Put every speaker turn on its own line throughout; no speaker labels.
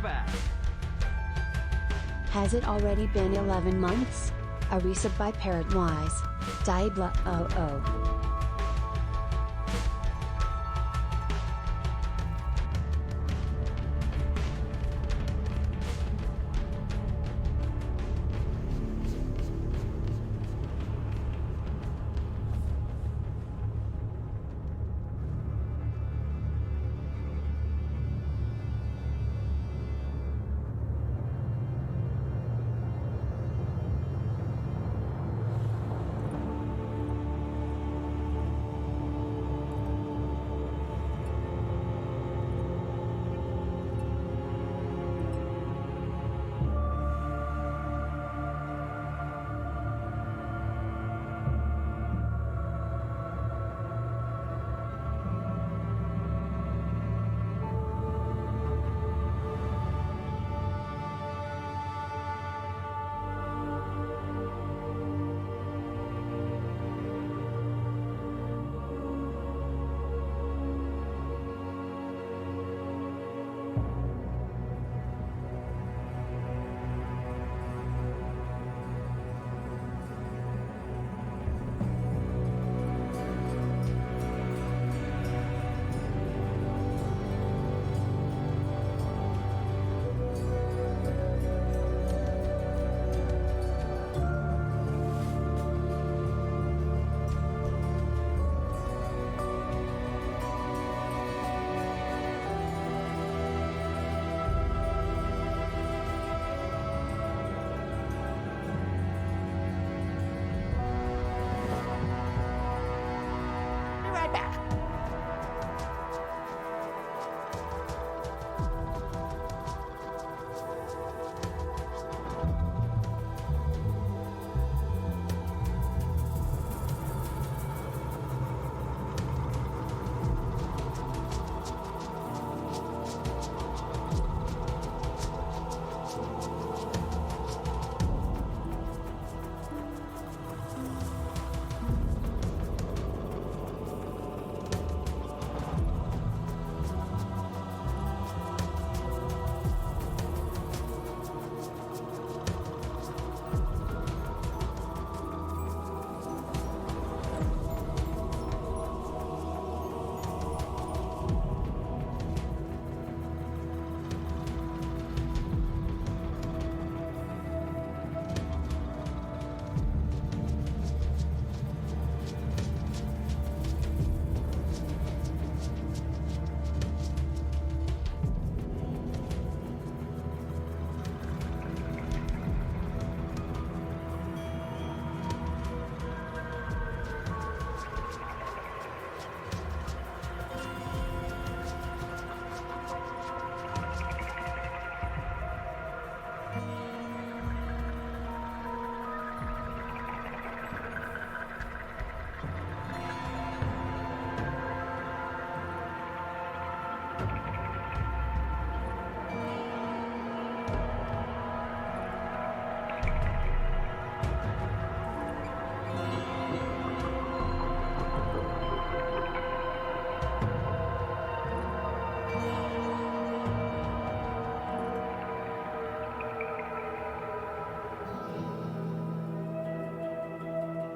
back.
Has it already been 11 months? A resub by Parrotwise. Diablo.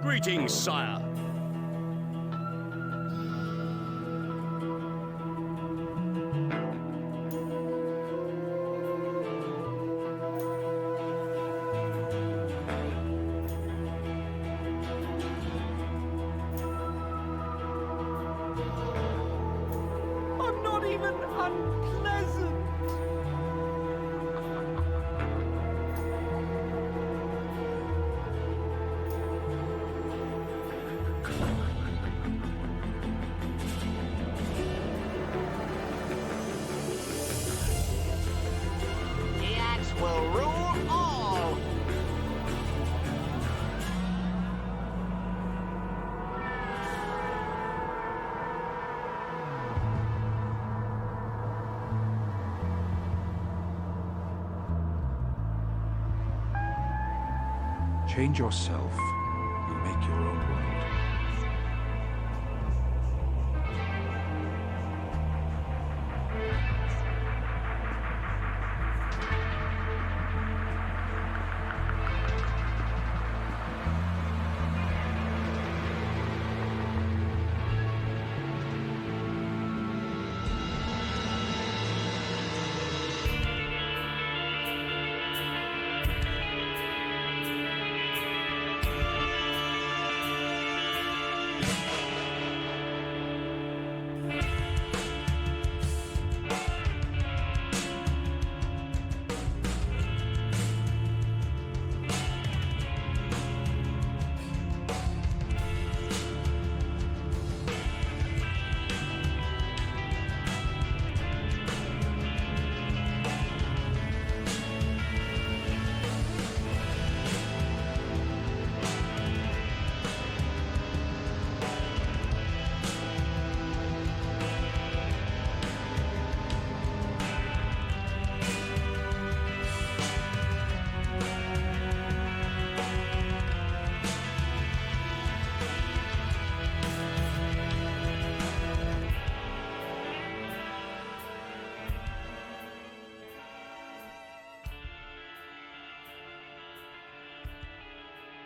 Greetings, sire.
I'm not even unpleasant.
The axe will rule all.
Change yourself, you'll make your own world.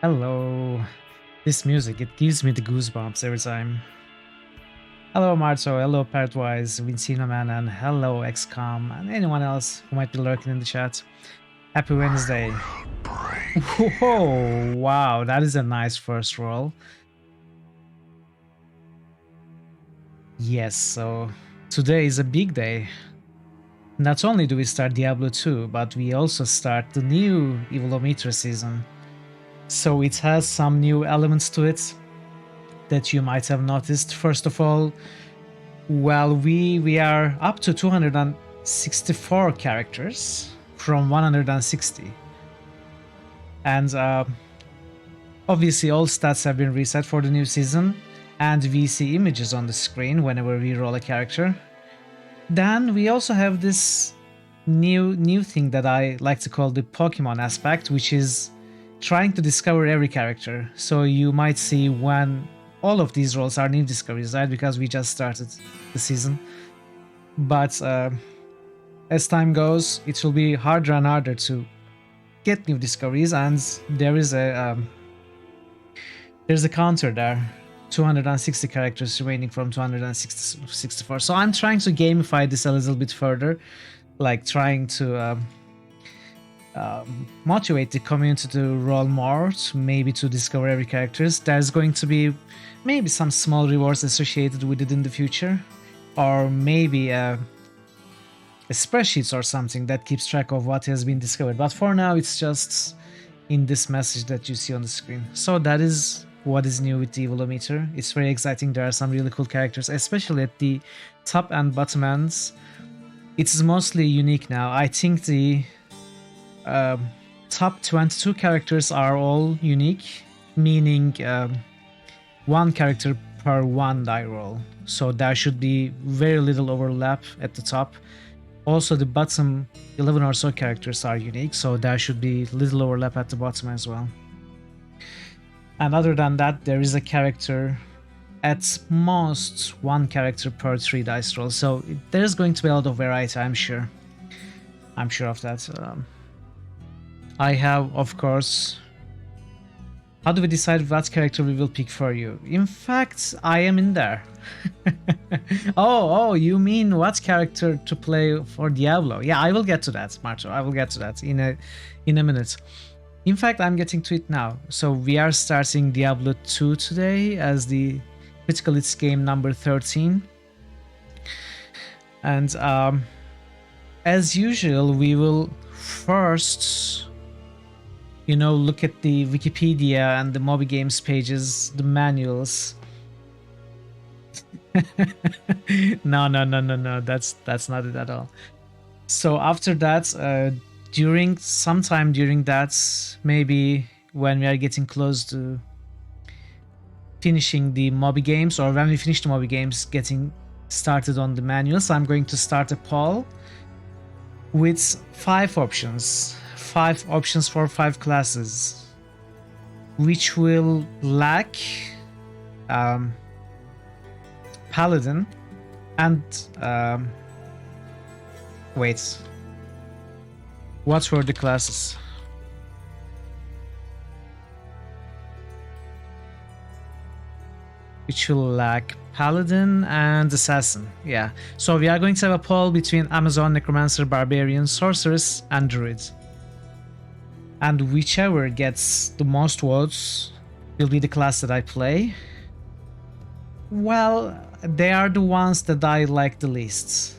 Hello. This music, it gives me the goosebumps every time. Hello Marto, hello Partwise, Vincino Man, and hello XCOM, and anyone else who might be lurking in the chat. Happy Wednesday. Whoa, wow, that is a nice first roll. Yes, so today is a big day. Not only do we start Diablo 2, but we also start the new Evilometer season. So it has some new elements to it that you might have noticed. First of all, well, we are up to 264 characters from 160. And obviously all stats have been reset for the new season, and we see images on the screen whenever we roll a character. Then we also have this new thing that I like to call the Pokemon aspect, which is trying to discover every character. So you might see when all of these roles are new discoveries, right? Because we just started the season. But as time goes, it will be harder and harder to get new discoveries, and there's a counter there. 260 characters remaining from 264. So I'm trying to gamify this a little bit further, like trying to motivate the community to roll more, maybe to discover every characters. There's going to be maybe some small rewards associated with it in the future, or maybe a spreadsheet or something that keeps track of what has been discovered. But for now, it's just in this message that you see on the screen. So that is what is new with the Evilometer. It's very exciting. There are some really cool characters, especially at the top and bottom ends. It's mostly unique now. I think the top 22 characters are all unique, meaning one character per one die roll. So there should be very little overlap at the top. Also, the bottom 11 or so characters are unique, so there should be little overlap at the bottom as well. And other than that, there is a character, at most one character per 3 dice roll. So there's going to be a lot of variety, I'm sure. I'm sure of that. I have, of course... How do we decide what character we will pick for you? In fact, I am in there. Oh, you mean what character to play for Diablo? Yeah, I will get to that, Marto. I will get to that in a minute. In fact, I'm getting to it now. So we are starting Diablo 2 today as the Critical Hits game number 13. And as usual, we will first, look at the Wikipedia and the Moby Games pages, the manuals. No. That's not it at all. So after that, sometime during that, maybe when we are getting close to finishing the Moby Games, or when we finish the Moby Games, getting started on the manuals, I'm going to start a poll with 5 options. 5 options for 5 classes, which will lack Paladin and wait, what were the classes? Which will lack Paladin and Assassin. Yeah, so we are going to have a poll between Amazon, Necromancer, Barbarian, Sorceress, and Druid. And whichever gets the most votes will be the class that I play. Well, they are the ones that I like the least.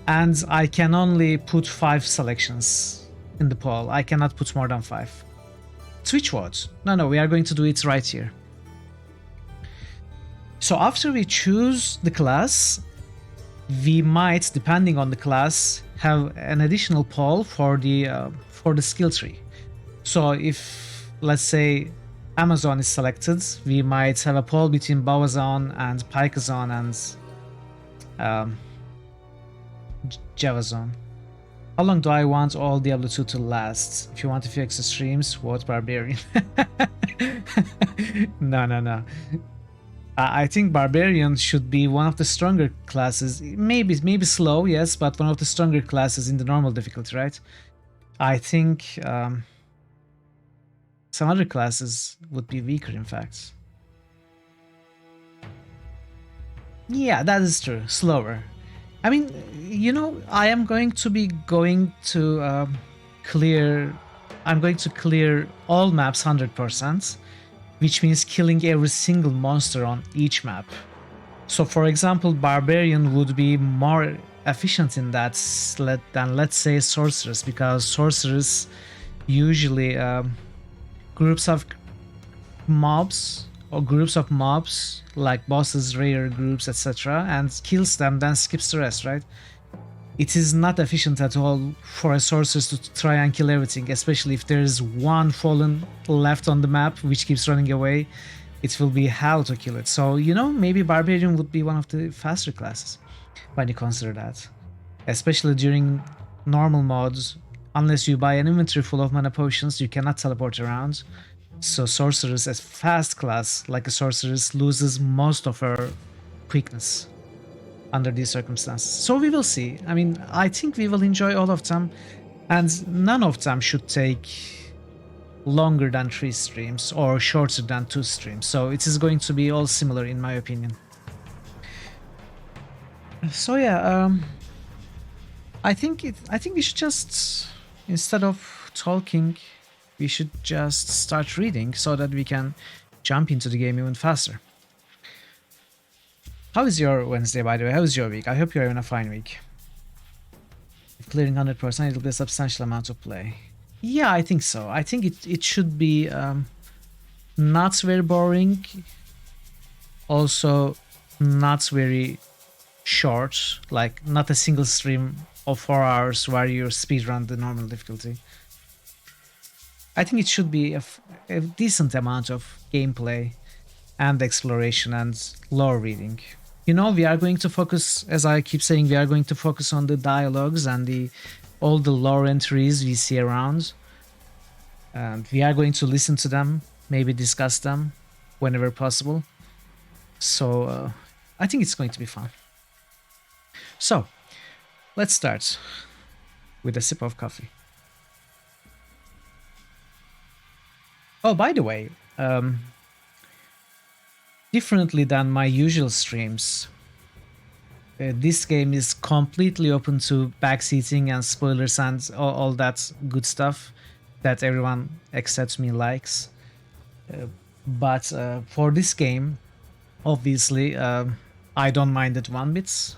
And I can only put 5 selections in the poll. I cannot put more than 5. Switch votes. No, we are going to do it right here. So after we choose the class, we might, depending on the class, have an additional poll for the skill tree. So if, let's say, Amazon is selected, we might have a poll between Bawazon and Pykezon and Javazon. How long do I want all Diablo 2 to last? If you want a few extra streams, vote Barbarian. No. I think Barbarian should be one of the stronger classes. Maybe slow, yes, but one of the stronger classes in the normal difficulty, right? I think Some other classes would be weaker, in fact. Yeah, that is true. Slower. I mean, I am going to be going to clear. I'm going to clear all maps 100%, which means killing every single monster on each map. So, for example, Barbarian would be more efficient in that than, let's say, Sorceress, because Sorceress usually groups of mobs or groups of mobs like bosses, rare groups, etc., and kills them, then skips the rest, right? It is not efficient at all for a sorceress to try and kill everything, especially if there is one fallen left on the map which keeps running away. It will be hell to kill it. So, maybe Barbarian would be one of the faster classes when you consider that. Especially during normal mods, unless you buy an inventory full of mana potions, you cannot teleport around. So Sorceress, as fast class, like a Sorceress, loses most of her quickness under these circumstances. So we will see. I mean, I think we will enjoy all of them, and none of them should take longer than 3 streams or shorter than 2 streams. So it is going to be all similar in my opinion. So yeah, I think we should just, instead of talking, we should just start reading so that we can jump into the game even faster. How is your Wednesday, by the way? How is your week? I hope you're having a fine week. If clearing 100%, it'll be a substantial amount of play. Yeah, I think so. I think it should be not very boring, also not very short, like not a single stream of 4 hours where you speedrun the normal difficulty. I think it should be a decent amount of gameplay and exploration and lore reading. We are going to focus, as I keep saying, we are going to focus on the dialogues and all the lore entries we see around. And we are going to listen to them, maybe discuss them whenever possible. So I think it's going to be fun. So let's start with a sip of coffee. Oh, by the way, differently than my usual streams, this game is completely open to backseating and spoilers and all that good stuff that everyone except me likes. But for this game, obviously, I don't mind it one bit.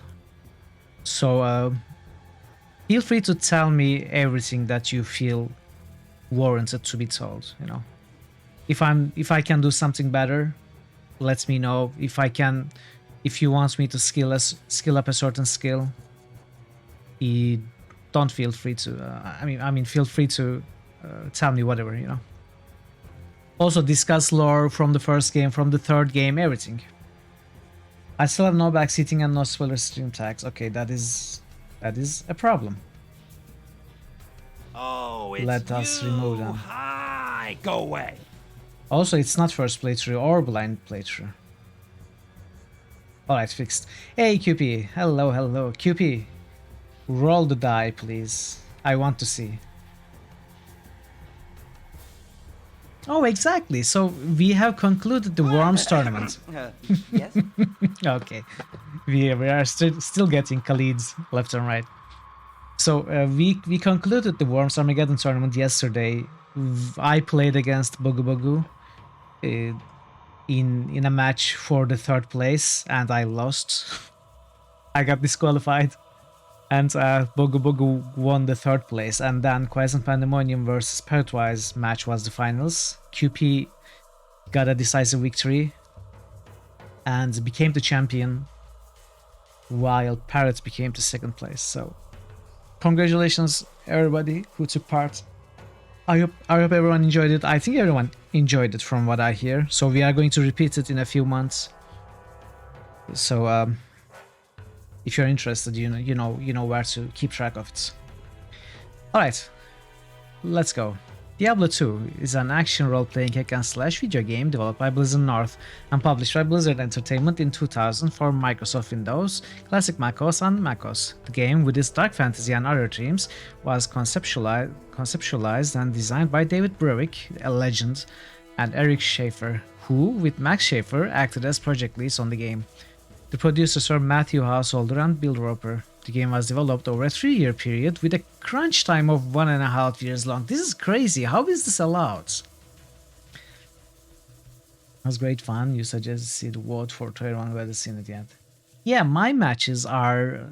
So feel free to tell me everything that you feel warranted to be told. If I can do something better, let me know. If you want me to skill up a certain skill, don't feel free to. Feel free to tell me whatever. Also discuss lore from the first game, from the third game, everything. I still have no backseating and no spoiler stream tags. Okay, that is a problem.
Oh, it's
Let us remove them.
Hi, go away.
Also, it's not first playthrough or blind playthrough. Alright, fixed. Hey, QP. Hello. QP, roll the die, please. I want to see. Oh, exactly. So we have concluded the Worms tournament.
Yes?
Okay. We are still getting Khalids left and right. So we concluded the Worms Armageddon tournament yesterday. I played against Bogu Bogu in a match for the 3rd place, and I lost. I got disqualified, and Bogu Bogu won the 3rd place, and then Quiescent Pandemonium versus Parrotwise match was the finals. QP got a decisive victory and became the champion, while Parrot became the 2nd place. So congratulations everybody who took part. I hope everyone enjoyed it. I think everyone enjoyed it from what I hear. So we are going to repeat it in a few months. So if you're interested, you know where to keep track of it. All right, let's go. Diablo 2 is an action role-playing hack-and-slash video game developed by Blizzard North and published by Blizzard Entertainment in 2000 for Microsoft Windows, Classic macOS, and macOS. The game, with its dark fantasy and other themes, was conceptualized and designed by David Berwick, a legend, and Eric Schaefer, who, with Max Schaefer, acted as project leads on the game. The producers were Matthew Householder and Bill Roper. The game was developed over a 3-year period with a crunch time of 1.5 years long. This is crazy. How is this allowed? It was great fun. You suggested the vote for Trailer on whether seen it yet. Yeah, my matches are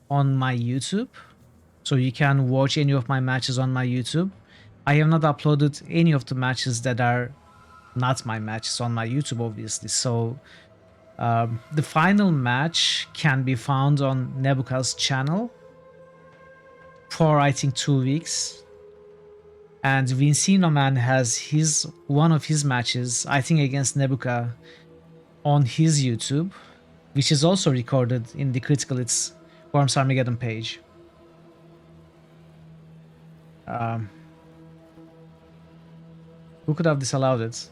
on my YouTube. So you can watch any of my matches on my YouTube. I have not uploaded any of the matches that are not my matches on my YouTube, obviously. So the final match can be found on Nebuka's channel for I think 2 weeks, and Vincino Man has one of his matches, I think against Nebuka, on his YouTube, which is also recorded in the Critical Hits Worms Armageddon page. Who could have disallowed it?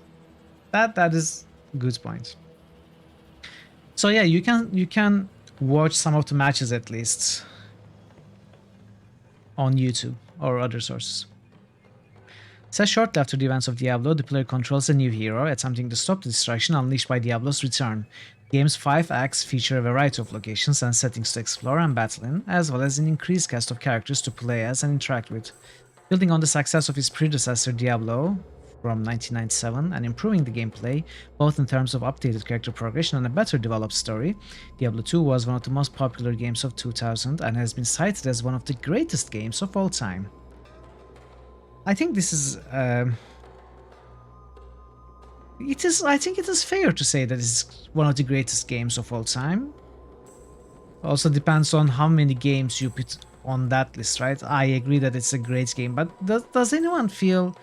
That is a good point. So yeah, you can watch some of the matches at least on YouTube or other sources. Says shortly after the events of Diablo, the player controls a new hero, attempting to stop the destruction unleashed by Diablo's return. The game's 5 acts feature a variety of locations and settings to explore and battle in, as well as an increased cast of characters to play as and interact with. Building on the success of its predecessor Diablo from 1997 and improving the gameplay, both in terms of updated character progression and a better developed story, Diablo 2 was one of the most popular games of 2000 and has been cited as one of the greatest games of all time. I think this is I think it is fair to say that it's one of the greatest games of all time. Also depends on how many games you put on that list, right? I agree that it's a great game, but does anyone feel...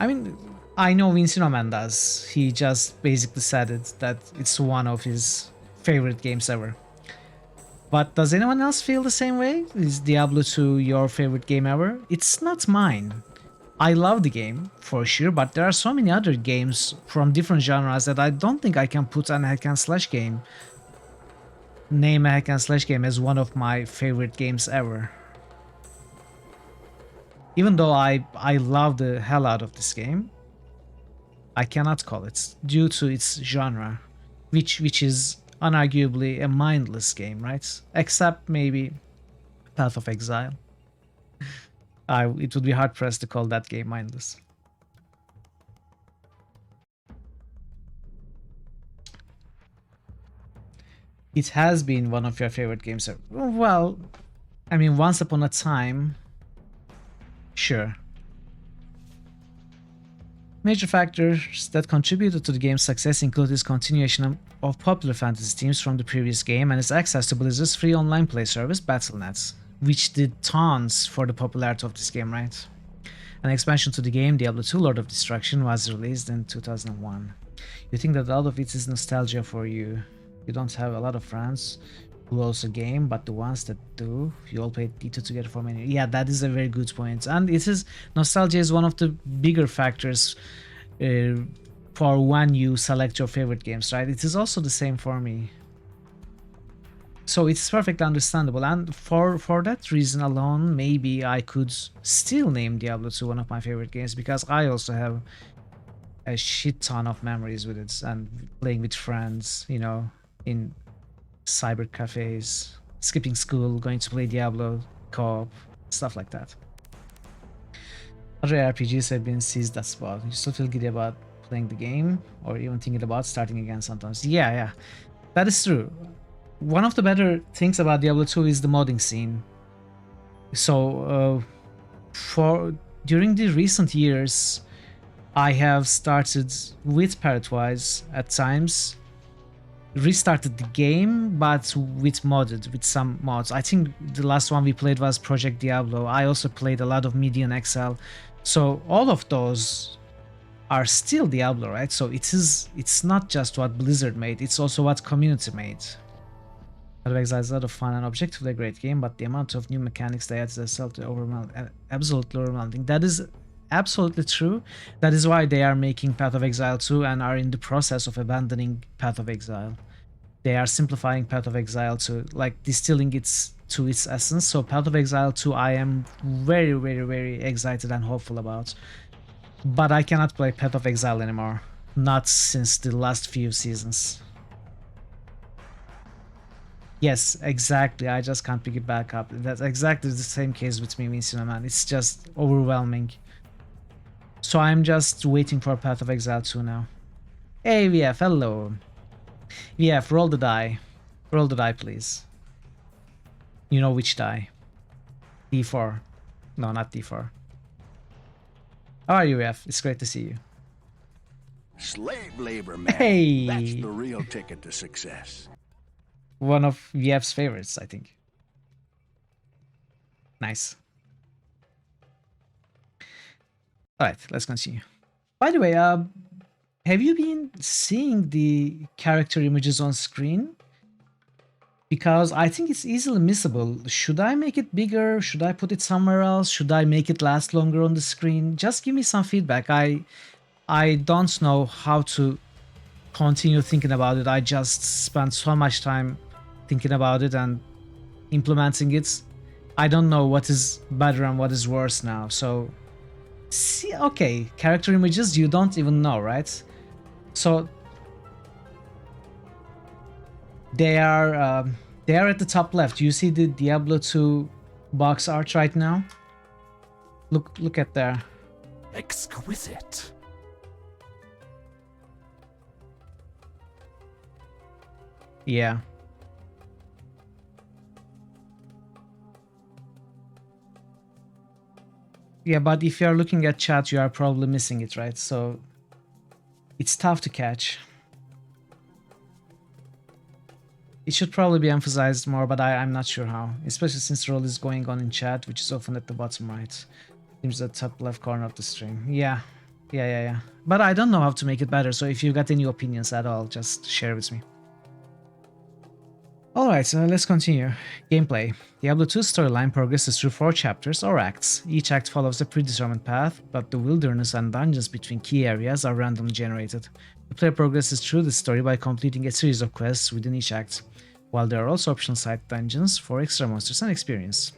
I mean, I know Vincino Man does. He just basically said it, that it's one of his favorite games ever. But does anyone else feel the same way? Is Diablo 2 your favorite game ever? It's not mine. I love the game, for sure, but there are so many other games from different genres that I don't think I can put an hack and slash game, name a hack and slash game as one of my favorite games ever. Even though I love the hell out of this game, I cannot call it due to its genre, which is unarguably a mindless game, right? Except maybe Path of Exile. It would be hard pressed to call that game mindless. It has been one of your favorite games ever. Well, I mean, once upon a time, sure. Major factors that contributed to the game's success include its continuation of popular fantasy themes from the previous game and its access to Blizzard's free online play service, Battle.net, which did tons for the popularity of this game, right? An expansion to the game, Diablo 2 Lord of Destruction, was released in 2001. You think that a lot of it is nostalgia for you. You don't have a lot of friends who also game, but the ones that do, you all played D2 together for many years. Yeah, that is a very good point. And it is, nostalgia is one of the bigger factors for when you select your favorite games, right? It is also the same for me. So it's perfectly understandable, and for that reason alone, maybe I could still name Diablo 2 one of my favorite games, because I also have a shit ton of memories with it, and playing with friends, you know, in cyber cafes, skipping school, going to play Diablo co-op, stuff like that. Other RPGs have been seized that spot. You still feel giddy about playing the game, or even thinking about starting again sometimes. Yeah, that is true. One of the better things about Diablo 2 is the modding scene. So, during the recent years, I have started with Parrotwise at times, restarted the game, but with some mods. I think the last one we played was Project Diablo. I also played a lot of Median XL. So all of those are still Diablo, right? So it's not just what Blizzard made, it's also what community made. Path of Exile is a lot of fun and objectively a great game, but the amount of new mechanics they added to itself to absolutely overwhelming. That is absolutely true. That is why they are making Path of Exile 2 and are in the process of abandoning Path of Exile. They are simplifying Path of Exile to like distilling its to its essence. So Path of Exile 2 I am very, very, very excited and hopeful about. But I cannot play Path of Exile anymore. Not since the last few seasons. Yes, exactly. I just can't pick it back up. That's exactly the same case with me, Vincent, man. It's just overwhelming. So I'm just waiting for Path of Exile 2 now. Hey, VF, hello. VF, roll the die. Roll the die, please. You know which die. D4. No, not D4. How are you, VF? It's great to see you.
Slave labor, man.
Hey!
That's the real ticket to success.
One of VF's favorites, I think. Nice. Alright, let's continue. By the way, have you been seeing the character images on screen? Because I think it's easily missable. Should I make it bigger? Should I put it somewhere else? Should I make it last longer on the screen? Just give me some feedback. I don't know how to continue thinking about it. I just spent so much time thinking about it and implementing it. I don't know what is better and what is worse now. So, see, okay, character images you don't even know, right? So they are at the top left. You see the Diablo 2 box art right now? Look at there.
Exquisite.
Yeah. Yeah, but if you are looking at chat, you are probably missing it, right? So it's tough to catch. It should probably be emphasized more, but I'm not sure how. Especially since the role is going on in chat, which is often at the bottom right. Seems the top left corner of the stream. Yeah. But I don't know how to make it better, so if you got any opinions at all, just share with me. Alright, so let's continue. Gameplay. Diablo 2 storyline progresses through 4 chapters or acts. Each act follows a predetermined path, but the wilderness and dungeons between key areas are randomly generated. The player progresses through the story by completing a series of quests within each act, while there are also optional side dungeons for extra monsters and experience.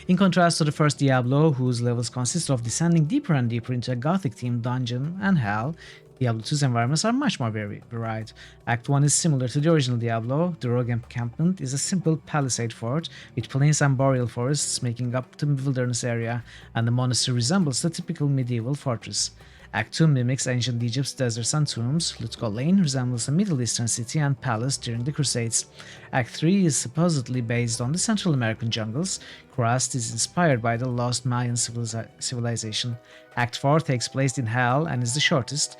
In contrast to the first Diablo, whose levels consist of descending deeper and deeper into a gothic-themed dungeon and hell, Diablo 2's environments are much more varied. Act 1 is similar to the original Diablo. The rogue encampment is a simple palisade fort, with plains and boreal forests making up the wilderness area, and the monastery resembles the typical medieval fortress. Act 2 mimics ancient Egypt's deserts and tombs. Lutko Lane resembles a Middle Eastern city and palace during the Crusades. Act 3 is supposedly based on the Central American jungles. Krast is inspired by the lost Mayan civilization. Act 4 takes place in Hell and is the shortest,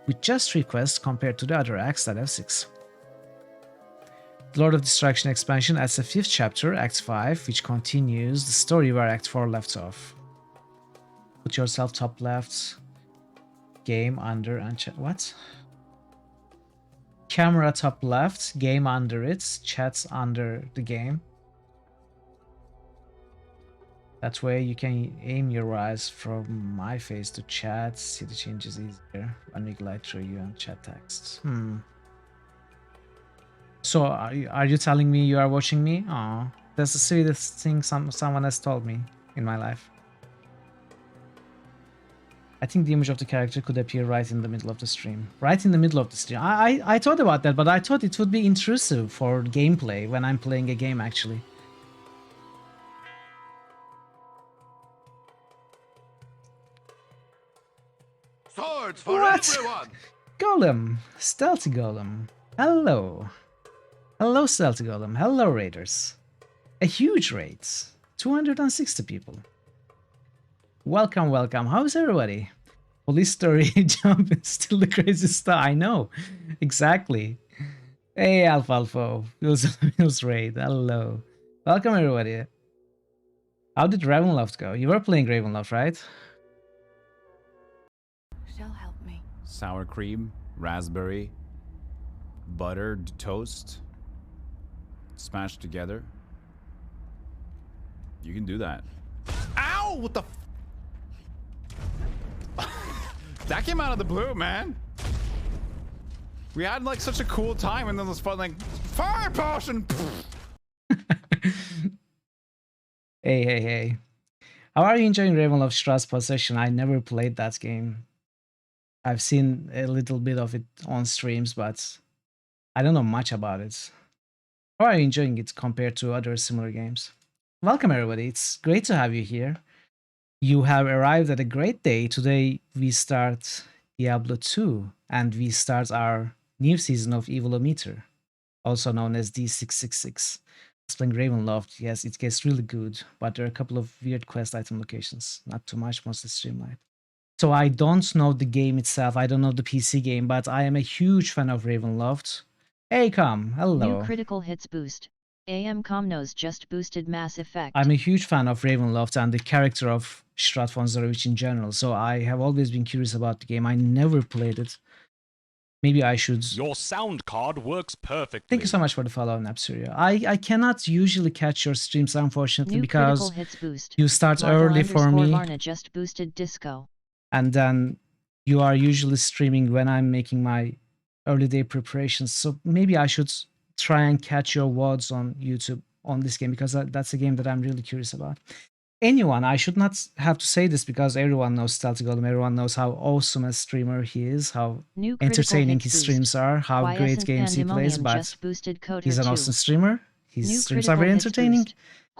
with just 3 quests compared to the other acts that have 6. The Lord of Destruction expansion adds a 5th chapter, Act 5, which continues the story where Act 4 left off. Put yourself top left. Game under and what? Camera top left, game under it, chats under the game. That way you can aim your eyes from my face to chat, see the changes easier when we glide through you and chat text. So are you telling me you are watching me? Oh, that's the sweetest thing someone has told me in my life. I think the image of the character could appear right in the middle of the stream. Right in the middle of the stream. I thought about that, but I thought it would be intrusive for gameplay when I'm playing a game, actually.
Swords for
What?
everyone!
Golem! Stealthy Golem. Hello. Hello, Stealthy Golem. Hello, Raiders. A huge raid. 260 people. Welcome, welcome. How's everybody? Police story jump is still the craziest stuff. I know. Exactly. Hey, Alfalfo. Feels raid. Hello. Welcome, everybody. How did Ravenloft go? You were playing Ravenloft, right?
She'll help me.
Sour cream, raspberry, buttered toast, smashed together. You can do that. Ow! What the f— That came out of the blue, man. We had like such a cool time, and then this fun like fire potion.
Hey. How are you enjoying Ravenloft Stra's Possession? I never played that game. I've seen a little bit of it on streams, but I don't know much about it. How are you enjoying it compared to other similar games? Welcome everybody, it's great to have you here. You have arrived at a great day. Today we start Diablo 2 and we start our new season of Evilometer, also known as D666. Playing Ravenloft, yes, it gets really good, but there are a couple of weird quest item locations. Not too much, mostly streamlined. So I don't know the game itself, I don't know the PC game, but I am a huge fan of Ravenloft. Hey, hello.
New critical hits boost. AM Comnos just boosted Mass Effect.
I'm a huge fan of Ravenloft and the character of Strat von Zarovich in general, so I have always been curious about the game. I never played it. Maybe I should.
Your sound card works perfectly.
Thank you so much for the follow, Napsuria. I cannot usually catch your streams, unfortunately,
New
because
hits boost.
you start
Marvel
early for me,
Varna just boosted Disco.
and then you are usually streaming when I'm making my early day preparations. So maybe I should try and catch your VODs on YouTube on this game, because that's a game that I'm really curious about. Anyone, I should not have to say this because everyone knows Stealthy Golem, everyone knows how awesome a streamer he is, how entertaining his streams are, how great games he plays, but he's an awesome streamer, his streams are very entertaining,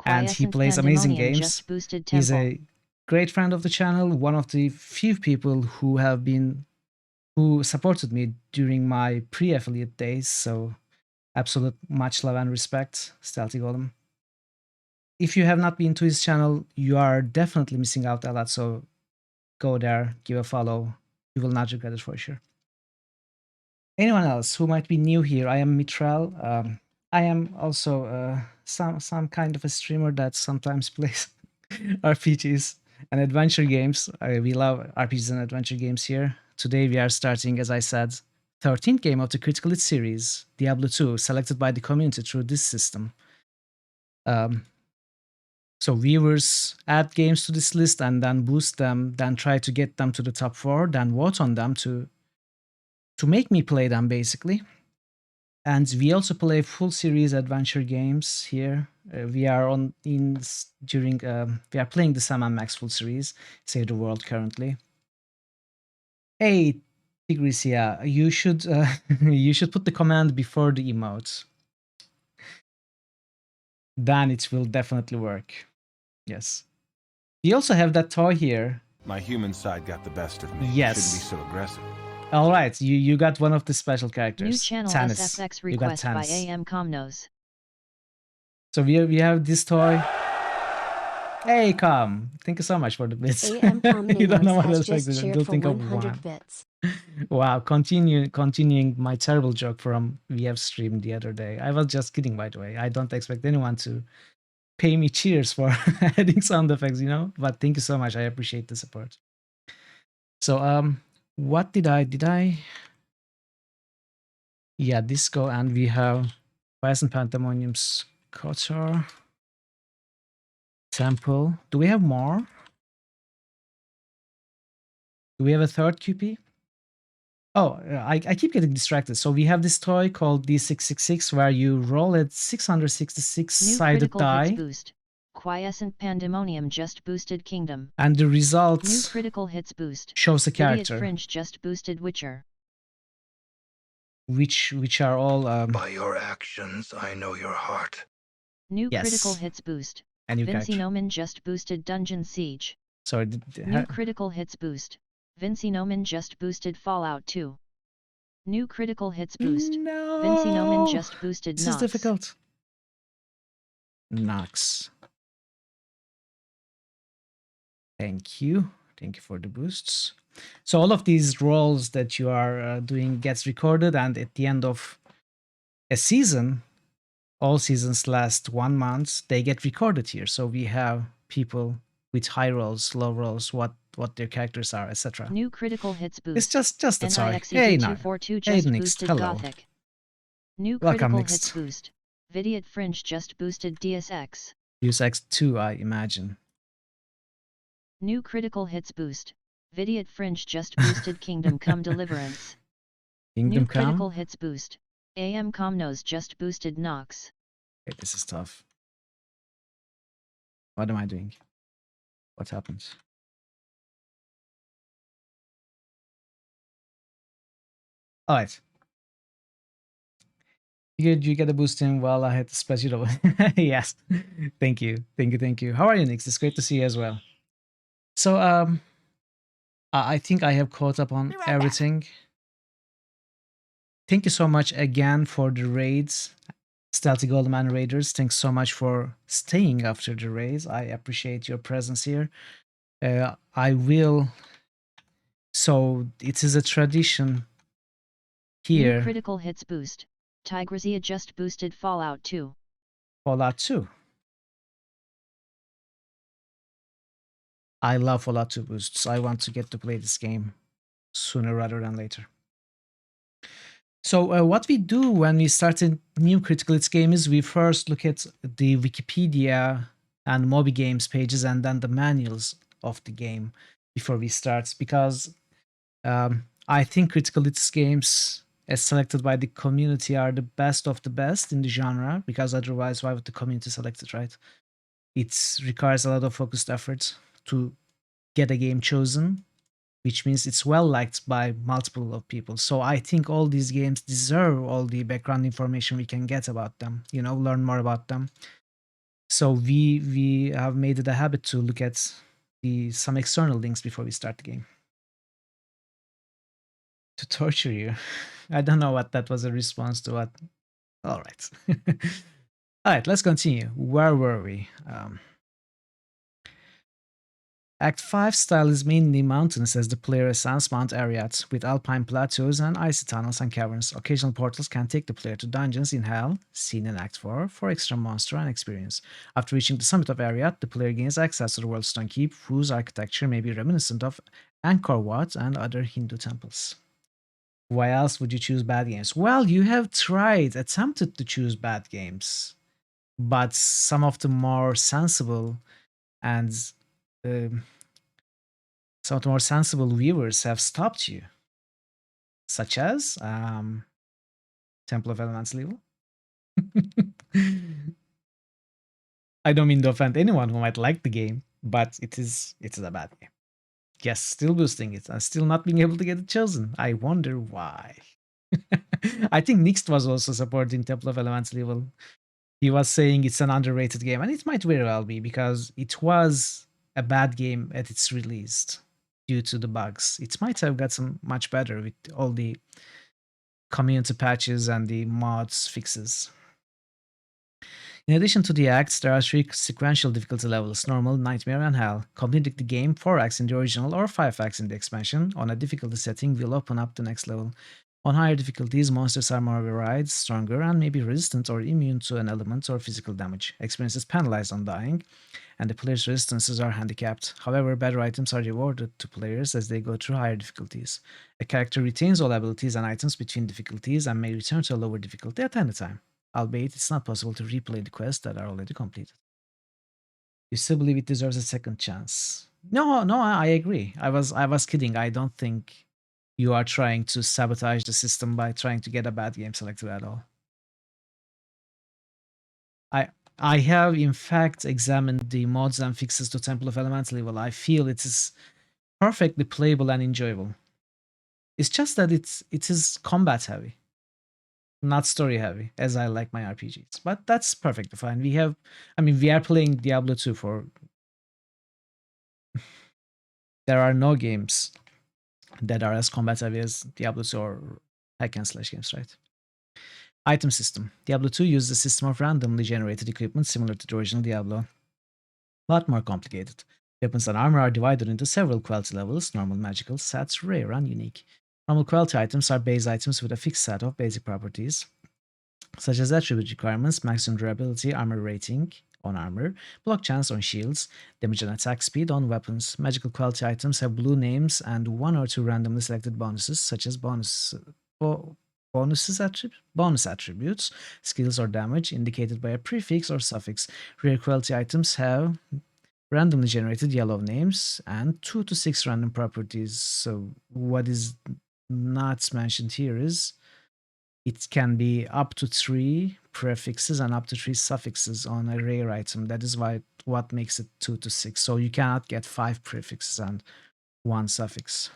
and he plays amazing games. He's a great friend of the channel, one of the few people who supported me during my pre-affiliate days, so absolute much love and respect, Stealthy Golem. If you have not been to his channel, you are definitely missing out a lot, so go there, give a follow. You will not regret it for sure. Anyone else who might be new here? I am Mitral. I am also some kind of a streamer that sometimes plays RPGs and adventure games. We love RPGs and adventure games here. Today we are starting, as I said, 13th game of the Critical Hit series, Diablo 2, selected by the community through this system. So viewers add games to this list and then boost them, then try to get them to the top 4, then vote on them to make me play them, basically. And we also play full series adventure games here. We are playing the Sam and Max full series, Save the World currently. Hey, Tigrisia, you should you should put the command before the emote. Then it will definitely work. Yes. We also have that toy here.
My human side got the best of me.
Yes.
Shouldn't be so aggressive.
All right, you got one of the special characters.
New channel
Tannis.
SFX
You got
request by
Tannis.
AM Comnos.
So we have this toy. Hey, thank you so much for the bits.
AM
You don't know what I
has
was
just
expecting.
cheered
Don't
for
think of
100
one.
bits.
Wow, continuing my terrible joke from VF stream the other day. I was just kidding, by the way. I don't expect anyone to pay me cheers for adding sound effects, you know? But thank you so much. I appreciate the support. So, what did I? Yeah, Disco, and we have Bias and Pandemonium's Kotor. Temple. Do we have more? Do we have a third QP? Oh, I keep getting distracted. So we have this toy called D666 where you roll a 666-sided die.
Boost. Quiescent Pandemonium just boosted Kingdom.
And the
New
results
critical hits boost.
shows a
Idiot
character.
Fringe just boosted Witcher.
Which are all
By your actions, I know your heart.
New
Yes.
critical hits boost.
a new
Vinci
character.
Nomen just boosted Dungeon Siege.
Sorry,
New critical hits boost. Vinci Nomen just boosted Fallout 2. New critical hits boost.
No.
Vinci Nomen just boosted
This
Nox.
is difficult. Nox. Thank you. Thank you for the boosts. So all of these rolls that you are doing gets recorded, and at the end of a season, all seasons last 1 month, they get recorded here. So we have people with high rolls, low rolls, what their characters are, etc.
New critical hits boost.
It's just a toy.
NIXE
Hey, no.
242
Hey,
just
Nix.
boosted
Hello.
Gothic. New
Welcome,
critical
Nix.
hits boost. Vidiot Fringe just boosted DSX.
Use X2, I imagine.
New critical hits boost. Vidiot Fringe just boosted Kingdom Come Deliverance.
Kingdom
New critical
Come.
hits boost. AM Comnos just boosted Nox.
Okay, this is tough. What am I doing? What happened? All right. You get a boost in while I had to spread it over. Yes. Thank you. Thank you. Thank you. How are you, Nix? It's great to see you as well. So I think I have caught up on everything. Thank you so much again for the raids. Stealthy Goldman Raiders, thanks so much for staying after the raids. I appreciate your presence here. I will. So it is a tradition here.
New critical hits boost. Tigrazia just boosted Fallout 2.
Fallout 2. I love Fallout 2 boosts. I want to get to play this game sooner rather than later. So what we do when we start a new critical hits game is we first look at the Wikipedia and Moby Games pages and then the manuals of the game before we start, because I think critical hits games as selected by the community are the best of the best in the genre, because otherwise why would the community select it, right? It requires a lot of focused effort to get a game chosen, which means it's well liked by multiple of people. So I think all these games deserve all the background information we can get about them, learn more about them. So we have made it a habit to look at some external links before we start the game. To torture you. I don't know what that was a response to. What. All right. All right, let's continue. Where were we? Act 5 style is mainly mountainous as the player ascends Mount Arreat, with alpine plateaus and icy tunnels and caverns. Occasional portals can take the player to dungeons in Hell, seen in Act 4, for extra monster and experience. After reaching the summit of Arreat, the player gains access to the World's Stone Keep, whose architecture may be reminiscent of Angkor Wat and other Hindu temples. Why else would you choose bad games? Well, you have attempted to choose bad games, but some of the more sensible and some of the more sensible viewers have stopped you, such as Temple of Elemental Evil. I don't mean to offend anyone who might like the game, but it is a bad game. Yes, still boosting it and still not being able to get it chosen. I wonder why. I think Nixt was also supporting Temple of Elemental Evil. He was saying it's an underrated game, and it might very well be, because it was a bad game at its release due to the bugs. It might have gotten much better with all the community patches and the mods fixes. In addition to the acts, there are 3 sequential difficulty levels: Normal, Nightmare, and Hell. Completing the game 4 acts in the original or 5 acts in the expansion on a difficulty setting will open up the next level. On higher difficulties, monsters are more varied, stronger, and may be resistant or immune to an element or physical damage. Experience is penalized on dying, and the player's resistances are handicapped. However, better items are rewarded to players as they go through higher difficulties. A character retains all abilities and items between difficulties and may return to a lower difficulty at any time, albeit it's not possible to replay the quests that are already completed. You still believe it deserves a second chance? No, I agree. I was kidding. I don't think you are trying to sabotage the system by trying to get a bad game selected at all. I have in fact examined the mods and fixes to Temple of Elemental Evil. I feel it is perfectly playable and enjoyable. It's just that it is combat heavy, not story heavy, as I like my RPGs. But that's perfectly fine. We are playing Diablo 2 for. There are no games that are as combat heavy as Diablo 2 or hack and slash games, right? Item system. Diablo 2 uses a system of randomly generated equipment similar to the original Diablo, but more complicated. Weapons and armor are divided into several quality levels: normal, magical, stats, rare, and unique. Normal quality items are base items with a fixed set of basic properties, such as attribute requirements, maximum durability, armor rating on armor, block chance on shields, damage and attack speed on weapons. Magical quality items have blue names and 1 or 2 randomly selected bonuses, such as bonus attributes, skills, or damage indicated by a prefix or suffix. Rare quality items have randomly generated yellow names, and 2 to 6 random properties. So what is not mentioned here is it can be up to 3 prefixes and up to 3 suffixes on a rare item. That is why what makes it 2 to 6. So you cannot get 5 prefixes and 1 suffix.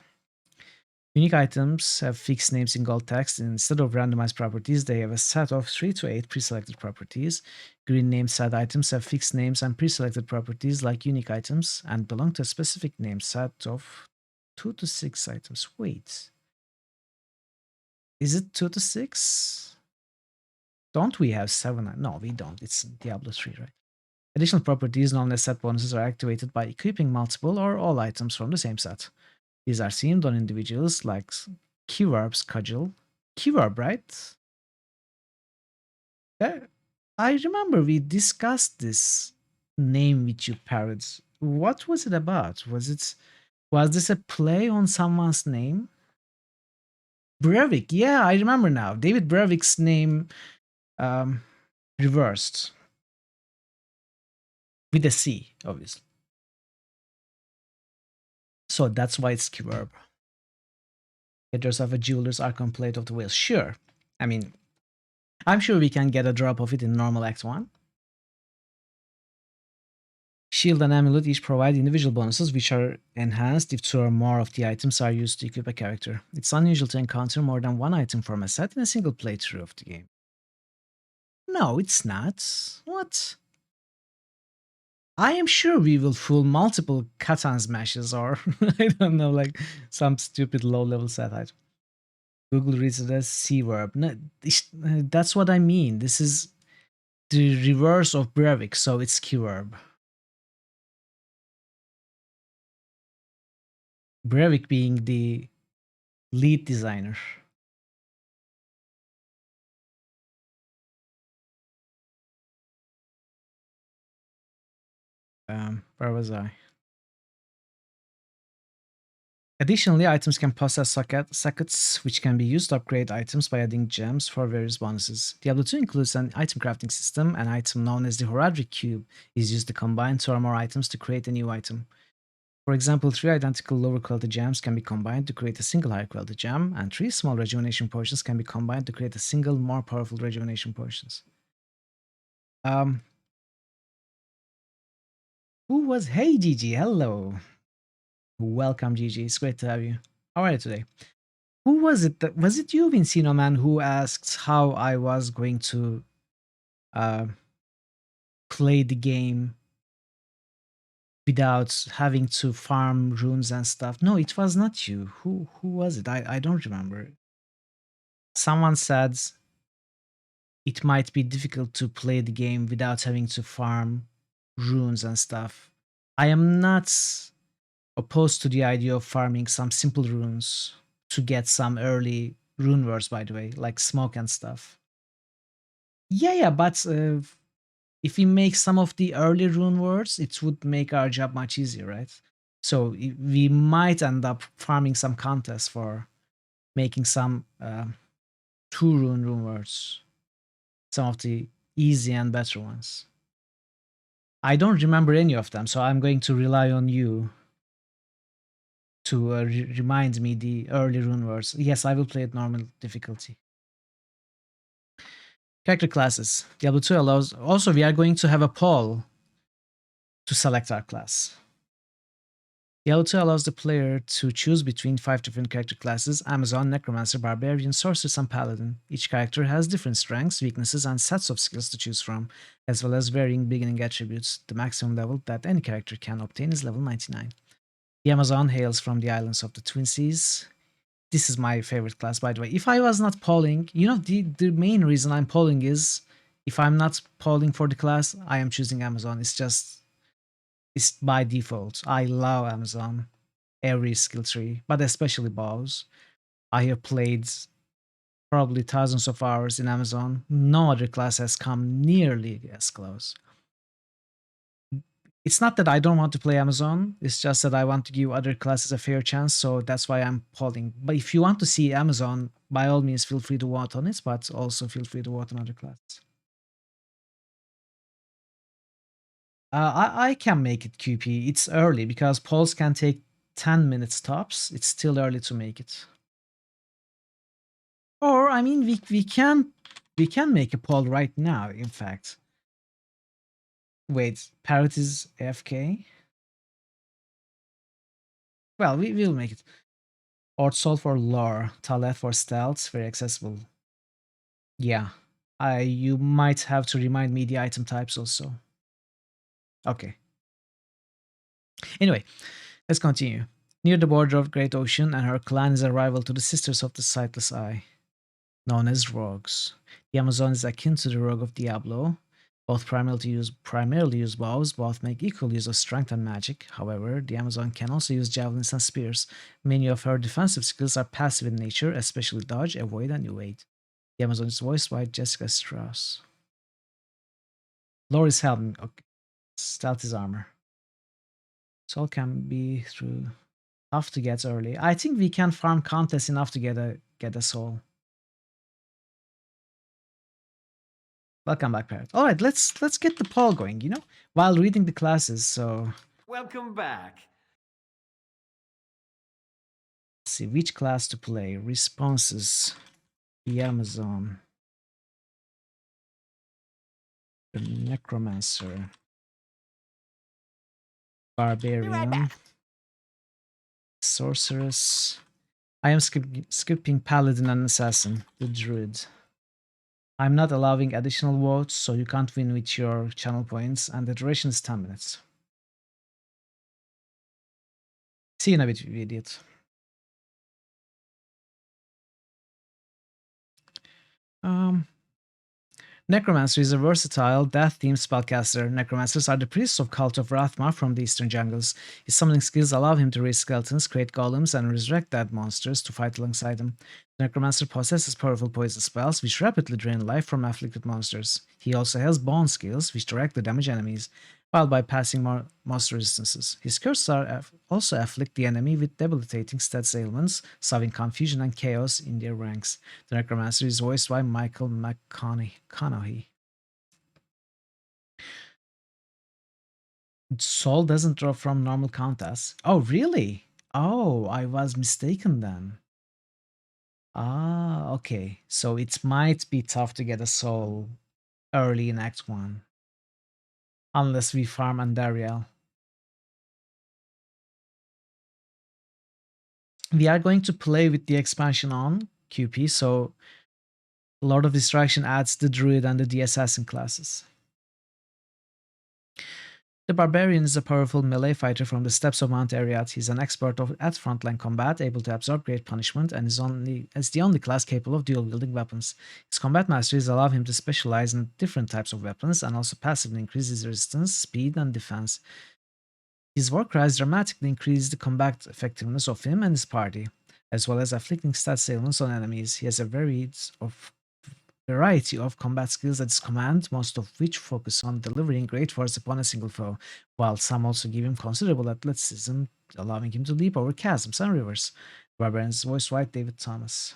Unique items have fixed names in gold text, and instead of randomized properties, they have a set of 3 to 8 pre-selected properties. Green name set items have fixed names and pre-selected properties like unique items and belong to a specific name set of 2 to 6 items. Wait. Is it 2 to 6? Don't we have 7? No, we don't. It's Diablo 3, right? Additional properties known as set bonuses are activated by equipping multiple or all items from the same set. These are seamed on individuals like keyverbs cudgel. Keyverb, right? I remember we discussed this name with you, parrots. What was it about? Was this a play on someone's name? Brevik, yeah, I remember now. David Brevik's name reversed. With a C, obviously. So that's why it's keyverb. Headers of a jeweler's archon plate of the whale. Sure. I mean, I'm sure we can get a drop of it in normal Act 1. Shield and Amulet each provide individual bonuses which are enhanced if 2 or more of the items are used to equip a character. It's unusual to encounter more than 1 item from a set in a single playthrough of the game. No, it's not. What? I am sure we will fool multiple Catan smashes or, I don't know, like some stupid low-level set item. Google reads it as C-verb. No, that's what I mean. This is the reverse of Brevik, so it's keyword. Brevik being the lead designer. Where was I? Additionally, items can possess sockets, which can be used to upgrade items by adding gems for various bonuses. Diablo 2 includes an item crafting system. An item known as the Horadric Cube is used to combine 2 or more items to create a new item. For example, 3 identical lower quality gems can be combined to create a single higher quality gem, and 3 small rejuvenation potions can be combined to create a single more powerful rejuvenation potions. Who was? Hey Gigi, hello. Welcome Gigi, it's great to have you. How are you today? Who was it? Was it you, Vincino Man, who asked how I was going to play the game without having to farm runes and stuff? No, it was not you. Who was it? I don't remember. Someone said it might be difficult to play the game without having to farm runes and stuff. I am not opposed to the idea of farming some simple runes to get some early rune words, by the way, like smoke and stuff. Yeah, but if we make some of the early rune words, it would make our job much easier, right? So we might end up farming some contests for making some 2 rune words, some of the easy and better ones. I don't remember any of them, so I'm going to rely on you to remind me the early rune words. Yes, I will play at normal difficulty. Character classes. Diablo 2 allows... Also, we are going to have a poll to select our class. Diablo 2 allows the player to choose between 5 different character classes: Amazon, Necromancer, Barbarian, Sorceress, and Paladin. Each character has different strengths, weaknesses, and sets of skills to choose from, as well as varying beginning attributes. The maximum level that any character can obtain is level 99. The Amazon hails from the islands of the Twin Seas. This is my favorite class, by the way. If I was not polling, you know, the main reason I'm polling is if I'm not polling for the class, I am choosing Amazon. It's by default. I love Amazon, every skill tree, but especially bows. I have played probably thousands of hours in Amazon. No other class has come nearly as close. It's not that I don't want to play Amazon, it's just that I want to give other classes a fair chance, so that's why I'm polling. But if you want to see Amazon, by all means, feel free to vote on it, but also feel free to vote on other classes. I can make it QP. It's early because polls can take 10 minutes tops. It's still early to make it. Or I mean, we can make a poll right now. In fact, wait, Parrot is AFK. Well, we will make it. Ortsol for lore, Talet for stealth, very accessible. Yeah, you might have to remind me the item types also. Okay. Anyway, let's continue. Near the border of Great Ocean, and her clan is a rival to the Sisters of the Sightless Eye, known as rogues. The Amazon is akin to the rogue of Diablo. Both primarily use bows, both make equal use of strength and magic. However, the Amazon can also use javelins and spears. Many of her defensive skills are passive in nature, especially dodge, avoid, and evade. The Amazon is voiced by Jessica Strauss. Lore is helmet. Okay. Stealth is armor. Soul can be through tough to get early. I think we can farm contests enough to get a soul. Welcome back, Parrot. All right, let's get the poll going. While reading the classes. So
Welcome back.
let's see which class to play. Responses. The Amazon. The Necromancer. Barbarian. Sorceress. I am skipping Paladin and Assassin. The Druid. I'm not allowing additional votes, so you can't win with your channel points, and the duration is 10 minutes. See you in a bit, you idiot. Necromancer is a versatile, death-themed spellcaster. Necromancers are the priests of Cult of Rathma from the eastern jungles. His summoning skills allow him to raise skeletons, create golems, and resurrect dead monsters to fight alongside him. The Necromancer possesses powerful poison spells, which rapidly drain life from afflicted monsters. He also has bone skills, which directly damage enemies, while bypassing monster resistances. His curses also afflict the enemy with debilitating stats ailments, sowing confusion and chaos in their ranks. The Necromancer is voiced by Michael McConaughey. Soul doesn't drop from normal contests. Oh, really? Oh, I was mistaken then. Ah, okay. So it might be tough to get a soul early in Act 1. Unless we farm Andariel. We are going to play with the expansion on QP, so Lord of Destruction adds the Druid and the Assassin classes. The Barbarian is a powerful melee fighter from the steppes of Mount Ariat. He's an expert at frontline combat, able to absorb great punishment, and is the only class capable of dual-wielding weapons. His combat masteries allow him to specialize in different types of weapons, and also passively increase his resistance, speed, and defense. His war cries dramatically increase the combat effectiveness of him and his party, as well as afflicting stat ailments on enemies. He has a variety of combat skills at his command, most of which focus on delivering great force upon a single foe, while some also give him considerable athleticism, allowing him to leap over chasms and rivers. Barbarian's voice by David Thomas.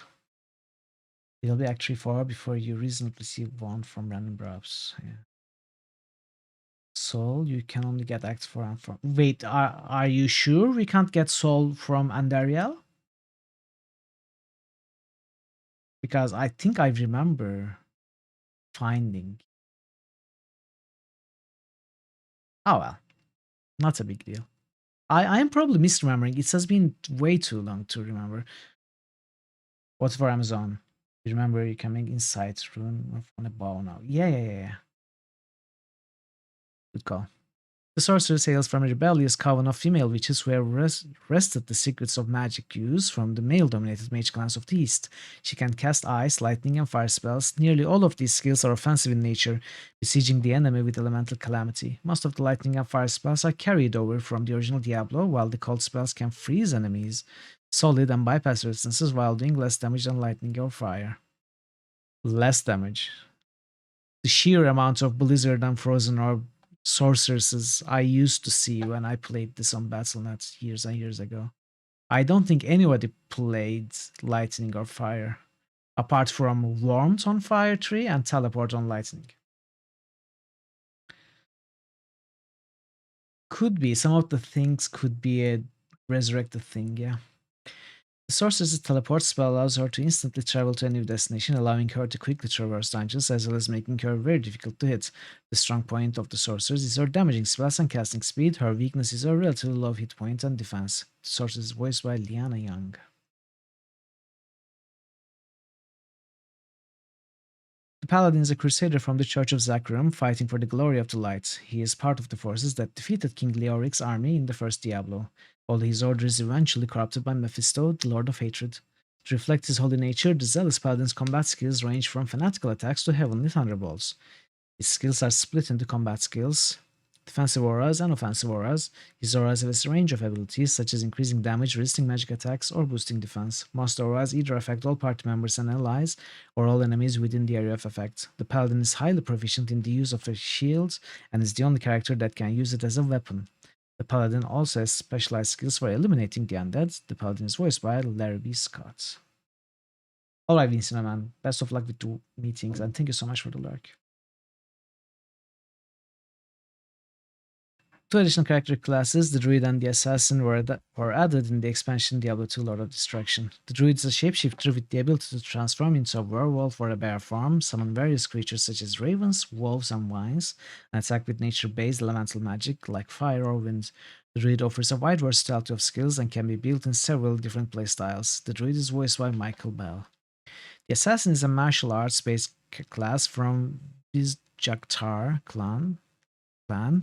It'll be Act 3-4 before you reasonably receive one from random drops. Yeah. Soul, you can only get Act 4 and 4. Wait, are you sure we can't get Soul from Andariel? Because I think I remember finding. Oh well, not a big deal. I am probably misremembering. It has been way too long to remember. What's for Amazon? You remember you coming inside room on a bow now. Yeah. Good call. The sorcerer hails from a rebellious coven of female witches who have wrested the secrets of magic use from the male-dominated mage clans of the East. She can cast ice, lightning, and fire spells. Nearly all of these skills are offensive in nature, besieging the enemy with elemental calamity. Most of the lightning and fire spells are carried over from the original Diablo, while the cold spells can freeze enemies, solid, and bypass resistances while doing less damage than lightning or fire. Less damage. The sheer amount of blizzard and frozen orb sorceresses I used to see when I played this on Battle.net years and years ago. I don't think anybody played lightning or fire, apart from warmth on fire tree and teleport on lightning. Could be. Some of the things could be a resurrected thing, yeah. The sorceress's teleport spell allows her to instantly travel to a new destination, allowing her to quickly traverse dungeons as well as making her very difficult to hit. The strong point of the sorceress is her damaging spells and casting speed. Her weakness is her relatively low hit points and defense. The sorceress is voiced by Liana Young. The paladin is a crusader from the Church of Zachariam, fighting for the glory of the light. He is part of the forces that defeated King Leoric's army in the first Diablo, although his order is eventually corrupted by Mephisto, the Lord of Hatred. To reflect his holy nature, the zealous paladin's combat skills range from fanatical attacks to heavenly thunderbolts. His skills are split into combat skills, defensive auras, and offensive auras. His auras have a range of abilities, such as increasing damage, resisting magic attacks, or boosting defense. Most auras either affect all party members and allies, or all enemies within the area of effect. The paladin is highly proficient in the use of a shield, and is the only character that can use it as a weapon. The paladin also has specialized skills for eliminating the undead. The paladin is voiced by Larry B. Scott. Alright, Vincent, man. Best of luck with the meetings, and thank you so much for the lurk. Two additional character classes, the Druid and the Assassin, were added in the expansion Diablo 2 Lord of Destruction. The Druid is a shapeshifter with the ability to transform into a werewolf or a bear form, summon various creatures such as ravens, wolves, and vines, and attack with nature-based elemental magic like fire or wind. The Druid offers a wide versatility of skills and can be built in several different playstyles. The Druid is voiced by Michael Bell. The Assassin is a martial arts-based class from Vizjaktar clan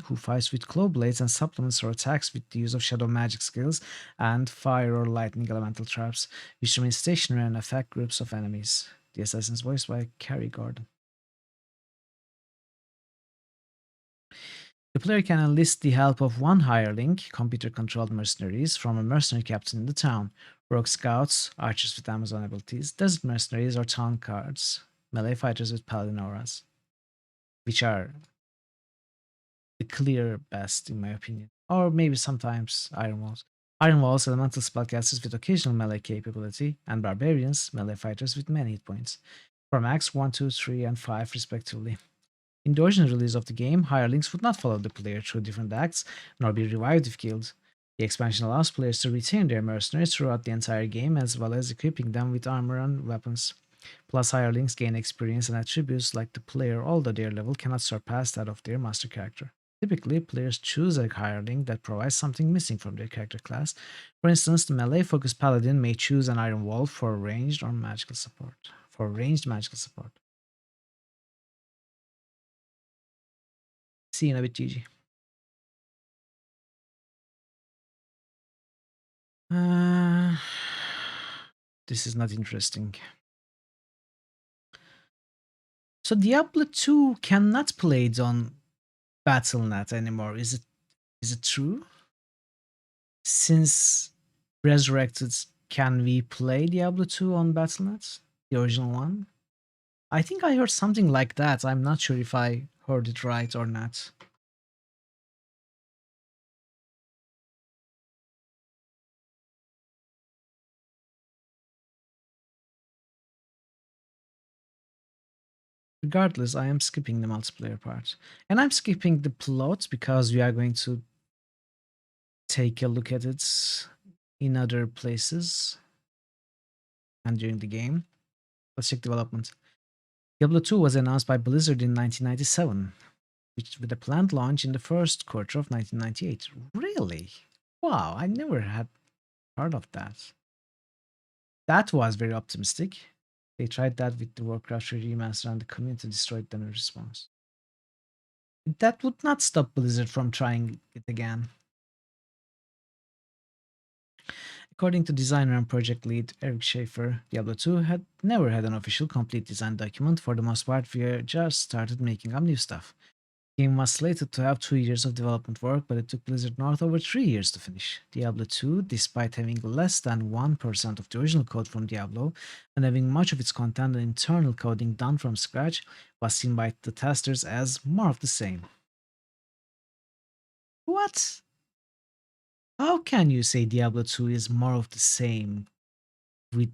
who fights with claw blades and supplements her attacks with the use of shadow magic skills and fire or lightning elemental traps, which remain stationary and affect groups of enemies. The assassin is voiced by Carrie Gordon. The player can enlist the help of one hireling, computer-controlled mercenaries, from a mercenary captain in the town, rogue scouts, archers with Amazon abilities, desert mercenaries, or town guards, melee fighters with paladin auras, which are the clear best, in my opinion. Or maybe sometimes Iron Walls. Iron Walls, elemental spellcasters with occasional melee capability, and barbarians, melee fighters with many hit points, from Acts 1, 2, 3, and 5 respectively. In the original release of the game, hirelings would not follow the player through different acts, nor be revived if killed. The expansion allows players to retain their mercenaries throughout the entire game, as well as equipping them with armor and weapons. Plus, hirelings gain experience and attributes like the player, although their level cannot surpass that of their master character. Typically, players choose a hireling that provides something missing from their character class. For instance, the melee-focused paladin may choose an iron wolf for ranged or magical support. See you in a bit, GG. This is not interesting. So Diablo 2 cannot be played on Battle.net anymore. Is it true? Since Resurrected, can we play Diablo 2 on Battle.net? The original one? I think I heard something like that. I'm not sure if I heard it right or not. Regardless, I am skipping the multiplayer part. And I'm skipping the plot because we are going to take a look at it in other places and during the game. Let's check development. Diablo 2 was announced by Blizzard in 1997, with a planned launch in the first quarter of 1998. Really? Wow, I never had heard of that. That was very optimistic. They tried that with the Warcraft 3 remaster and the community destroyed them in response. That would not stop Blizzard from trying it again. According to designer and project lead Eric Schaefer, Diablo 2 had never had an official complete design document. For the most part, we just started making up new stuff. The game was slated to have 2 years of development work, but it took Blizzard North over 3 years to finish. Diablo 2, despite having less than 1% of the original code from Diablo, and having much of its content and internal coding done from scratch, was seen by the testers as more of the same. What? How can you say Diablo 2 is more of the same with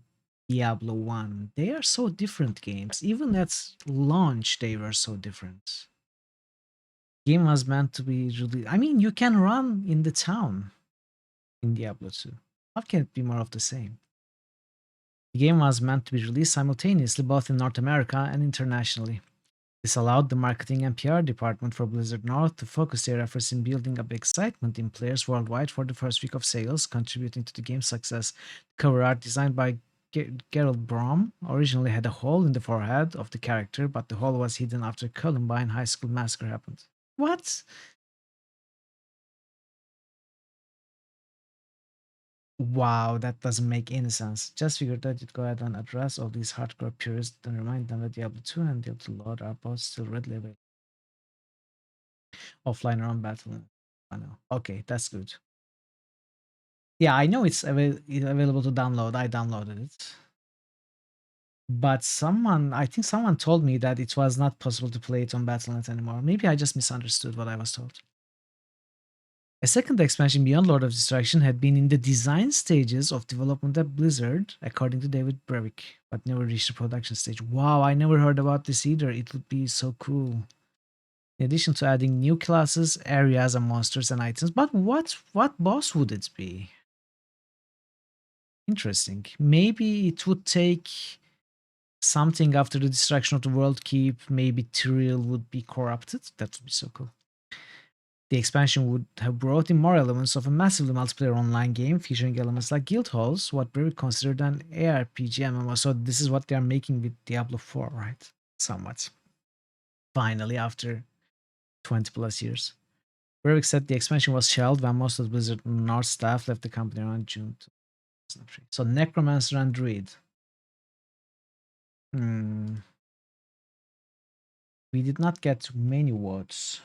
Diablo 1? They are so different games. Even at launch, they were so different. Game was meant to be really. I mean, you can run in the town in Diablo 2. How can it be more of the same? The game was meant to be released simultaneously both in North America and internationally. This allowed the marketing and PR department for Blizzard North to focus their efforts in building up excitement in players worldwide for the first week of sales, contributing to the game's success. Cover art designed by Gerald Brom originally had a hole in the forehead of the character, but the hole was hidden after Columbine High School massacre happened. What? Wow, that doesn't make any sense. Just figured that you'd go ahead and address all these hardcore purists and remind them that Diablo 2 and Diablo Lord are both still readily available offline or on Battle. I know. Okay, that's good. Yeah, I know it's available to download. I downloaded it. But I think someone told me that it was not possible to play it on Battle.net anymore. Maybe I just misunderstood what I was told. A second expansion beyond Lord of Destruction had been in the design stages of development at Blizzard, according to David Brevik, but never reached the production stage. Wow, I never heard about this either. It would be so cool. In addition to adding new classes, areas, and monsters and items, but what boss would it be? Interesting. Maybe it would take something after the destruction of the World Keep. Maybe Tyrael would be corrupted. That would be so cool. The expansion would have brought in more elements of a massively multiplayer online game featuring elements like guild halls, what Brevik considered an ARPG MMO. So this is what they are making with Diablo 4, right? Somewhat. Finally, after 20 plus years. Brevik said the expansion was shelved when most of the Blizzard North staff left the company around June 2003. So Necromancer and Druid. We did not get many votes.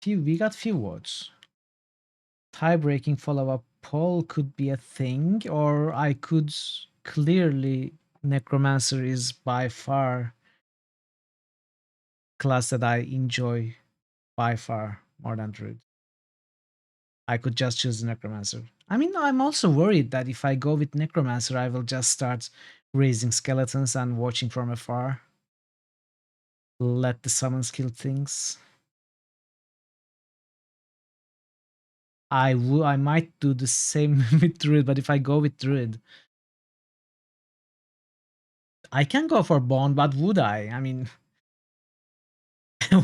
We got few votes. Tie-breaking follow-up poll could be a thing, or I could clearly Necromancer is by far class that I enjoy by far more than Druid. I could just choose Necromancer. I mean, I'm also worried that if I go with Necromancer, I will just start raising skeletons and watching from afar. Let the summons kill things. I might do the same with Druid, but if I go with Druid, I can go for Bond, but would I? I mean,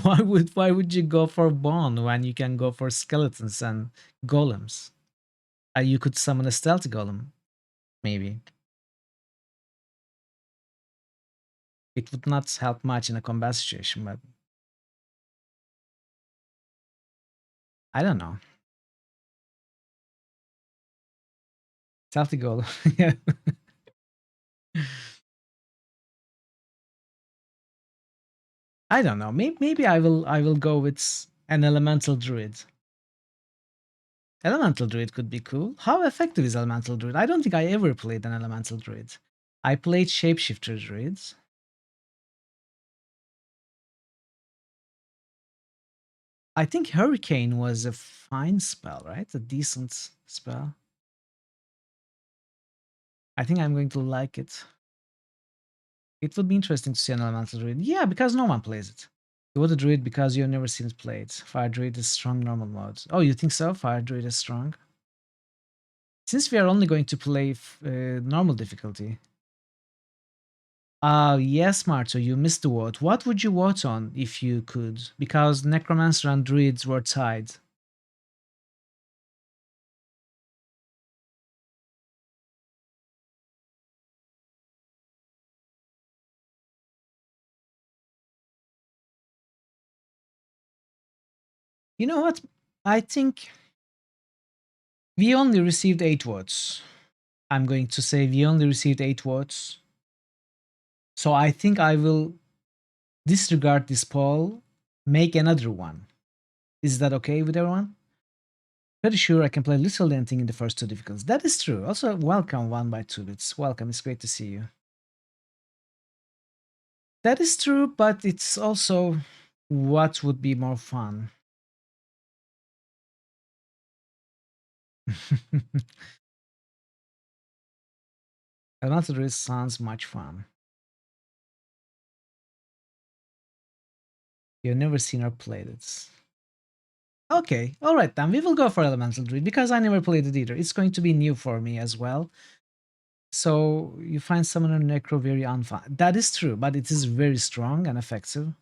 why would you go for Bond when you can go for skeletons and golems? You could summon a stealth golem, maybe. It would not help much in a combat situation, but I don't know. Stealthy golem, yeah. I don't know. Maybe I will go with an elemental druid. Elemental druid could be cool. How effective is elemental druid? I don't think I ever played an elemental druid. I played shapeshifter druids. I think hurricane was a fine spell, right? A decent spell. I think I'm going to like it. It would be interesting to see an elemental druid. Yeah, because no one plays it. You want a druid because you've never seen it played. Fire druid is strong normal mode. Oh, you think so? Fire druid is strong? Since we are only going to play normal difficulty. Yes, Marto, you missed the vote. What would you vote on if you could? Because Necromancer and Druids were tied. You know what? I think we only received 8 votes. I'm going to say we only received 8 votes. So I think I will disregard this poll, make another one. Is that okay with everyone? Pretty sure I can play literally anything in the first 2 difficulties. That is true. Also, welcome 1 by 2 bits. Welcome, it's great to see you. That is true, but it's also what would be more fun. Another sounds much fun. You've never seen or played it. Okay, alright then, we will go for Elemental Druid, because I never played it either. It's going to be new for me as well. So, you find Summoner Necro very unfun. That is true, but it is very strong and effective.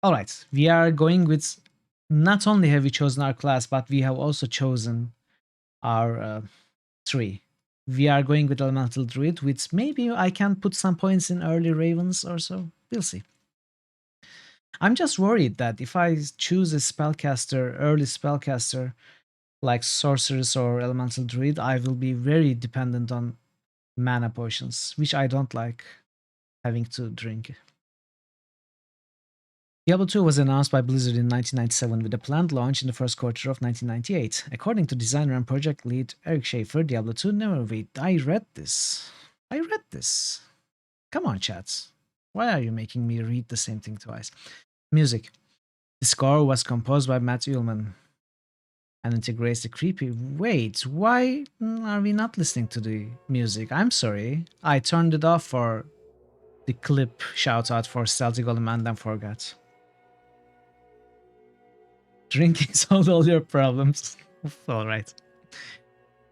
Alright, we are going with... Not only have we chosen our class, but we have also chosen our tree. We are going with Elemental Druid, which maybe I can put some points in early Ravens or so. We'll see. I'm just worried that if I choose a spellcaster, early spellcaster, like Sorceress or Elemental Druid, I will be very dependent on mana potions, which I don't like having to drink. Diablo 2 was announced by Blizzard in 1997 with a planned launch in the first quarter of 1998. According to designer and project lead Eric Schaefer, Diablo 2 never wait. I read this. Come on, chats. Why are you making me read the same thing twice? Music. The score was composed by Matt Uelmen and integrates the creepy... Wait, why are we not listening to the music? I'm sorry. I turned it off for the clip shout-out for Stealthy Golem and then forgot. Drinking solved all your problems. Alright.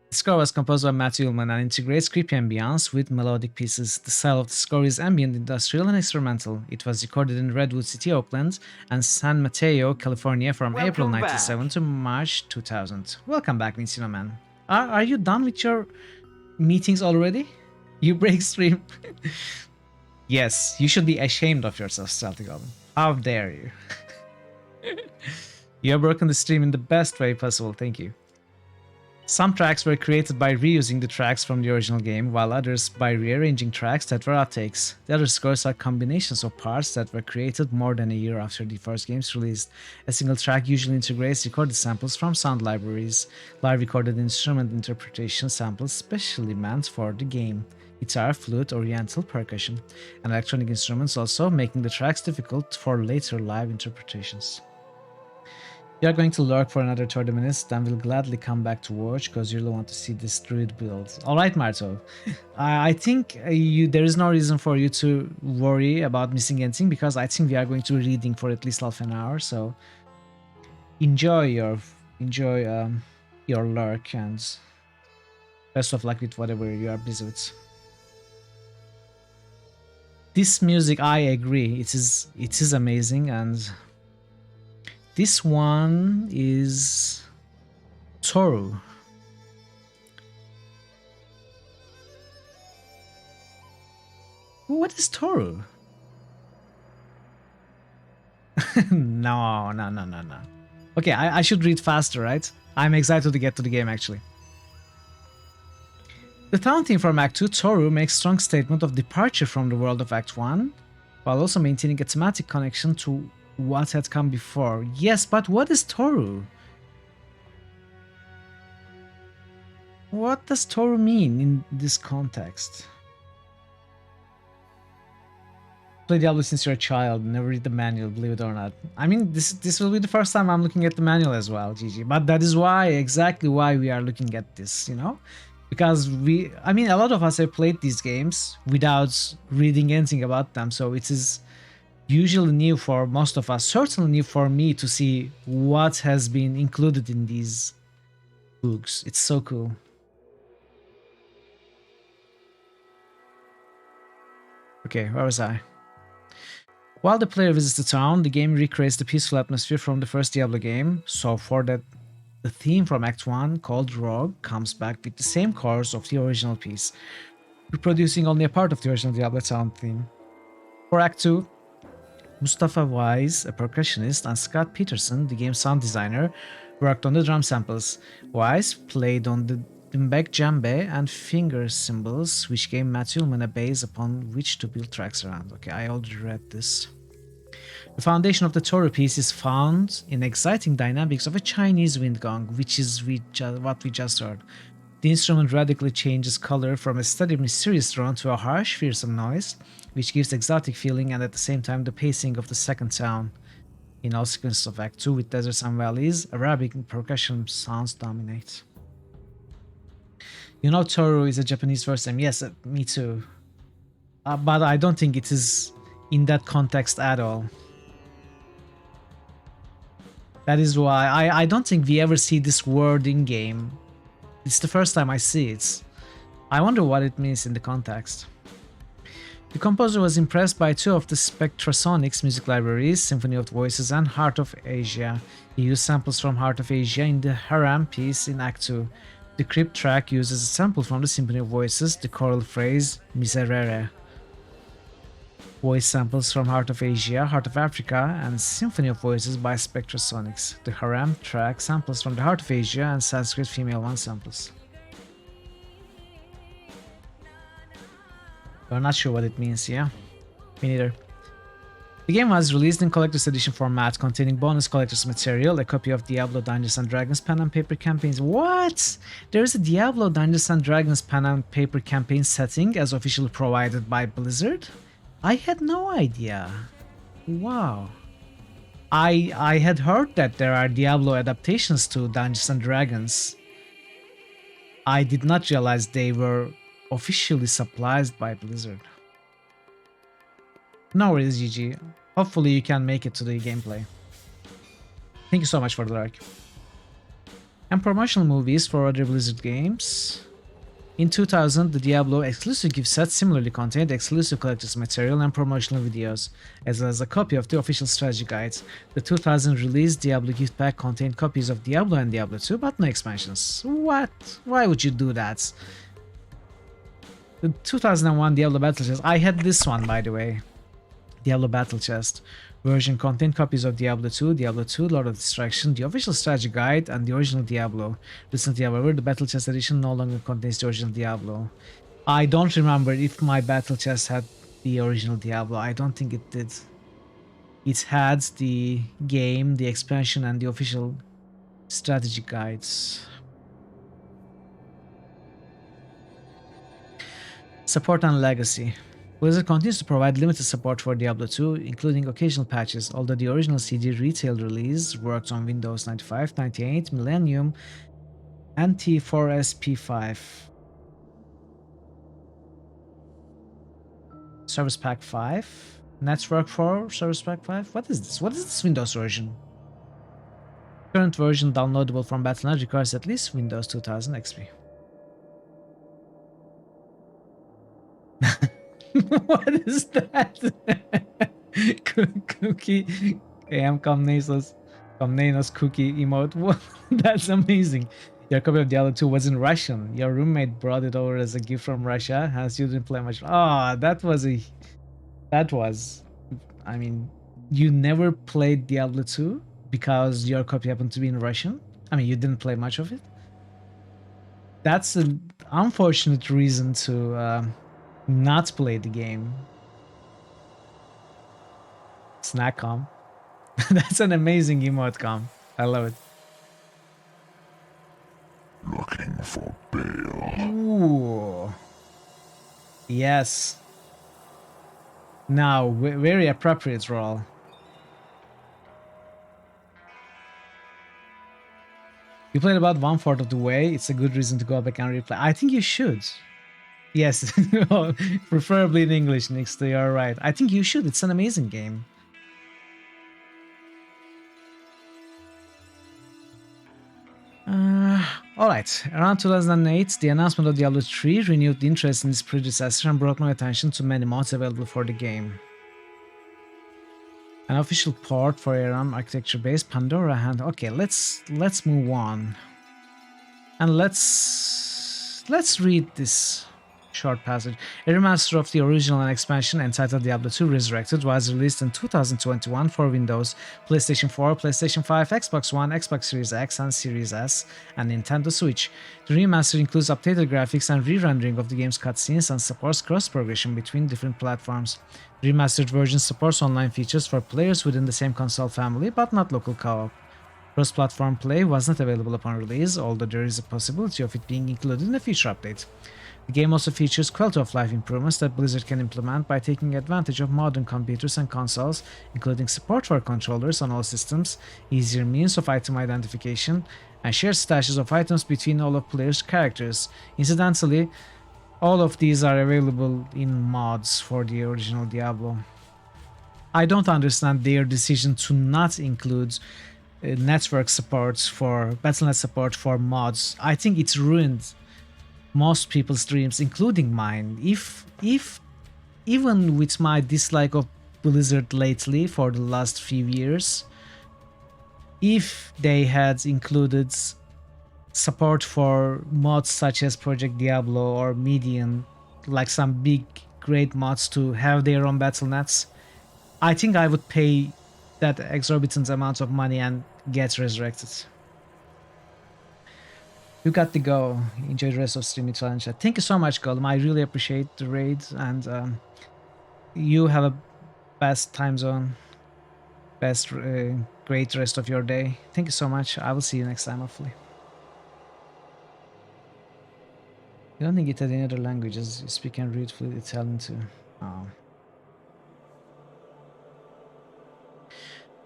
The score was composed by Matt Uelmen and integrates creepy ambience with melodic pieces. The style of the score is ambient, industrial, and experimental. It was recorded in Redwood City, Oakland, and San Mateo, California from April 1997 to March 2000. Welcome back, Vincino Man. Are you done with your meetings already? You break stream. Yes, you should be ashamed of yourself, Stealthy Golem. How dare you? You have broken the stream in the best way possible, thank you. Some tracks were created by reusing the tracks from the original game, while others by rearranging tracks that were outtakes. The other scores are combinations of parts that were created more than a year after the first game's release. A single track usually integrates recorded samples from sound libraries, live recorded instrument interpretation samples specially meant for the game, guitar, flute, oriental, percussion, and electronic instruments also, making the tracks difficult for later live interpretations. You are going to lurk for another 30 minutes, then we'll gladly come back to watch because you really want to see this druid build. Alright, Marto. I think there is no reason for you to worry about missing anything because I think we are going to be reading for at least half an hour, so enjoy your lurk and best of luck with whatever you are busy with. This music, I agree, it is amazing, and this one is Toru. What is Toru? No. Okay, I should read faster, right? I'm excited to get to the game, actually. The town theme from Act 2, Toru, makes strong statement of departure from the world of Act 1, while also maintaining a thematic connection to what had come before. Yes, but what is Toru? What does Toru mean in this context? Play Diablo since you're a child, never read the manual, believe it or not. I mean, this will be the first time I'm looking at the manual as well, GG. But that is exactly why we are looking at this, you know? Because a lot of us have played these games without reading anything about them, so it is usually new for most of us, certainly new for me to see what has been included in these books. It's so cool. Okay, where was I? While the player visits the town, the game recreates the peaceful atmosphere from the first Diablo game, so for that the theme from Act 1, called Rogue, comes back with the same chorus of the original piece, reproducing only a part of the original Diablo town theme. For Act 2, Mustafa Wise, a percussionist, and Scott Peterson, the game's sound designer, worked on the drum samples. Wise played on the Dimbek djembe and finger cymbals, which gave Matt Uelmen a base upon which to build tracks around. Okay, I already read this. The foundation of the Toru piece is found in exciting dynamics of a Chinese wind gong, which is what we just heard. The instrument radically changes color from a steady, mysterious drone to a harsh, fearsome noise, which gives exotic feeling and at the same time the pacing of the second town. In all sequences of Act 2 with deserts and valleys, Arabic percussion sounds dominate. You know Toru is a Japanese first name. Yes, me too. But I don't think it is in that context at all. That is why I don't think we ever see this word in game. It's the first time I see it. I wonder what it means in the context. The composer was impressed by two of the Spectrasonics music libraries, Symphony of Voices and Heart of Asia. He used samples from Heart of Asia in the Haram piece in Act 2. The Crypt track uses a sample from the Symphony of Voices, the choral phrase Miserere. Voice samples from Heart of Asia, Heart of Africa, and Symphony of Voices by Spectrasonics. The Haram track samples from the Heart of Asia and Sanskrit female one samples. We're not sure what it means, yeah? Me neither. The game was released in Collector's Edition format, containing bonus collector's material, a copy of Diablo Dungeons & Dragons pen and paper campaigns. What? There is a Diablo Dungeons & Dragons pen and paper campaign setting as officially provided by Blizzard? I had no idea. Wow. I had heard that there are Diablo adaptations to Dungeons & Dragons. I did not realize they were officially supplied by Blizzard. No worries, GG. Hopefully you can make it to the gameplay. Thank you so much for the like. And promotional movies for other Blizzard games. In 2000, the Diablo exclusive gift set similarly contained exclusive collector's material and promotional videos, as well as a copy of the official strategy guides. The 2000 release Diablo gift pack contained copies of Diablo and Diablo 2, but no expansions. What? Why would you do that? The 2001 Diablo Battle Chest, I had this one by the way. Diablo Battle Chest version contained copies of Diablo 2, Diablo 2, Lord of Destruction, the official strategy guide, and the original Diablo. Recently, however, the Battle Chest edition no longer contains the original Diablo. I don't remember if my Battle Chest had the original Diablo. I don't think it did. It had the game, the expansion, and the official strategy guides. Support and Legacy. Blizzard continues to provide limited support for Diablo 2, including occasional patches, although the original CD retail release worked on Windows 95, 98, Millennium, and T4SP5. Service Pack 5? Network for Service Pack 5? What is this? What is this Windows version? Current version downloadable from Battle.net requires at least Windows 2000 XP. What is that? Cookie AM Comnanos cookie emote. What? That's amazing. Your copy of Diablo 2 was in Russian. Your roommate brought it over as a gift from Russia, hence you didn't play much. Ah, I mean, you never played Diablo 2 because your copy happened to be in Russian? I mean, you didn't play much of it? That's an unfortunate reason to not play the game. Snackcom. That's an amazing emoticon. I love it.
Looking for bail.
Ooh. Yes. Now, very appropriate role. You played about 1/4 of the way. It's a good reason to go back and replay. I think you should. Yes, preferably in English, Nix. You are right. I think you should. It's an amazing game. Alright, around 2008, the announcement of Diablo 3 renewed the interest in its predecessor and brought my attention to many mods available for the game. An official port for ARM architecture-based Pandora hand. Okay, let's move on. And let's read this short passage. A remaster of the original and expansion entitled Diablo 2 Resurrected was released in 2021 for Windows, PlayStation 4, PlayStation 5, Xbox One, Xbox Series X and Series S, and Nintendo Switch. The remaster includes updated graphics and re-rendering of the game's cutscenes and supports cross-progression between different platforms. The remastered version supports online features for players within the same console family, but not local co-op. Cross-platform play was not available upon release, although there is a possibility of it being included in a future update. The game also features quality of life improvements that Blizzard can implement by taking advantage of modern computers and consoles, including support for controllers on all systems, easier means of item identification, and shared stashes of items between all of players' characters. Incidentally, all of these are available in mods for the original Diablo. I don't understand their decision to not include network support for Battle.net support for mods. I think it's ruined most people's dreams, including mine. If even with my dislike of Blizzard lately for the last few years, if they had included support for mods such as Project Diablo or Median, like some big great mods to have their own battle nets, I think I would pay that exorbitant amount of money and get resurrected. You got to go. Enjoy the rest of streaming challenge. Thank you so much, Gollum. I really appreciate the raid, and you have a best time zone, best great rest of your day. Thank you so much. I will see you next time, hopefully. You don't think it had any other languages? You speak and read fluent Italian too. Oh.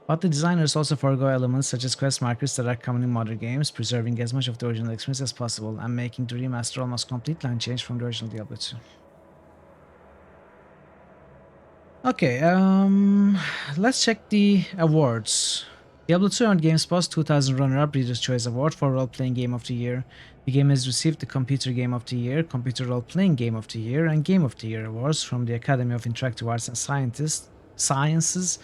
But the designers also forego elements such as quest markers that are common in modern games, preserving as much of the original experience as possible and making the remaster almost completely unchanged from the original Diablo 2. Okay, let's check the awards. Diablo 2 earned GameSpot's 2000 runner-up Reader's Choice Award for Role-Playing Game of the Year. The game has received the Computer Game of the Year, Computer Role-Playing Game of the Year, and Game of the Year awards from the Academy of Interactive Arts and Sciences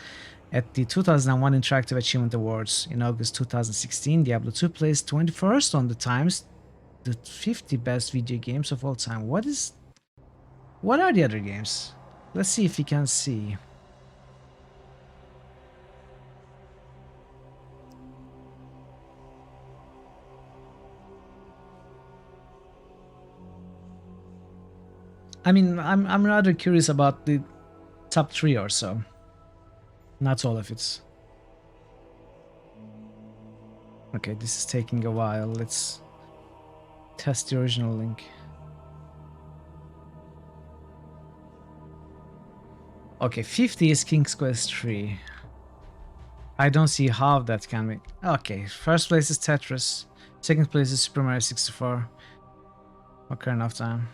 at the 2001 Interactive Achievement Awards. In August 2016, Diablo 2 placed 21st on the Times the 50 best video games of all time. What are the other games? Let's see if we can see. I mean, I'm rather curious about the top 3 or so. Not all of it. Okay, this is taking a while. Let's test the original link. Okay, 50 is King's Quest 3. I don't see how that can be. Okay, first place is Tetris. Second place is Super Mario 64. Okay, enough time.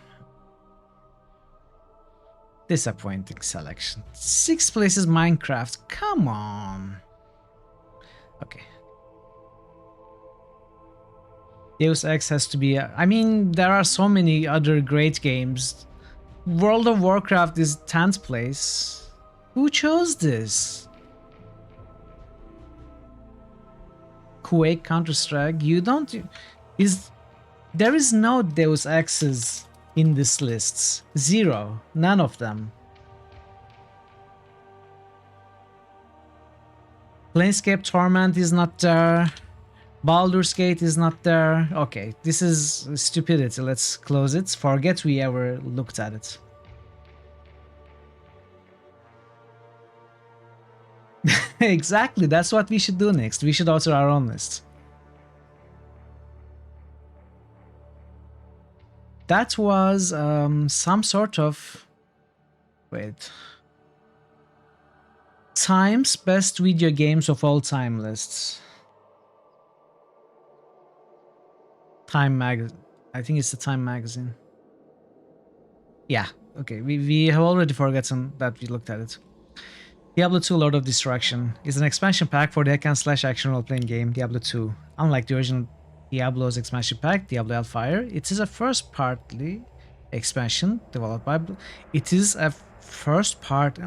Disappointing selection. 6th place is Minecraft. Come on. Okay. Deus Ex has to be... I mean, there are so many other great games. World of Warcraft is 10th place. Who chose this? Quake, Counter-Strike. You don't... There is no Deus Exes in this list. 0. None of them. Planescape Torment is not there. Baldur's Gate is not there. Okay, this is stupidity. Let's close it. Forget we ever looked at it. Exactly, that's what we should do next. We should author our own list. That was some sort of... Wait. Time's best video games of all time lists. Time magazine. I think it's the Time magazine. Yeah, okay. We have already forgotten that we looked at it. Diablo 2 Lord of Destruction is an expansion pack for the hack-and-slash action role-playing game Diablo 2. Unlike the original Diablo's expansion pack, Diablo Hellfire, it is a first-party expansion developed by... It is a first-party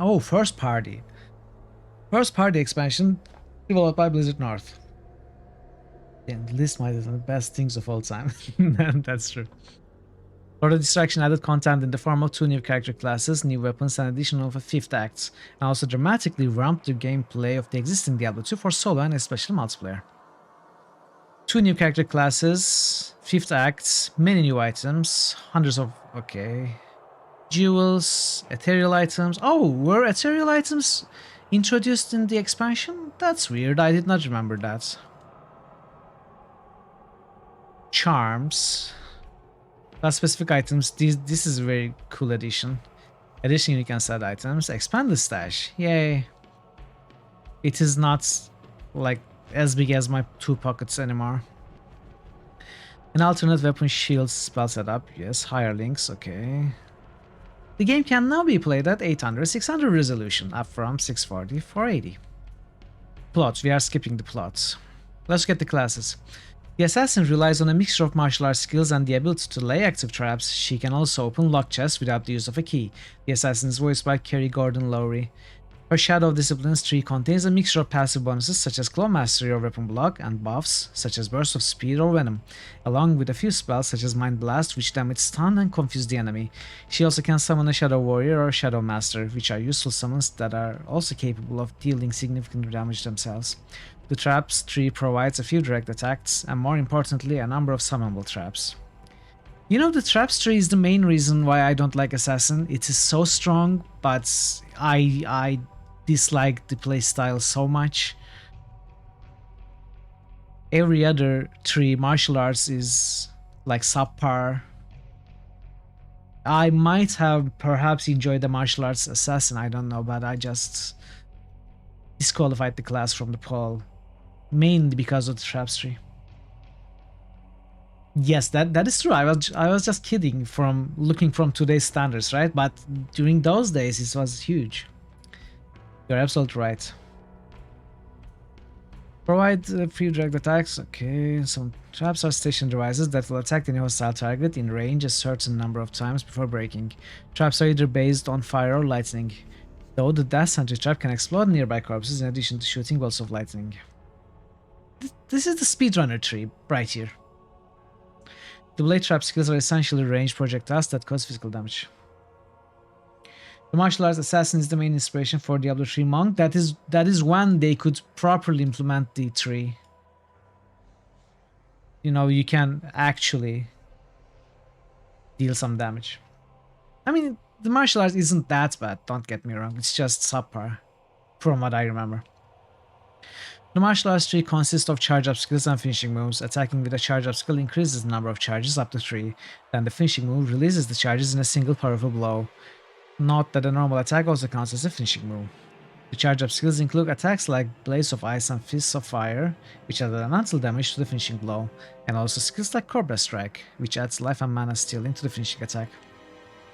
expansion developed by Blizzard North. And list might have the best things of all time. That's true. Lord of Destruction added content in the form of 2 new character classes, new weapons, and addition of a 5th act, and also dramatically ramped the gameplay of the existing Diablo 2 for solo and especially multiplayer. 2 new character classes, 5th acts, many new items, hundreds of... okay... jewels, ethereal items... Oh, were ethereal items introduced in the expansion? That's weird, I did not remember that. Charms... Class specific items, this is a very cool addition. Addition unique and sad items, expand the stash, yay. It is not like as big as my 2 pockets anymore. An alternate weapon shield spell setup, yes, higher links, okay. The game can now be played at 800-600 resolution, up from 640-480. Plot, we are skipping the plots. Let's get the classes. The assassin relies on a mixture of martial arts skills and the ability to lay active traps. She can also open locked chests without the use of a key. The assassin is voiced by Kerry Gordon Lowry. Her Shadow of Disciplines tree contains a mixture of passive bonuses such as Claw Mastery or Weapon Block, and buffs such as Burst of Speed or Venom, along with a few spells such as Mind Blast, which damage stun and confuse the enemy. She also can summon a Shadow Warrior or Shadow Master, which are useful summons that are also capable of dealing significant damage themselves. The traps tree provides a few direct attacks, and more importantly, a number of summonable traps. You know, the traps tree is the main reason why I don't like Assassin. It is so strong, but I dislike the playstyle so much. Every other tree, martial arts, is like subpar. I might have perhaps enjoyed the martial arts assassin, I don't know, but I just disqualified the class from the poll, mainly because of the traps tree. Yes, that is true. I was just kidding from looking from today's standards, right? But during those days, it was huge. You're absolutely right. Provide a few direct attacks. Okay, some traps are station devices that will attack any hostile target in range a certain number of times before breaking. Traps are either based on fire or lightning, though the Death Sentry trap can explode nearby corpses in addition to shooting bolts of lightning. This is the speedrunner tree right here. The blade trap skills are essentially ranged projectiles that cause physical damage. The martial arts assassin is the main inspiration for Diablo 3 monk. That is when they could properly implement the tree. You know, you can actually deal some damage. I mean, the martial arts isn't that bad, don't get me wrong. It's just subpar, from what I remember. The martial arts tree consists of charge up skills and finishing moves. Attacking with a charge up skill increases the number of charges up to 3. Then the finishing move releases the charges in a single powerful blow. Note that a normal attack also counts as a finishing move. The charge up skills include attacks like Blades of Ice and Fists of Fire, which add elemental damage to the finishing blow, and also skills like Cobra Strike, which adds life and mana steal into the finishing attack.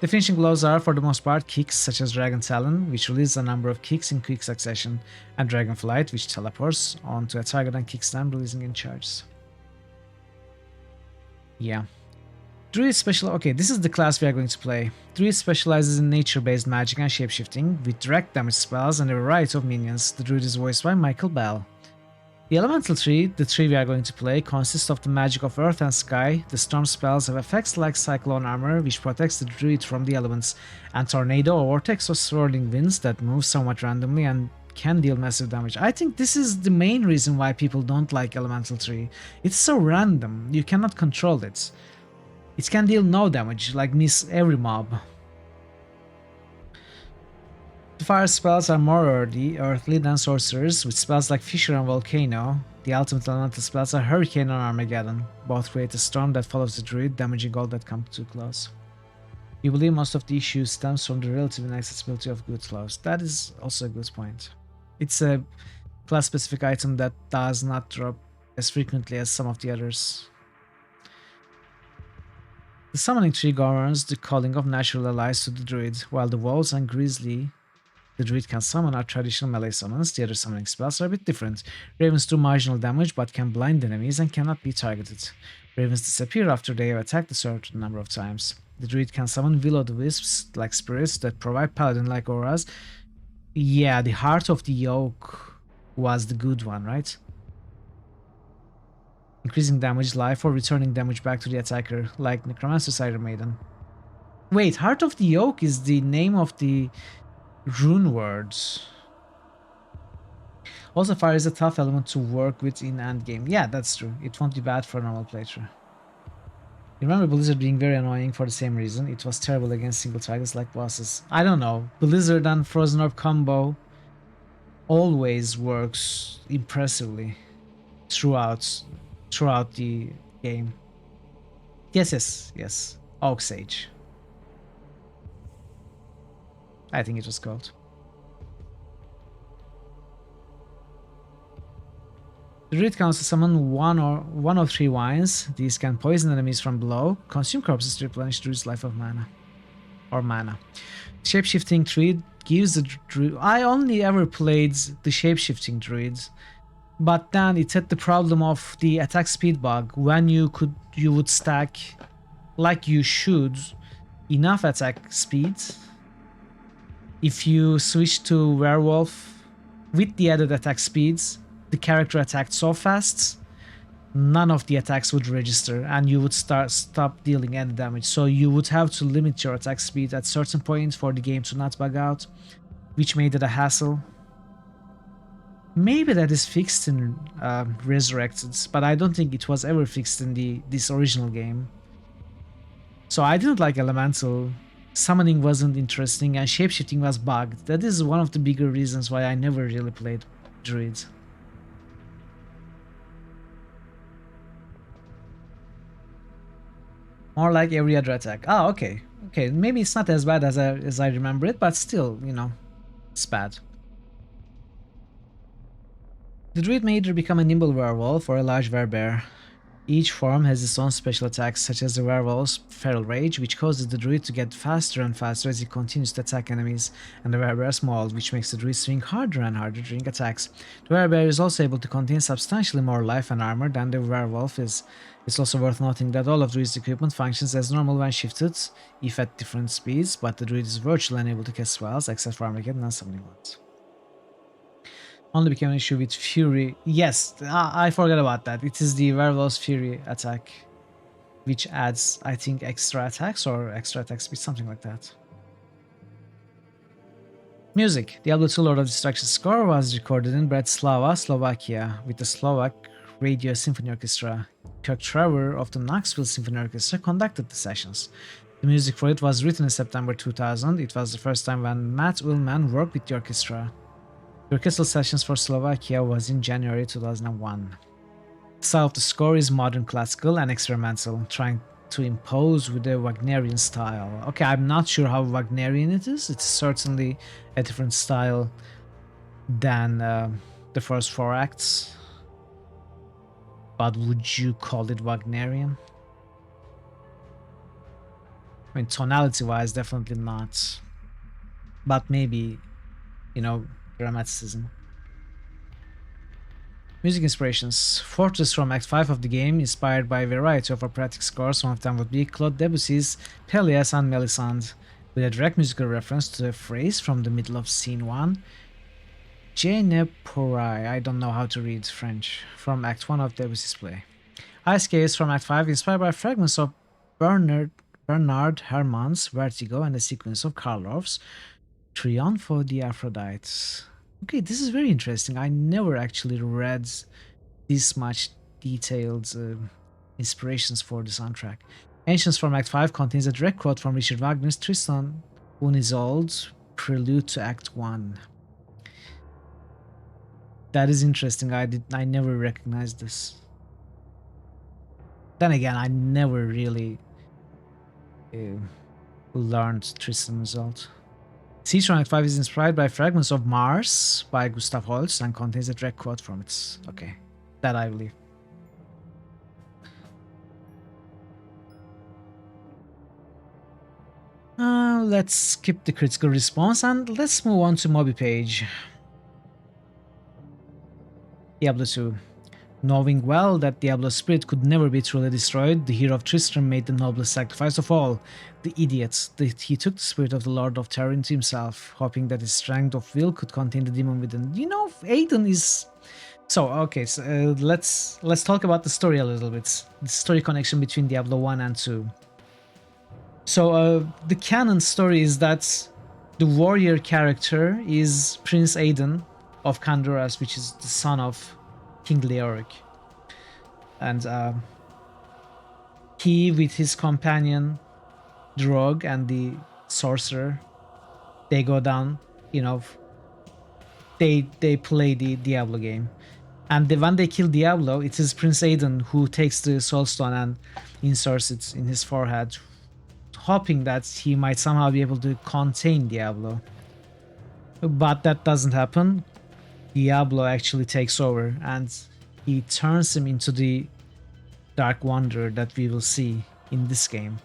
The finishing blows are, for the most part, kicks such as Dragon Talon, which releases a number of kicks in quick succession, and Dragon Flight, which teleports onto a target and kicks them, releasing in charges. Yeah. Druid special. Okay, this is the class we are going to play. Druid specializes in nature-based magic and shapeshifting, with direct damage spells and a variety of minions. The Druid is voiced by Michael Bell. The elemental tree, the tree we are going to play, consists of the magic of earth and sky. The storm spells have effects like Cyclone Armor, which protects the Druid from the elements, and Tornado or Vortex or Swirling Winds that move somewhat randomly and can deal massive damage. I think this is the main reason why people don't like elemental tree. It's so random, you cannot control it. It can deal no damage, like miss every mob. The fire spells are more earthly than sorcerers, with spells like Fissure and Volcano. The ultimate elemental spells are Hurricane and Armageddon. Both create a storm that follows the druid, damaging all that come too close. You believe most of the issue stems from the relative inaccessibility of good flows. That is also a good point. It's a class-specific item that does not drop as frequently as some of the others. The summoning tree governs the calling of natural allies to the druid, while the wolves and grizzly the druid can summon are traditional melee summons. The other summoning spells are a bit different. Ravens do marginal damage but can blind enemies and cannot be targeted. Ravens disappear after they have attacked a certain number of times. The druid can summon will-o'-the-wisps like spirits that provide paladin-like auras. Yeah, the Heart of the Oak was the good one, right? Increasing damage, life, or returning damage back to the attacker, like Necromancer's Iron Maiden. Wait, Heart of the Oak is the name of the rune words. Also, fire is a tough element to work with in endgame. Yeah, that's true. It won't be bad for a normal playthrough. Remember Blizzard being very annoying for the same reason. It was terrible against single targets like bosses. I don't know. Blizzard and Frozen Orb combo always works impressively throughout the game. Yes. Oak Sage. I think it was called. The druid can also summon one or three wines. These can poison enemies from below, consume corpses to replenish druid's life of mana. or mana. Shapeshifting druid gives the druid. I only ever played the shapeshifting druid, but then it had the problem of the attack speed bug. When you would stack, like you should, enough attack speed. If you switch to werewolf with the added attack speeds, the character attacked so fast, none of the attacks would register and you would stop dealing any damage. So you would have to limit your attack speed at certain points for the game to not bug out, which made it a hassle. Maybe that is fixed in Resurrected, but I don't think it was ever fixed in this original game. So I didn't like Elemental. Summoning wasn't interesting and shapeshifting was bugged. That is one of the bigger reasons why I never really played Druid. More like every other attack. Ah, okay. Okay, maybe it's not as bad as I remember it, but still, you know, it's bad. The druid may either become a nimble werewolf or a large werebear. Each form has its own special attacks, such as the werewolf's feral rage, which causes the druid to get faster and faster as he continues to attack enemies, and the werebear's maul, which makes the druid swing harder and harder during attacks. The werebear is also able to contain substantially more life and armor than the werewolf is. It's also worth noting that all of druid's equipment functions as normal when shifted, if at different speeds, but the druid is virtually unable to cast spells except for Armageddon and summoning ones. Only became an issue with Fury. Yes, I forgot about that. It is the Werewolf's Fury attack, which adds, I think, extra attacks or extra attack speed, something like that. Music. Diablo 2 Lord of Destruction score was recorded in Bratislava, Slovakia, with the Slovak Radio Symphony Orchestra. Kirk Trevor of the Knoxville Symphony Orchestra conducted the sessions. The music for it was written in September 2000. It was the first time when Matt Ullman worked with the orchestra. The orchestral sessions for Slovakia was in January 2001. The style of the score is modern classical and experimental, trying to impose with a Wagnerian style. Okay, I'm not sure how Wagnerian it is. It's certainly a different style than the first 4 acts. But would you call it Wagnerian? I mean, tonality-wise, definitely not. But maybe, you know, dramaticism. Music inspirations. Fortress from Act 5 of the game, inspired by a variety of operatic scores. One of them would be Claude Debussy's Pelléas and Mélisande, with a direct musical reference to a phrase from the middle of Scene 1. Je ne pourrai, I don't know how to read French, from Act 1 of Debussy's play. Ice Caves from Act 5, inspired by fragments of Bernard Herrmann's Vertigo and a sequence of Karloff's Triomphe de Aphrodite. Okay, this is very interesting. I never actually read this much detailed inspirations for the soundtrack. Ancients from Act 5 contains a direct quote from Richard Wagner's Tristan und Isolde, prelude to Act 1. That is interesting. I never recognized this. Then again, I never really learned Tristan and Isolde. Siege from Act 5 is inspired by fragments of Mars by Gustav Holst and contains a direct quote from it. Okay, that I believe. Let's skip the critical response and let's move on to Moby page. Diablo 2. Knowing well that Diablo's spirit could never be truly destroyed, the hero of Tristram made the noblest sacrifice of all, the idiot, that he took the spirit of the Lord of Terror into himself, hoping that his strength of will could contain the demon within. You know, Aiden is... So, okay, so, let's talk about the story a little bit. The story connection between Diablo 1 and 2. So, the canon story is that the warrior character is Prince Aiden of Kanduras, which is the son of King Leoric, and he with his companion Drogue and the sorcerer, they go down, you know, they play the Diablo game, and when they kill Diablo, it is Prince Aiden who takes the soul stone and inserts it in his forehead, hoping that he might somehow be able to contain Diablo, but that doesn't happen. Diablo actually takes over and he turns him into the Dark Wanderer that we will see in this game.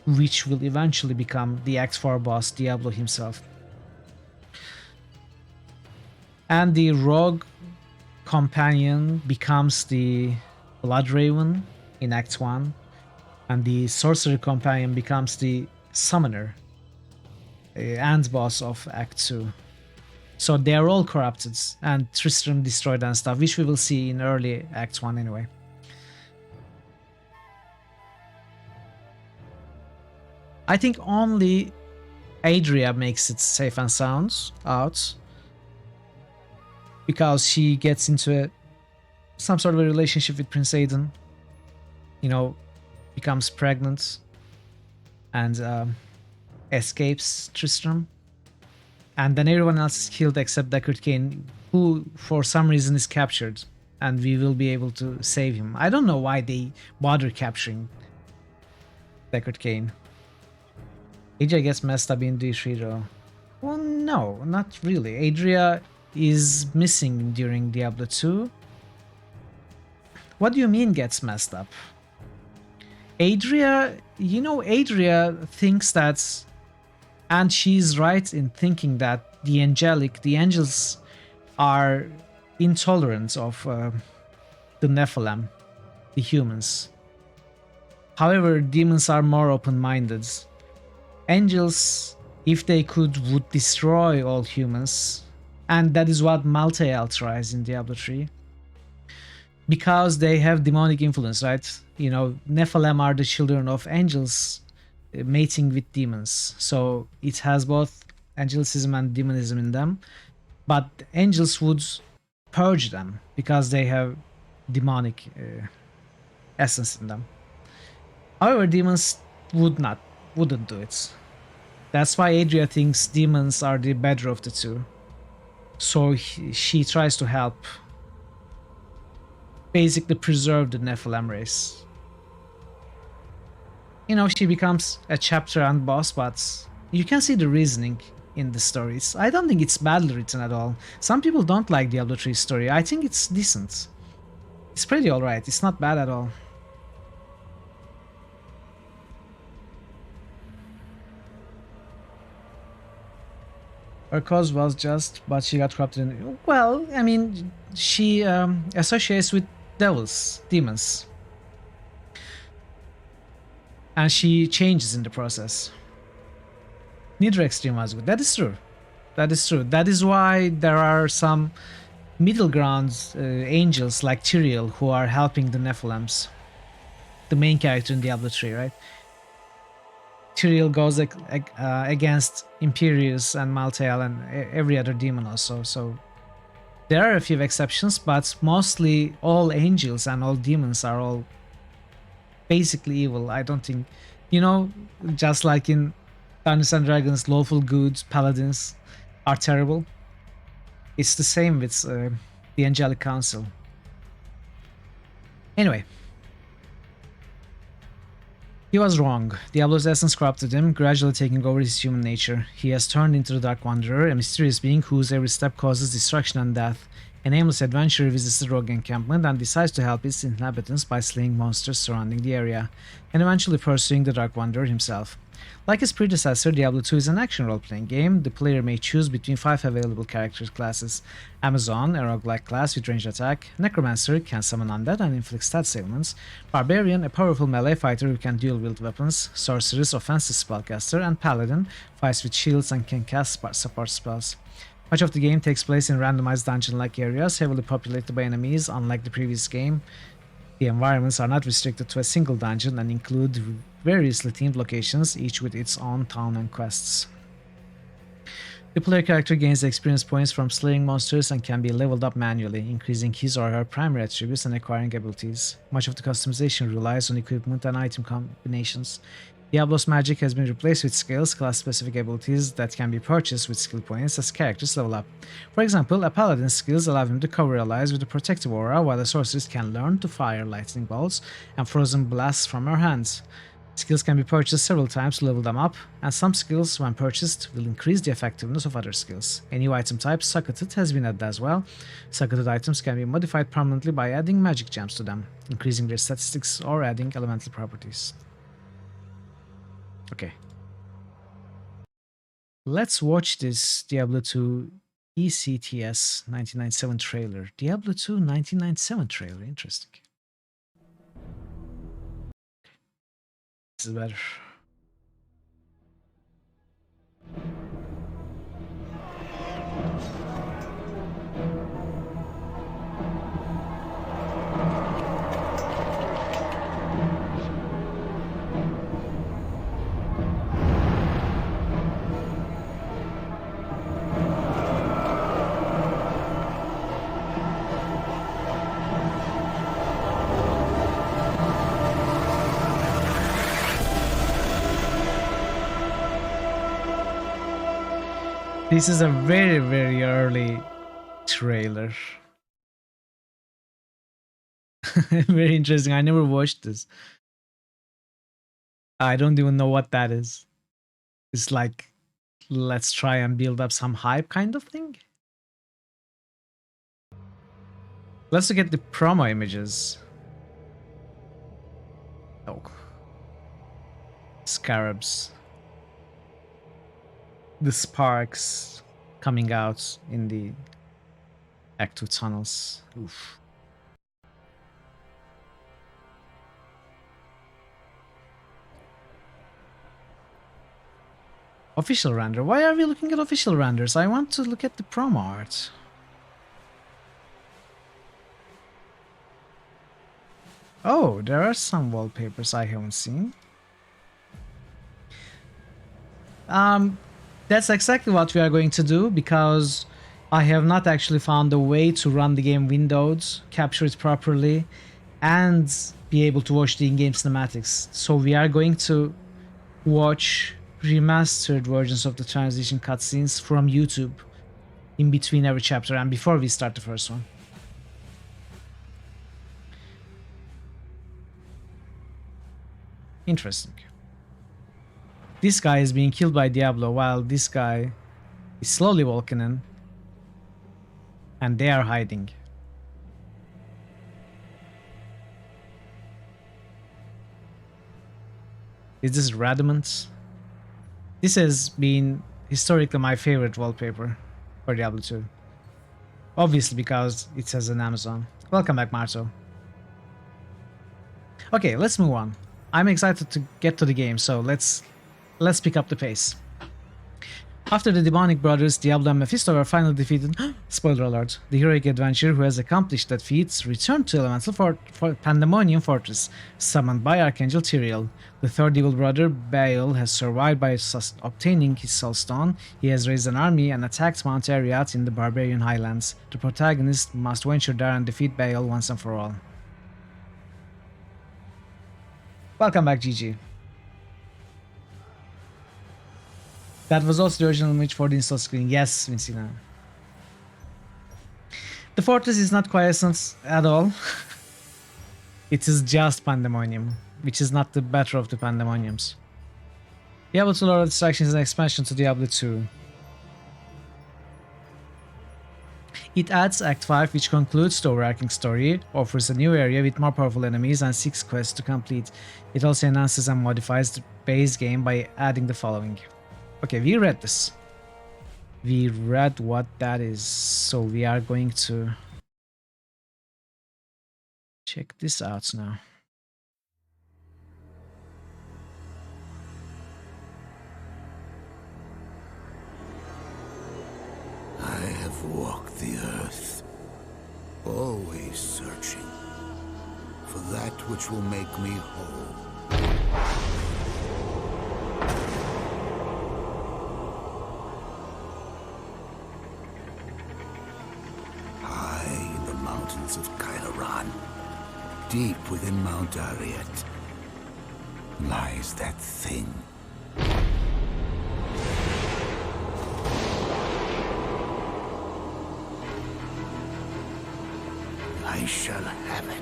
which will eventually become the Act 4 boss, Diablo himself. And the rogue companion becomes the Blood Raven in Act 1, and the sorcerer companion becomes the summoner and boss of Act 2. So they are all corrupted, and Tristram destroyed and stuff, which we will see in early Act 1 anyway. I think only Adria makes it safe and sound out, because she gets into some sort of a relationship with Prince Aidan, you know, becomes pregnant, and escapes Tristram. And then everyone else is killed except Deckard Cain, who for some reason is captured, and we will be able to save him. I don't know why they bother capturing Deckard Cain. Adria gets messed up in D3 though. Well, no, not really. Adria is missing during Diablo 2. What do you mean gets messed up? Adria, Adria thinks that, and she's right in thinking that the angels are intolerant of the Nephilim, the humans. However, demons are more open-minded. Angels, if they could, would destroy all humans, and that is what Maltael tries in Diablo 3. Because they have demonic influence, right? Nephilim are the children of angels mating with demons. So it has both angelicism and demonism in them. But angels would purge them because they have demonic essence in them. However, demons wouldn't do it. That's why Adria thinks demons are the better of the two. So she tries to help basically preserve the Nephilim race. She becomes a chapter and boss, but you can see the reasoning in the stories. I don't think it's badly written at all. Some people don't like Diablo 3's story. I think it's decent. It's pretty alright. It's not bad at all. Her cause was just, but she got corrupted. Well, I mean, she associates with demons. And she changes in the process. Neither extreme was good. That is true. That is true. That is why there are some middle ground angels like Tyrael who are helping the Nephilims. The main character in Diablo 3, right? Tyrael goes against Imperius and Maltael and every other demon also. So there are a few exceptions, but mostly all angels and all demons are all basically evil. I don't think, just like in Dungeons and Dragons, lawful good paladins are terrible. It's the same with the Angelic Council. Anyway. He was wrong. Diablo's essence corrupted him, gradually taking over his human nature. He has turned into the Dark Wanderer, a mysterious being whose every step causes destruction and death. An aimless adventurer visits the rogue encampment and decides to help its inhabitants by slaying monsters surrounding the area, and eventually pursuing the Dark Wanderer himself. Like his predecessor, Diablo 2 is an action role-playing game. The player may choose between 5 available character classes: Amazon, a roguelike class with ranged attack; Necromancer, can summon undead and inflict stat ailments; Barbarian, a powerful melee fighter who can dual-wield weapons; Sorceress, offensive spellcaster; and Paladin, fights with shields and can cast support spells. Much of the game takes place in randomized dungeon-like areas, heavily populated by enemies. Unlike the previous game, the environments are not restricted to a single dungeon and include variously themed locations, each with its own town and quests. The player character gains experience points from slaying monsters and can be leveled up manually, increasing his or her primary attributes and acquiring abilities. Much of the customization relies on equipment and item combinations. Diablo's magic has been replaced with skills, class-specific abilities that can be purchased with skill points as characters level up. For example, a paladin's skills allow him to cover allies with a protective aura, while a sorceress can learn to fire lightning bolts and frozen blasts from her hands. Skills can be purchased several times to level them up, and some skills, when purchased, will increase the effectiveness of other skills. A new item type, Sucketed, has been added as well. Sucketed items can be modified permanently by adding magic gems to them, increasing their statistics or adding elemental properties. Okay. Let's watch this Diablo 2 ECTS 1997 trailer. Diablo 2 1997 trailer. Interesting. This is better. This is a very, very early trailer. Very interesting. I never watched this. I don't even know what that is. It's like, let's try and build up some hype kind of thing. Let's look at the promo images. Oh. Scarabs. The sparks coming out in the active tunnels. Oof. Official render. Why are we looking at official renders? I want to look at the promo art. Oh, there are some wallpapers I haven't seen. That's exactly what we are going to do, because I have not actually found a way to run the game windowed, capture it properly, and be able to watch the in-game cinematics. So we are going to watch remastered versions of the transition cutscenes from YouTube in between every chapter and before we start the first one. Interesting. This guy is being killed by Diablo while this guy is slowly walking in. And they are hiding. Is this Radamant? This has been historically my favorite wallpaper for Diablo 2. Obviously because it says on Amazon. Welcome back, Marto. Okay, let's move on. I'm excited to get to the game, so let's pick up the pace. After the demonic brothers Diablo and Mephisto are finally defeated, spoiler alert, the heroic adventurer who has accomplished that feat returned to Elemental Pandemonium Fortress, summoned by Archangel Tyrael. The third evil brother, Baal, has survived by obtaining his Soul Stone. He has raised an army and attacked Mount Ariat in the Barbarian Highlands. The protagonist must venture there and defeat Baal once and for all. Welcome back, GG. That was also the original image for the install screen. Yes, Vincina. The fortress is not quiescent at all. It is just Pandemonium, which is not the better of the Pandemoniums. Diablo 2 Lord of Destruction is an expansion to Diablo 2. It adds Act 5, which concludes the overarching story, offers a new area with more powerful enemies and 6 quests to complete. It also enhances and modifies the base game by adding the following. Okay, we read this. We read what that is, so we are going to check this out now.
I have walked the earth, always searching for that which will make me whole. High in the mountains of Kailaran, deep within Mount Ariat, lies that thing. I shall have it.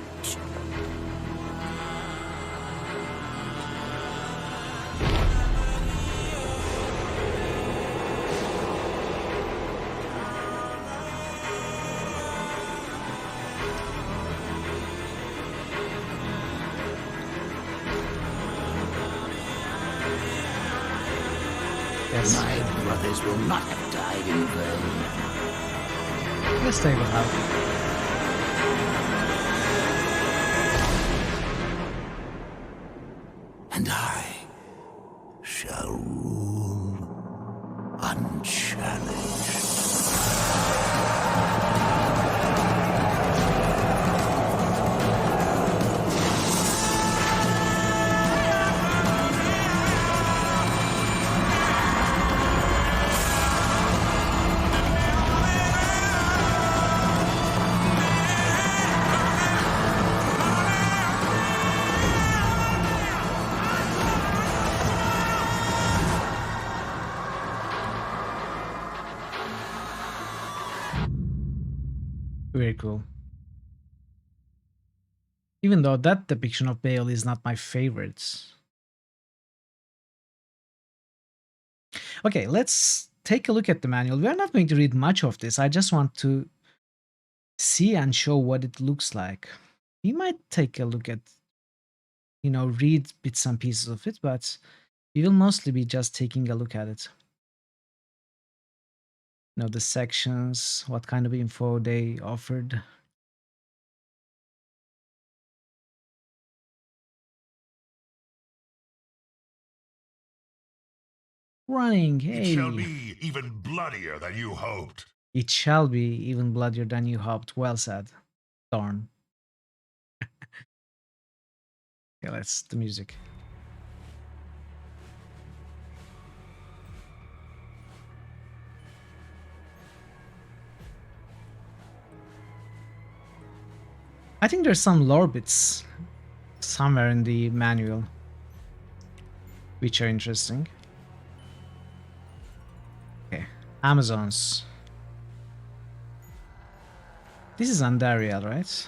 Nice.
My brothers will not have died in vain.
Let's take it out.
And I shall rule unchallenged.
Very cool. Even though that depiction of Bale is not my favorite. Okay, let's take a look at the manual. We are not going to read much of this. I just want to see and show what it looks like. We might take a look at, read bits and pieces of it, but we will mostly be just taking a look at it. The sections, what kind of info they offered. Running, hey.
It shall be even bloodier than you hoped.
It shall be even bloodier than you hoped. Well said, Thorn. Okay, that's the music. I think there's some lore bits somewhere in the manual which are interesting. Okay, Amazons. This is Andariel, right?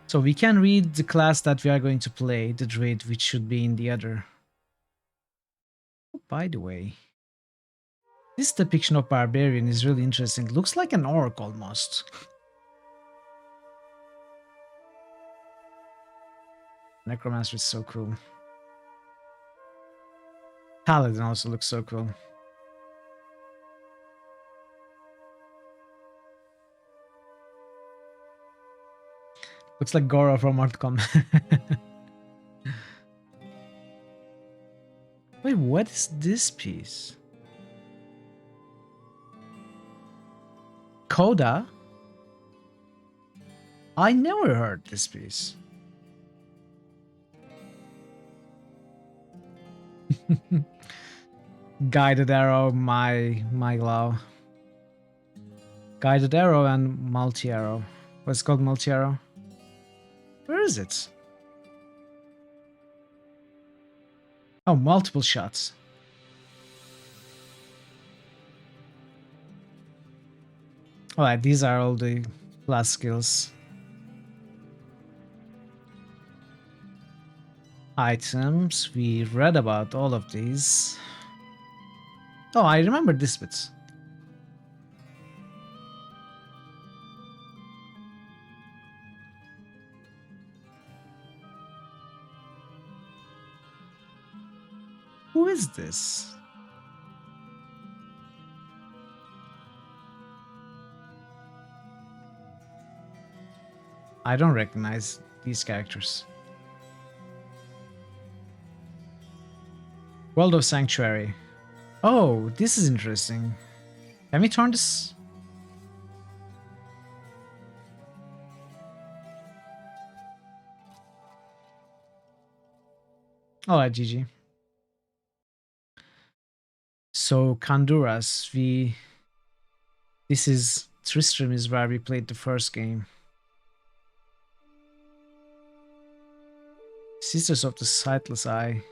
So we can read the class that we are going to play, the druid, which should be in the other. Oh, by the way, this depiction of barbarian is really interesting. Looks like an orc almost. Necromancer is so cool. Paladin also looks so cool. Looks like Goro from Mortal Kombat. Wait, what is this piece? Coda? I never heard this piece. Guided arrow, my love. Guided arrow and multi arrow. What's called multi arrow? Where is it? Oh, multiple shots. Alright, these are all the class skills. Items, we read about all of these. Oh, I remember this bit. Who is this? I don't recognize these characters. World of Sanctuary. Oh, this is interesting. Can we turn this? Alright, GG. So Kanduras, this is Tristram is where we played the first game. Sisters of the Sightless Eye.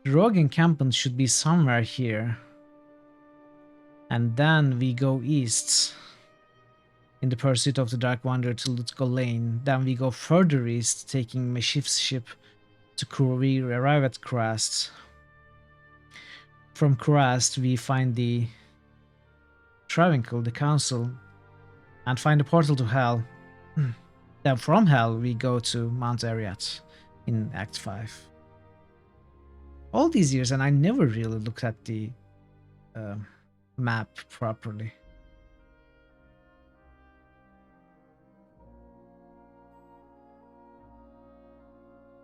The rogue encampment should be somewhere here. And then we go east in the pursuit of the Dark Wanderer to Lutko Lane. Then we go further east, taking Meshif's ship to we arrive at Kurast. From Kurast, we find the Travincle, the council, and find a portal to Hell. Then from Hell, we go to Mount Arreat in Act 5. All these years, and I never really looked at the map properly.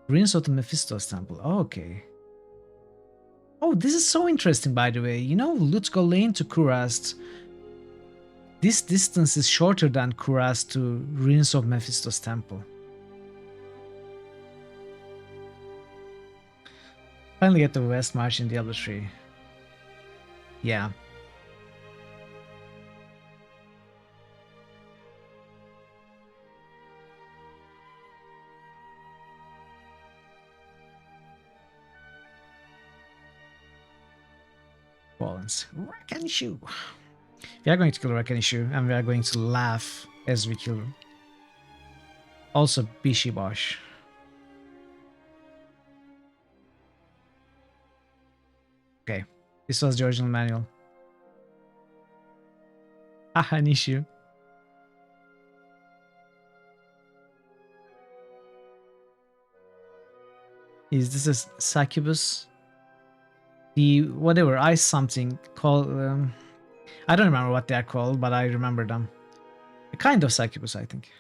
Ruins of the Mephisto's temple. Oh, okay. Oh, this is so interesting, by the way. You know, Lutsko Lane to Kurast. This distance is shorter than Kurast to Ruins of Mephisto's temple. Finally get the West March in Diablo 3. Yeah. Balance. Rakenishu. We are going to kill Rakenishu, and we are going to laugh as we kill him. Also, Bishibosh. Okay, this was the original manual. Haha, Nishu. Is this a succubus? The whatever ice something called I don't remember what they're called, but I remember them. A kind of succubus, I think.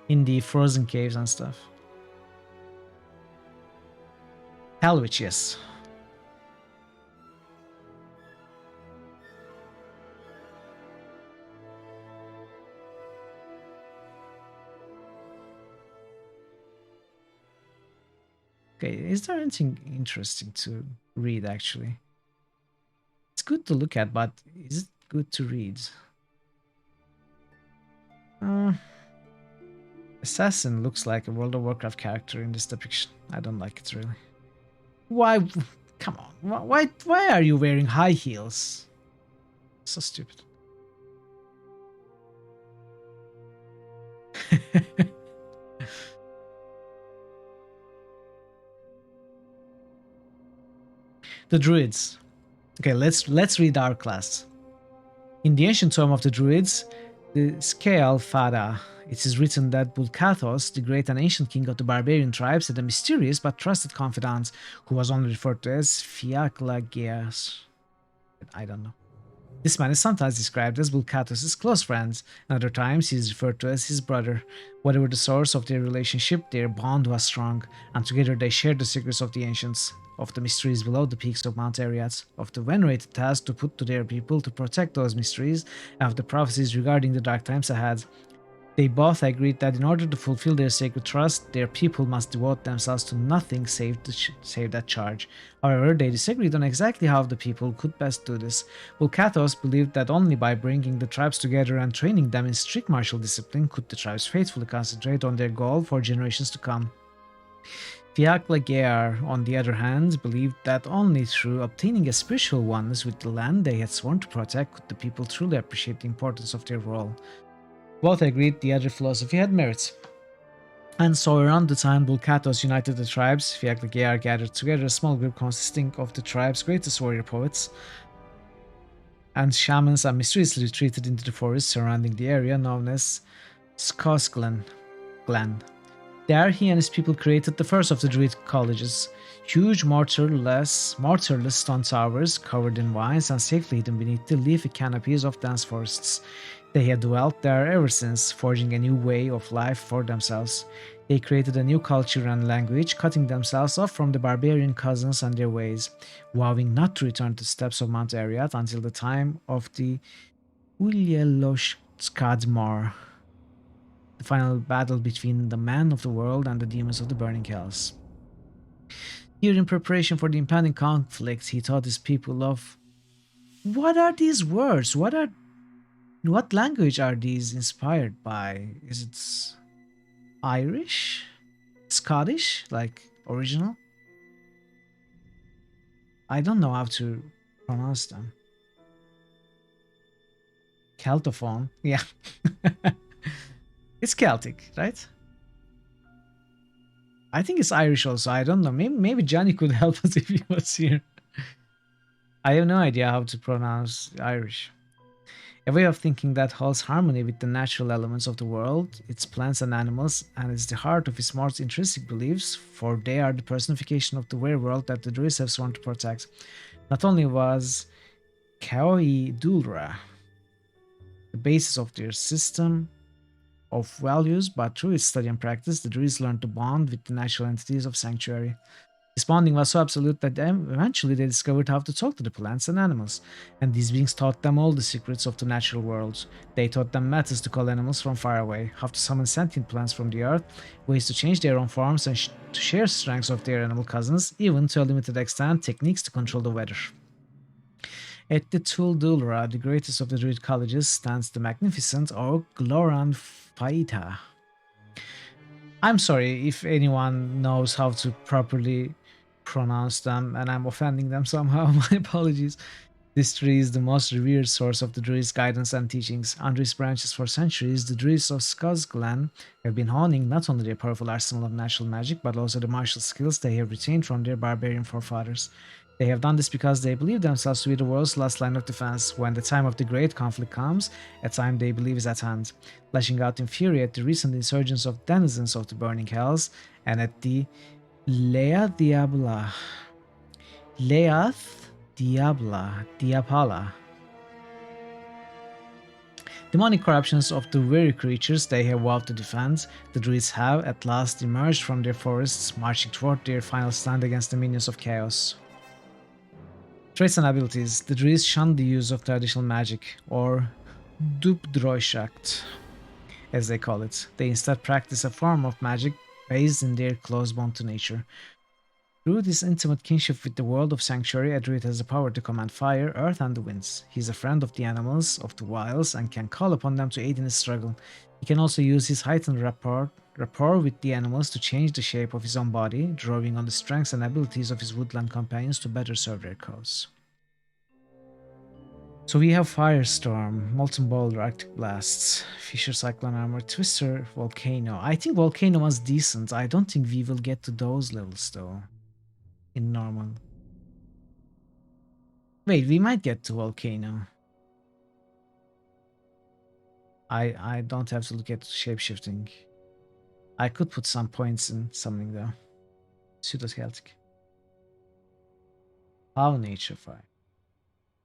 In the frozen caves and stuff. Hell Witch, yes. Okay, is there anything interesting to read actually? It's good to look at, but is it good to read? Assassin looks like a World of Warcraft character in this depiction. I don't like it really. Why? Come on. Why are you wearing high heels? So stupid. The Druids. Okay, let's read our class. In the ancient tome of the Druids, the Scale Fada, it is written that Bulkathos, the great and ancient king of the barbarian tribes, had a mysterious but trusted confidant who was only referred to as Fiaklageas. I don't know. This man is sometimes described as Bulkathos' close friend, and other times he is referred to as his brother. Whatever the source of their relationship, their bond was strong, and together they shared the secrets of the ancients, of the mysteries below the peaks of Mount Arreat, of the venerated task to put to their people to protect those mysteries, and of the prophecies regarding the dark times ahead. They both agreed that in order to fulfill their sacred trust, their people must devote themselves to nothing save that charge. However, they disagreed on exactly how the people could best do this. Vulkathos believed that only by bringing the tribes together and training them in strict martial discipline could the tribes faithfully concentrate on their goal for generations to come. Fiaklagear, on the other hand, believed that only through obtaining a spiritual oneness with the land they had sworn to protect could the people truly appreciate the importance of their role. Both agreed the other philosophy had merit. And so around the time Bulkathos united the tribes, Fiaklagear gathered together a small group consisting of the tribe's greatest warrior poets and shamans, and mysteriously retreated into the forest surrounding the area known as Skosglen. There he and his people created the first of the Druid colleges, huge mortarless stone towers covered in vines and safely hidden beneath the leafy canopies of dense forests. They had dwelt there ever since, forging a new way of life for themselves. They created a new culture and language, cutting themselves off from the barbarian cousins and their ways, vowing not to return to the steppes of Mount Arreat until the time of the Ulyeloshkadmar, the final battle between the men of the world and the demons of the burning hells. Here, in preparation for the impending conflict, he taught his people of... What are these words? What language are these inspired by? Is it Irish? Scottish? Like original? I don't know how to pronounce them. Celtophone? Yeah. It's Celtic, right? I think it's Irish also. I don't know. Maybe Johnny could help us if he was here. I have no idea how to pronounce Irish. A way of thinking that holds harmony with the natural elements of the world, its plants and animals, and is the heart of its most intrinsic beliefs, for they are the personification of the very world that the Druids have sworn to protect. Not only was Kaoi Dulra the basis of their system of values, but through its study and practice, the Druids learned to bond with the natural entities of Sanctuary. This bonding was so absolute that eventually they discovered how to talk to the plants and animals, and these beings taught them all the secrets of the natural world. They taught them methods to call animals from far away, how to summon sentient plants from the earth, ways to change their own forms and to share strengths of their animal cousins, even to a limited extent, techniques to control the weather. At the Tuldulra, the greatest of the Druid colleges, stands the magnificent Org Gloran Faita. I'm sorry if anyone knows how to properly pronounce them and I'm offending them somehow. My apologies. This tree is the most revered source of the Druids' guidance and teachings. Under its branches for centuries, the Druids of Skazglan have been honing not only their powerful arsenal of natural magic, but also the martial skills they have retained from their barbarian forefathers. They have done this because they believe themselves to be the world's last line of defense. When the time of the great conflict comes, a time they believe is at hand, lashing out in fury at the recent insurgence of denizens of the burning hells and at the Diabla. Diapala. Demonic corruptions of the very creatures they have vowed to defend, the Druids have at last emerged from their forests, marching toward their final stand against the minions of chaos. Traits and abilities. The Druids shunned the use of traditional magic, or Dubdroishakt, as they call it. They instead practice a form of magic based in their close bond to nature. Through this intimate kinship with the world of Sanctuary, a Druid has the power to command fire, earth, and the winds. He is a friend of the animals, of the wilds, and can call upon them to aid in his struggle. He can also use his heightened rapport with the animals to change the shape of his own body, drawing on the strengths and abilities of his woodland companions to better serve their cause. So we have Firestorm, Molten Boulder, Arctic Blasts, Fisher Cyclone Armor, Twister, Volcano. I think Volcano was decent. I don't think we will get to those levels though. In normal. Wait, we might get to Volcano. I don't have to look at shapeshifting. I could put some points in summoning though. Pseudo-Celtic. How Nature Fire.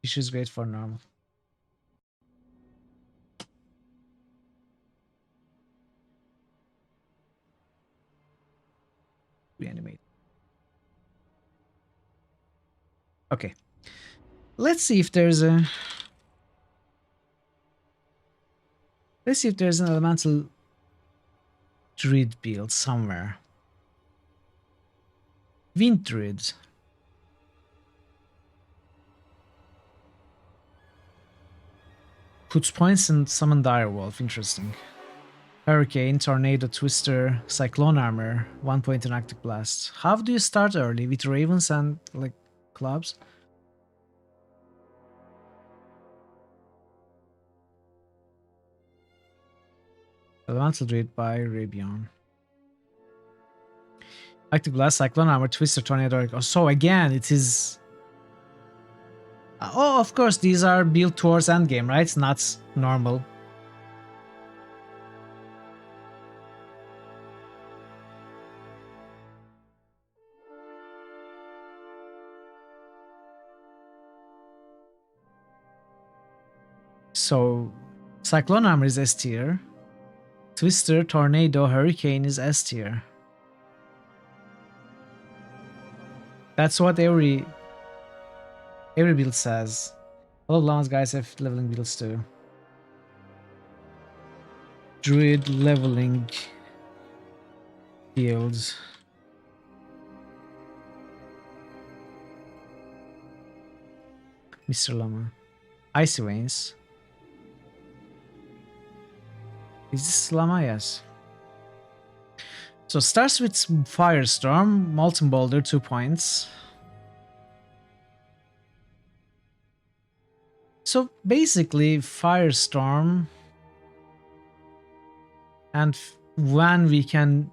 Fisher is great for normal. Reanimate. Okay. Let's see if there's a... Let's see if there's an elemental druid build somewhere. Wind druid. Puts points in summon Direwolf. Interesting. Hurricane, Tornado, Twister, Cyclone Armor, 1 point in Arctic Blast. How do you start early? With Ravens and like clubs? Elemental Druid by Rabion. Arctic Blast, Cyclone Armor, Twister, Tornado. Oh, so again, it is... Oh, of course, these are built towards endgame, right? Not normal. So, Cyclone Armor is S tier. Twister, Tornado, Hurricane is S tier. That's what every build says. All of Lawan's guys have leveling builds too. Druid leveling builds. Mr. Lama. Icy Veins. Is this Lama? Yes. So starts with Firestorm, Molten Boulder, 2 points. So basically Firestorm, and when we can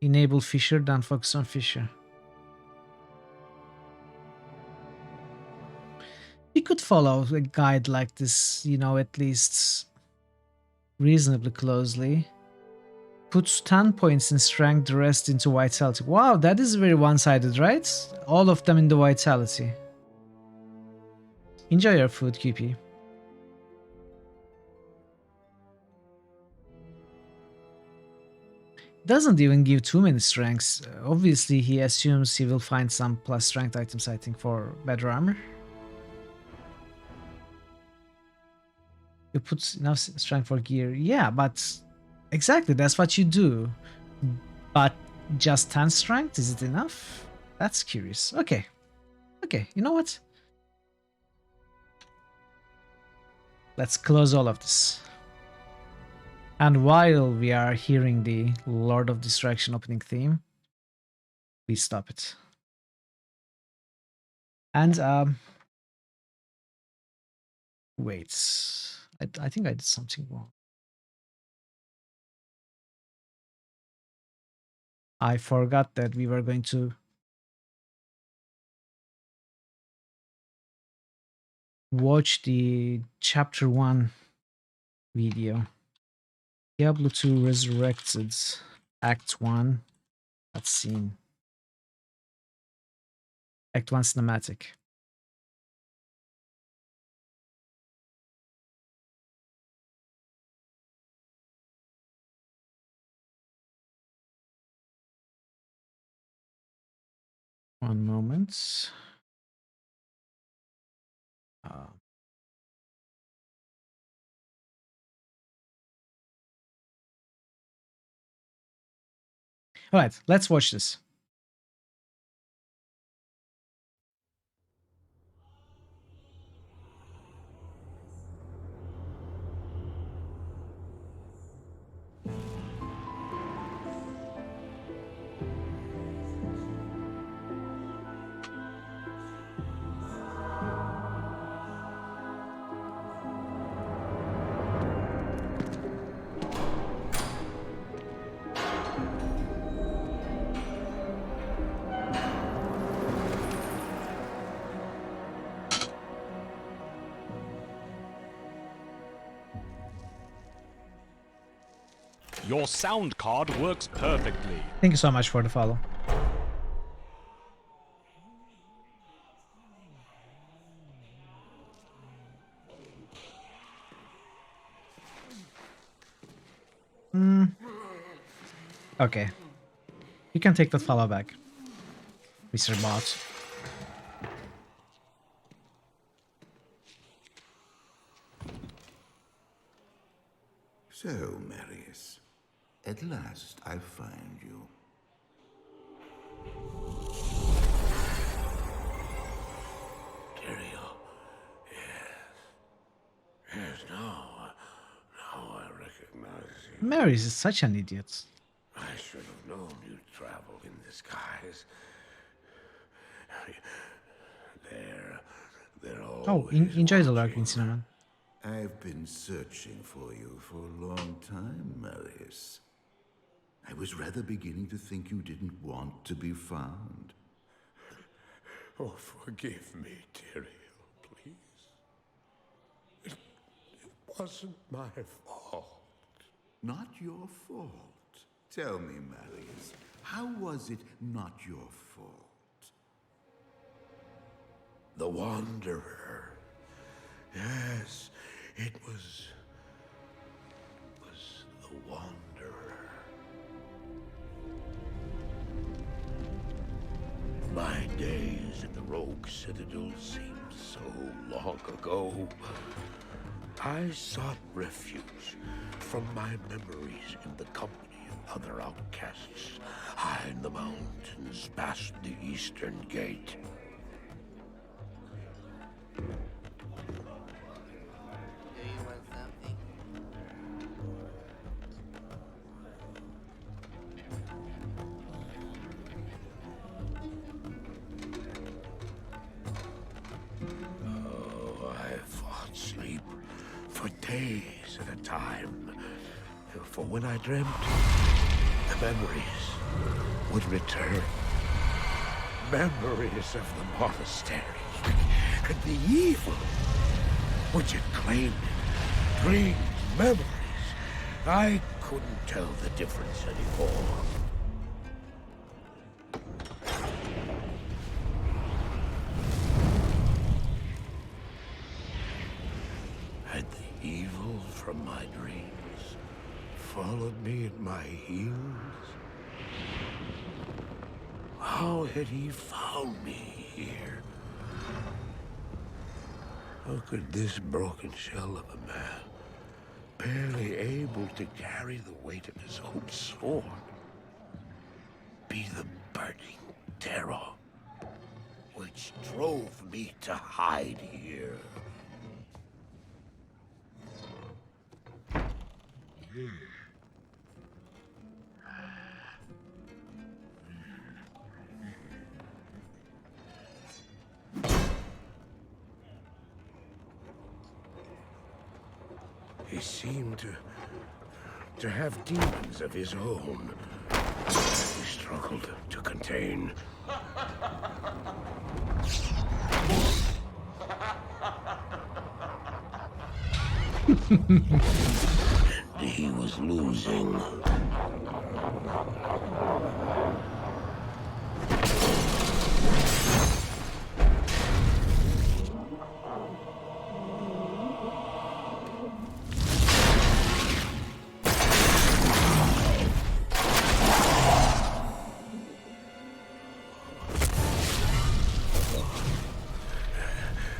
enable Fisher, then focus on Fisher. We could follow a guide like this, you know, at least reasonably closely. Put 10 points in strength, the rest into vitality. Wow, that is very one-sided, right? All of them in the vitality. Enjoy your food, QP. Doesn't even give too many strengths. Obviously, he assumes he will find some plus strength items, I think, for better armor. You put enough strength for gear. Yeah, but exactly, that's what you do. But just 10 strength, is it enough? That's curious. Okay. Okay, you know what? Let's close all of this. And while we are hearing the Lord of Destruction opening theme, we stop it. And wait, I think I did something wrong. I forgot that we were going to watch the chapter 1 video. Diablo 2 Resurrected, Act 1, cutscene. Act 1 cinematic. One moment. All right, let's watch this.
Your sound card works perfectly.
Thank you so much for the follow. Okay. You can take that follow back, Mr. Bot.
So, Marius, at last I find you.
Tyrael. Yes, now I recognize you.
Marius is such an idiot.
I should have known you'd travel in disguise. They're always
Oh, enjoy the
watching.
lurking, Cinnamon.
I've been searching for you for a long time, Marius. I was rather beginning to think you didn't want to be found.
Oh, forgive me, Tyrael, please. It wasn't my fault.
Not your fault. Tell me, Marius, how was it not your fault?
The Wanderer. Yes, it was the Wanderer. My days at the Rogue Citadel seemed so long ago. I sought refuge from my memories in the company of other outcasts, high in the mountains past the Eastern Gate. Sleep for days at a time. For when I dreamt, the memories would return. Memories of the monastery And the evil, which had claimed dreams, memories. I couldn't tell the difference anymore. Had the evil from my dreams followed me at my heels? How had he found me here? How could this broken shell of a man, barely able to carry the weight of his own sword, be the burning terror which drove me to hide here? He seemed to have demons of his own. He struggled to contain. And he was losing.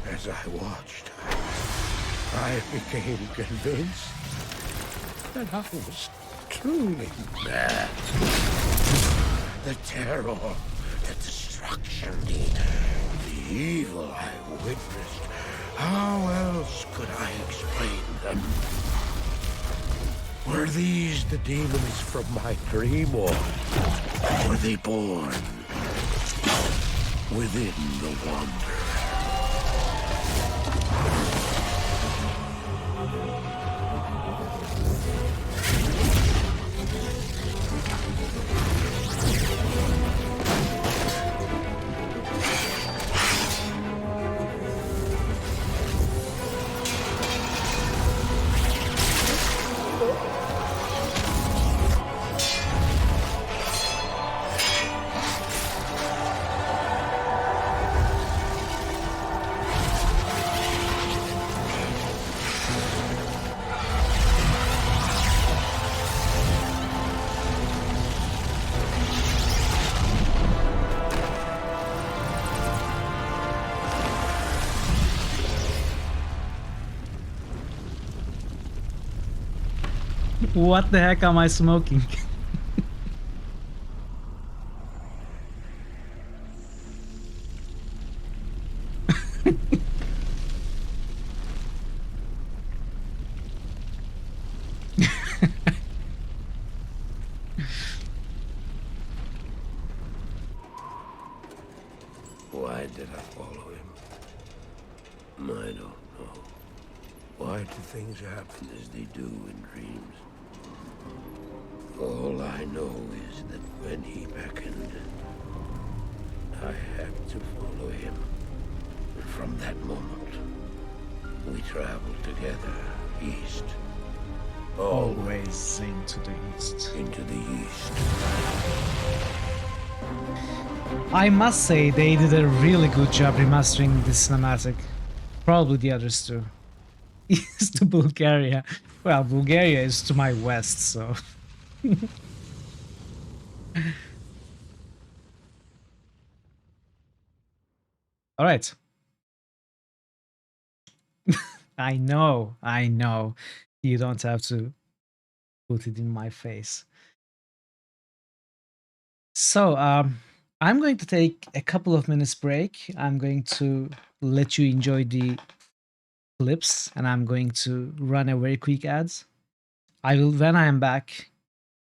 As I watched, I became convinced that I was truly mad. The terror, the destruction, the evil I witnessed. How else could I explain them? Were these the demons from my dream, or were they born within the wonder?
What the heck am I smoking?
Why did I follow him? I don't know. Why do things happen as they do in dreams? All I know is that when he beckoned, I had to follow him. And from that moment, we traveled together east.
Always into the east.
Into the east.
I must say they did a really good job remastering this cinematic. Probably the others too. East to Bulgaria. Well, Bulgaria is to my west, so... Alright. I know. You don't have to put it in my face. So, I'm going to take a couple of minutes break. I'm going to let you enjoy the clips, and I'm going to run a very quick ads. When I am back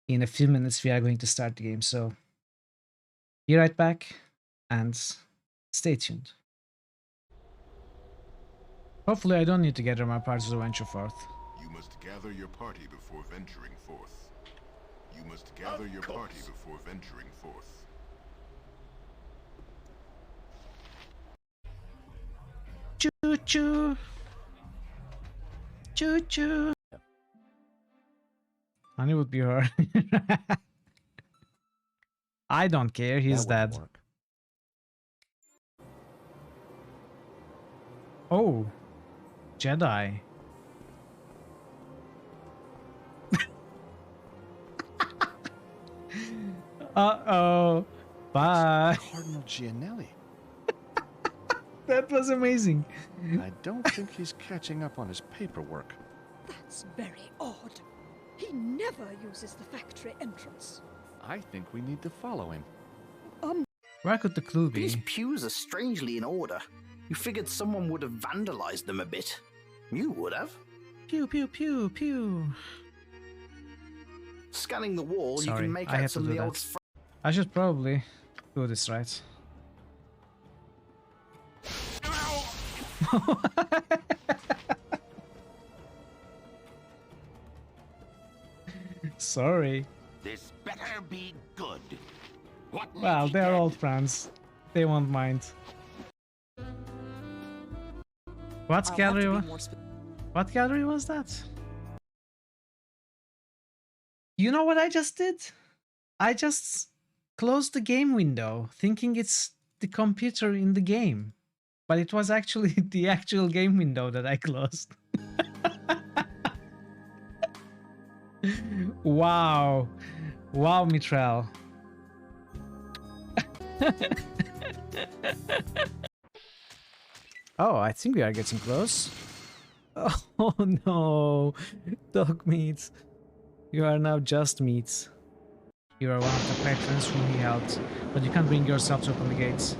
in a few minutes, we are going to start the game. So, be right back and stay tuned. Hopefully, I don't need to gather my parties to venture forth.
You must gather your party before venturing forth. You must gather your party before venturing forth.
Choo choo. Choo choo. Honey would be her. I don't care, he's dead. Oh, Jedi. Uh-oh. Bye.
Cardinal Gianelli.
That was amazing.
I don't think he's catching up on his paperwork.
That's very odd. He never uses the factory entrance.
I think we need to follow him.
Where could the clue be?
These pews are strangely in order. You figured someone would have vandalized them a bit. You would have.
Pew, pew, pew, pew.
Scanning the wall,
Sorry,
you can make
I
out
had to
some of
do
the
that.
old...
I should probably do this right. Sorry.
This better be good. What
Well, they're old friends. They won't mind. What gallery? What gallery was that? You know what I just did? I just closed the game window, thinking it's the computer in the game. But it was actually the actual game window that I closed. Wow. Wow, Mitral. Oh, I think we are getting close. Oh no, dog meat. You are now just meat. You are one of the patrons whom he helped, but you can't bring yourself to open the gates.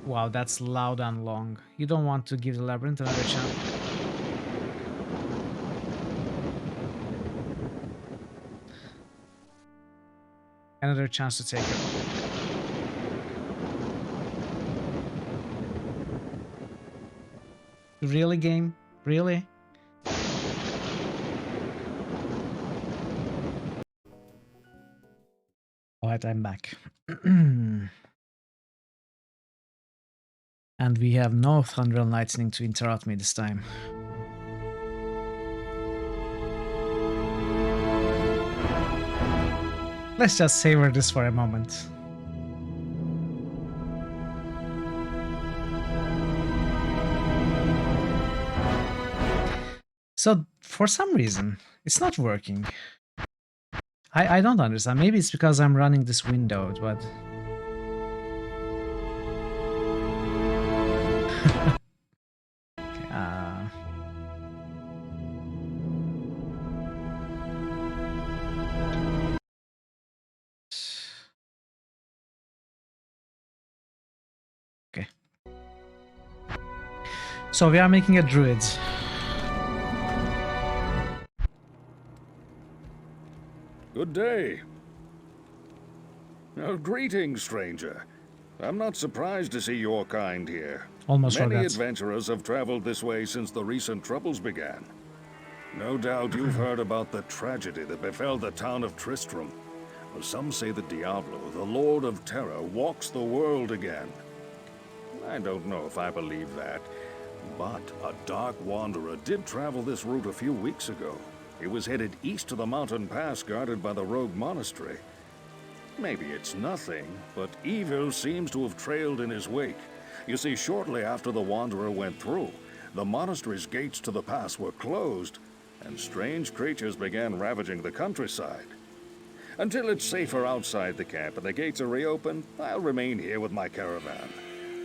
Wow, that's loud and long. You don't want to give the labyrinth another chance. Another chance to take it. Really, game? Really? Alright, I'm back. And we have no thunder and lightning to interrupt me this time. Let's just savor this for a moment. So, for some reason, it's not working. I don't understand. Maybe it's because I'm running this window, but... Okay, okay. So we are making a druid.
Good day. Greetings, stranger. I'm not surprised to see your kind here.
Almost
Many
forgot.
adventurers have traveled this way since the recent troubles began. No doubt you've heard about the tragedy that befell the town of Tristram. Well, some say that Diablo, the Lord of Terror, walks the world again. I don't know if I believe that, but a dark wanderer did travel this route a few weeks ago. He was headed east to the mountain pass guarded by the rogue monastery. Maybe it's nothing, but evil seems to have trailed in his wake. You see, shortly after the wanderer went through, the monastery's gates to the pass were closed, and strange creatures began ravaging the countryside. Until it's safer outside the camp and the gates are reopened, I'll remain here with my caravan.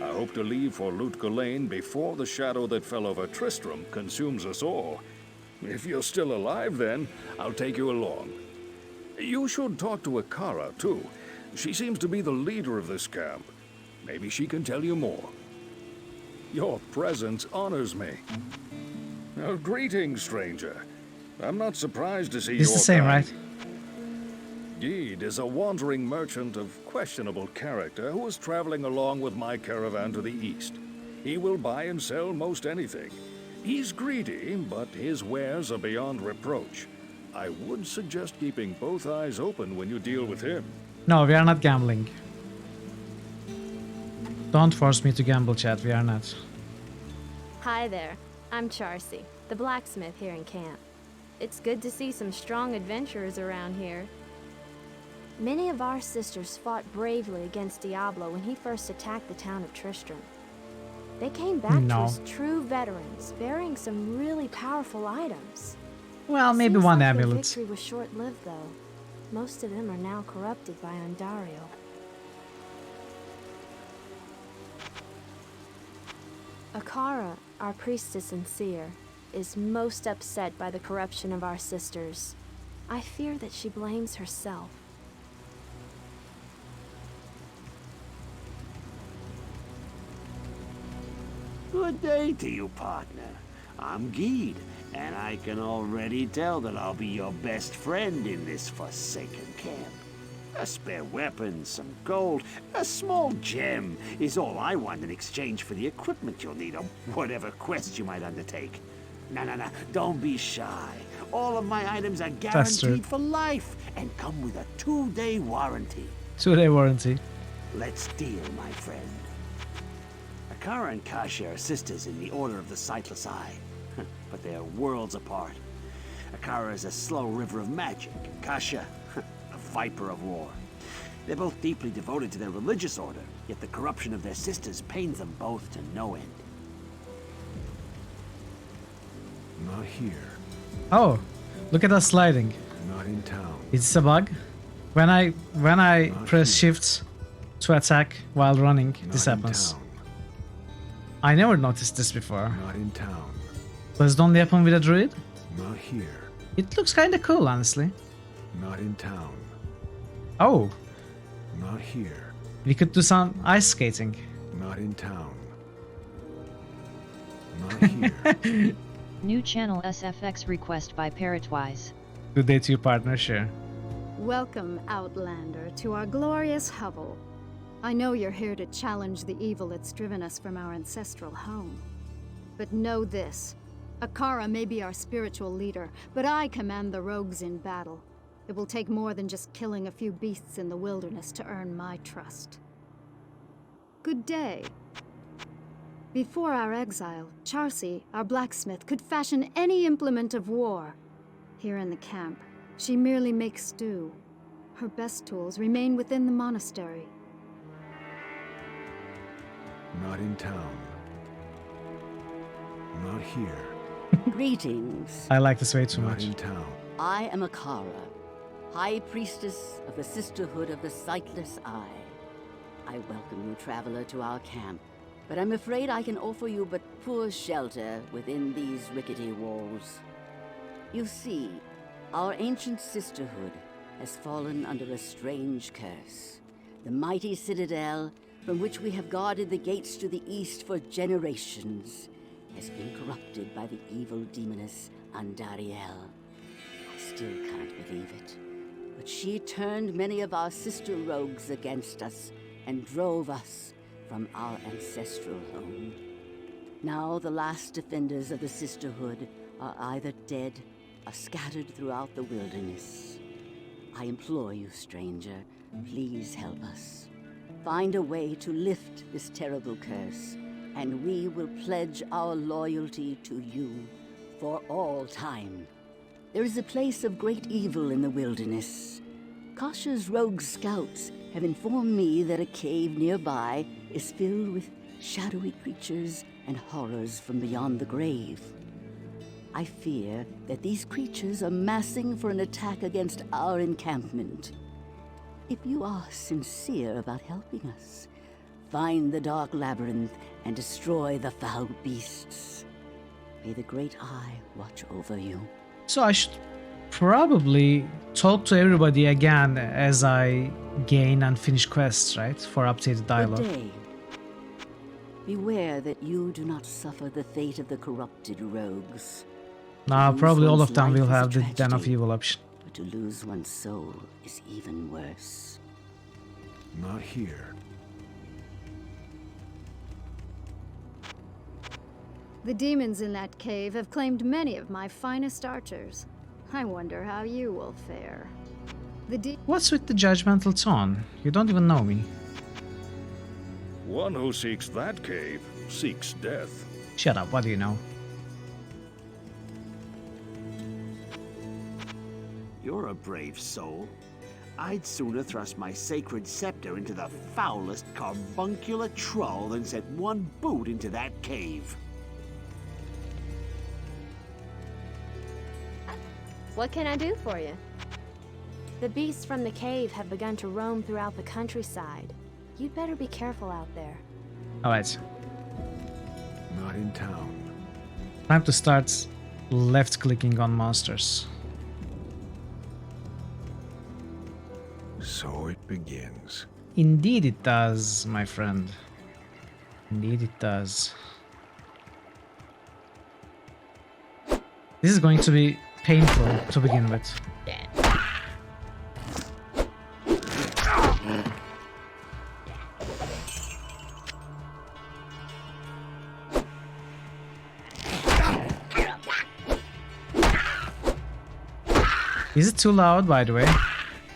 I hope to leave for Lut Gulain before the shadow that fell over Tristram consumes us all. If you're still alive, then I'll take you along. You should talk to Akara, too. She seems to be the leader of this camp. Maybe she can tell you more. Your presence honors me. Greetings, stranger. I'm not surprised to see you.
It's the same, right?
Geed is a wandering merchant of questionable character who is traveling along with my caravan to the east. He will buy and sell most anything. He's greedy, but his wares are beyond reproach. I would suggest keeping both eyes open when you deal with him.
No, we are not gambling. Don't force me to gamble, chat. We are not.
Hi there, I'm Charcy, the blacksmith here in camp. It's good to see some strong adventurers around here. Many of our sisters fought bravely against Diablo when he first attacked the town of Tristram. They came back to us true veterans, bearing some really powerful items.
Well, maybe
Seems
one
like their
amulet.
victory was short-lived, though. Most of them are now corrupted by Ondario. Akara, our priestess and seer, is most upset by the corruption of our sisters. I fear that she blames herself.
Good day to you, partner. I'm Geed, and I can already tell that I'll be your best friend in this forsaken camp. A spare weapon, some gold, a small gem is all I want in exchange for the equipment you'll need on whatever quest you might undertake. No, don't be shy. All of my items are guaranteed for life and come with a 2-day warranty.
2-day warranty.
Let's deal, my friend. Akara and Kasha are sisters in the Order of the Sightless Eye, but they are worlds apart. Akara is a slow river of magic, and Kasha, a viper of war. They're both deeply devoted to their religious order, yet the corruption of their sisters pains them both to no end.
Not here.
Oh, look at us sliding.
Not in town.
It's a bug. When I press shift to attack while running, this happens. I never noticed this before.
Not in town.
Does it only happen with a druid?
Not here.
It looks kinda cool, honestly.
Not in town.
Oh.
Not here.
We could do some ice skating.
Not in town. Not here.
New channel SFX request by Parrotwise.
Good day to your partner, sure.
Welcome, Outlander, to our glorious hovel. I know you're here to challenge the evil that's driven us from our ancestral home. But know this. Akara may be our spiritual leader, but I command the rogues in battle. It will take more than just killing a few beasts in the wilderness to earn my trust. Good day. Before our exile, Charcy, our blacksmith, could fashion any implement of war. Here in the camp, she merely makes stew. Her best tools remain within the monastery.
Not in town. Not here.
Greetings.
I like this way too
Not
much.
in town.
I am Akara, High Priestess of the Sisterhood of the Sightless Eye. I welcome you, traveler, to our camp, but I'm afraid I can offer you but poor shelter within these rickety walls. You see, our ancient sisterhood has fallen under a strange curse. The mighty citadel, from which we have guarded the gates to the east for generations, has been corrupted by the evil demoness Andariel. I still can't believe it, but she turned many of our sister rogues against us and drove us from our ancestral home. Now the last defenders of the sisterhood are either dead or scattered throughout the wilderness. I implore you, stranger, please help us. Find a way to lift this terrible curse, and we will pledge our loyalty to you for all time. There is a place of great evil in the wilderness. Kasha's rogue scouts have informed me that a cave nearby is filled with shadowy creatures and horrors from beyond the grave. I fear that these creatures are massing for an attack against our encampment. If you are sincere about helping us, find the dark labyrinth and destroy the foul beasts. May the Great Eye watch over you.
So I should probably talk to everybody again as I gain and finish quests, right? For updated dialogue.
Good day. Beware that you do not suffer the fate of the corrupted rogues.
Now
To
probably
lose
all
one's
of them will
life is a
have the Den of
tragedy,
Evil option.
but to lose one's soul is even worse.
Not here.
The demons in that cave have claimed many of my finest archers. I wonder how you will fare.
What's with the judgmental tone? You don't even know me.
One who seeks that cave seeks death.
Shut up, what do you know?
You're a brave soul. I'd sooner thrust my sacred scepter into the foulest carbuncular troll than set one boot into that cave.
What can I do for you? The beasts from the cave have begun to roam throughout the countryside. You'd better be careful out there.
Alright.
Not in town.
Time to start left clicking on monsters.
So it begins.
Indeed it does, my friend. Indeed it does. This is going to be painful to begin with. Is it too loud, by the way?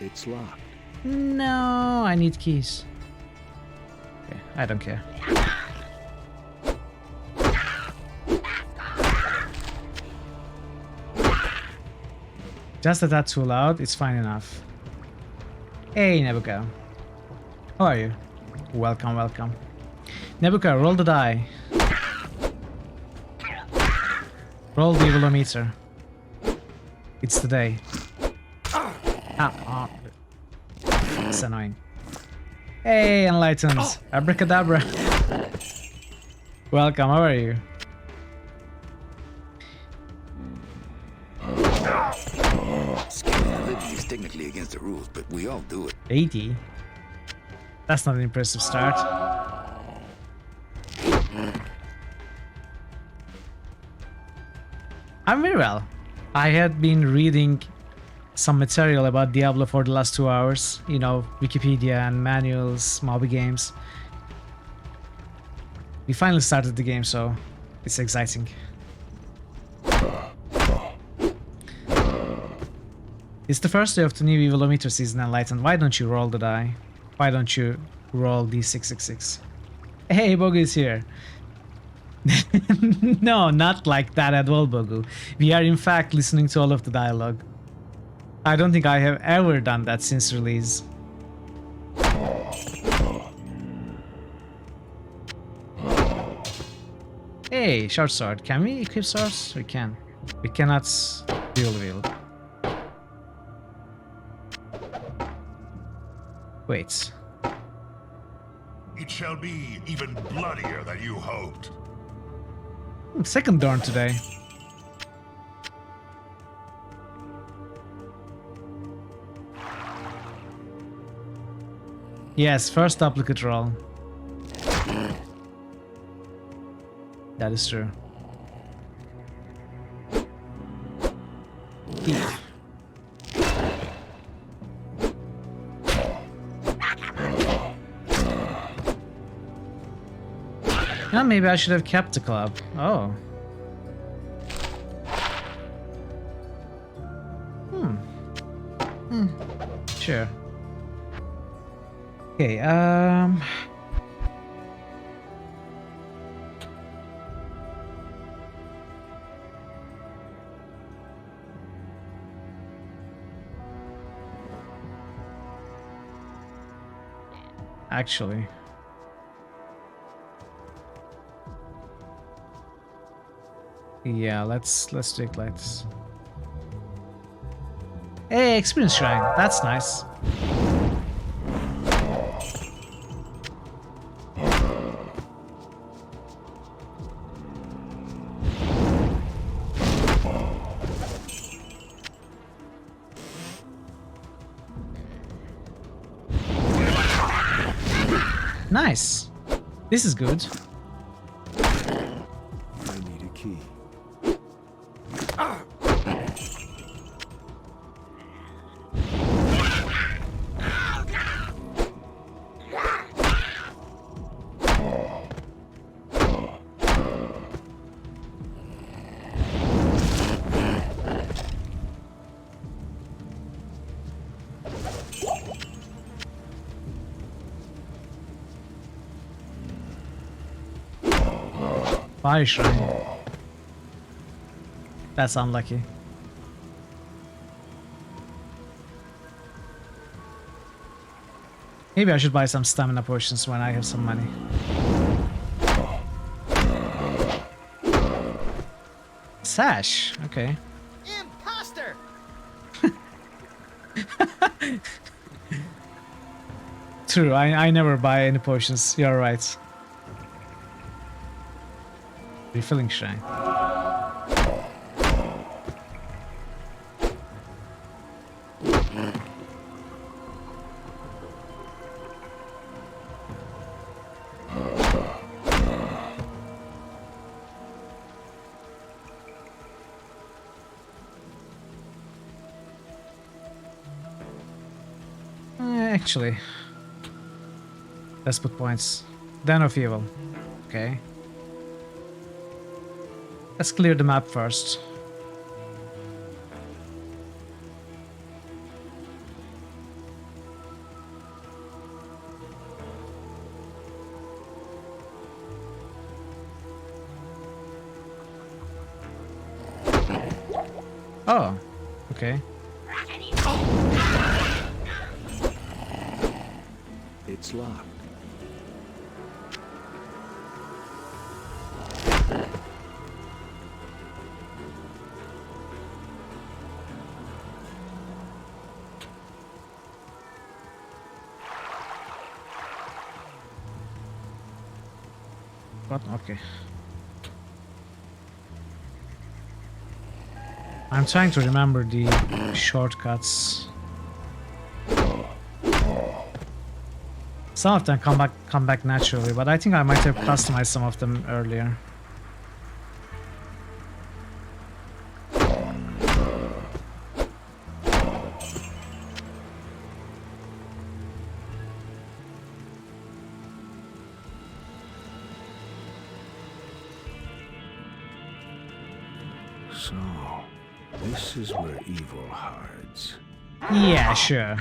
It's locked.
No, I need keys. Okay, I don't care. Just that that's too loud, it's fine enough. Hey, Nebuka. How are you? Welcome, welcome. Nebuka, roll the die. Roll the evilometer. It's the day. That's annoying. Hey, Enlightened. Abracadabra. Welcome, how are you?
Scalability is technically against the rules, but we all do it.
80? That's not an impressive start. I'm very well. I had been reading some material about Diablo for the last 2 hours. You know, Wikipedia and manuals, Moby Games. We finally started the game, so it's exciting. It's the first day of the new evilometer season, Enlightened. Why don't you roll the die? Why don't you roll D666? Hey, Bogu is here. No, not like that at all, Bogu. We are in fact listening to all of the dialogue. I don't think I have ever done that since release. Hey, short sword. Can we equip swords? We can. We cannot dual wield. Wait.
It shall be even bloodier than you hoped.
Second dawn today. Yes, first duplicate roll. That is true. Yeah, maybe I should have kept the club. Oh. Sure. Okay, actually. Yeah, let's do it like this. Hey, experience shrine. That's nice. Nice. This is good.
I need a key.
Fire Shrine. That's unlucky. Maybe I should buy some stamina potions when I have some money. Sash, okay.
Imposter!
True, I never buy any potions, you're right. Refilling shrine. Actually, let's put points. Den of Evil. Okay. Let's clear the map first. Oh, okay.
It's locked.
What? Okay. I'm trying to remember the shortcuts. Some of them come back naturally, but I think I might have customized some of them earlier.
So, this is where evil hides.
Yeah, sure.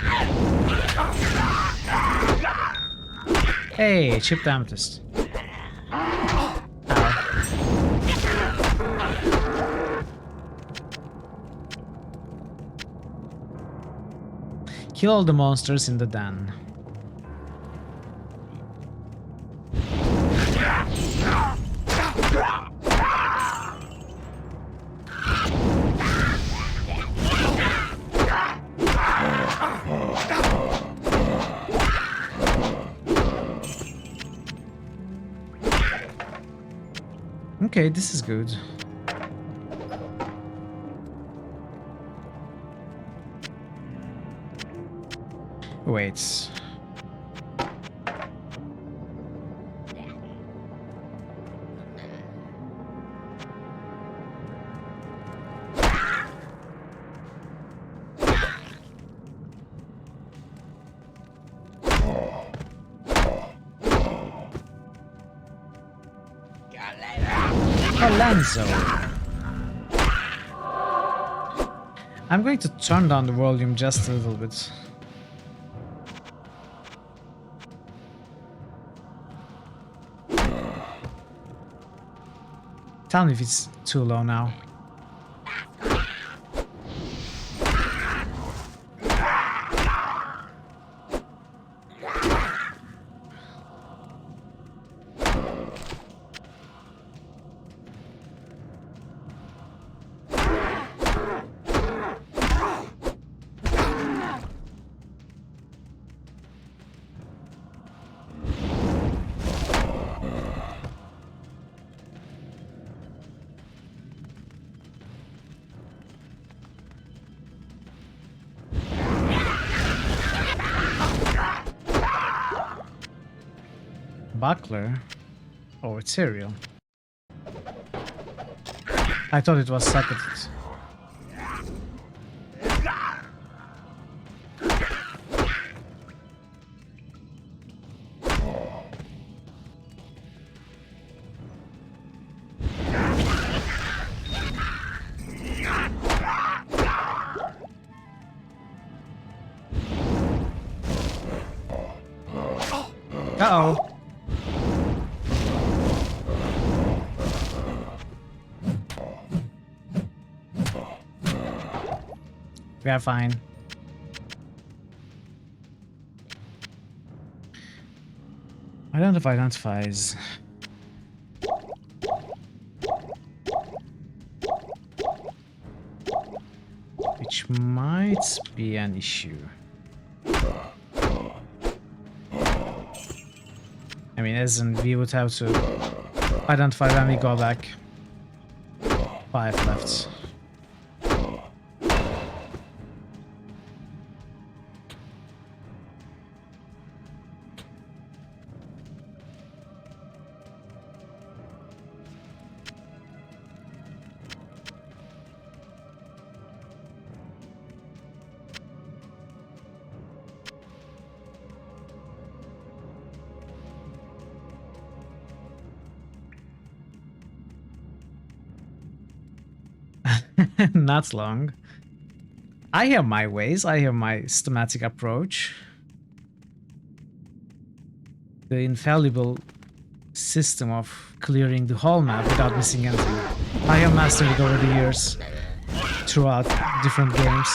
Hey, Chip the Amethyst. Kill all the monsters in the den. Okay, this is good. Wait. Alonso. I'm going to turn down the volume just a little bit. Tell me if it's too low now. Buckler? Oh, it's cereal. I thought it was socketed. Uh-oh. We are fine. Identifies. Which might be an issue. I mean, as in, we would have to identify when we go back. 5 left. Not long. I have my ways, I have my systematic approach. The infallible system of clearing the whole map without missing anything. I have mastered it over the years throughout different games.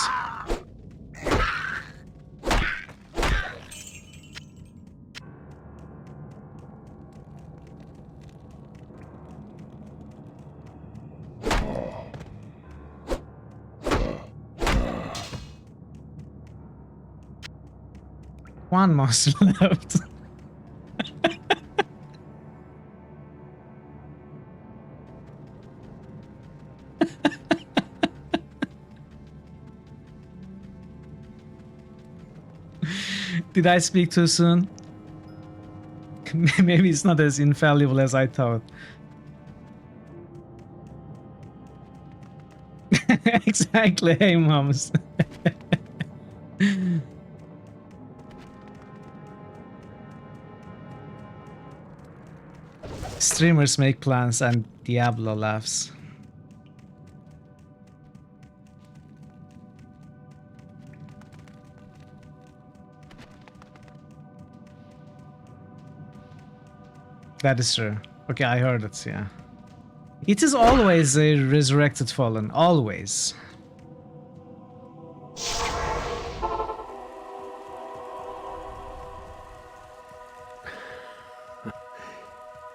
One monster left. Did I speak too soon? Maybe it's not as infallible as I thought. Exactly, hey moms. Streamers make plans and Diablo laughs. That is true. Okay, I heard it, yeah. It is always a resurrected fallen, always.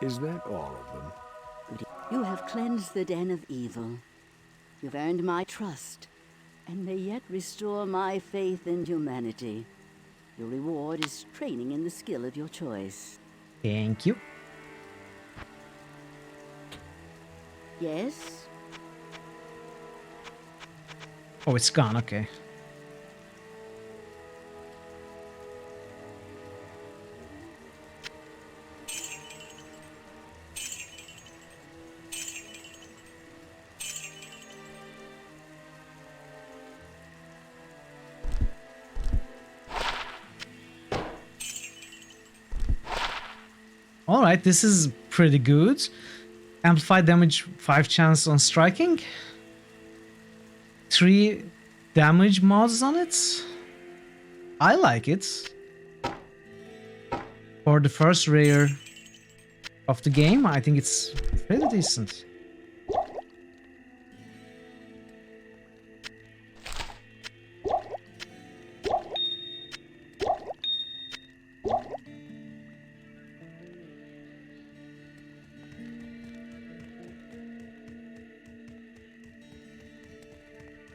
Is that all of them?
You have cleansed the den of evil. You've earned my trust, and may yet restore my faith in humanity. Your reward is training in the skill of your choice.
Thank you.
Yes?
Oh, it's gone, okay. Alright, this is pretty good. Amplified damage, 5 chance on striking. 3 damage mods on it. I like it. For the first rare of the game, I think it's pretty decent.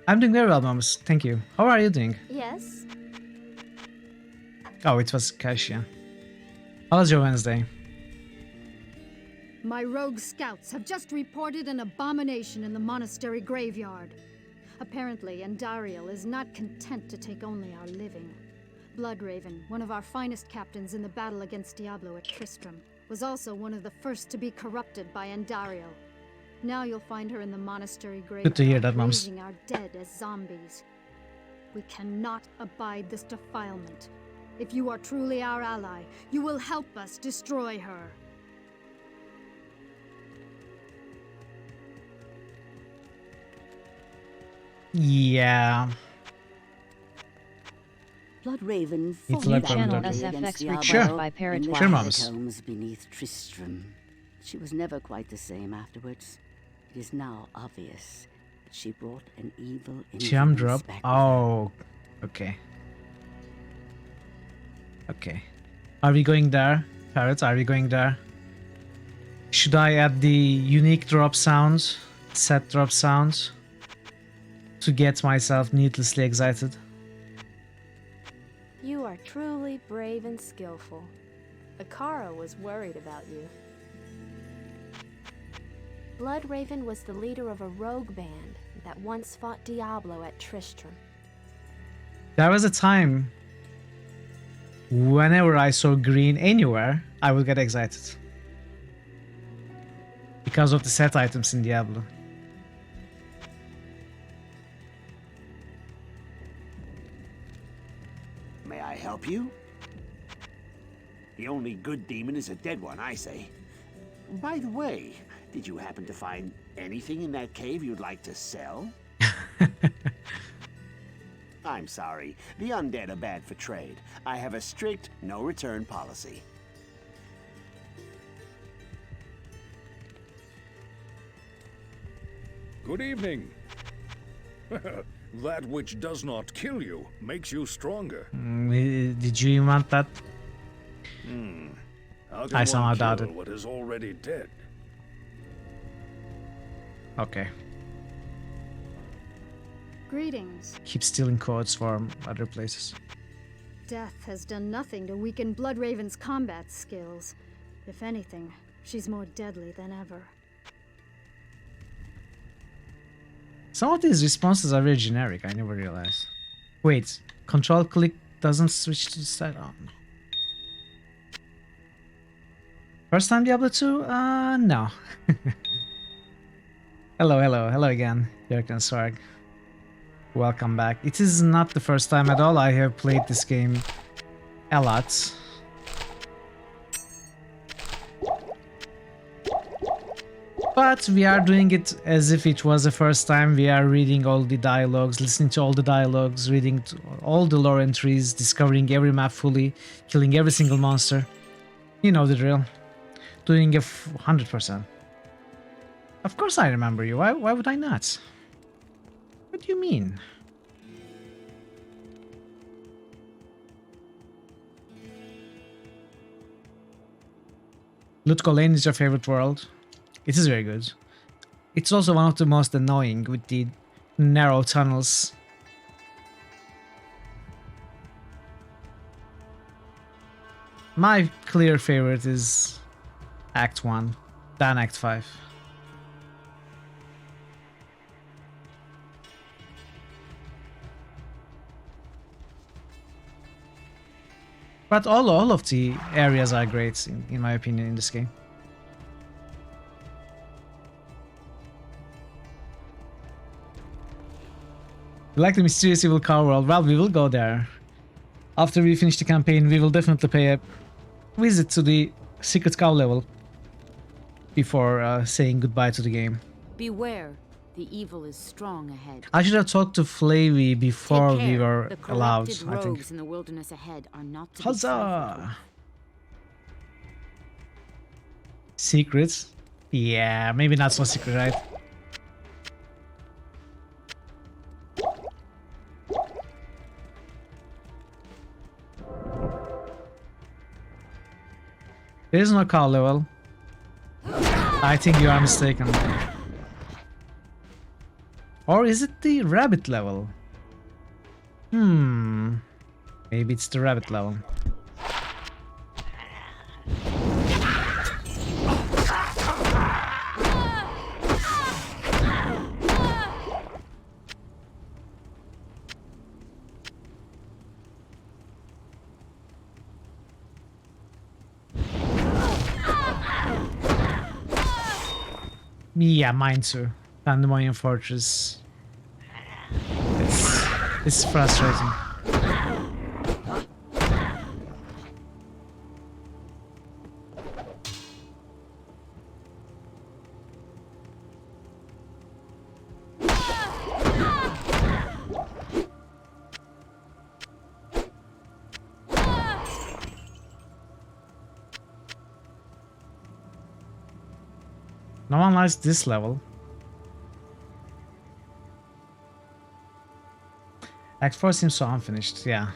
I'm doing very well, Moms. Thank you. How are you doing?
Yes.
Oh, it was Kasia. How was your Wednesday?
My rogue scouts have just reported an abomination in the monastery graveyard. Apparently, Andariel is not content to take only our living. Bloodraven, one of our finest captains in the battle against Diablo at Tristram, was also one of the first to be corrupted by Andariel. Now you'll find her in the monastery graveyard,
Good to hear that, Moms.
raising our dead as zombies. We cannot abide this defilement. If you are truly our ally, you will help us destroy her.
Yeah.
Bloodraven
It's
fought
like
valiantly
Channel
against
SFX
Diablo
required by
in the
Parrot
Sure, Moms.
catacombs beneath Tristram. She was never quite the same afterwards. It is now obvious that She brought an evil
Gem
influence
drop.
back with her.
Oh, okay. Okay. Are we going there? Parrot, are we going there? Should I add the unique drop sounds, set drop sounds, to get myself needlessly excited?
You are truly brave and skillful. Akara was worried about you. Bloodraven was the leader of a rogue band that once fought Diablo at Tristram.
There was a time whenever I saw green anywhere, I would get excited. Because of the set items in Diablo.
May I help you? The only good demon is a dead one, I say. By the way, did you happen to find anything in that cave you'd like to sell? I'm sorry. The undead are bad for trade. I have a strict no-return policy.
Good evening. That which does not kill you makes you stronger.
Did you want that?
How can
I somehow
one
doubt
kill
it.
what is already dead?
Okay.
Greetings.
Keep stealing codes from other places.
Death has done nothing to weaken Bloodraven's combat skills. If anything, she's more deadly than ever.
Some of these responses are very generic, I never realized. Wait, control click doesn't switch to the side? Oh, no. First time Diablo 2? No. Hello again, Jörgen Swarg. Welcome back. It is not the first time at all I have played this game a lot. But we are doing it as if it was the first time. We are reading all the dialogues, listening to all the dialogues, reading all the lore entries, discovering every map fully, killing every single monster. You know the drill. Doing it 100%. Of course I remember you. Why would I not? What do you mean? Lutko Lane is your favorite world? It is very good. It's also one of the most annoying with the narrow tunnels. My clear favorite is Act 1, then Act 5. But all of the areas are great, in my opinion, in this game. You like the mysterious evil cow world? Well, we will go there. After we finish the campaign, we will definitely pay a visit to the secret cow level before saying goodbye to the game.
Beware, the evil is strong ahead.
I should have talked to Flavy before
Take care.
we were
the
allowed,
corrupted
I think.
rogues in the wilderness ahead are not to be
Huzzah! Secrets? Yeah, maybe not so secret, right? There is no cow level. I think you are mistaken. Or is it the rabbit level? Maybe it's the rabbit level. Yeah, mine too. Pandemonium Fortress. It's frustrating. No one likes this level. Act 4 seems so unfinished, yeah.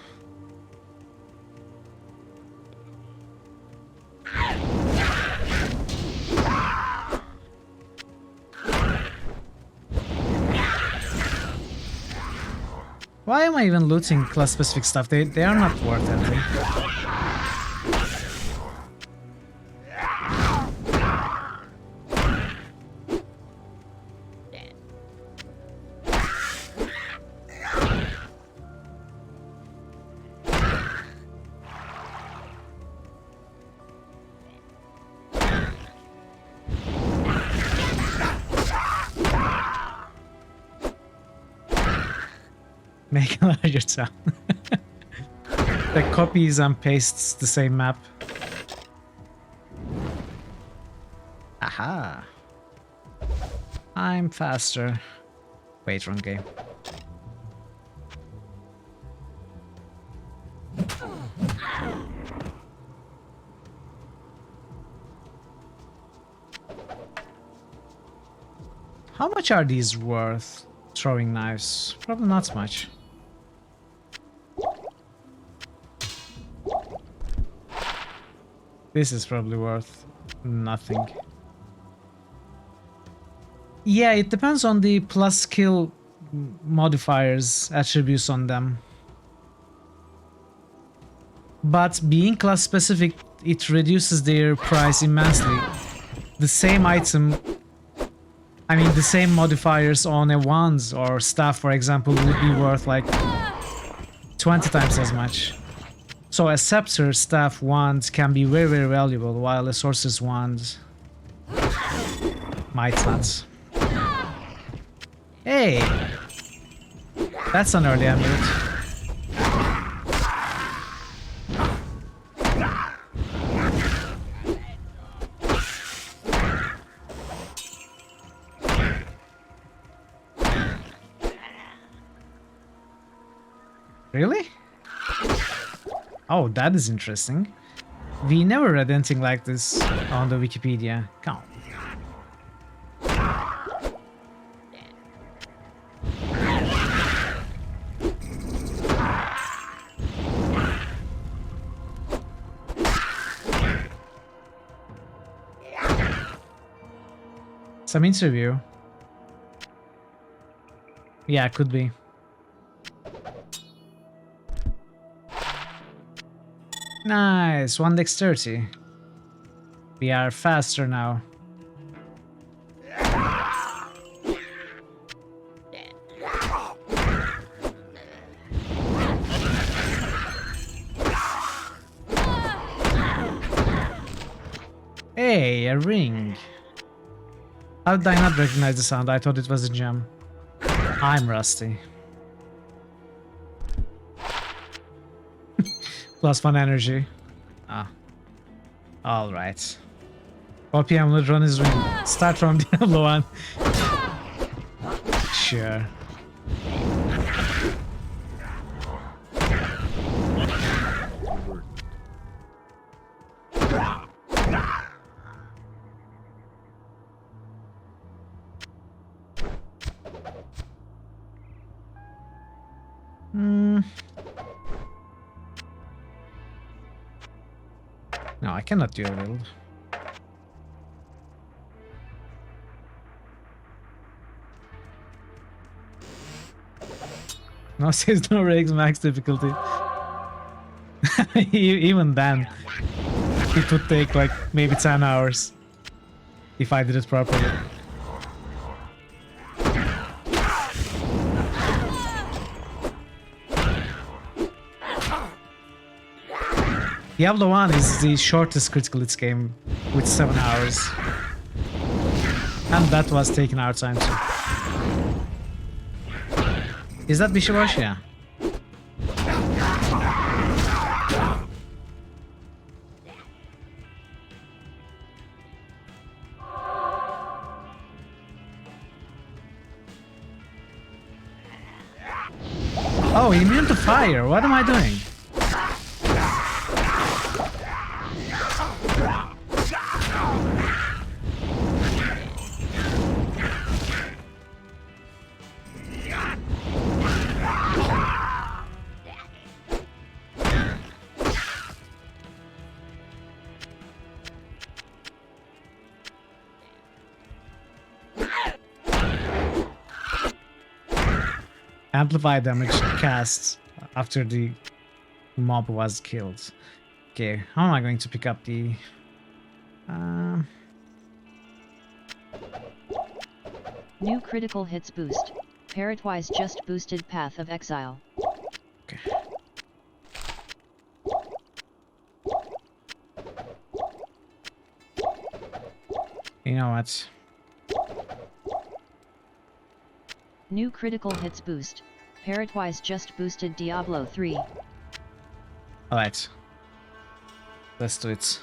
Why am I even looting class-specific stuff? They are not worth anything. Make a larger town. The copies and pastes the same map. Aha. I'm faster. Wait, wrong game. How much are these worth? Throwing knives? Probably not much. This is probably worth nothing. Yeah, it depends on the plus skill modifiers, attributes on them. But being class specific, it reduces their price immensely. The same item, I mean the same modifiers on a wands or staff, for example, would be worth like 20 times as much. So a scepter, staff, wand can be very, very valuable, while a sorcerer's wand might not. Hey! That's an early amulet. Really? Oh, that is interesting. We never read anything like this on the Wikipedia. Come on. Some interview. Yeah, could be. Nice, 1 dexterity. We are faster now. Hey, a ring. How did I not recognize the sound? I thought it was a gem. I'm rusty. +1 energy. Ah. Alright. 4 PM would run his ring. Start from Diablo 1. Sure. No, I cannot do a build. No, says no rigs, max difficulty. Even then, it would take like maybe 10 hours if I did it properly. Diablo 1 is the shortest critical hits game with 7 hours. And that was taking our time too. Is that Bishibosh? Yeah. Oh, immune to fire. What am I doing? Amplify damage cast after the mob was killed. Okay, how am I going to pick up the...
New critical hits boost. Parrotwise just boosted Path of Exile.
Okay. You know what?
New critical hits boost. Parrotwise just boosted Diablo 3.
Alright. Let's do it.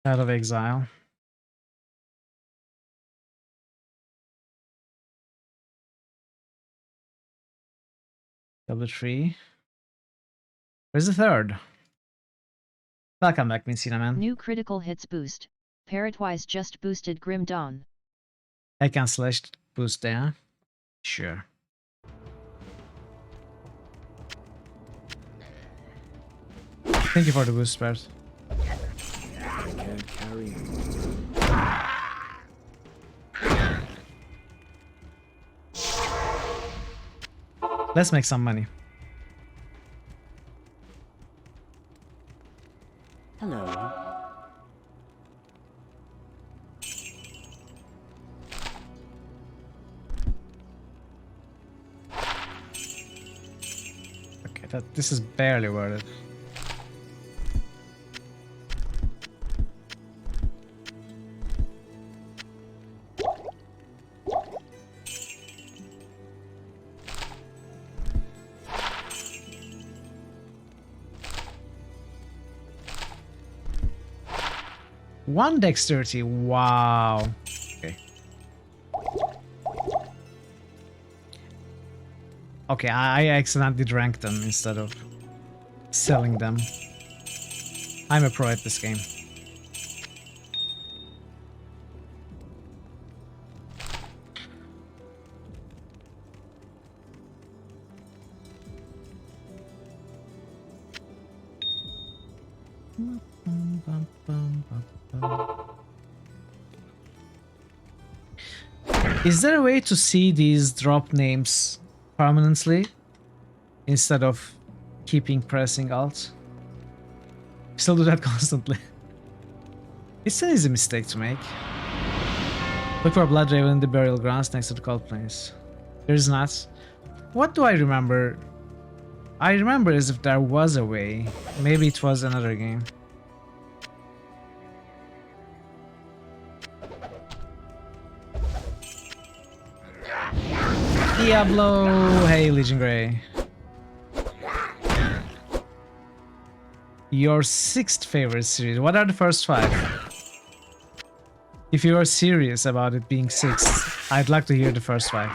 Out of Exile. Double 3. Where's the third? Welcome back, Mincina Man.
New critical hits boost. Parrotwise just boosted Grim Dawn.
I can slash boost there. Sure. Thank you for the boost, Bert.
I can't carry
Let's make some money.
Hello.
Okay, this is barely worth it. One dexterity, wow. Okay. Okay, I accidentally drank them instead of selling them. I'm a pro at this game. Is there a way to see these drop names permanently instead of keeping pressing Alt? Still do that constantly. It's an easy mistake to make. Look for Blood Raven in the burial grounds next to the cult place. There's not. What do I remember? I remember as if there was a way. Maybe it was another game. Diablo! Hey, Legion Grey. Your 6th favorite series. What are the first 5? If you are serious about it being 6th, I'd like to hear the first 5.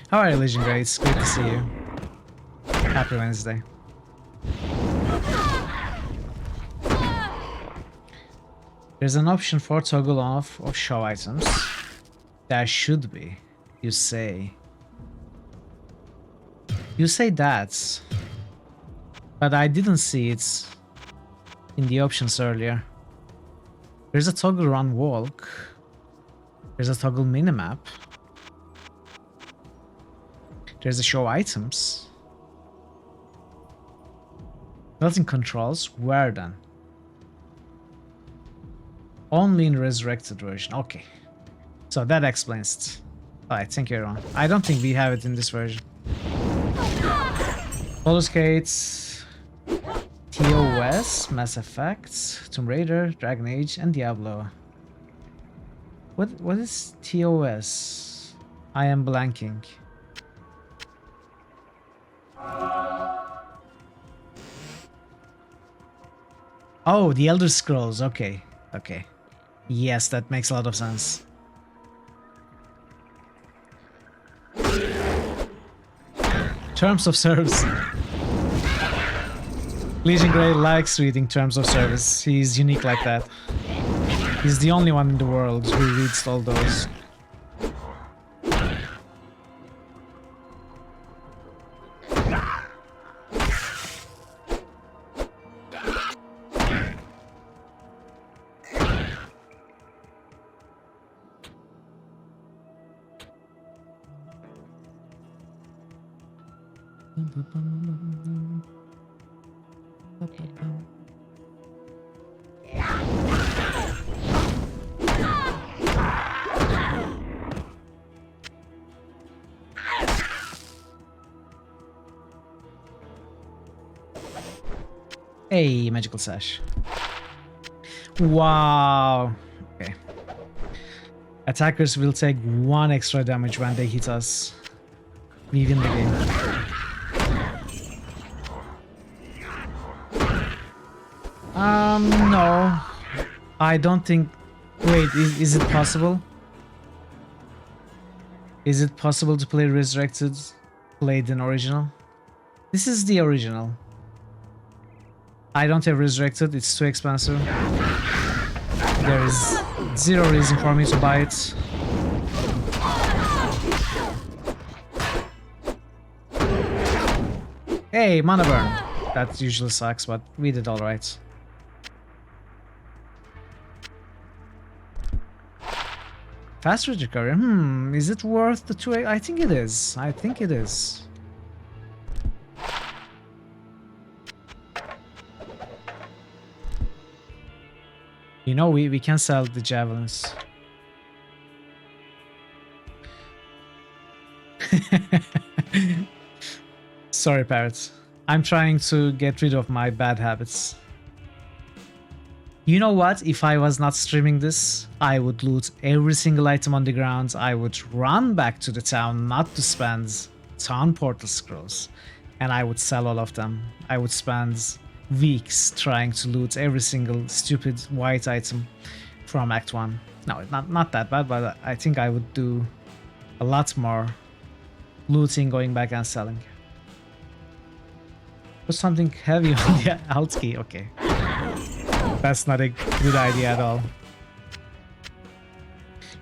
How are you, Legion Grey? It's great to see you. Happy Wednesday. There's an option for toggle off of show items. There should be, you say. You say that, but I didn't see it in the options earlier. There's a toggle run walk. There's a toggle minimap. There's a show items. Built-in controls. Where then? Only in resurrected version. Okay. So that explains it. Alright, thank you everyone. I don't think we have it in this version. Baldur's Gate, TOS, Mass Effect, Tomb Raider, Dragon Age, and Diablo. What is TOS? I am blanking. Oh, the Elder Scrolls. Okay. Okay. Yes, that makes a lot of sense. Terms of service. Legion Grey likes reading terms of service. He's unique like that. He's the only one in the world who reads all those. Hey, magical sash. Wow. Okay. Attackers will take 1 extra damage when they hit us. We win the game. No. I don't think... Wait, is it possible? Is it possible to play Resurrected, played in original? This is the original. I don't have Resurrected, it's too expensive. There is zero reason for me to buy it. Hey, mana burn. That usually sucks, but we did alright. Fast recovery. Is it worth the 2? I think it is. I think it is. You know, we can sell the javelins. Sorry, parrots. I'm trying to get rid of my bad habits. You know what? If I was not streaming this, I would loot every single item on the ground. I would run back to the town not to spend town portal scrolls. And I would sell all of them. I would spend weeks trying to loot every single stupid white item from Act 1. No, not that bad, but I think I would do a lot more looting, going back and selling. Put something heavy on the alt key. Okay. That's not a good idea at all.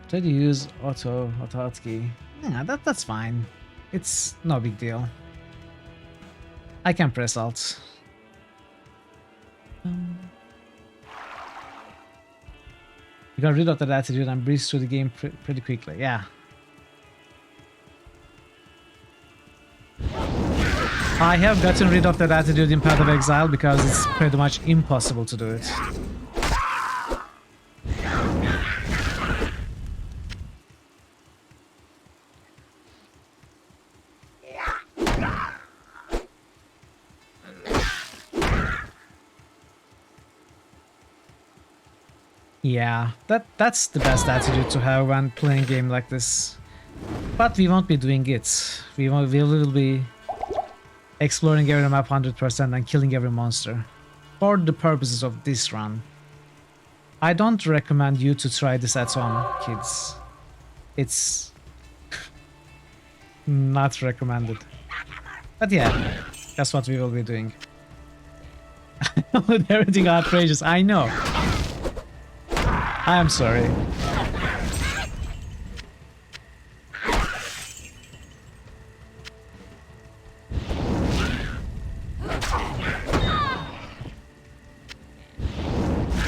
Try to use auto alt key. Yeah, that's fine. It's no big deal. I can press alt. You got rid of that attitude and breezed through the game pretty quickly. Yeah. I have gotten rid of that attitude in Path of Exile because it's pretty much impossible to do it. Yeah, that's the best attitude to have when playing a game like this. But we won't be doing it. We will be exploring every map 100% and killing every monster. For the purposes of this run. I don't recommend you to try this at home, kids. It's not recommended. But yeah, that's what we will be doing. With everything outrageous, I know. I am sorry.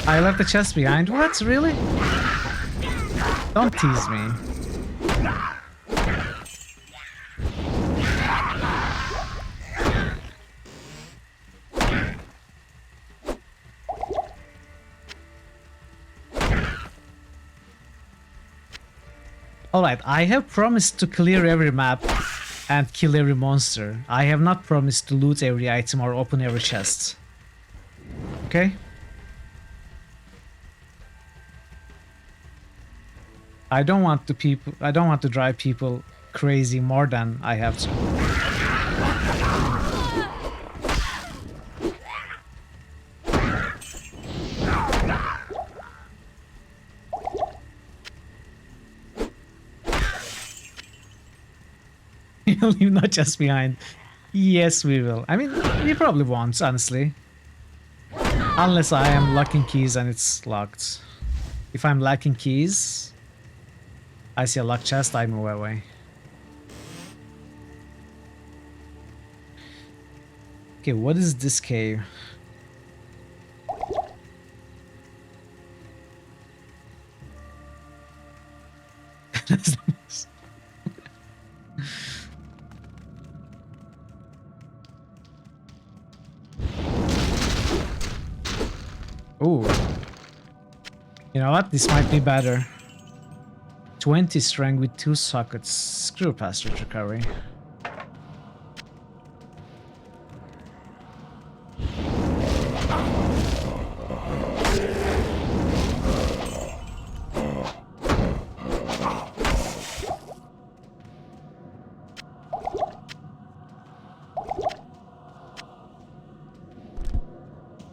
I left the chest behind. What? Really? Don't tease me. Alright, I have promised to clear every map and kill every monster. I have not promised to loot every item or open every chest. Okay? I don't want to drive people crazy more than I have to. You'll leave not just behind. Yes, we will. I mean, we probably won't, honestly. Unless I am locking keys and it's locked. If I'm lacking keys, I see a locked chest, I move away. Okay, what is this cave? Ooh. You know what? This might be better. 20 strength with 2 sockets. Screw past recovery.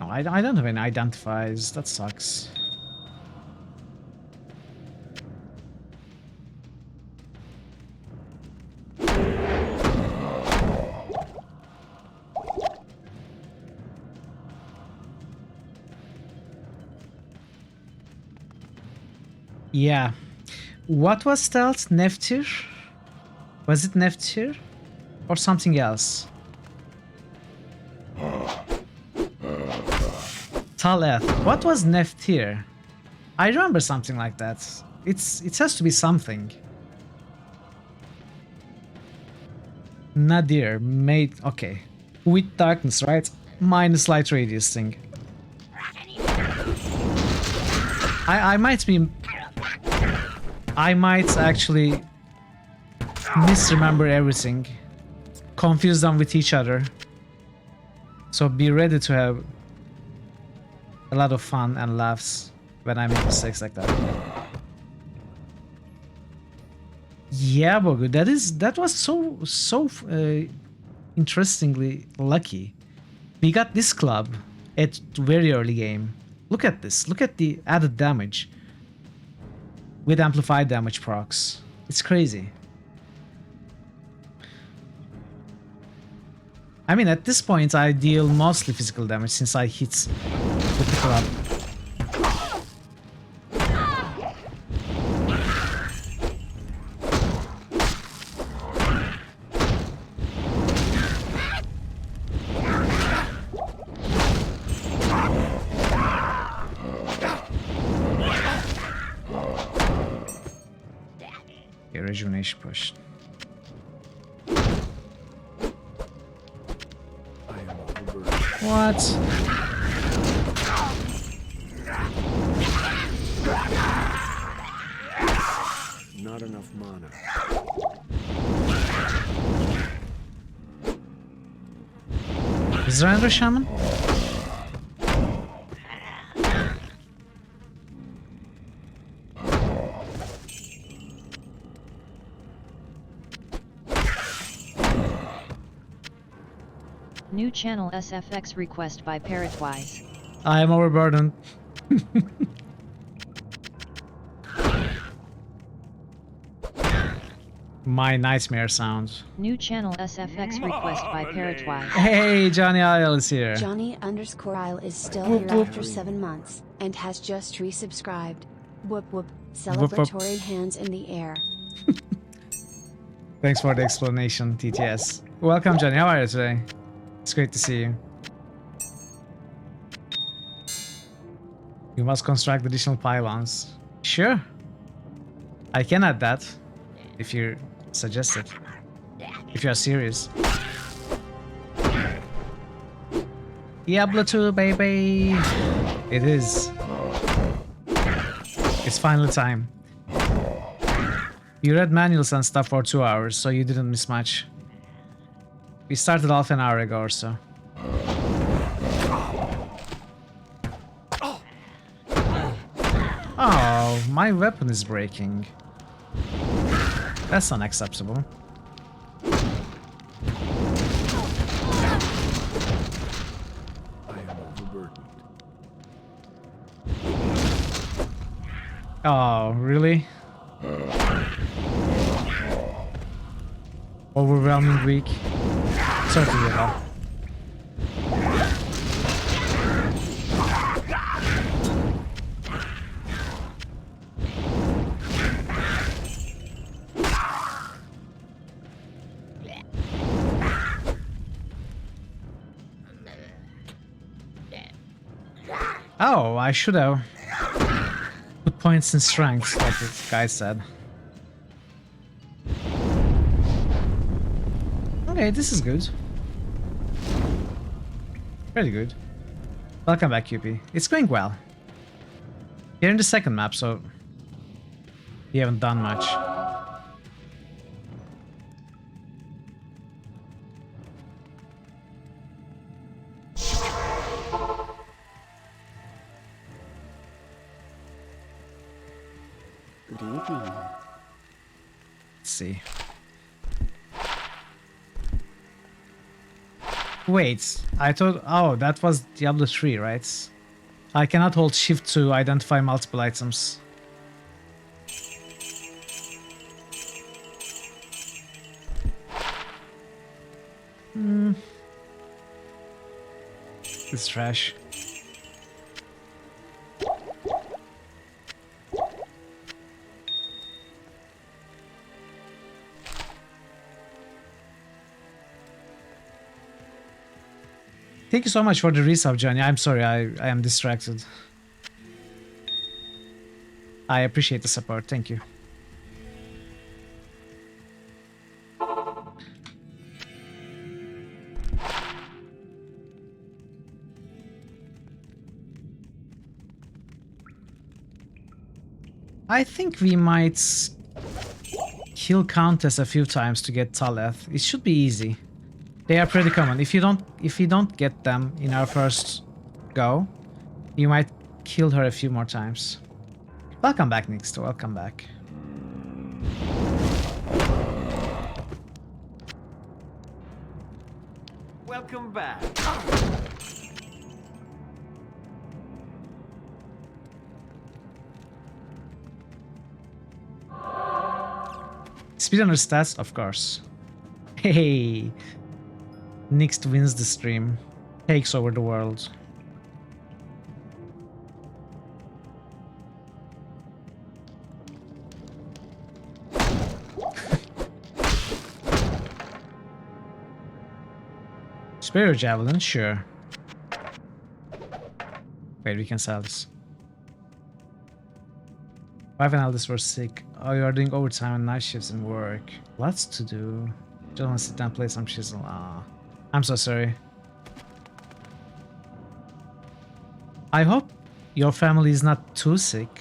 No, I don't have any identifies. That sucks. Yeah. What was stealth? Neftir? Was it Neftir? Or something else? Taleth. What was Neftir? I remember something like that. It has to be something. Nadir made okay. With darkness, right? Minus light radius thing. I might actually misremember everything. Confuse them with each other. So be ready to have a lot of fun and laughs when I make mistakes like that. Yeah, Bogu, that was so interestingly lucky. We got this club at very early game. Look at this. Look at the added damage with amplified damage procs. It's crazy. I mean, at this point, I deal mostly physical damage since I hit with the club. Okay, rejuvenation push. What?
Not enough mana.
Is there another shaman?
New channel SFX request by Parrotwise.
I am overburdened. My nightmare sounds.
New channel SFX request by Parrotwise.
Hey, Johnny Isle is here.
Johnny_Isle is still
Whoop,
here
whoop.
after 7 months and has just resubscribed. Whoop whoop. Celebratory hands in the air.
Thanks for the explanation, TTS. Welcome, Johnny. How are you today? It's great to see you. You must construct additional pylons. Sure. I can add that if you suggest it. If you are serious. Diablo 2, baby! It is. It's finally time. You read manuals and stuff for 2 hours, so you didn't miss much. We started half an hour ago or so. Oh, my weapon is breaking. That's unacceptable.
I am overburdened.
Oh, really? Overwhelming week. Sorry to hear that. Oh, I should have put points in strength, like the guy said. Okay, this is good. Pretty good. Welcome back, QP. It's going well. You're in the second map, so we haven't done much.
Good evening.
Let's see. Wait, I thought... Oh, that was Diablo 3, right? I cannot hold shift to identify multiple items. It's trash. Thank you so much for the resub, Johnny. I'm sorry, I am distracted. I appreciate the support. Thank you. I think we might kill Countess a few times to get Taleth. It should be easy. They are pretty common. If you don't get them in our first go, you might kill her a few more times. Welcome back, Nixter. Welcome back.
Welcome back.
Speedrunner stats, of course. Hey, Nixt wins the stream, takes over the world. Spare javelin, sure. Wait, we can sell this. 5 and Aldous were sick. Oh, you are doing overtime and night shifts and work. Lots to do. Just want to sit down and play some chisel. Ah, I'm so sorry. I hope your family is not too sick.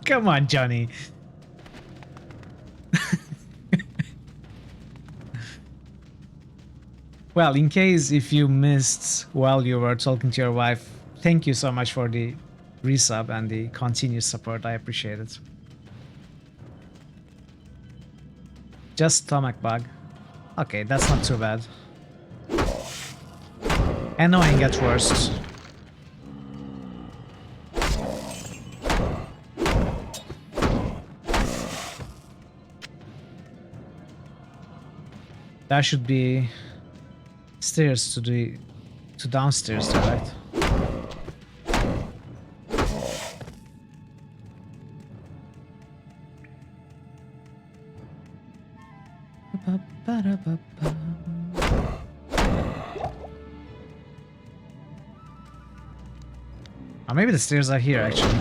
Come on, Johnny. Well, in case if you missed while you were talking to your wife, thank you so much for the resub and the continuous support. I appreciate it. Just stomach bug. Okay, that's not too bad. Annoying at worst. That should be stairs to downstairs, right? Or maybe the stairs are here actually.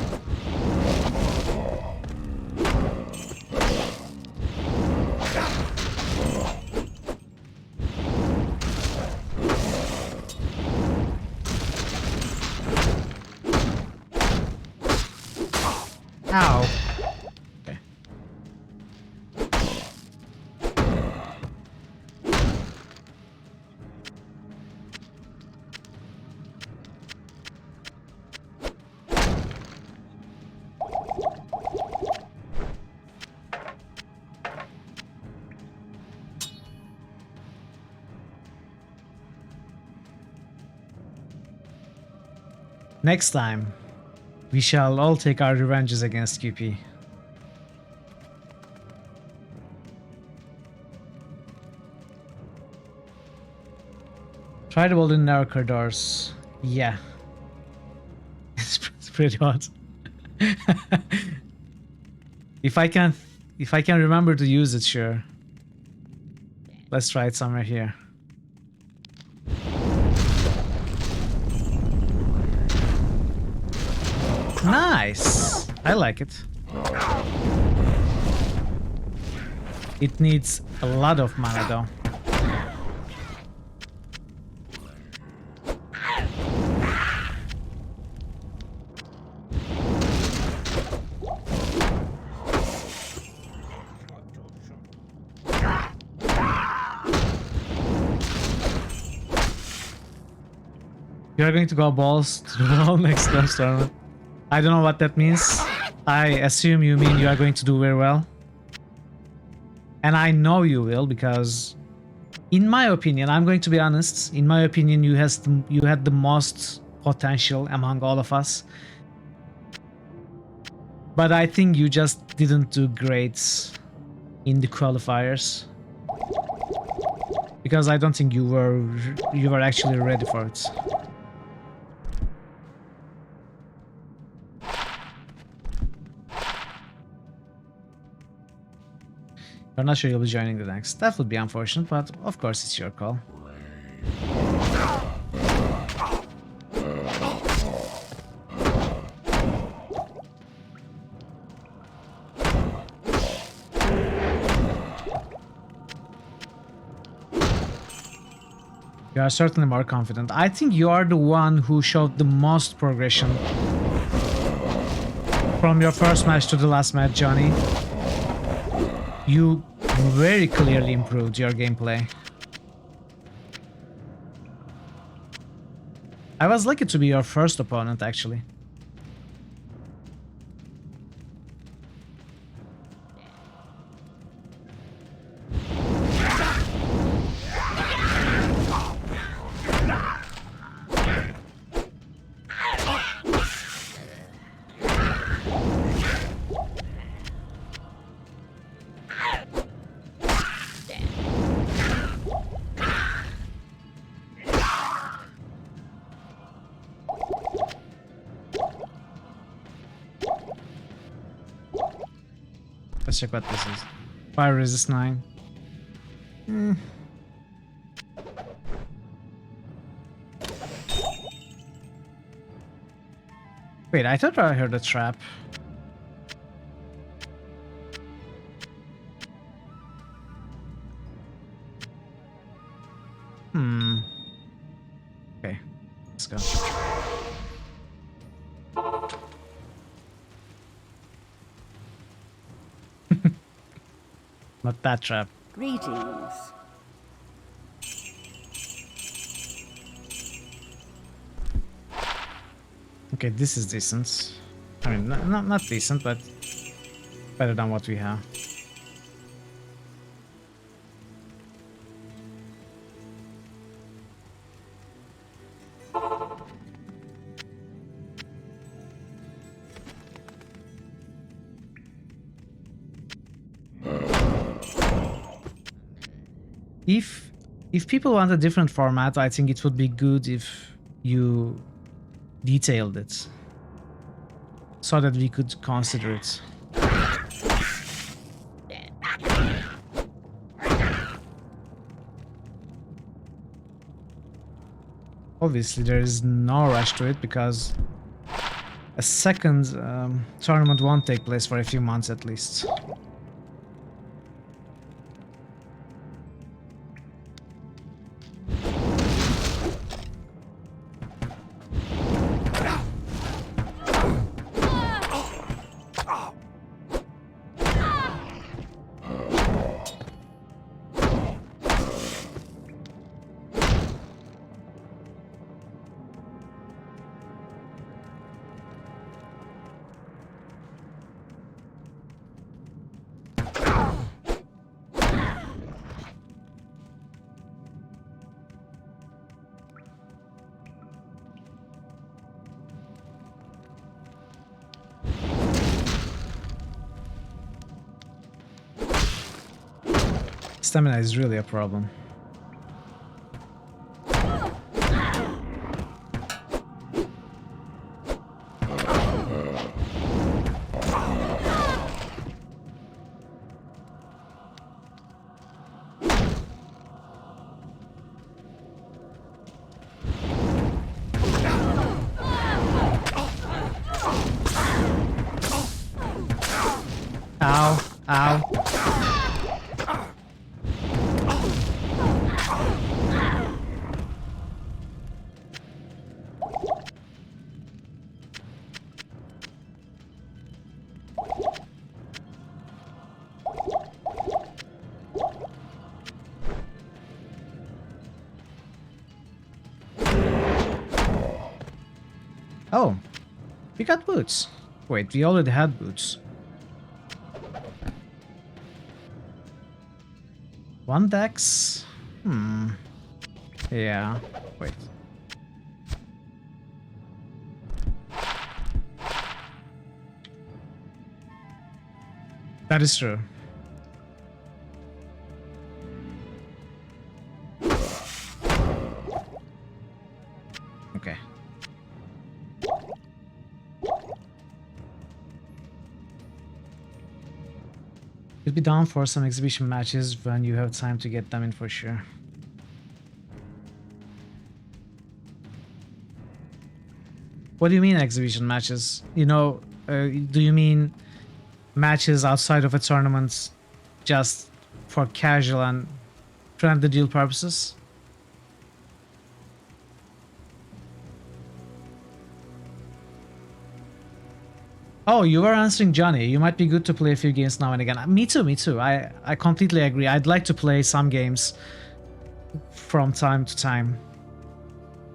Ow. Okay. Next time, we shall all take our revenges against QP. Try the wall in narrow corridors. Yeah. It's pretty hot. If I can remember to use it, sure. Let's try it somewhere here. Nice! I like it. It needs a lot of mana though. You're going to go balls to the wall next tournament. I don't know what that means. I assume you mean you are going to do very well. And I know you will, because in my opinion, I'm going to be honest, in my opinion, you had the most potential among all of us. But I think you just didn't do great in the qualifiers. Because I don't think you were actually ready for it. I'm not sure you'll be joining the next. That would be unfortunate, but of course it's your call. You are certainly more confident. I think you are the one who showed the most progression from your first match to the last match, Johnny. You very clearly improved your gameplay. I was lucky to be your first opponent, actually. Let's check what this is. Fire resist 9. Wait, I thought I heard a trap. Okay, let's go. Not that trap.
Greetings.
Okay, this is decent. I mean, not decent, but better than what we have. If people want a different format, I think it would be good if you detailed it so that we could consider it. Obviously, there is no rush to it because a second tournament won't take place for a few months at least. Stamina is really a problem. Ow. Oh, we got boots. Wait, we already had boots. One dex? Yeah, wait. That is true. Okay. You'll be down for some exhibition matches when you have time to get them in for sure. What do you mean exhibition matches? You know, do you mean matches outside of a tournament just for casual and friendly deal purposes? Oh, you were answering Johnny. You might be good to play a few games now and again. Me too, me too. I completely agree. I'd like to play some games from time to time.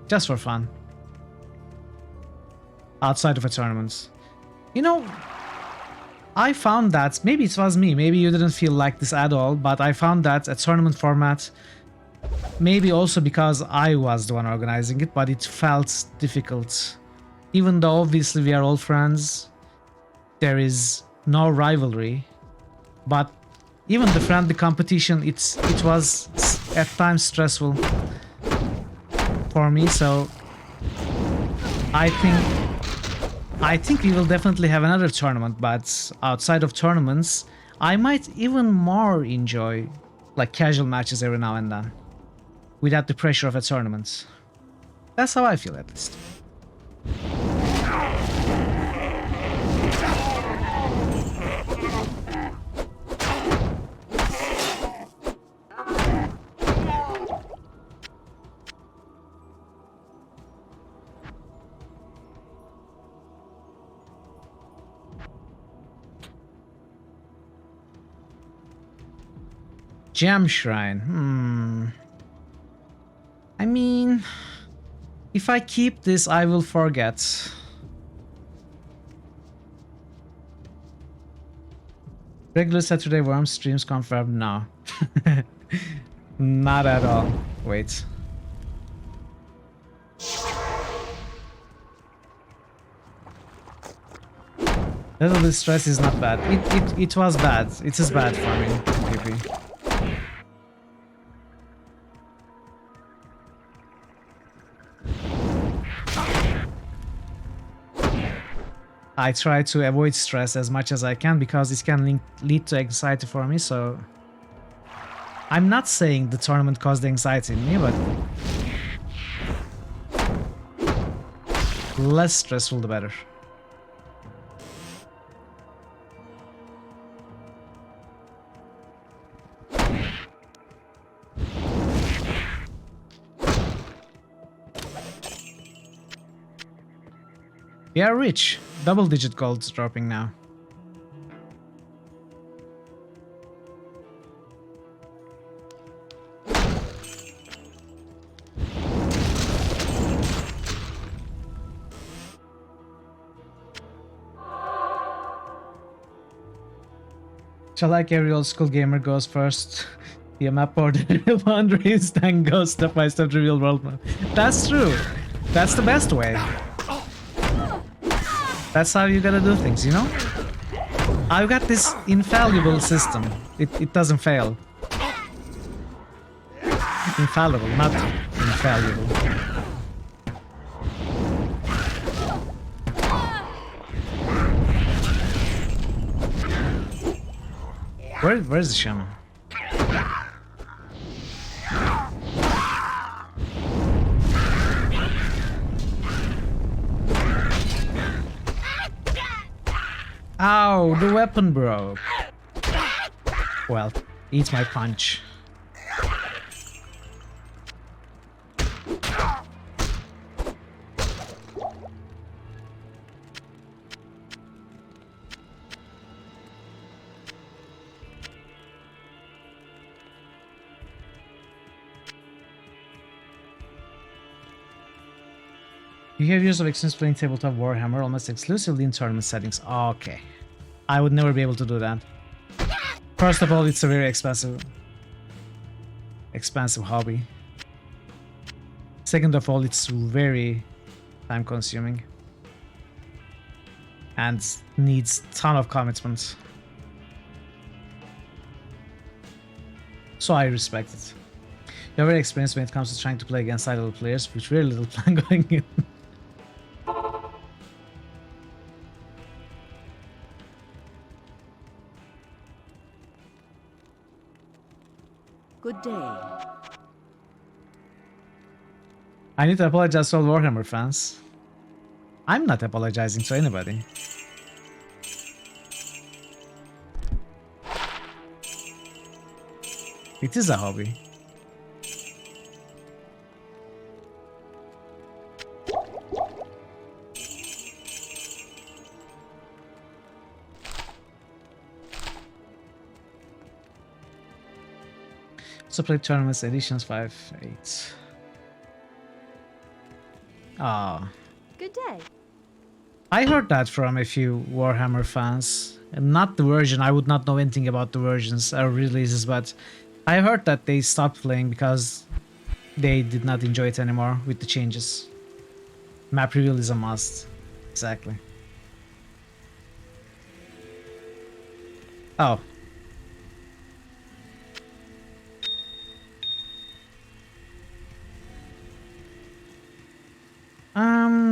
Just for fun. Outside of a tournament. You know, I found that, maybe it was me, maybe you didn't feel like this at all, but I found that a tournament format, maybe also because I was the one organizing it, but it felt difficult. Even though obviously we are all friends, there is no rivalry, but even the friendly competition, it was at times stressful for me, so I think we will definitely have another tournament, but outside of tournaments, I might even more enjoy like casual matches every now and then, without the pressure of a tournament. That's how I feel, at least. Gem Shrine. I mean, if I keep this, I will forget. Regular Saturday Worm streams confirmed? No. Not at all. Wait. Little bit stress is not bad. It was bad. It is bad for me, PP. I try to avoid stress as much as I can because it can lead to anxiety for me, so... I'm not saying the tournament caused anxiety in me, but... less stressful the better. We are rich. Double-digit gold's dropping now. Shall I carry old school gamer goes first? The map order boundaries, then go step by step to real world map. That's true. That's the best way. That's how you gotta do things, you know? I've got this infallible system. It doesn't fail. Infallible, not infallible. Where's the shaman? Ow, the weapon broke. Well, eat my punch. You have years of experience playing tabletop Warhammer almost exclusively in tournament settings. Okay. I would never be able to do that. First of all, it's a very expensive hobby. Second of all, it's very time consuming and needs a ton of commitment. So I respect it. You're very experienced when it comes to trying to play against idle players with very little plan going in.
Good day.
I need to apologize to all Warhammer fans. I'm not apologizing to anybody. It is a hobby. So play tournaments editions 5, 8. Ah.
Good day.
I heard that from a few Warhammer fans. And not the version, I would not know anything about the versions or releases, but I heard that they stopped playing because they did not enjoy it anymore with the changes. Map reveal is a must. Exactly. Oh.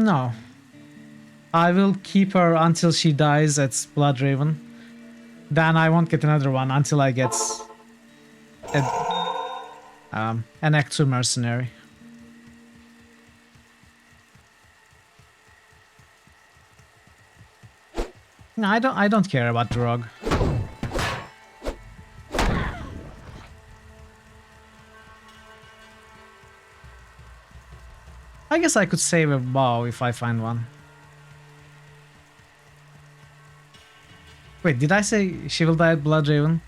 No. I will keep her until she dies at Bloodraven. Then I won't get another one until I get an Act 2 mercenary. No, I don't care about the rogue. I guess I could save a bow if I find one. Wait, did I say she will die at Bloodraven?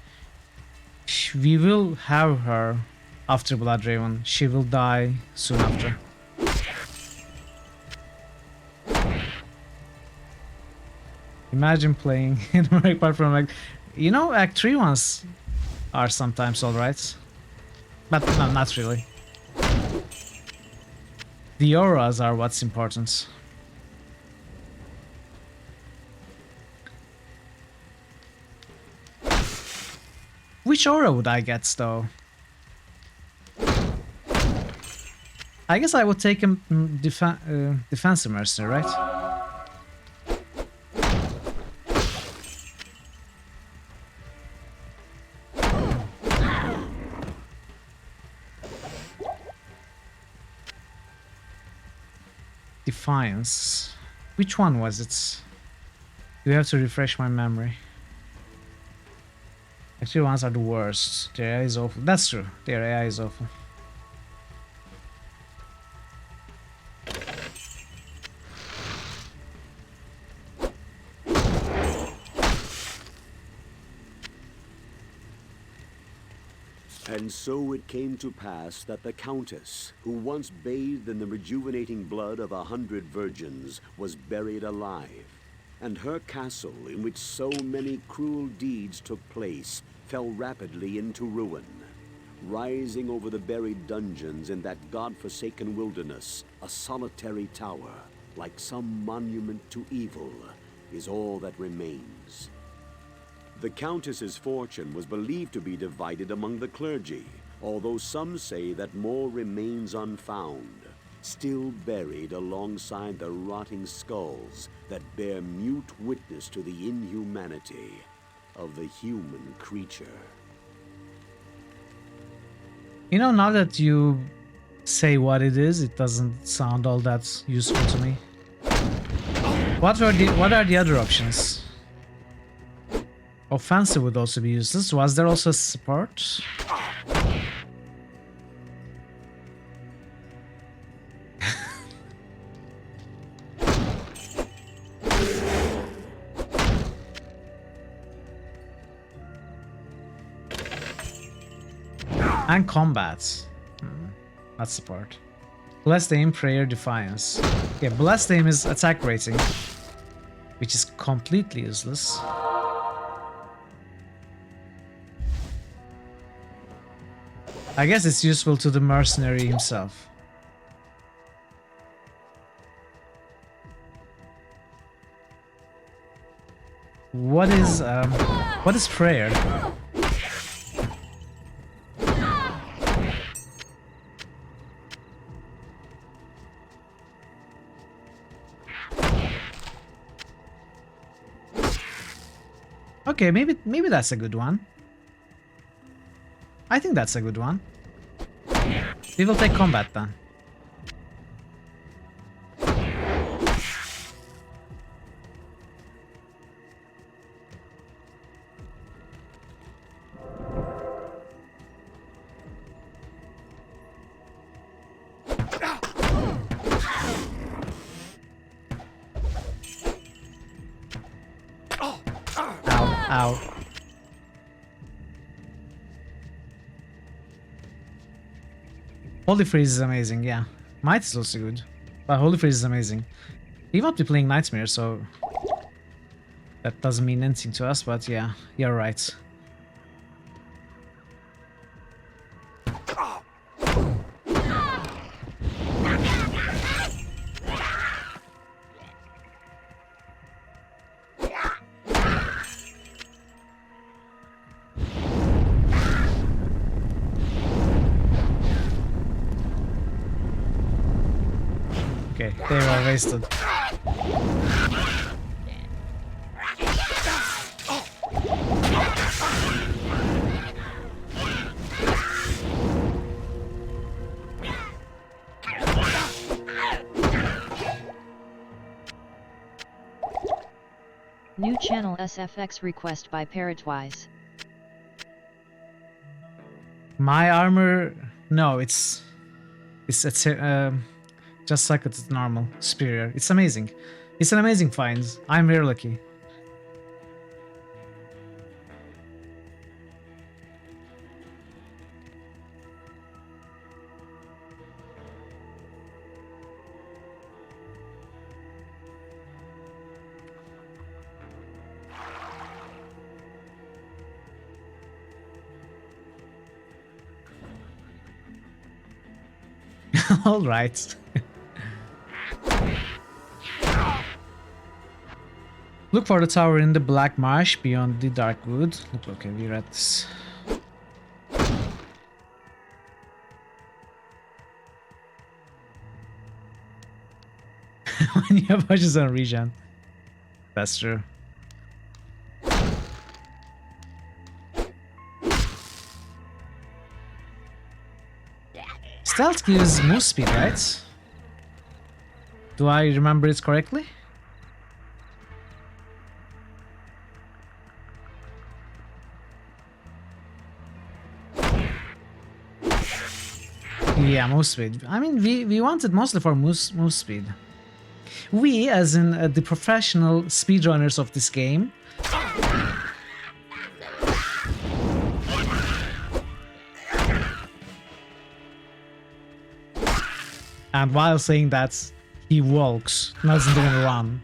We will have her after Bloodraven. She will die soon after. Imagine playing in apart from like, you know, Act 3 ones are sometimes alright. But no, not really. The auras are what's important. Which aura would I get, though? I guess I would take a defensive mercenary, right? Defiance. Which one was it? You have to refresh my memory. Actually, ones are the worst. Their AI is awful. That's true. Their AI is awful.
And so it came to pass that the Countess, who once bathed in the rejuvenating blood of 100 virgins, was buried alive, and her castle, in which so many cruel deeds took place, fell rapidly into ruin. Rising over the buried dungeons in that god-forsaken wilderness, a solitary tower, like some monument to evil, is all that remains. The Countess's fortune was believed to be divided among the clergy, although some say that more remains unfound, still buried alongside the rotting skulls that bear mute witness to the inhumanity of the human creature.
You know, now that you say what it is, it doesn't sound all that useful to me. What are the other options? Offensive would also be useless. Was there also support? And combat. That's support. Blessed aim, prayer, defiance. Yeah, blessed aim is attack rating, which is completely useless. I guess it's useful to the mercenary himself. What is prayer? Okay, maybe that's a good one. I think that's a good one. We will take combat then. Ow. Holy Freeze is amazing, yeah. Might is also good, but Holy Freeze is amazing. He won't be playing Nightmare, so that doesn't mean anything to us, but yeah, you're right. Okay, they were wasted.
New channel SFX request by Parrotwise.
My armor, no, it's just like it's normal, superior. It's amazing. It's an amazing find. I'm very lucky. All right. Look for the tower in the Black Marsh beyond the Dark Wood. Okay, we read this. When you have budgets on regen. That's true. Stealth gives move speed, right? Do I remember it correctly? Yeah, move speed. I mean, we wanted mostly for move speed. We, as in the professional speedrunners of this game, and while saying that, he walks, doesn't even run.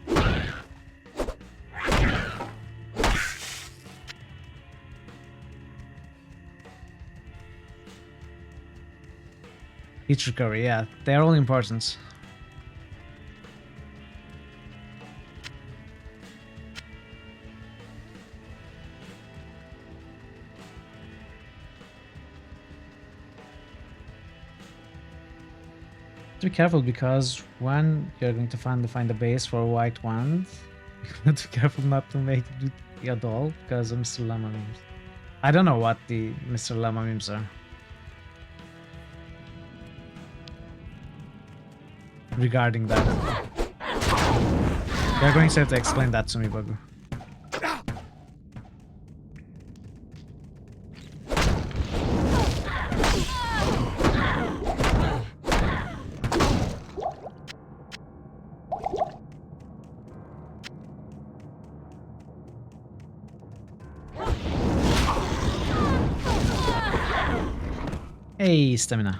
Hit recovery, yeah, they're all important. Be careful, because when you're going to find a base for a white wand, you have to be careful not to make it a doll because of Mr. Llama memes. I don't know what the Mr. Llama memes are. Regarding that. You're going to have to explain that to me, Bagu. Hey, stamina.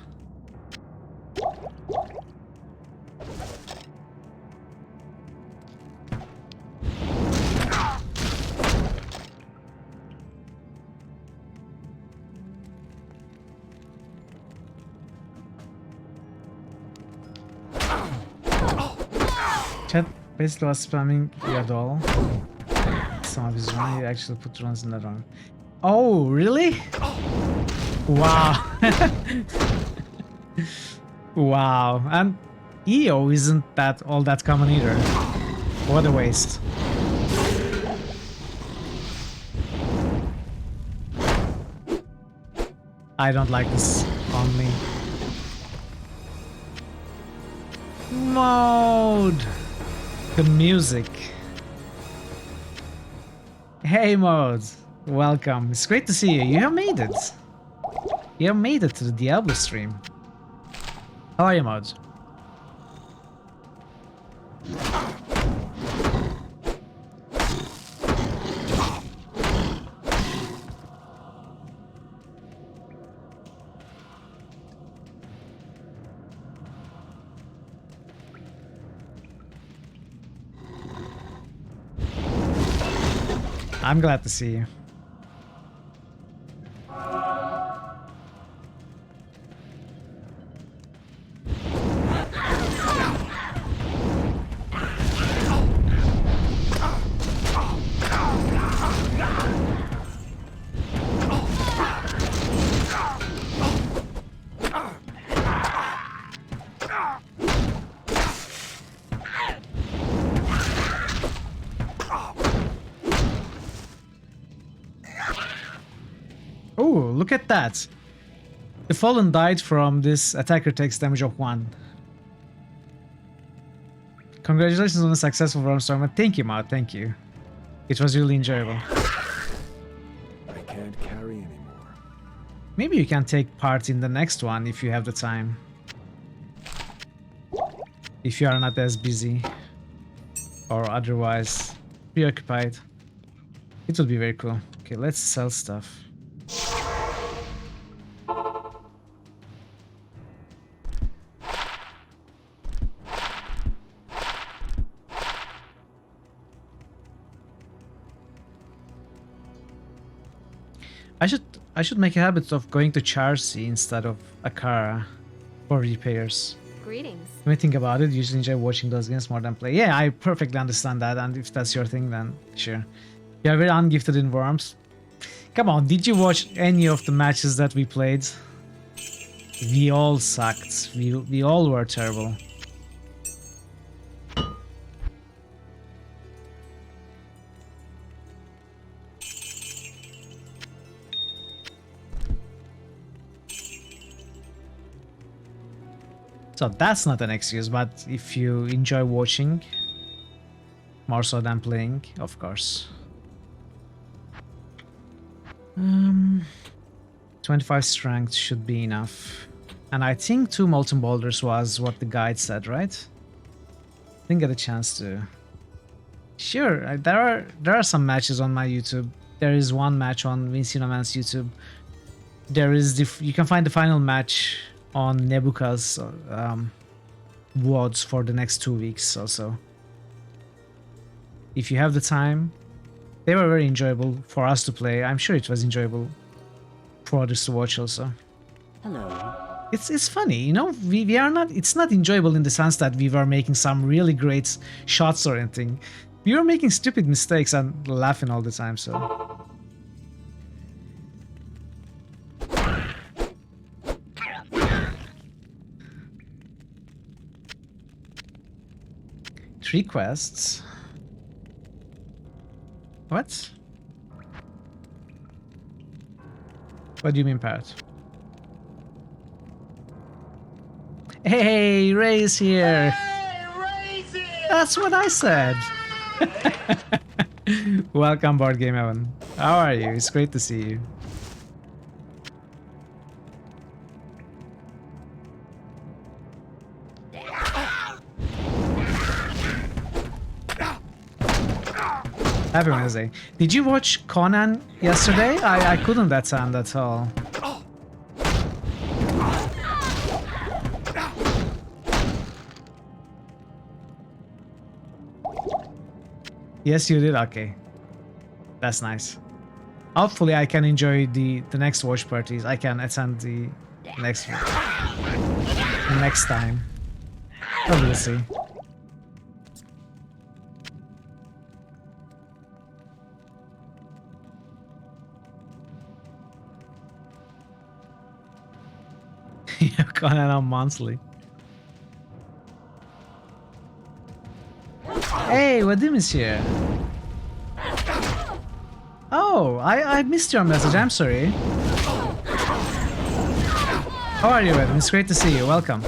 Chat basically was spamming Diablo. Some of his run, he actually put runs in that run. Oh, really? Wow. Wow. And EO isn't that all that common either. What a waste. I don't like this on me. Mode. The music. Hey Mode. Welcome. It's great to see you. You have made it. You have made it to the Diablo stream. How are you, Mode? I'm glad to see you. Oh, look at that. The Fallen died from this attacker takes damage of 1. Congratulations on a successful Storm. Thank you, Maud. Thank you. It was really enjoyable.
I can't carry anymore.
Maybe you can take part in the next one if you have the time. If you are not as busy or otherwise preoccupied. It would be very cool. Okay, let's sell stuff. I should make a habit of going to Charcy instead of Akara for repairs.
Greetings.
When I think about it, usually enjoy watching those games more than play. Yeah, I perfectly understand that, and if that's your thing, then sure. You are very ungifted in Worms. Come on, did you watch any of the matches that we played? We all sucked. We all were terrible. So that's not an excuse, but if you enjoy watching, more so than playing, of course. 25 strength should be enough. And I think 2 molten boulders was what the guide said, right? Didn't get a chance to. Sure, there are some matches on my YouTube. There is one match on Vincinoman's YouTube. There is you can find the final match on Nebuka's WODs for the next 2 weeks also. If you have the time, they were very enjoyable for us to play. I'm sure it was enjoyable for others to watch also.
Hello.
It's funny, you know, we are not, it's not enjoyable in the sense that we were making some really great shots or anything. We were making stupid mistakes and laughing all the time, so. Three quests. What? What do you mean, Parrot? Hey, Ray's here! Hey, Ray's here! That's what I said! Welcome, Board Game Evan. How are you? It's great to see you. Happy Wednesday. Did you watch Conan yesterday? I couldn't attend at all. Yes, you did? Okay. That's nice. Hopefully I can enjoy the next watch parties. I can attend the next time. But we'll see. You're going on monthly. Hey, Vadim is here. Oh, I missed your message. I'm sorry. How are you, Vadim? It's great to see you. Welcome.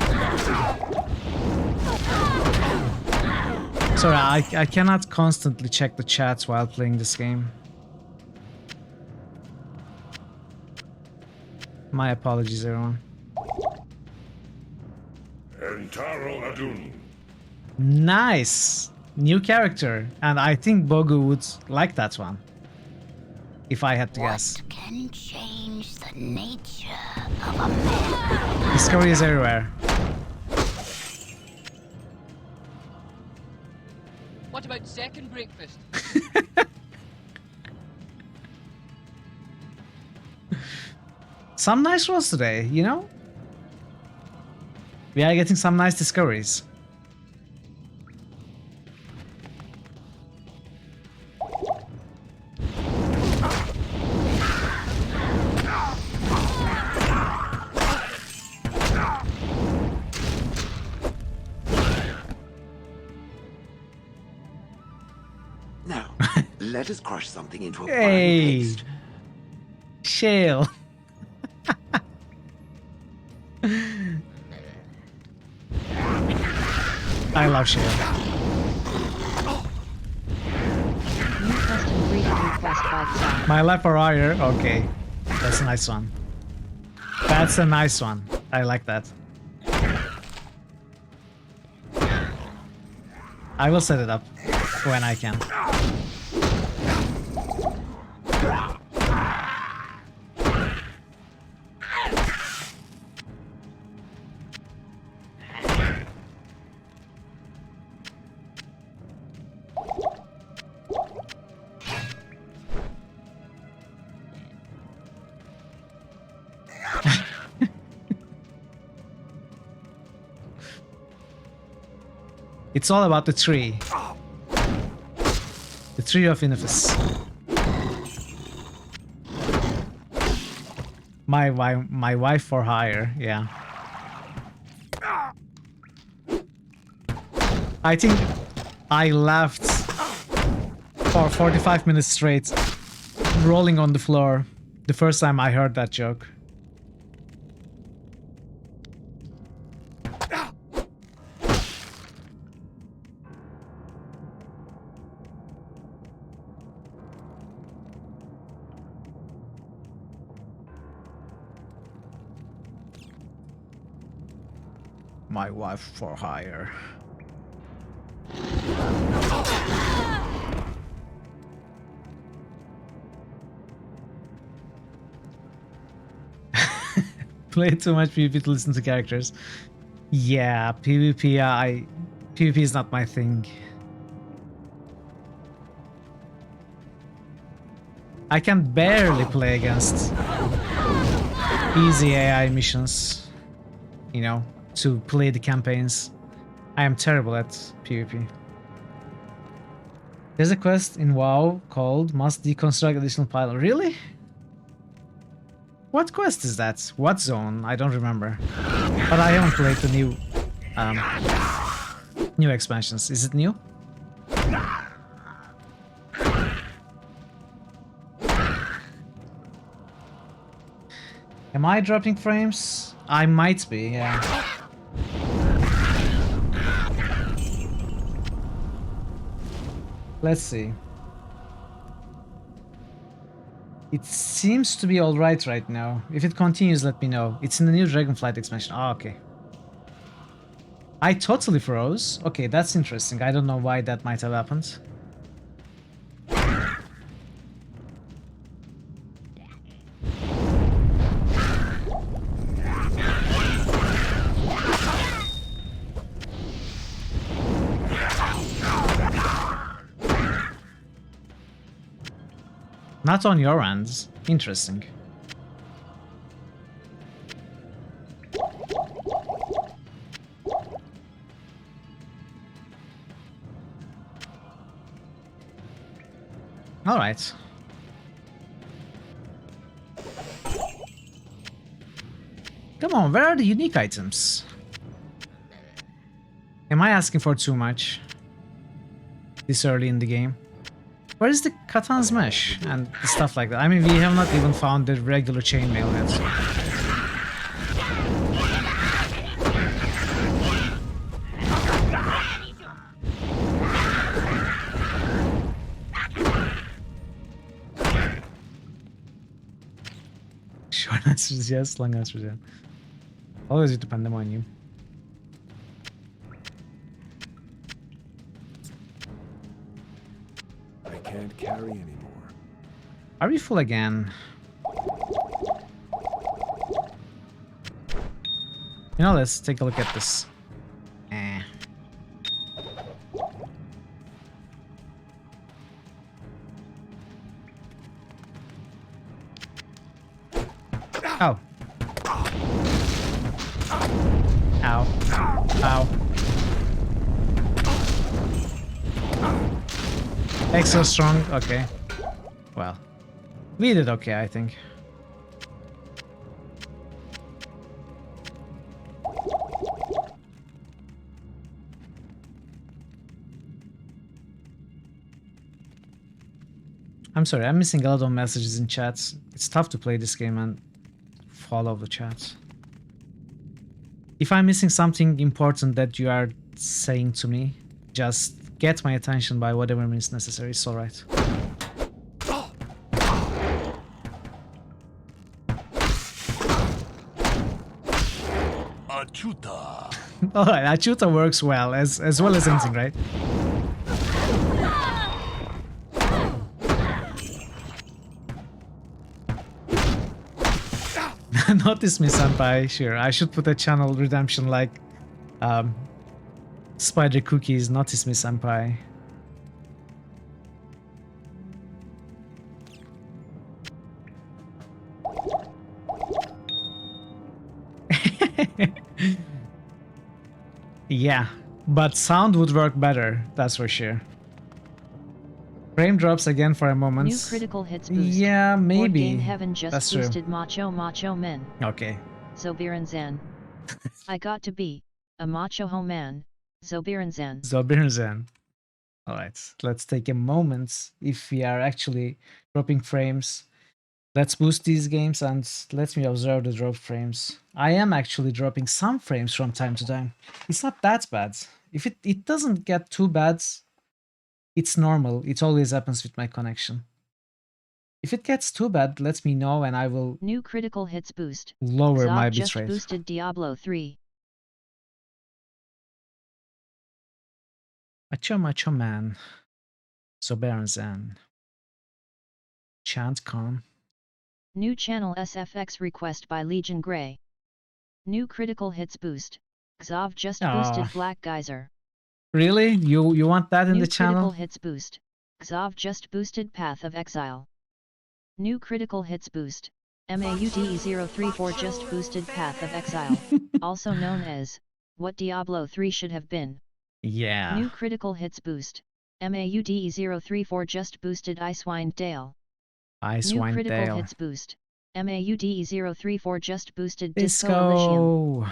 Sorry, I cannot constantly check the chats while playing this game. My apologies, everyone. Nice! New character, and I think Bogu would like that one. If I had to guess.
What can change the nature of a man?
Discovery is everywhere.
What about second breakfast?
Some nice rolls today, you know? We are getting some nice discoveries.
Now, let us crush something into a fine
Hey!
paste.
Shale. I love Shale.
New custom greeting request by Zach.
My life for hire. Okay. That's a nice one. That's a nice one. I like that. I will set it up when I can. It's all about the tree. The tree of Inifis. My wife for hire, yeah. I think I laughed for 45 minutes straight, rolling on the floor, the first time I heard that joke. My wife for hire. Play too much PvP to listen to characters. Yeah, PvP, PvP is not my thing. I can barely play against easy AI missions, you know, to play the campaigns. I am terrible at PvP. There's a quest in WoW called Must Deconstruct Additional Pylon. Really? What quest is that? What zone? I don't remember. But I haven't played the new expansions. Is it new? Am I dropping frames? I might be, yeah. Let's see. It seems to be alright right now. If it continues, let me know. It's in the new Dragonflight expansion. Oh, okay. I totally froze. Okay, that's interesting. I don't know why that might have happened. Not on your ends. Interesting. All right. Come on, where are the unique items? Am I asking for too much this early in the game? Where is the Katan's mesh and stuff like that? I mean, we have not even found the regular chainmail yet. So. Short answers yes, long answers yes. Always depend on you.
I can't carry anymore.
Are we full again? You know, let's take a look at this. Ow. Ow. Ow. Extra strong? Okay. Well. We did okay, I think. I'm sorry, I'm missing a lot of messages in chats. It's tough to play this game and follow the chats. If I'm missing something important that you are saying to me, just get my attention by whatever means necessary. It's alright.
Achuta.
Alright, Achuta works well as well as anything, right? Notice me, senpai. Sure, I should put a channel redemption like Spider Cookies. Notice me, senpai. Yeah, but sound would work better. That's for sure. Frame drops again for a moment.
New critical hits boost.
Yeah, maybe.
Board Game Heaven just
That's
boosted
true.
Macho Men.
Okay.
Zobiran I got to be a macho man. Zobiran
Alright, let's take a moment. If we are actually dropping frames, let's boost these games and let me observe the drop frames. I am actually dropping some frames from time to time. It's not that bad. If it doesn't get too bad, it's normal. It always happens with my connection. If it gets too bad, let me know and I will
New critical hits boost.
lower my
just
bitrate.
boosted Diablo 3.
Macho man. Zobiran Chant Con.
New channel SFX request by Legion Grey. New critical hits boost. Xov just boosted Black Geyser.
Really? You want that in
New
the channel?
critical hits boost. Xov just boosted Path of Exile. New critical hits boost. MAUDE034 just boosted Path of Exile, also known as what Diablo 3 should have been.
Yeah.
New critical hits boost. MAUDE034 just boosted Icewind Dale. New critical hits boost. MAUDE034 just boosted Disco Elysium.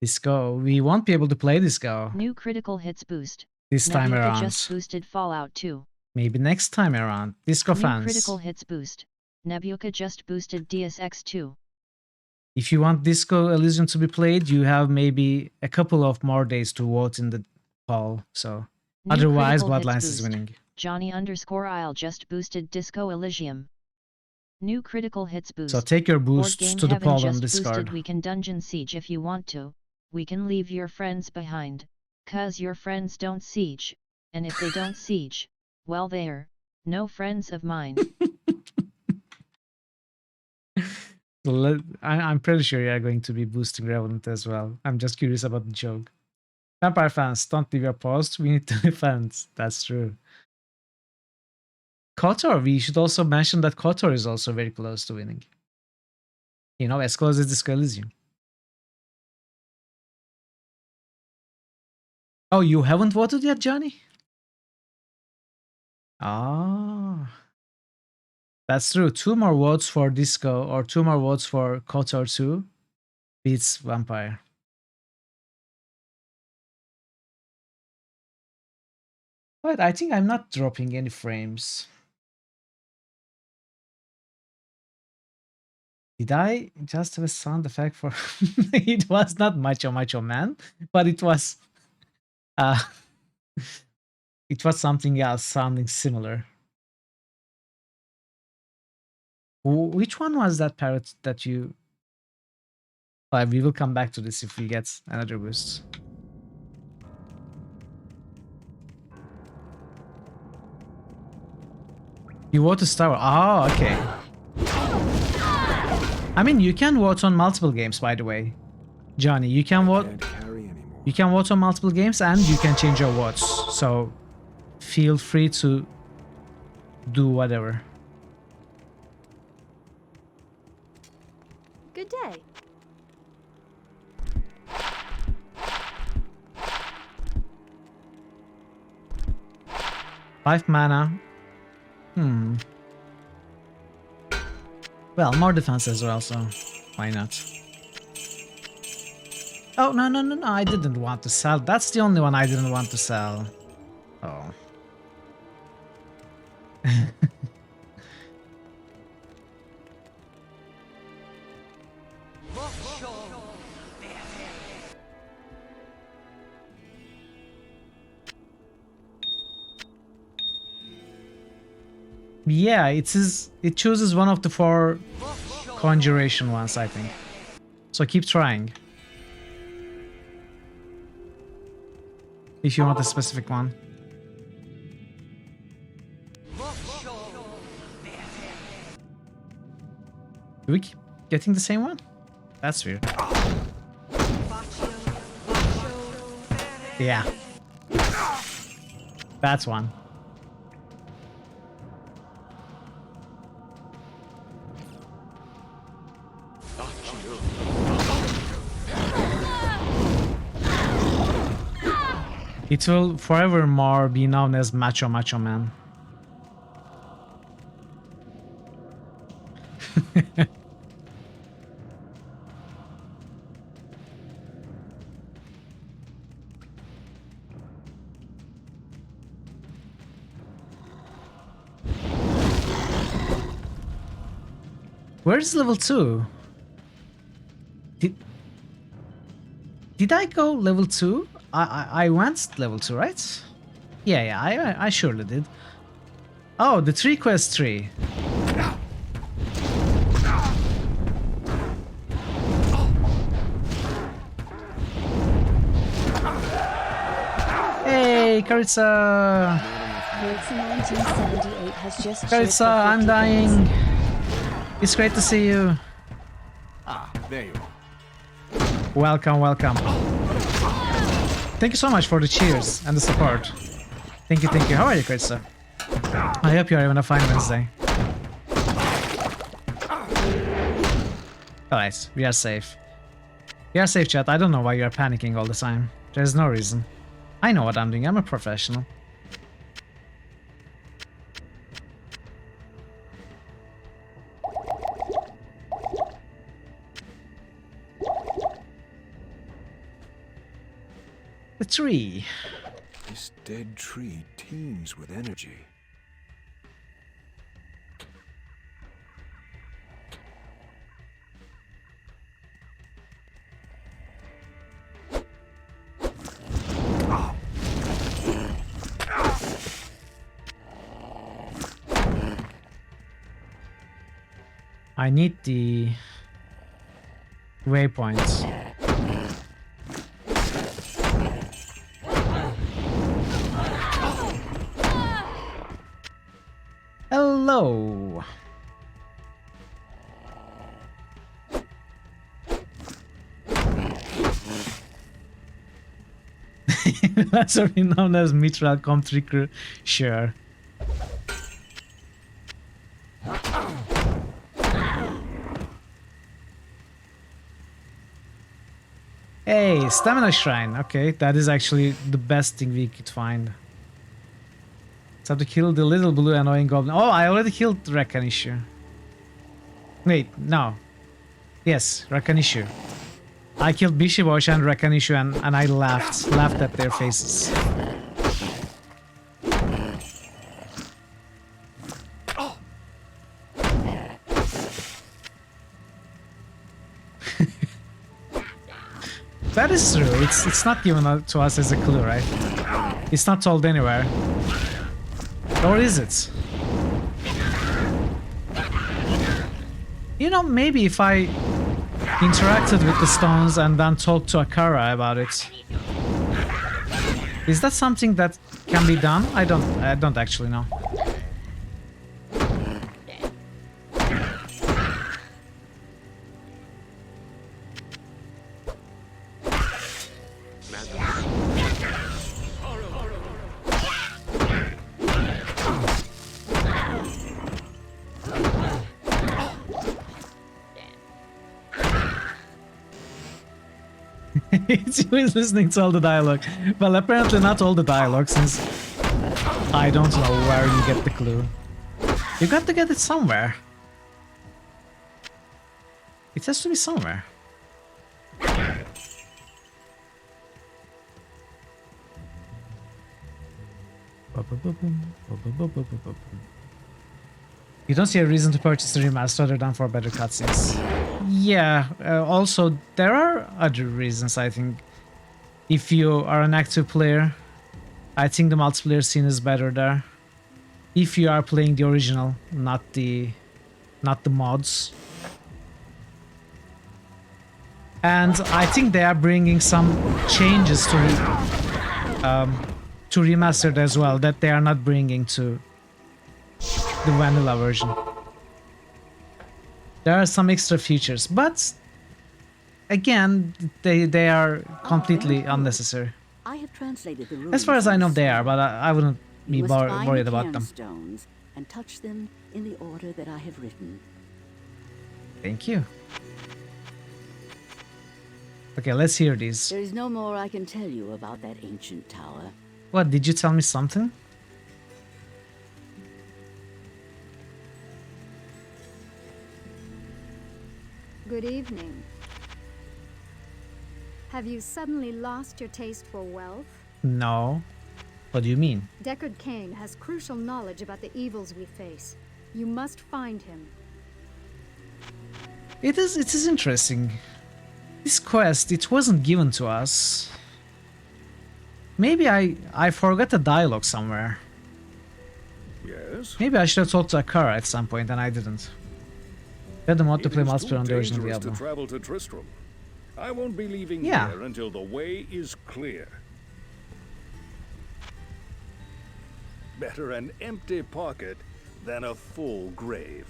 Disco. We won't be able to play Disco.
New critical hits boost.
This time
Nebuka
around.
just boosted Fallout 2.
Maybe next time around. Disco
New
fans.
critical hits boost. Nebuka just boosted DSX2.
If you want Disco Elysium to be played, you have maybe a couple of more days to vote in the poll. So
New
otherwise,
critical hits
Bloodlines
boost.
is winning.
Johnny_Isle just boosted Disco Elysium. New critical hits boost.
So take your boosts to the
Heaven
poll on
just
Discord.
Boosted We can dungeon siege if you want to. We can leave your friends behind. 'Cause your friends don't siege. And if they don't siege, well they're no friends of mine.
I'm pretty sure you are going to be boosting Revenant as well. I'm just curious about the joke. Vampire fans, don't leave your post. We need to defend. That's true. KOTOR, we should also mention that KOTOR is also very close to winning. You know, as close as Disco Elysium. Oh, you haven't voted yet, Johnny? Ah, that's true. 2 more votes for Disco or 2 more votes for KOTOR 2 beats Vampire. But I think I'm not dropping any frames. Did I just have a sound effect for... It was not Macho Man, but it was... it was something else sounding similar. Which one was that parrot that you... we will come back to this if we get another boost. You vote to Star Wars. Oh, okay. I mean, you can vote on multiple games, by the way. Johnny, you can vote... You can vote on multiple games and you can change your votes. So, feel free to do whatever.
Good day.
Five mana. Well, more defense as well, so why not? Oh, no, I didn't want to sell. That's the only one I didn't want to sell. Oh. Yeah, it chooses one of the 4 conjuration ones, I think. So keep trying. If you want a specific one. Do we keep getting the same one? That's weird. Yeah. That's one. It will forevermore be known as Macho Man. Where's level 2? Did I go level 2? I went level 2, right? Yeah, I surely did. Oh, the 3 quest tree. Hey, Karitsa! Karitsa, I'm dying. It's great to see you.
Ah, there you are.
Welcome. Thank you so much for the cheers and the support. Thank you. How are you, Karitsa? I hope you're having a fine Wednesday. Alright, we are safe. We are safe, chat. I don't know why you're panicking all the time. There's no reason. I know what I'm doing. I'm a professional. The tree.
This dead tree teems with energy.
I need the waypoints. Hello. That's what we known as Mitral Comtricker. Sure. Hey, stamina shrine. Okay, that is actually the best thing we could find. It's have to kill the little blue annoying goblin. Oh, I already killed Rakanishu. Wait, no. Yes, Rakanishu. I killed Bishibosh and Rakanishu and I laughed at their faces. That is true. It's not given to us as a clue, right? It's not told anywhere. Or is it? You know, maybe if I interacted with the stones and then talked to Akara about it. Is that something that can be done? I don't actually know. He was listening to all the dialogue. Well, apparently not all the dialogue, since I don't know where you get the clue. You got to get it somewhere. It has to be somewhere. You don't see a reason to purchase the remaster other than for better cutscenes. Yeah, also there are other reasons, I think. If you are an active player, I think the multiplayer scene is better there. If you are playing the original, not the mods. And I think they are bringing some changes to remastered as well that they are not bringing to the vanilla version. There are some extra features, but again, they are completely unnecessary.
I have translated the rules
As far as I know, they are, but I wouldn't be worried about them.
Stones and touch them in the order that I have written.
Thank you. Okay, let's hear these.
There is no more I can tell you about that ancient tower.
What, did you tell me something?
Good evening. Have you suddenly lost your taste for wealth?
No. What do you mean?
Deckard Cain has crucial knowledge about the evils we face. You must find him.
It is interesting. This quest, it wasn't given to us. Maybe I forgot the dialogue somewhere.
Yes?
Maybe I should have talked to Akara at some point and I didn't. Had the mod to play multiplayer on the original Diablo.
To travel to Tristram. I won't be leaving
Yeah.
here until the way is clear. Better an empty pocket than a full grave.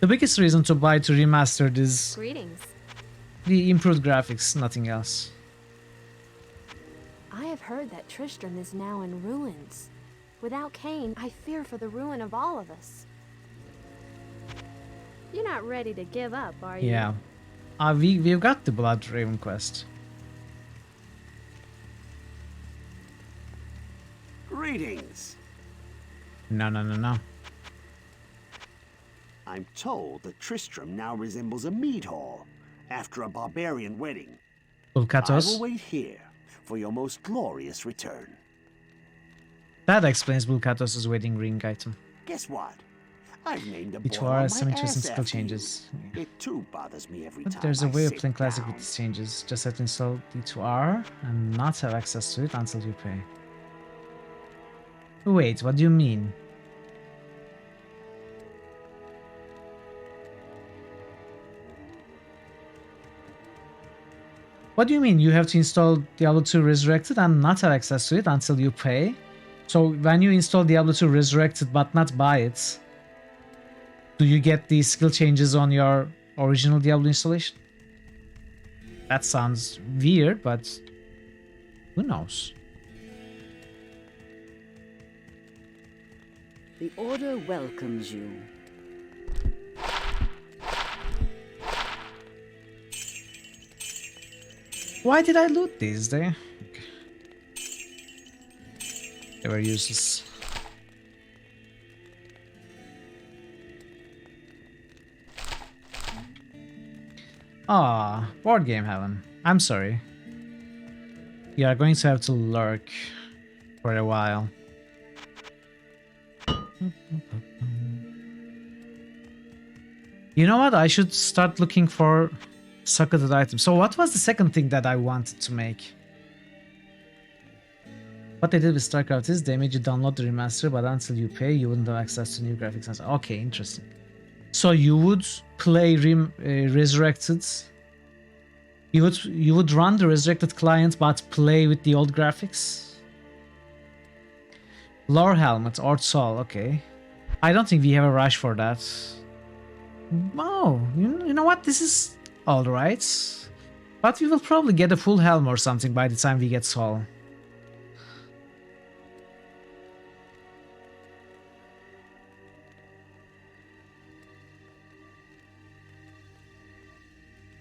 The biggest reason to buy to remastered is
Greetings.
the improved graphics, nothing else.
I have heard that Tristram is now in ruins. Without Cain, I fear for the ruin of all of us. You're not ready to give up, are you?
Yeah. We've got the Blood Raven quest.
Greetings.
No.
I'm told that Tristram now resembles a meat hall after a barbarian wedding. I
Bulkatos?
will wait here for your most glorious return.
That explains Bulkatos' wedding ring item.
Guess what? I've named a
Which
boy
are
on
some
my
interesting
ass
skill
after you.
changes.
It too bothers me every
But
time
there's a
I
way of
sit
playing Classic
down.
with these changes. Just have to install D2R and not have access to it until you pay. Wait, what do you mean? What do you mean you have to install Diablo 2 Resurrected and not have access to it until you pay? So when you install Diablo 2 Resurrected but not buy it, do you get the skill changes on your original Diablo installation? That sounds weird, but who knows?
The Order welcomes you.
Why did I loot these? They were useless. Ah, board game heaven. I'm sorry. You are going to have to lurk for a while. You know what? I should start looking for socketed items. So what was the second thing that I wanted to make? What they did with StarCraft is they made you download the remaster, but until you pay, you wouldn't have access to new graphics. Okay, interesting. So you would play Resurrected. You would run the Resurrected client, but play with the old graphics. Lore Helmet or Soul. Okay, I don't think we have a rush for that. Oh, you know what? This is all right, but we will probably get a full helm or something by the time we get Soul.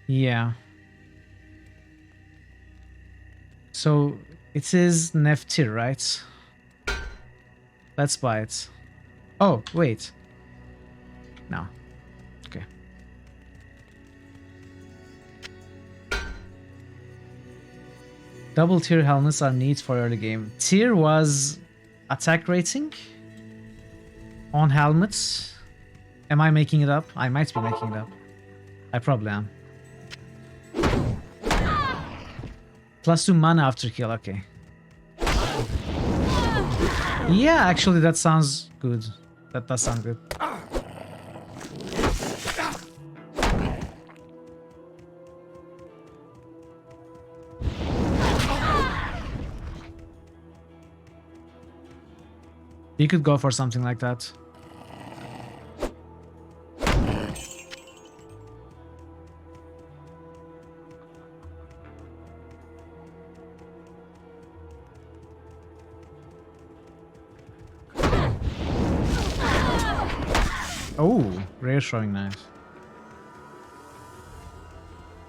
Yeah. So it is Neftir, right? Let's buy it. Oh, wait. No. Okay. Double tier helmets are neat for early game. Tier was attack rating on helmets. Am I making it up? I might be making it up. I probably am. +2 mana after kill, okay. Yeah, actually that sounds good. That does sound good. You could go for something like that. Oh, rare showing knife.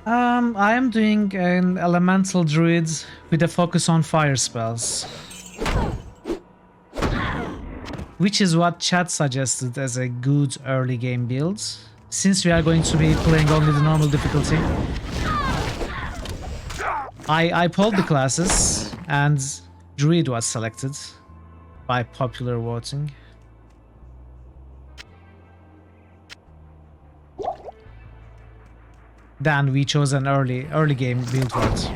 I am doing an elemental druid with a focus on fire spells. Which is what chat suggested as a good early game build. Since we are going to be playing only the normal difficulty. I polled the classes and druid was selected by popular voting. Then we chose an early game build for it.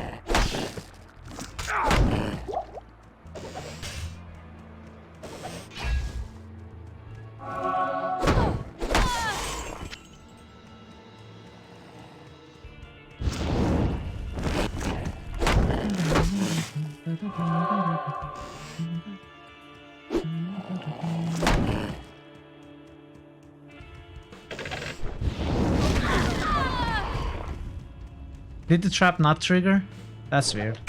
Did the trap not trigger? That's weird.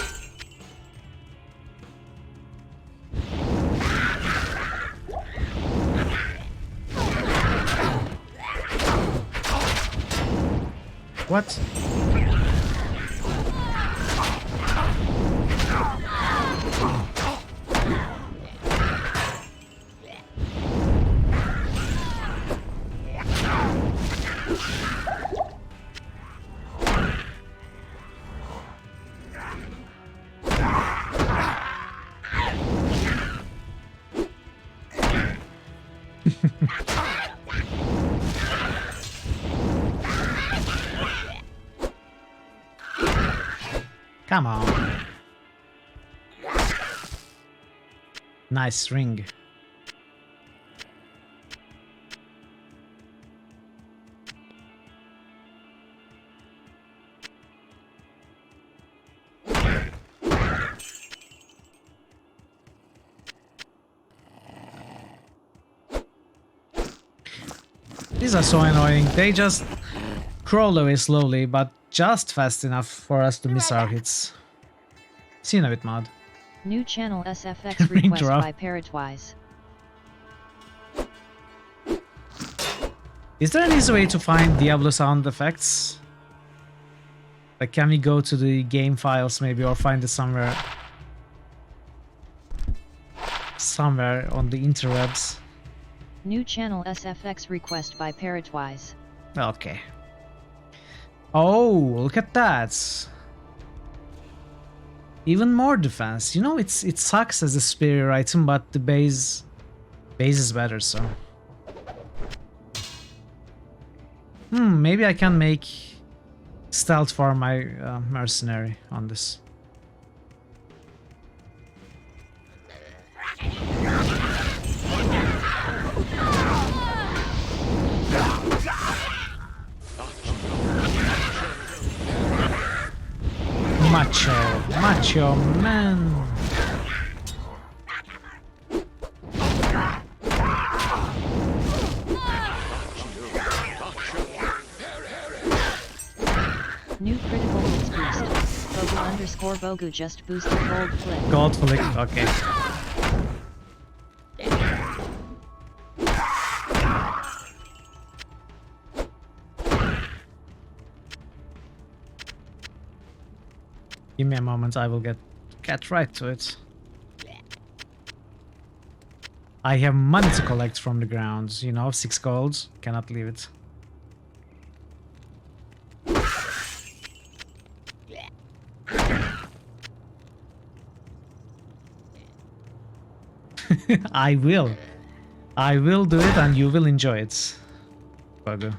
What? Come on. Nice ring. These are so annoying. They just crawl away slowly, but just fast enough for us to miss our hits. See you in a bit, mod.
New channel SFX request by Parrotwise.
Is there an easy way to find Diablo sound effects? Like, can we go to the game files maybe, or find it somewhere on the interwebs?
New channel SFX request by Parrotwise.
Okay. Oh, look at that. Even more defense. You know, it sucks as a superior item, but the base is better, so. Maybe I can make stealth for my mercenary on this. Macho man.
New critical hits boost. Bogu_Bogu just boosted gold flick.
Gold flick, okay. Give me a moment, I will get right to it. I have money to collect from the ground, you know, 6 golds, cannot leave it. I will do it and you will enjoy it. Bogu.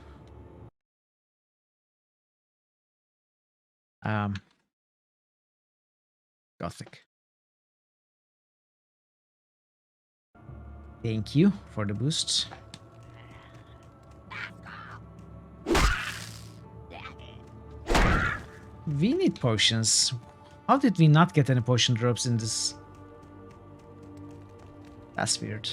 Gothic. Thank you for the boosts. We need potions. How did we not get any potion drops in this? That's weird.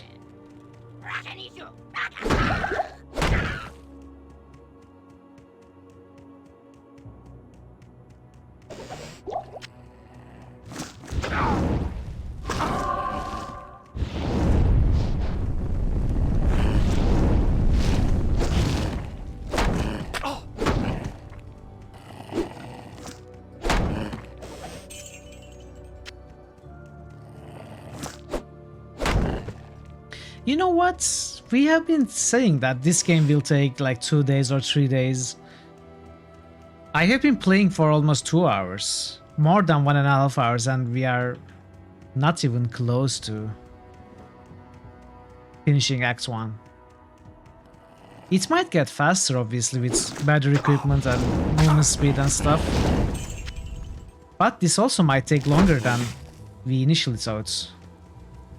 You know what? We have been saying that this game will take like 2 days or 3 days. I have been playing for almost 2 hours. More than 1.5 hours, and we are not even close to finishing Act 1. It might get faster, obviously, with better equipment and movement speed and stuff. But this also might take longer than we initially thought,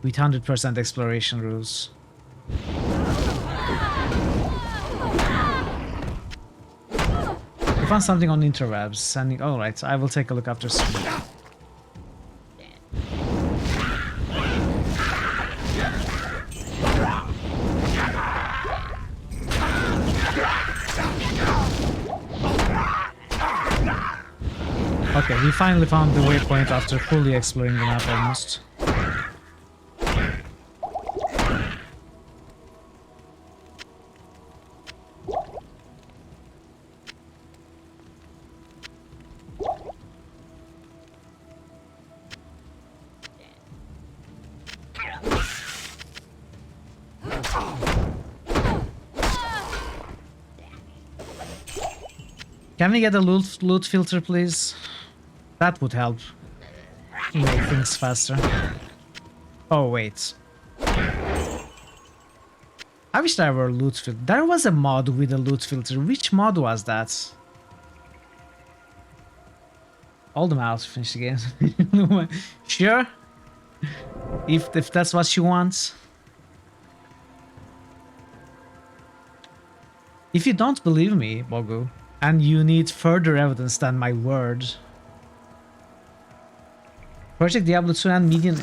with 100% exploration rules. I found something on interwebs, and alright, I will take a look after stream. Okay, we finally found the waypoint after fully exploring the map almost. Can we get a loot filter, please? That would help make things faster. Oh, wait. I wish there were loot filter. There was a mod with a loot filter. Which mod was that? Hold them out to finish the game. Sure? If that's what you want. If you don't believe me, Bogu, and you need further evidence than my word, Project Diablo 2 and Median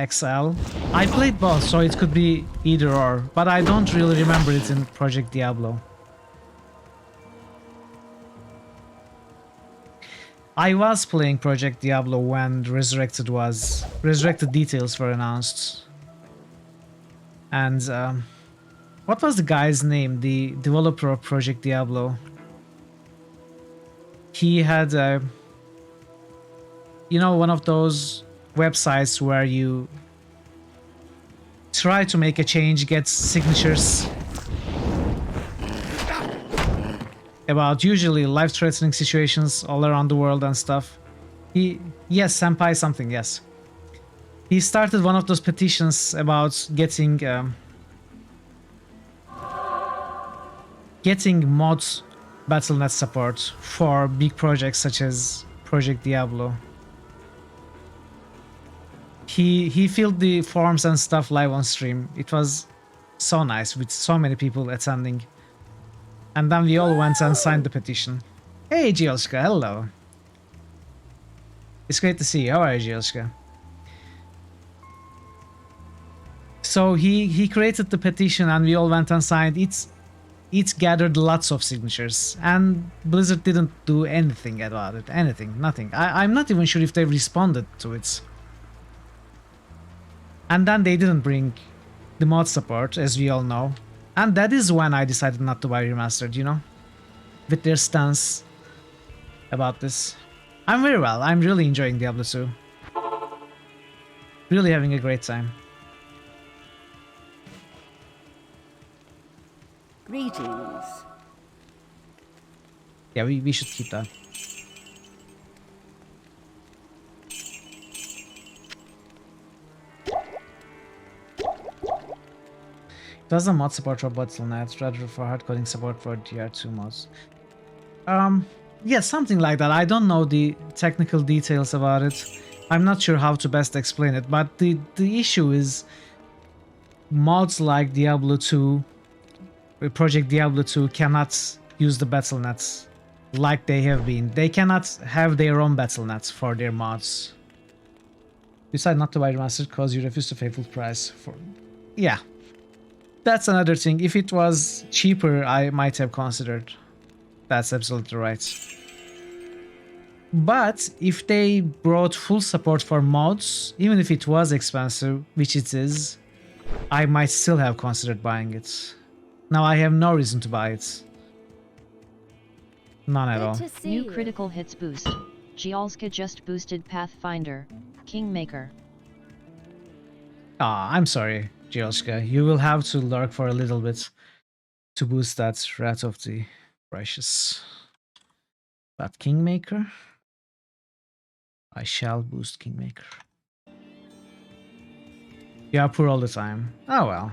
XL. I played both, so it could be either or, but I don't really remember it in Project Diablo. I was playing Project Diablo when Resurrected details were announced. And what was the guy's name? The developer of Project Diablo. He had you know, one of those websites where you try to make a change, get signatures about usually life-threatening situations all around the world and stuff. Yes, Senpai something, yes. He started one of those petitions about getting mods Battle.net support for big projects such as Project Diablo. He filled the forms and stuff live on stream. It was so nice with so many people attending. And then we all went and signed the petition. Hey Gielska, hello. It's great to see you. How are you, Gielska? So he created the petition and we all went and signed. It gathered lots of signatures and Blizzard didn't do anything about it. Anything, nothing. I'm not even sure if they responded to it. And then they didn't bring the mod support, as we all know. And that is when I decided not to buy Remastered, you know? With their stance about this. I'm very well. I'm really enjoying Diablo 2. Really having a great time.
Greetings.
Yeah, we should keep that. Doesn't mod support for Battle.net, rather for hardcoding support for DR2 mods. Yeah, something like that. I don't know the technical details about it. I'm not sure how to best explain it, but the issue is mods like Diablo 2, Project Diablo 2 cannot use the Battle.net like they have been. They cannot have their own Battle.net for their mods. Decide not to buy Remastered because you refuse to pay full price for... Yeah. That's another thing. If it was cheaper, I might have considered. That's absolutely right. But if they brought full support for mods, even if it was expensive, which it is, I might still have considered buying it. Now I have no reason to buy it. None at all.
New critical hits boost. Gialska just boosted Pathfinder, Kingmaker.
Ah, I'm sorry, Gielska. You will have to lurk for a little bit to boost that Wrath of the Righteous. But Kingmaker? I shall boost Kingmaker. You are poor all the time. Oh well.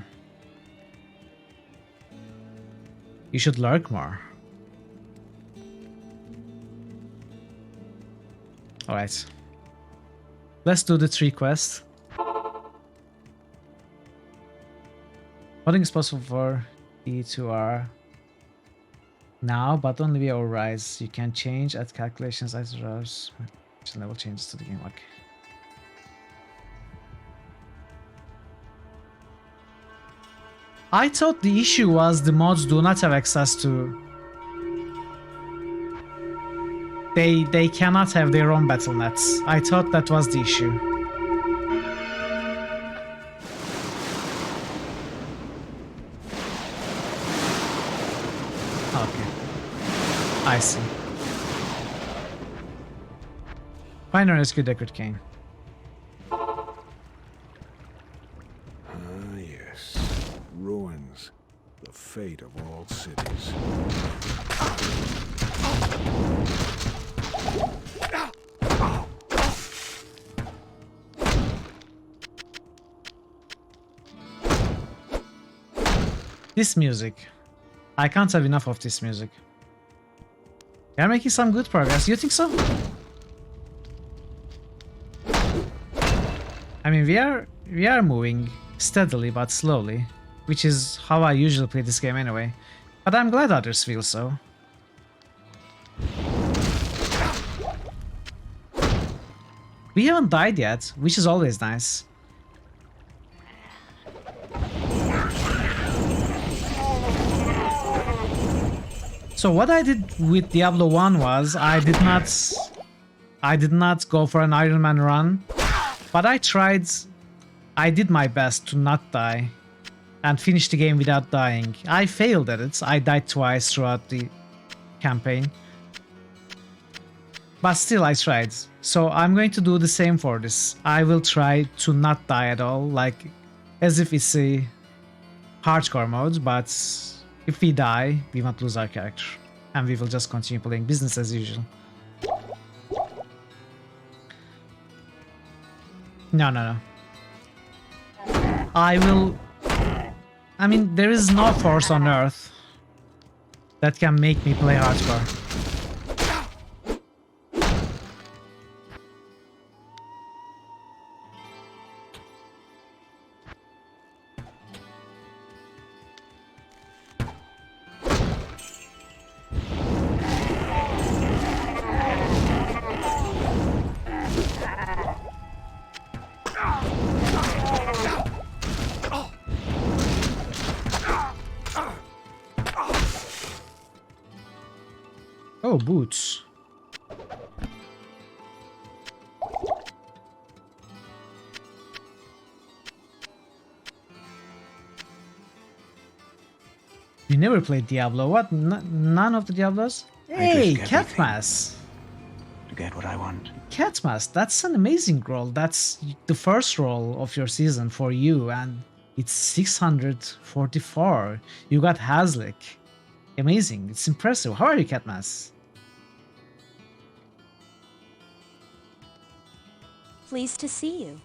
You should lurk more. Alright. Let's do the 3 quests. Modding is possible for E2R now, but only via Rise. You can change at calculations as level changes to the game. Okay. I thought the issue was the mods do not have access to... They cannot have their own Battle.nets. I thought that was the issue. Okay. I see. Find and rescue Deckard Kane.
Yes. Ruins. The fate of all cities.
This music. I can't have enough of this music. We are making some good progress. You think so? I mean, we are moving steadily but slowly, which is how I usually play this game anyway. But I'm glad others feel so. We haven't died yet, which is always nice. So what I did with Diablo 1 was I did not go for an Iron Man run, but I did my best to not die and finish the game without dying. I failed at it. I died twice throughout the campaign. But still, I tried. So I'm going to do the same for this. I will try to not die at all, like as if it's a hardcore mode, but if we die, we won't lose our character. And we will just continue playing business as usual. No, no, no. I mean, there is no force on Earth that can make me play hardcore. Oh, boots. You never played Diablo. What? None of the Diablos? Hey, Catmas!
To get what I want.
Catmas, that's an amazing roll. That's the first roll of your season for you, and it's 644. You got Hazlick. Amazing. It's impressive. How are you, Catmas?
Pleased to see you.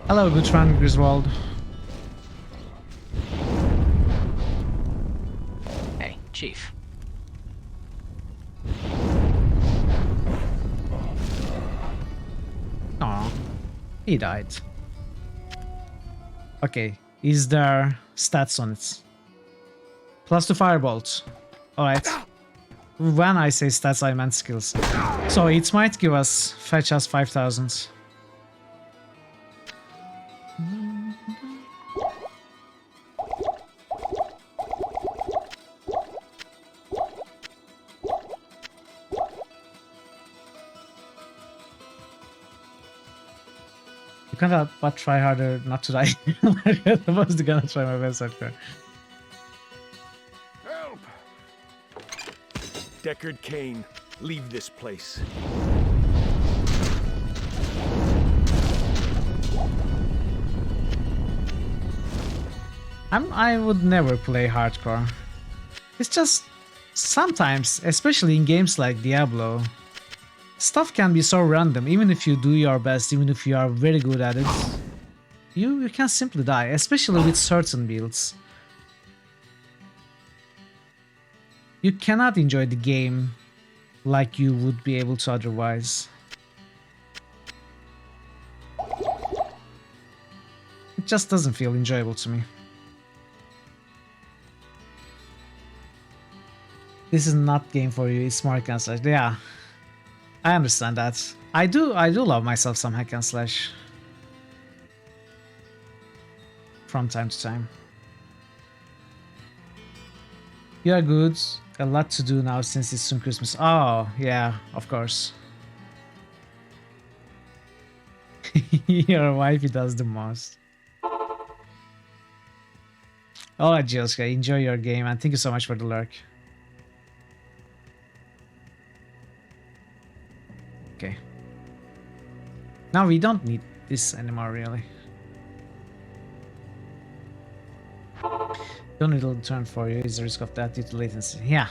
Hello, good friend Griswold.
Hey, Chief.
Aw, he died. Okay, is there stats on it? +2 firebolt. Alright. When I say stats, I meant skills. So it might give us, fetch us 5,000. You can't help but try harder not to die. I was gonna try my best after.
Help! Deckard Cain, leave this place.
I would never play hardcore. It's just sometimes, especially in games like Diablo, stuff can be so random. Even if you do your best, even if you are very good at it, you can simply die, especially with certain builds. You cannot enjoy the game like you would be able to otherwise. It just doesn't feel enjoyable to me. This is not game for you, it's more hack and slash. Yeah, I understand that. I do love myself some hack and slash. From time to time. You are good. A lot to do now since it's soon Christmas. Oh, yeah, of course. Your wifey does the most. Alright, Jilska, enjoy your game and thank you so much for the lurk. Okay. Now we don't need this anymore, really. Don't need a turn for you. Is the risk of that due to latency? Yeah.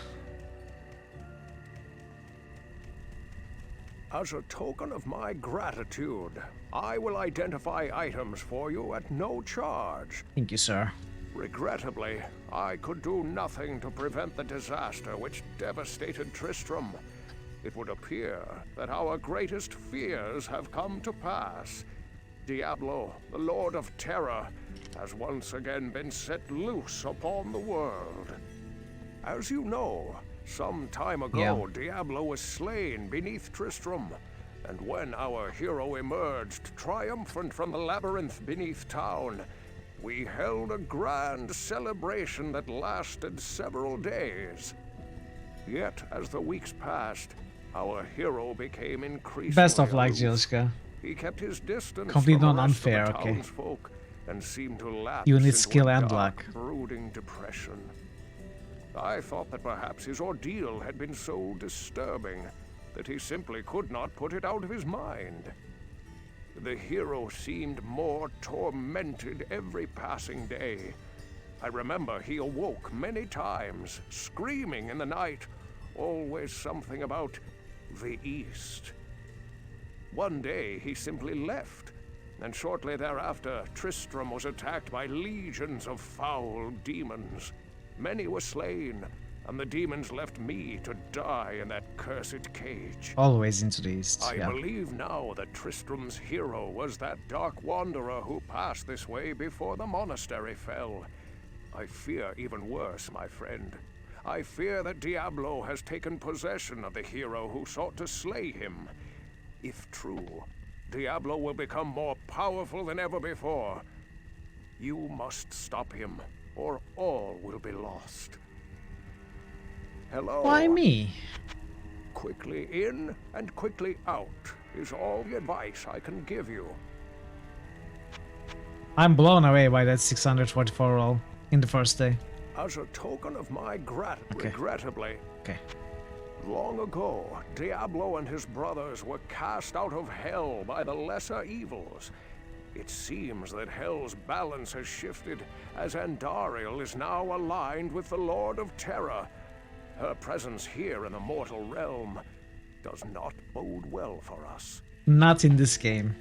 As a token of my gratitude, I will identify items for you at no charge.
Thank you, sir.
Regrettably, I could do nothing to prevent the disaster which devastated Tristram. It would appear that our greatest fears have come to pass. Diablo, the Lord of Terror, has once again been set loose upon the world. As you know, some time ago, Diablo was slain beneath Tristram, and when our hero emerged triumphant from the labyrinth beneath town, we held a grand celebration that lasted several days. Yet, as the weeks passed, our hero became increasingly
Best of luck,
aloof.
Jilska.
He kept his distance
Complete
from the
non
rest of the
unfair, okay.
townsfolk and seemed to lapse
You need
into
skill
a
and
dark,
luck.
brooding depression. I thought that perhaps his ordeal had been so disturbing that he simply could not put it out of his mind. The hero seemed more tormented every passing day. I remember he awoke many times, screaming in the night, always something about the East. One day he simply left, and shortly thereafter Tristram was attacked by legions of foul demons. Many were slain, and the demons left me to die in that cursed cage.
Always into the East,
I
yeah.
believe now that Tristram's hero was that dark wanderer who passed this way before the monastery fell. I fear even worse, my friend. I fear that Diablo has taken possession of the hero who sought to slay him. If true, Diablo will become more powerful than ever before. You must stop him, or all will be lost. Hello?
Why me?
Quickly in and quickly out is all the advice I can give you.
I'm blown away by that 644 roll in the first day.
As a token of my regrettably, long ago, Diablo and his brothers were cast out of hell by the lesser evils. It seems that hell's balance has shifted, as Andariel is now aligned with the Lord of Terror. Her presence here in the mortal realm does not bode well for us.
Not in this game.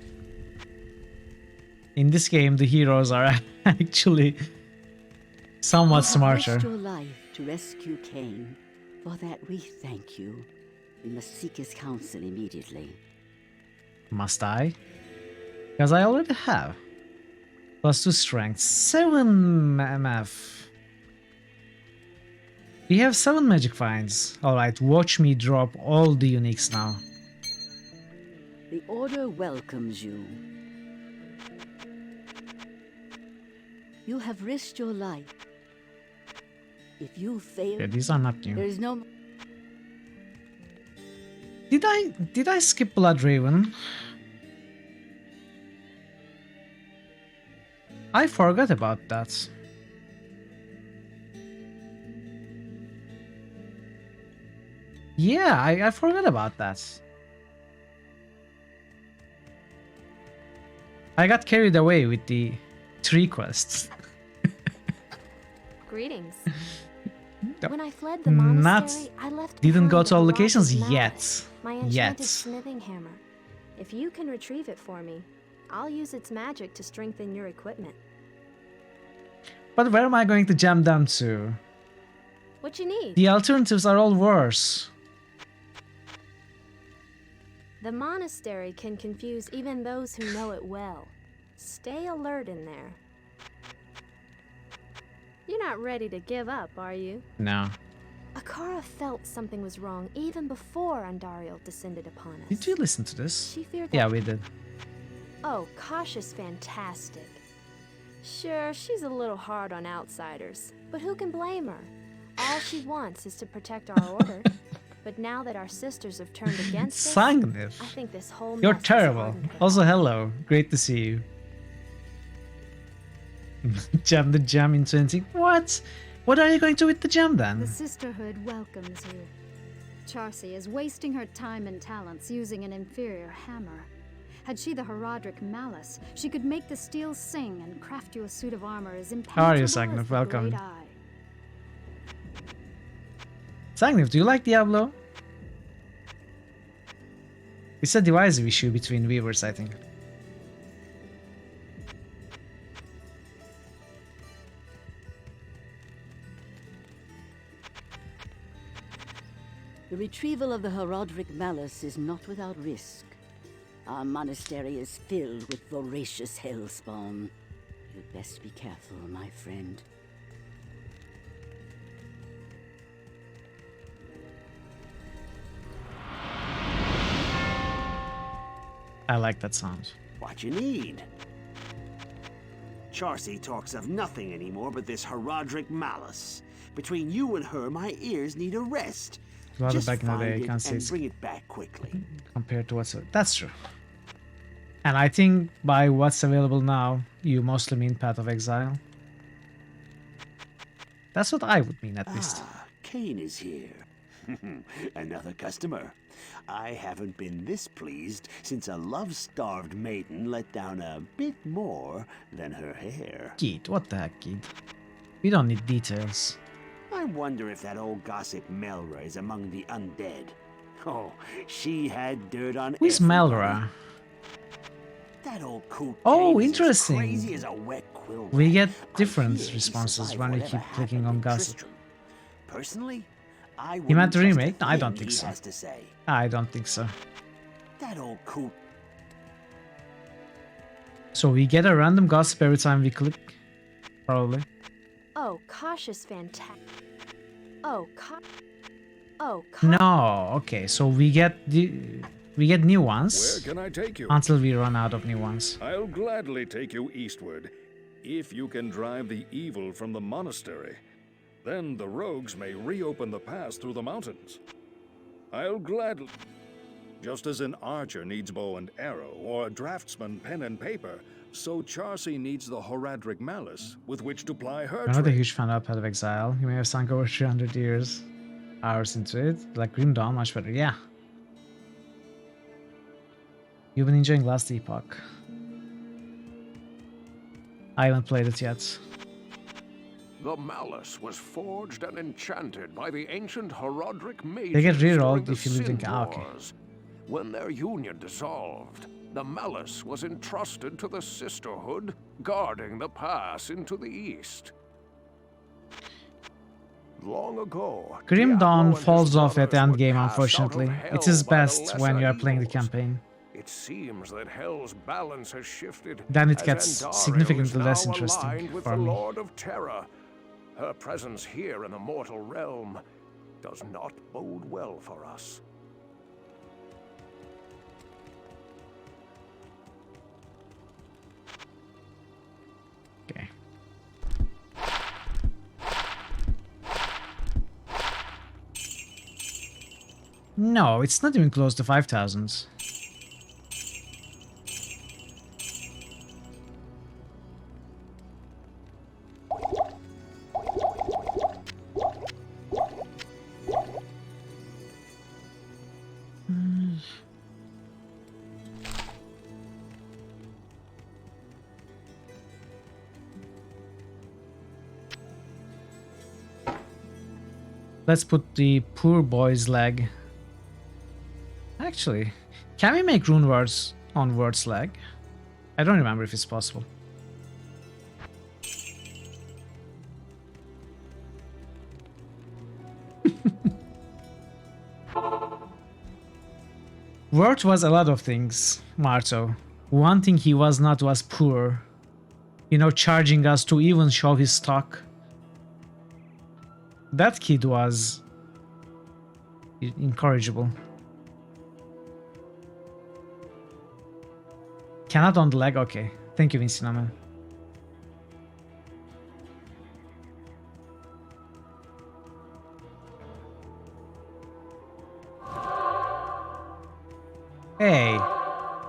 In this game, the heroes are actually somewhat smarter.
You have risked your life to rescue Cain. For that we thank you. We must seek his counsel immediately.
Must I? Because I already have. +2 strength, 7 MF. We have 7 magic finds. Alright, watch me drop all the uniques now.
The Order welcomes you. You have risked your life. If you fail,
Yeah, these are not new.
there is no...
Did I skip Blood Raven? I forgot about that. Yeah, I forgot about that. I got carried away with the 3 quests.
Greetings. When I fled the monastery, I left
Didn't go
behind
to all
the rock of
locations
Malus,
yet.
my enchanted smithing hammer. If you can retrieve it for me, I'll use its magic to strengthen your equipment.
But where am I going to jam down to?
What you need?
The alternatives are all worse.
The monastery can confuse even those who know it well. Stay alert in there. You're not ready to give up, are you?
No.
Akara felt something was wrong even before Andariel descended upon us.
Did you listen to this?
She feared
Yeah,
that...
we did.
Oh, Kasha's fantastic. Sure, she's a little hard on outsiders, but who can blame her? All she wants is to protect our order. But now that our sisters have turned against us,
Sangnif.
I think this whole
You're
mess is
terrible.
hardened her.
Also, hello. Great to see you. Jam the jam in 20. What? What are you going to do with the jam then?
The Sisterhood welcomes you. Charcy is wasting her time and talents using an inferior hammer. Had she the Herodric Malice, she could make the steel sing and craft you a suit of armor as impenetrable
How are you,
as
Sangnif?
the
Welcome.
Great Eye.
Sangnif, do you like Diablo? It's a divisive issue between viewers, I think.
The retrieval of the Herodric Malice is not without risk. Our monastery is filled with voracious hellspawn. You'd best be careful, my friend.
I like that sound.
What you need? Charcy talks of nothing anymore but this Herodric Malice. Between you and her, my ears need a rest.
Rather
Just
back in the
find
day, I
it
can't say
and
it's
bring it back quickly.
compared to what's... That's true. And I think by what's available now, you mostly mean Path of Exile. That's what I would mean, at least.
Ah, Kane is here. Another customer. I haven't been this pleased since a love-starved maiden let down a bit more than her hair.
Kid, what the heck, kid? We don't need details.
I wonder if that old gossip Melra is among the undead. Oh, she had dirt on
Who's
everybody.
Melra?
That old coot
Oh,
Kane is as crazy
interesting.
as a wet quill.
We get
I
different
hear he
responses
survived
when we
whatever
keep clicking on
happened in
gossip.
Tristram. Personally, I
You meant
wouldn't
the
trust a
remake? No, I don't
thing
think
he
so.
has to say.
I don't think so.
That old coot.
So we get a random gossip every time we click? Probably.
Oh, Kosh is fantastic. Oh, Kosh. Oh,
No, okay, so we get new ones
Where can I take you?
until we run out of new ones.
I'll gladly take you eastward, if you can drive the evil from the monastery. Then the rogues may reopen the pass through the mountains. I'll gladly... Just as an archer needs bow and arrow, or a draftsman pen and paper, so Charcy needs the Horadric malice with which to ply her
I'm not a
trade.
huge fan of Path of Exile. You may have sunk over 300 hours into it. Like Grim Dawn, much better. Yeah. You've been enjoying Last Epoch. I haven't played it yet.
The malice was forged and enchanted by the ancient Horadric mages.
They get
during
rerolled
the
if you live in...
Sin
Ah, okay.
Wars. When their union dissolved, the malice was entrusted to the Sisterhood, guarding the pass into the east. Long ago,
Grim
Diablo
Dawn
and his
falls off at the
brothers
end
were
game,
cast out of
unfortunately.
hell
It is
by the
best when you are
lesser
playing the
evils.
campaign.
It seems that Hell's balance has shifted.
Then it
as
gets
Andario
significantly
is now
less interesting
aligned with
for
the
me.
Lord of Terror. Her presence here in the mortal realm does not bode well for us.
Okay. No, it's not even close to 5,000. Let's put the poor boy's leg. Actually, can we make rune words on word's leg? I don't remember if it's possible. Word was a lot of things, Marto. One thing he was not was poor. You know, charging us to even show his stock. That kid was incorrigible. Cannot on the leg? Okay. Thank you, Vincinaman. Hey,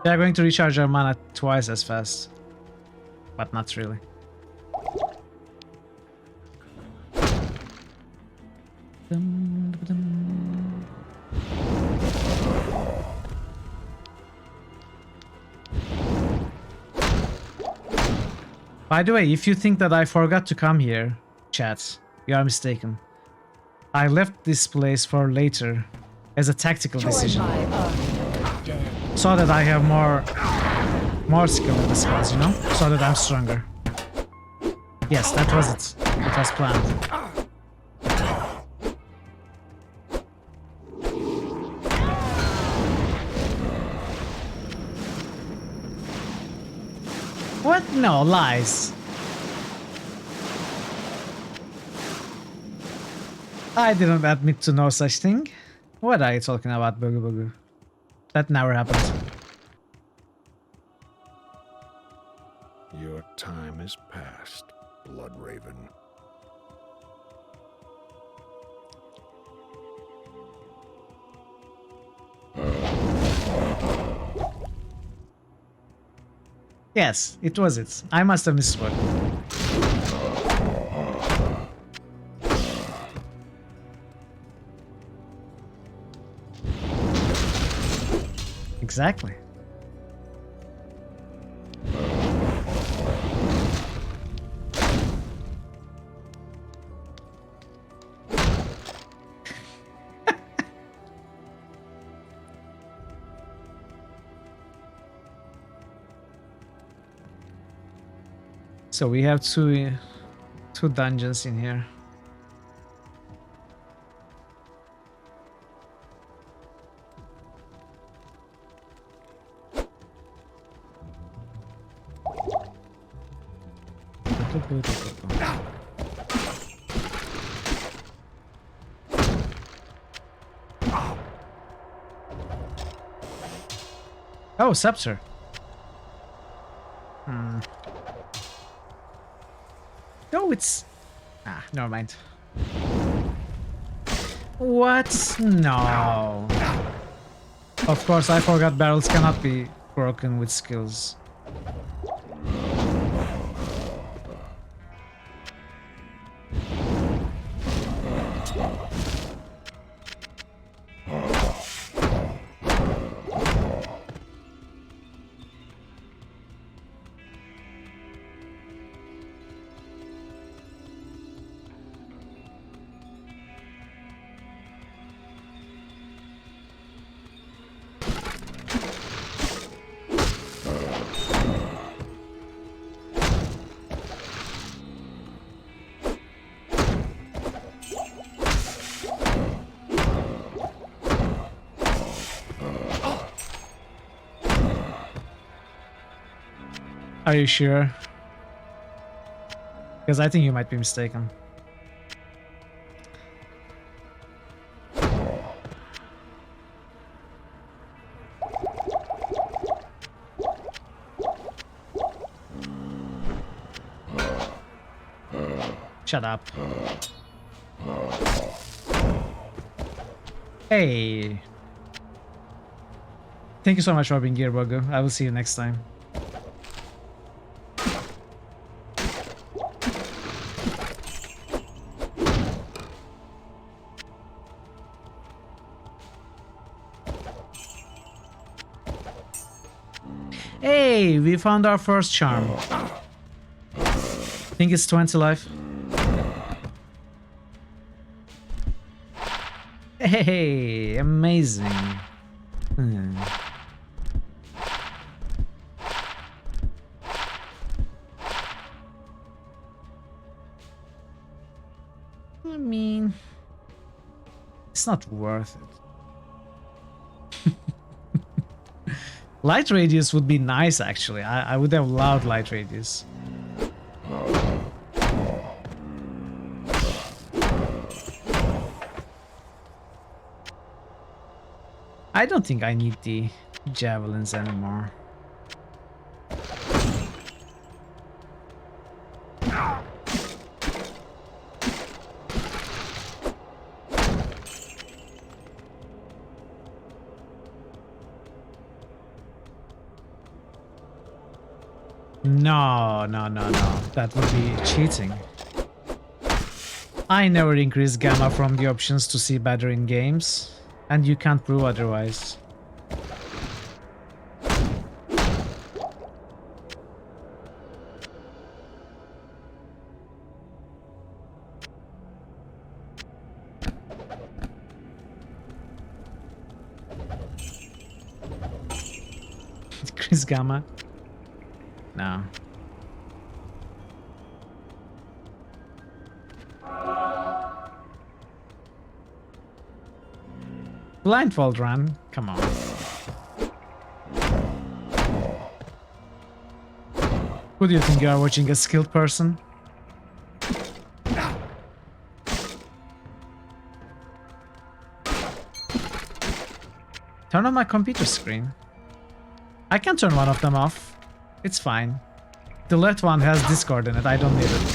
they are going to recharge our mana twice as fast. But not really. By the way, if you think that I forgot to come here, chat, you are mistaken. I left this place for later as a tactical decision. So that I have more skill in the spells, you know? So that I'm stronger. Yes, that was it. It was planned. What? No, lies. I didn't admit to no such thing. What are you talking about, Boogie Boogie? That never happened.
Your time is past, Bloodraven.
Yes, it was it. I must have misspoken. Exactly. So we have two dungeons in here. Oh, scepter. No, it's... Ah, never mind. What? No. Of course, I forgot barrels cannot be broken with skills. Are you sure? Because I think you might be mistaken. Shut up. Hey. Thank you so much for being here, Bogo. I will see you next time. Hey, we found our first charm. I think it's 20 life. Hey, amazing. I mean, it's not worth it. Light radius would be nice, actually. I would have loved light radius. I don't think I need the javelins anymore. No. That would be cheating. I never increase gamma from the options to see better in games. And you can't prove otherwise. Decrease gamma? No. Blindfold run? Come on. Who do you think you are watching? A skilled person? Turn on my computer screen. I can turn one of them off. It's fine. The left one has Discord in it. I don't need it.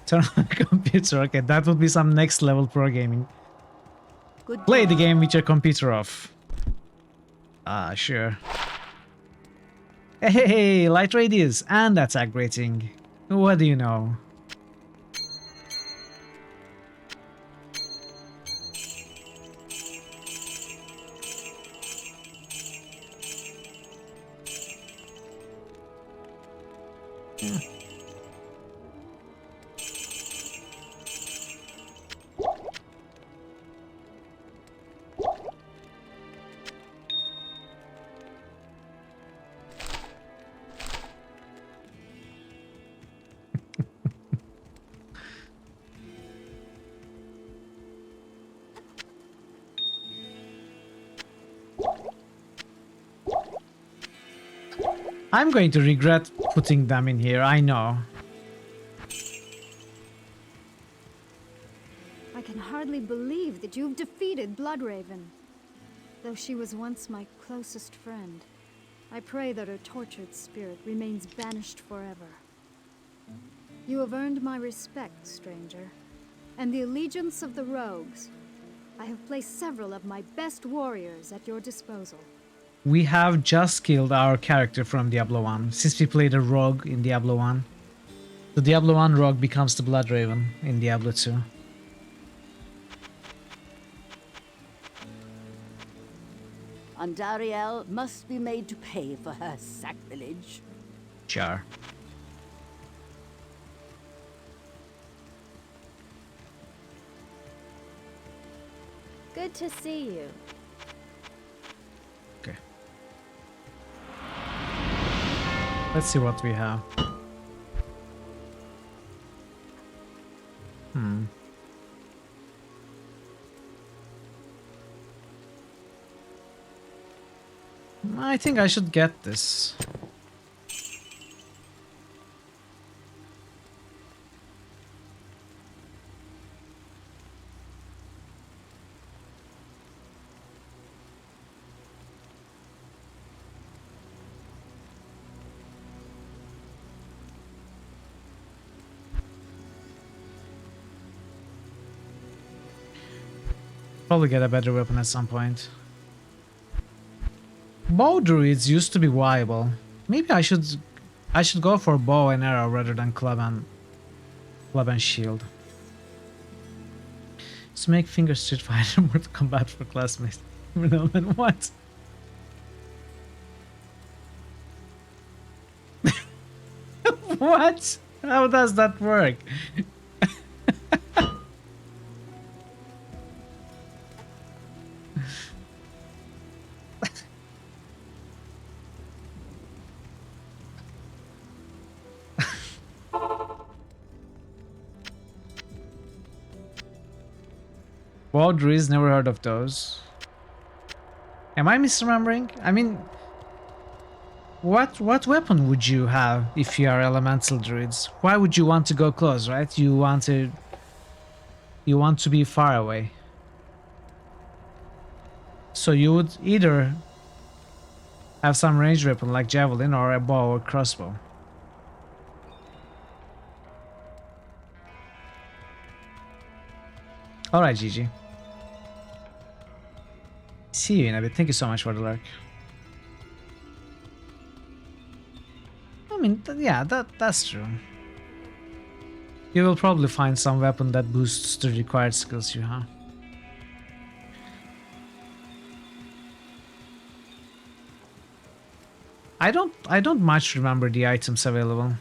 Turn on the computer. Okay, that would be some next level pro gaming. Play the game with your computer off. Sure. Hey, light radius and attack rating. What do you know? I'm going to regret putting them in here, I know.
I can hardly believe that you've defeated Bloodraven. Though she was once my closest friend, I pray that her tortured spirit remains banished forever. You have earned my respect, stranger, and the allegiance of the rogues. I have placed several of my best warriors at your disposal.
We have just killed our character from Diablo 1, since we played a rogue in Diablo 1. The Diablo 1 rogue becomes the Bloodraven in Diablo 2.
Andariel must be made to pay for her sacrilege.
Sure.
Good to see you.
Okay. Let's see what we have. I think I should get this. Probably get a better weapon at some point. Bow druids used to be viable. Maybe I should go for bow and arrow rather than club and shield. Let's make Finger Street Fighter Mortal Kombat for classmates. What? What? How does that work? Wow, druids, never heard of those. Am I misremembering? I mean, what weapon would you have if you are elemental druids? Why would you want to go close, right? You want to be far away. So you would either have some ranged weapon like javelin or a bow or crossbow. Alright, GG. See you in a bit. Thank you so much for the lurk. I mean, yeah, that's true. You will probably find some weapon that boosts the required skills you have. I don't much remember the items available.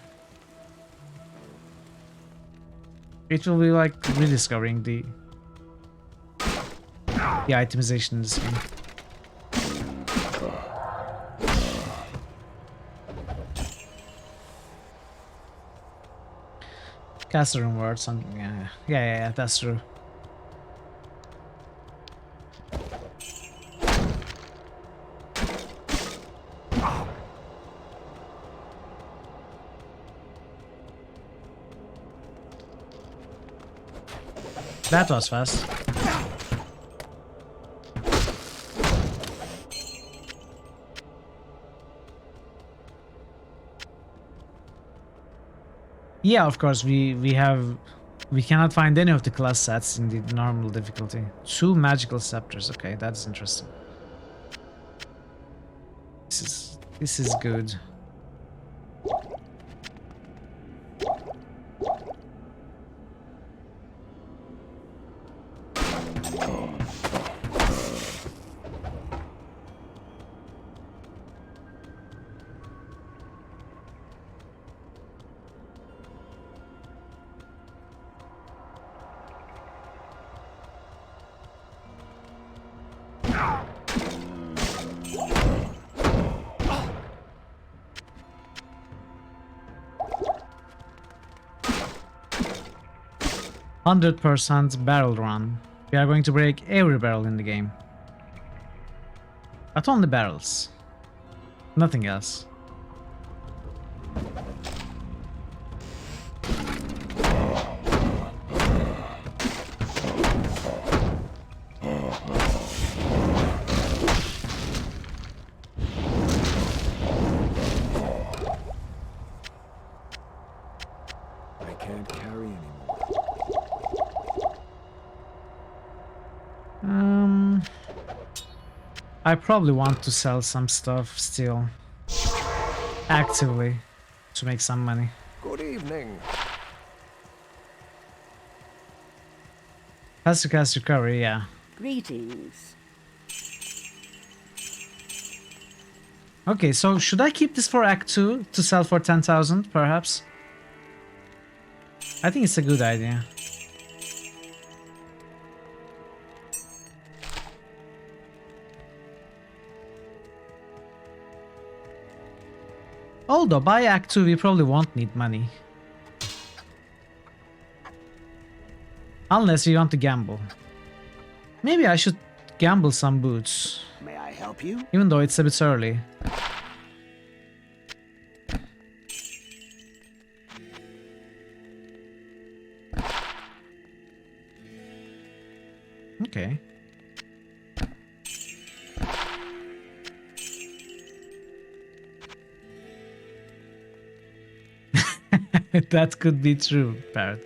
It will be like rediscovering the itemization in this game. Cast room word, something. Yeah, that's true. That was fast. Yeah, of course, we cannot find any of the class sets in the normal difficulty. 2 magical scepters. Okay, that's interesting. This is good. %100 barrel run. We are going to break every barrel in the game. But only barrels. Nothing else.
I can't carry anymore.
I probably want to sell some stuff still. Actively. To make some money.
Good evening.
Faster cast recovery, yeah.
Greetings.
Okay, so should I keep this for Act 2 to sell for 10,000, perhaps? I think it's a good idea. Although by Act 2 we probably won't need money. Unless we want to gamble. Maybe I should gamble some boots.
May I help you?
Even though it's a bit early. Okay. That could be true, Parrot.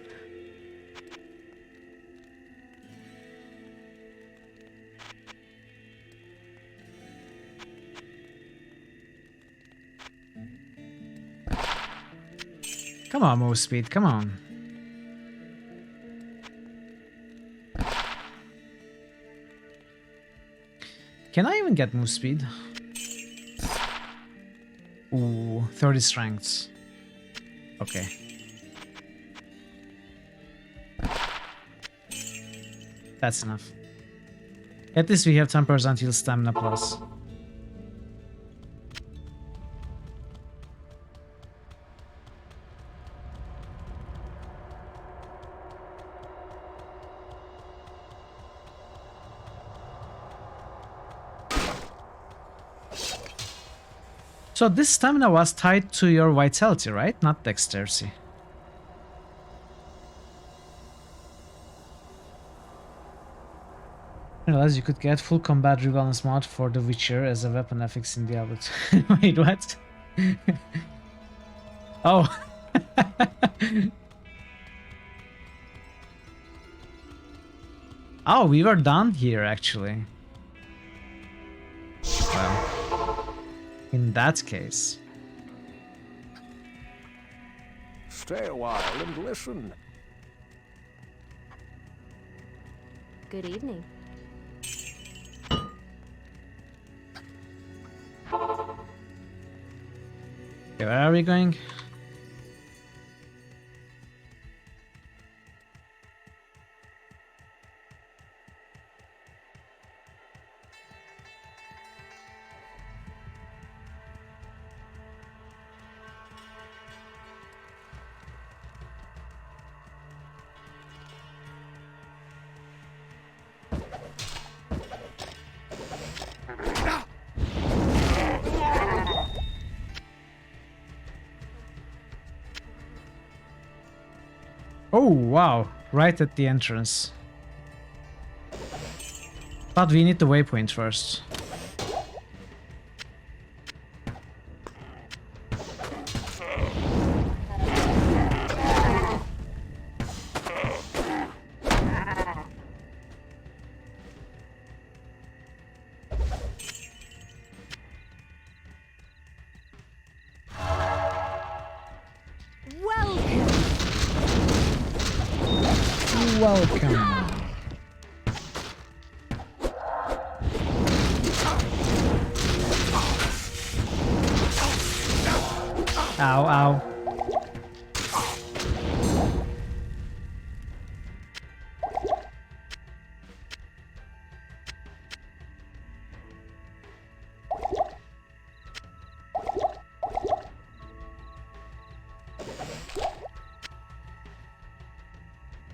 Come on, move speed, come on. Can I even get move speed? Ooh, 30 strengths. Okay. That's enough. At least we have 10% heal stamina plus. So this stamina was tied to your vitality, right? Not dexterity. I realized you could get full combat rebalance mod for the Witcher as a weapon affix in Diablo 2. Wait, what? Oh. Oh, we were done here actually. Well, in that case.
Stay a while and listen.
Good evening.
Okay, where are we going? Oh, wow. Right at the entrance. But we need the waypoint first. welcome. Ow, ow.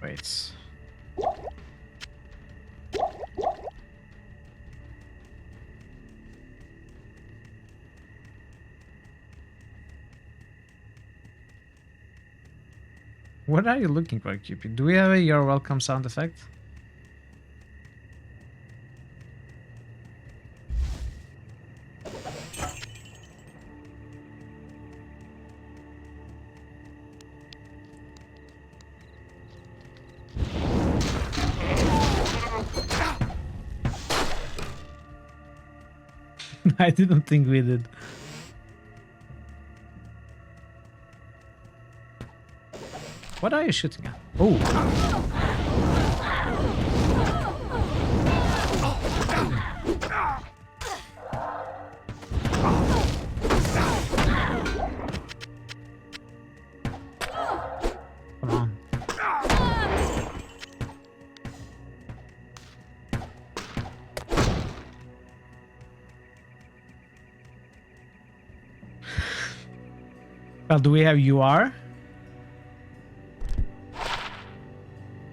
Wait. What are you looking for, Cupid? Do we have a "You're welcome" sound effect? I didn't think we did. What are you shooting at? Oh. Come on. Well, do we have UR?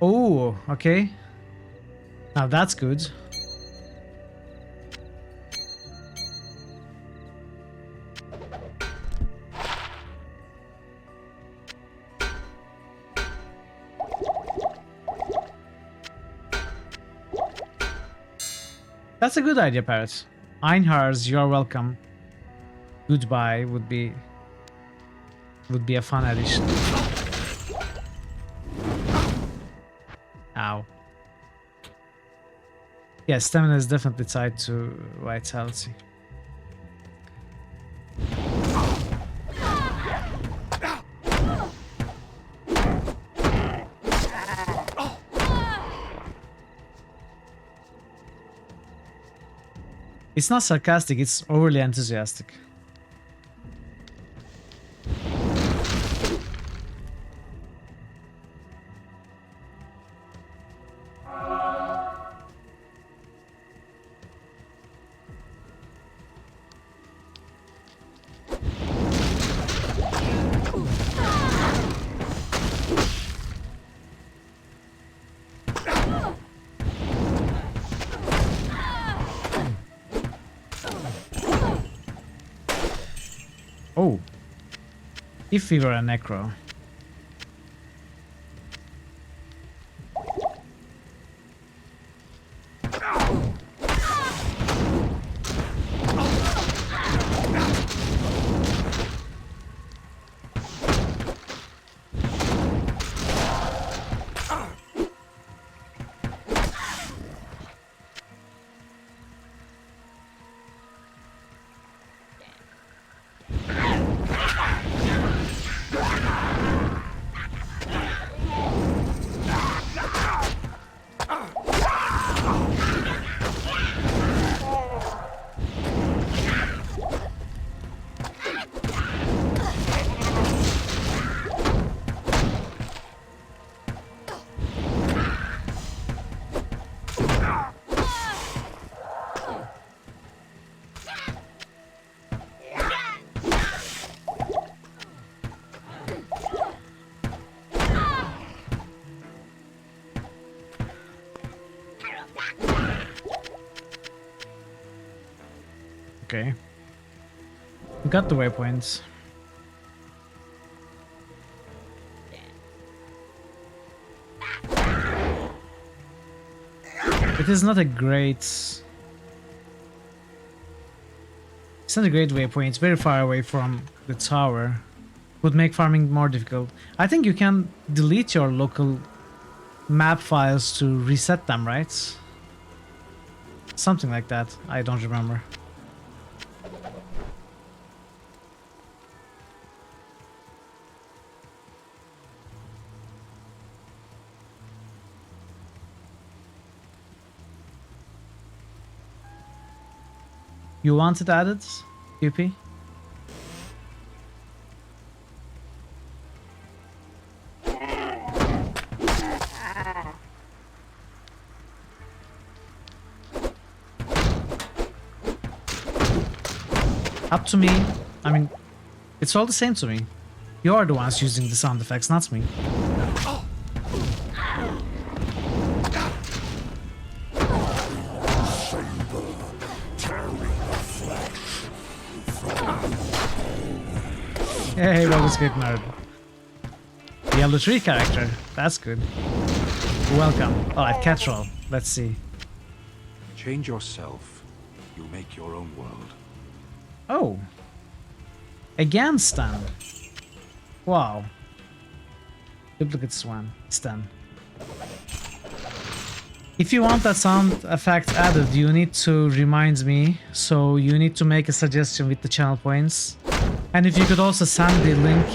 Oh, okay. Now that's good. That's a good idea, Parrot. Einhar's "You're welcome" goodbye would be a fun addition. Ow. Yeah, stamina is definitely tied to vitality. It's not sarcastic, it's overly enthusiastic. Oh, if we were a necro. Okay. We got the waypoints. It is not a great... It's not a great waypoint. It's very far away from the tower. Would make farming more difficult. I think you can delete your local map files to reset them, right? Something like that. I don't remember. You want it added, QP? Up to me. I mean, it's all the same to me. You are the ones using the sound effects, not me. Hey, Baldur's Gate nerd. Diablo 3 character. That's good. Welcome. Alright, Catrol. Let's see.
Change yourself. You make your own world.
Oh. Again, Stan. Wow. Duplicate Swan. Stan. If you want that sound effect added, you need to remind me. So you need to make a suggestion with the channel points. And if you could also send the link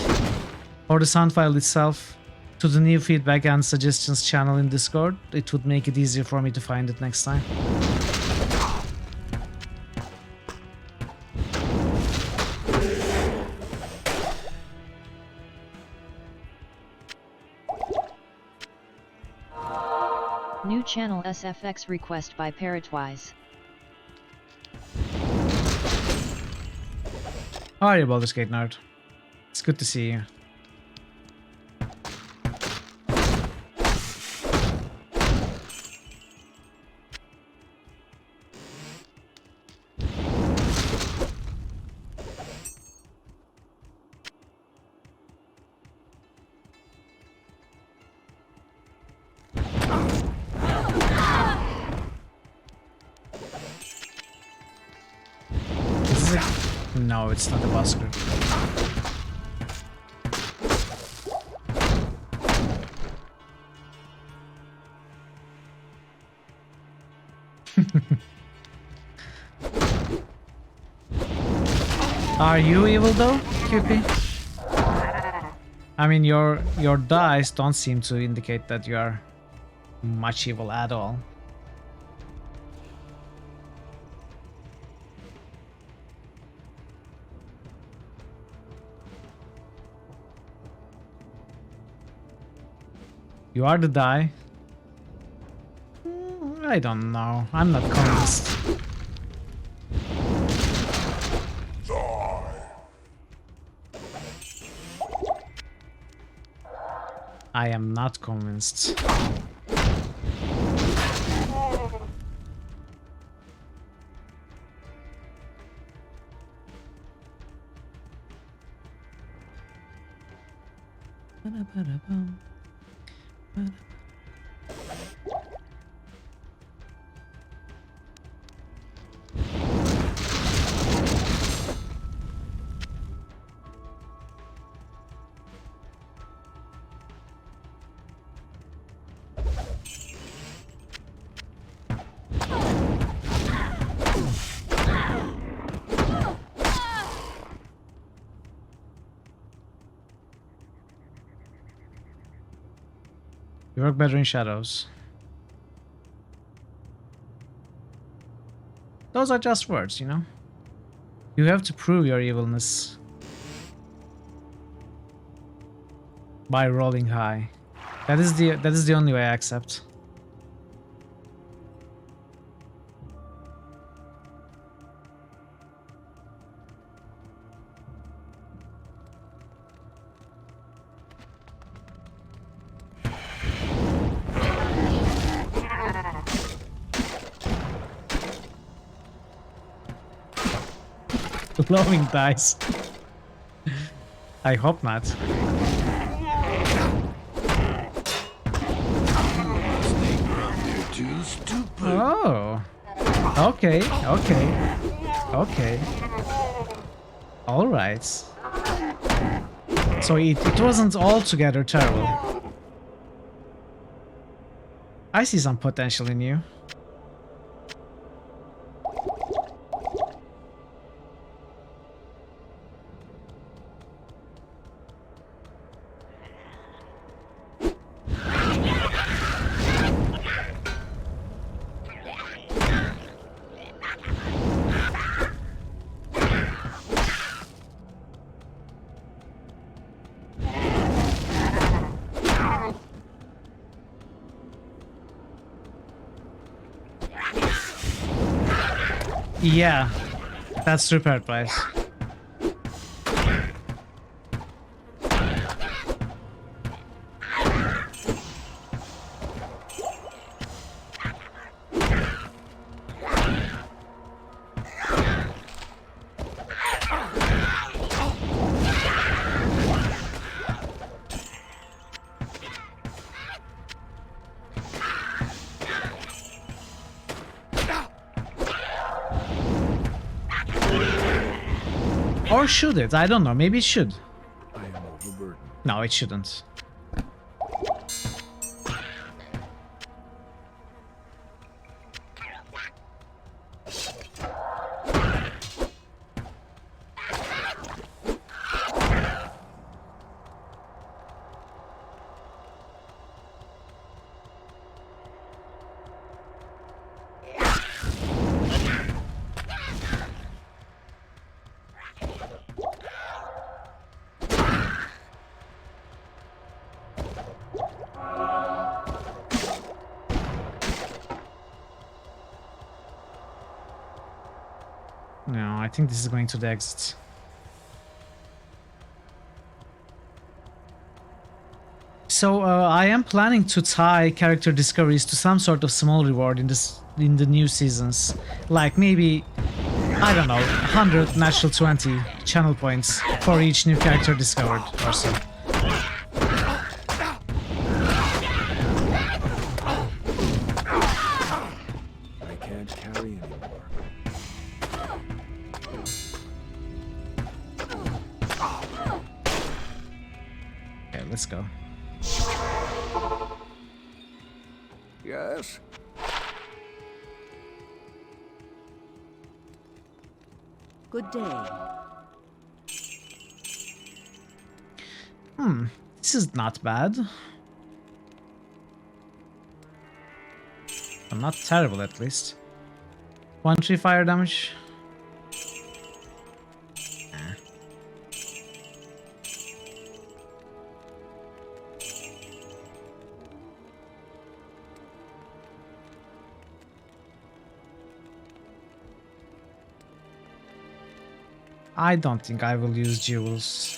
or the sound file itself to the new feedback and suggestions channel in Discord, it would make it easier for me to find it next time.
New channel SFX request by Parrotwise.
How are you, Baldur's Gate nerd? It's good to see you. No, it's not a boss group. Are you evil though, QP? I mean, your dice don't seem to indicate that you are much evil at all. You are the die. I don't know. I'm not convinced. I am not convinced. You work better in shadows. Those are just words, you know? You have to prove your evilness by rolling high. That is the only way I accept. Glowing dice. I hope not. Oh. Okay, okay. Okay. Alright. So it wasn't altogether terrible. I see some potential in you. Yeah, that's repair price. Or should it? I don't know. Maybe it should.
I am overburdened.
No, it shouldn't. No, I think this is going to the exit. So I am planning to tie character discoveries to some sort of small reward in the new seasons, like maybe, I don't know, 100 natural 20 channel points for each new character discovered or so.
I can't carry anymore.
Okay, let's go.
Yes?
Good day.
This is not bad. But not terrible, at least. 1-3 fire damage. I don't think I will use jewels.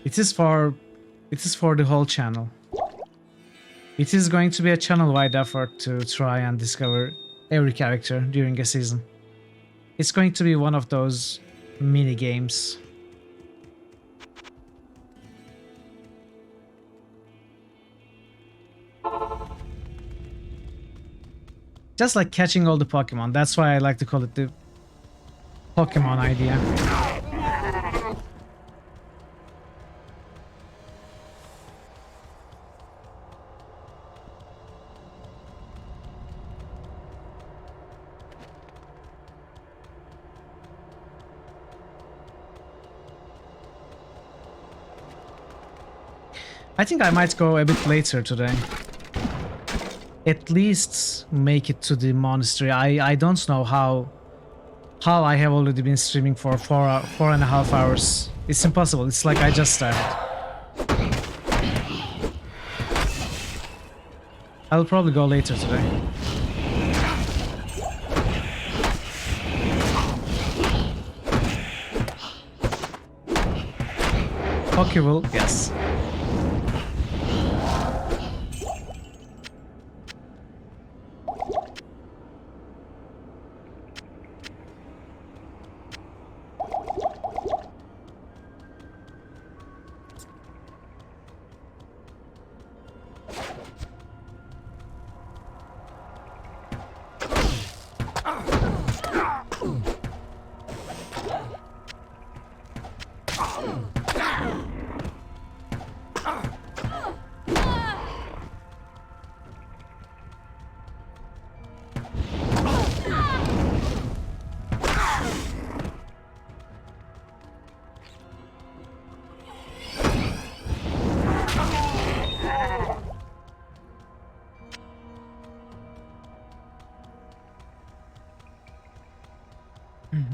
It is for the whole channel. It is going to be a channel-wide effort to try and discover every character during a season. It's going to be one of those mini games. Just like catching all the Pokemon. That's why I like to call it the Pokemon idea. I think I might go a bit later today. At least make it to the monastery. I don't know how I have already been streaming for 4.5 hours. It's impossible. It's like I just started. I'll probably go later today. Pokeball, yes.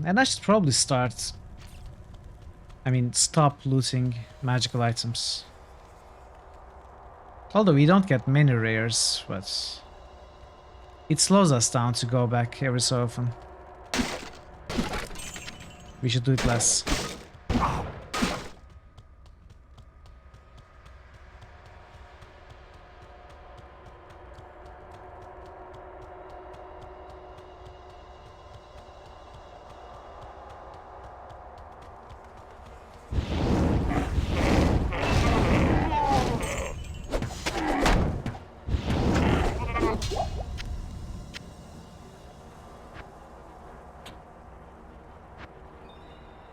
And I should probably start I mean, stop looting magical items. Although we don't get many rares, but it slows us down to go back every so often. We should do it less.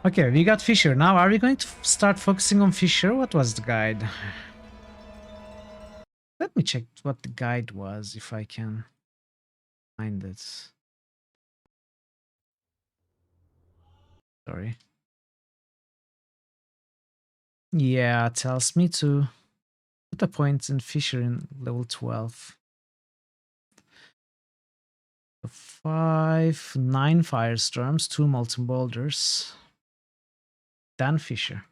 Okay, we got Fisher. Now, are we going to start focusing on Fisher? What was the guide? Let me check what the guide was, if I can find it. Sorry. Yeah, it tells me to put a point in Fisher in level 12. 9 firestorms, 2 molten boulders. Dan Fisher.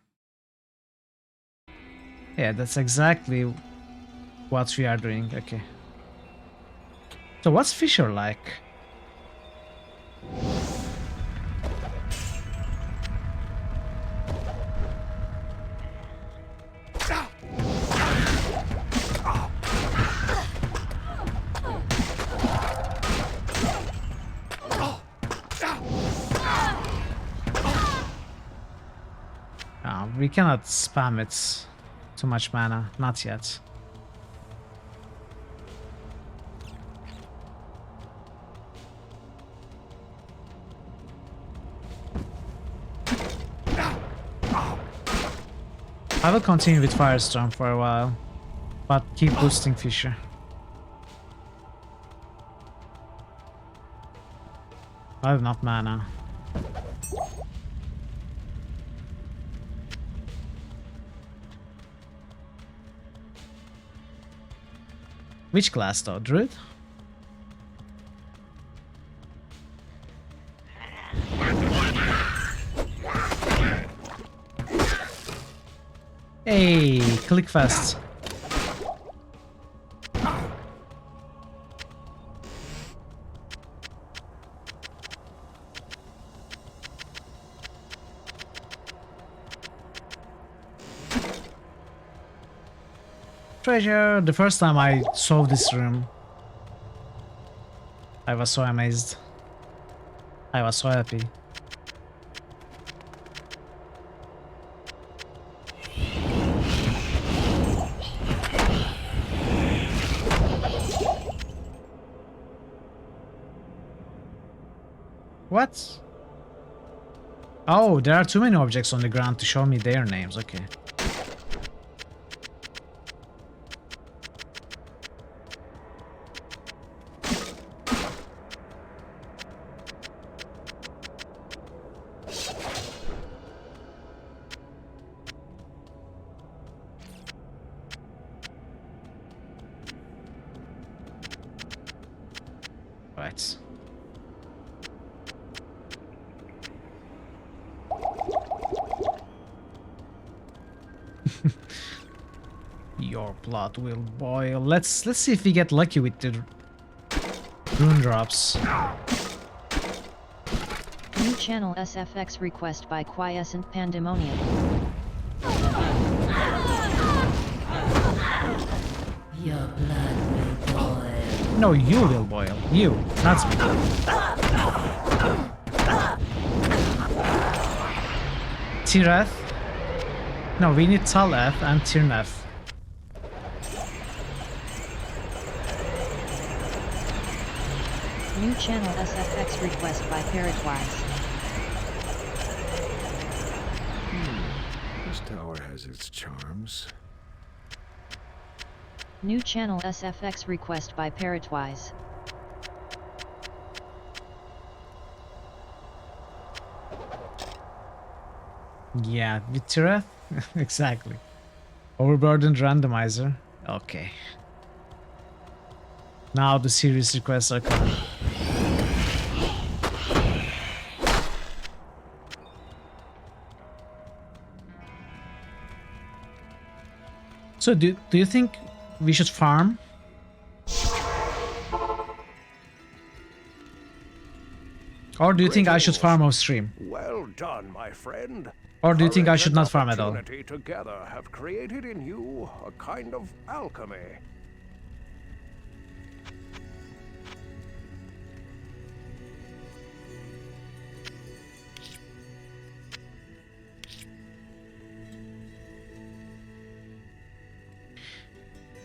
Yeah, that's exactly what we are doing. Okay. So what's Fisher like? We cannot spam it. Too much mana. Not yet. I will continue with Firestorm for a while, but keep boosting Fisher. I have not mana. Which class though? Druid? Hey, click fast. Treasure! The first time I saw this room, I was so amazed. I was so happy. What? Oh, there are too many objects on the ground to show me their names. Okay. Right. Your blood will boil. Let's see if we get lucky with the rune drops.
New channel SFX request by Quiescent Pandemonium.
Your blood will boil.
No, you will boil. You, not me. Tireth? No, we need Taleth and Tirneth.
New channel SFX request by Parrotwise.
This tower has its charms.
New channel SFX request by Parrotwise.
Yeah, with Tireth? Exactly. Overburdened randomizer. Okay. Now the serious requests are coming. So do you think we should farm? Or do you think I should farm off stream?
Well done, my friend.
Or do you think I
Courage
should
and
not farm at all?
opportunity together have created in you a kind of alchemy.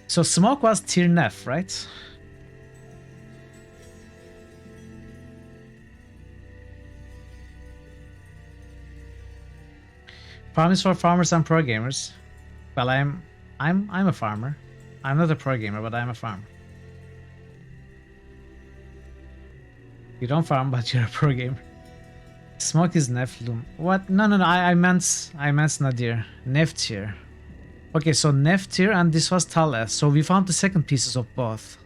So smoke was tier F, right? Farm is for farmers and pro gamers. Well, I'm a farmer. I'm not a pro gamer, but I'm a farmer. You don't farm, but you're a pro gamer. Smoke is Nef Loom. What? No. I meant Nadir. Nef tier. Okay, so Nef tier and this was Tal. So we found the second pieces of both.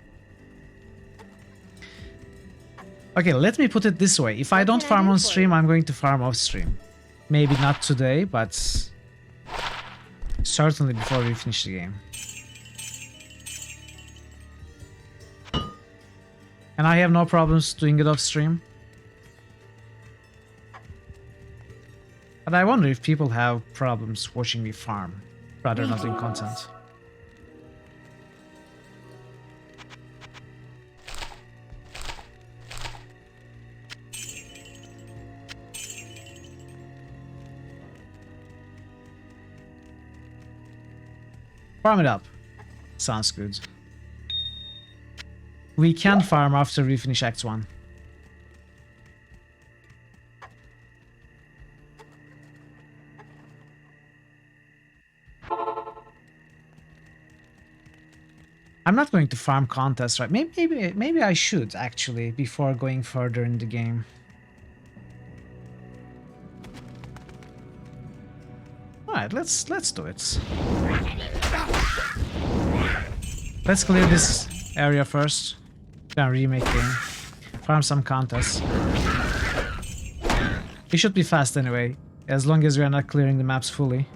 Okay, let me put it this way. If I don't farm on stream, I'm going to farm off stream. Maybe not today, but certainly before we finish the game. And I have no problems doing it off stream. But I wonder if people have problems watching me farm rather than doing content. Farm it up. Sounds good. We can farm after we finish Act 1. I'm not going to farm contests, right? Maybe I should actually before going further in the game. All right, let's do it. Let's clear this area first. Then remake game. Farm some contests. It should be fast anyway, as long as we are not clearing the maps fully.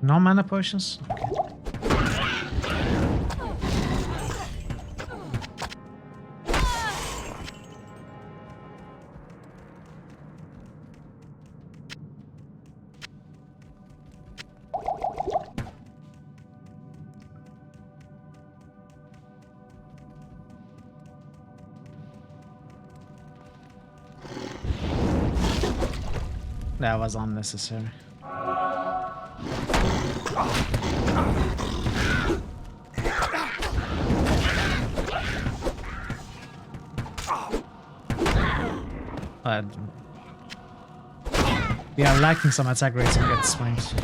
No mana potions? Okay. That was unnecessary. We are lacking some attack rating at this point.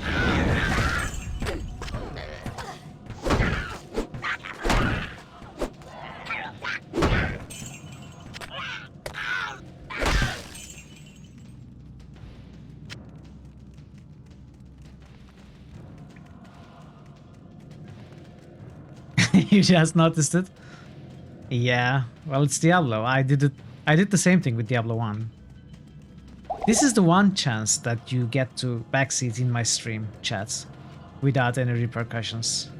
You just noticed it? Yeah, well, it's Diablo. I did the same thing with Diablo 1. This is the one chance that you get to backseat in my stream chats without any repercussions.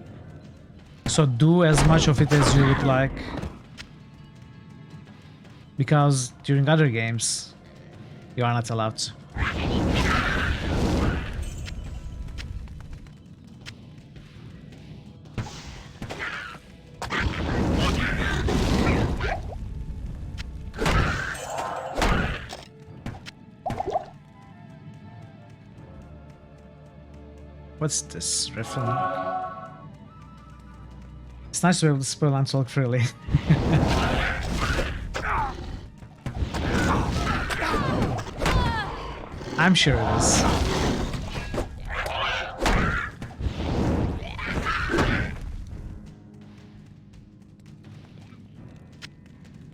So do as much of it as you would like. Because during other games, you are not allowed to. What's this? Riffle? It's nice to be able to spill and talk freely. I'm sure it is.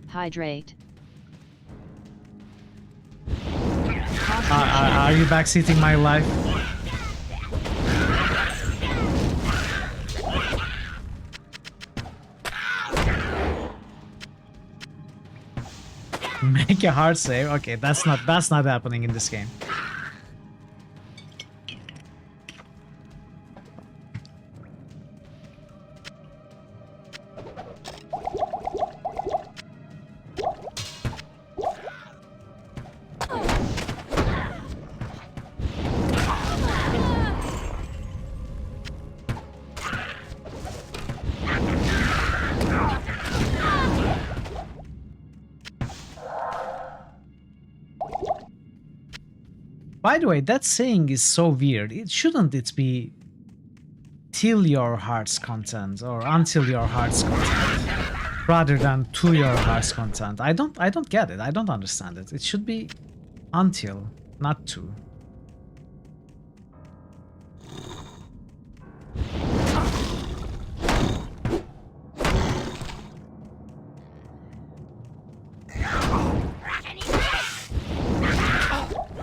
Hydrate.
Are you backseating my life? Make a hard save. Okay, that's not happening in this game. By the way, that saying is so weird. Shouldn't it be till your heart's content or until your heart's content rather than to your heart's content? I don't get it. I don't understand it. It should be until, not to.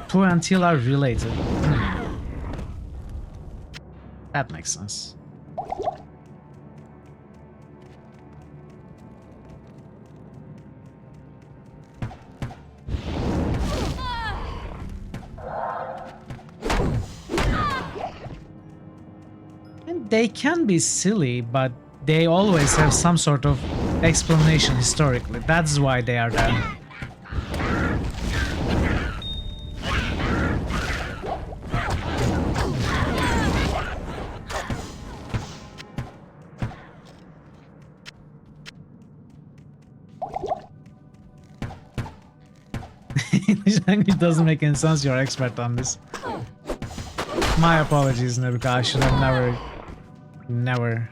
To and till are related. That makes sense. And they can be silly, but they always have some sort of explanation historically. That's why they are there. English language doesn't make any sense. You're expert on this. My apologies, Nebuka. I should have never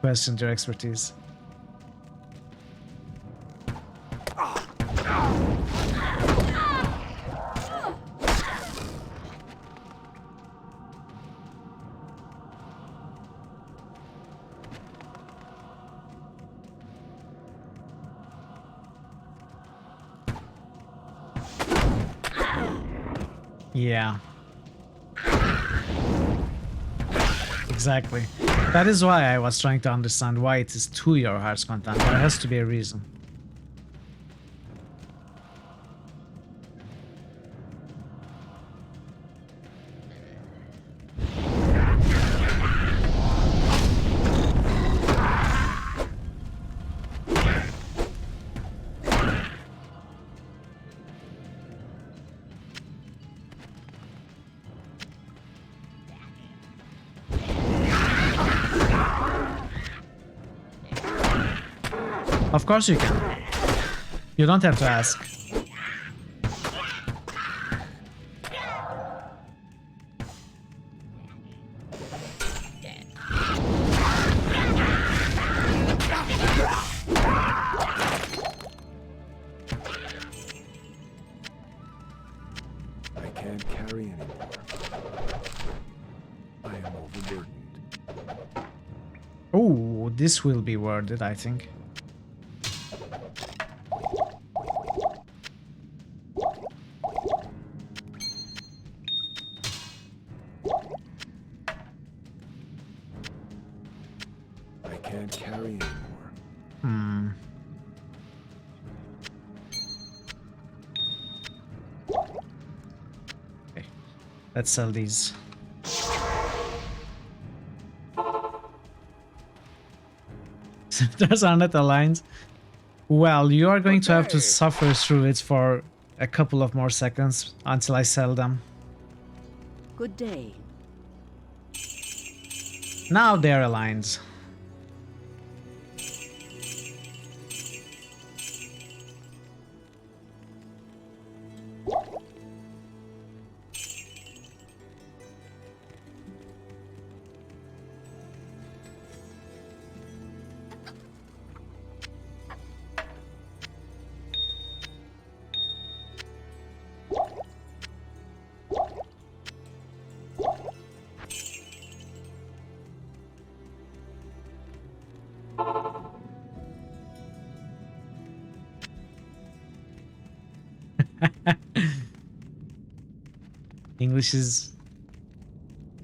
questioned your expertise. Yeah. Exactly. That is why I was trying to understand why it is to your heart's content. There has to be a reason. Of course you can. You don't have to ask.
I can't carry anymore. I am overburdened.
Oh, this will be worth it, I think.
I can't carry anymore.
Hmm. Okay, let's sell these. Those are not aligned. Well, you are going to have to suffer through it for a couple of more seconds until I sell them.
Good day.
Now they're aligned. English is...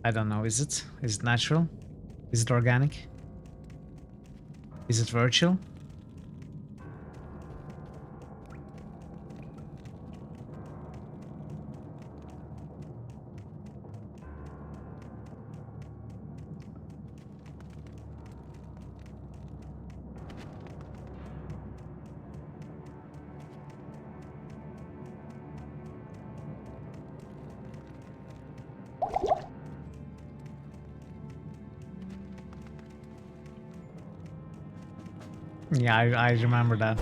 I don't know, is it? Is it natural? Is it organic? Is it virtual? Yeah, I remember that.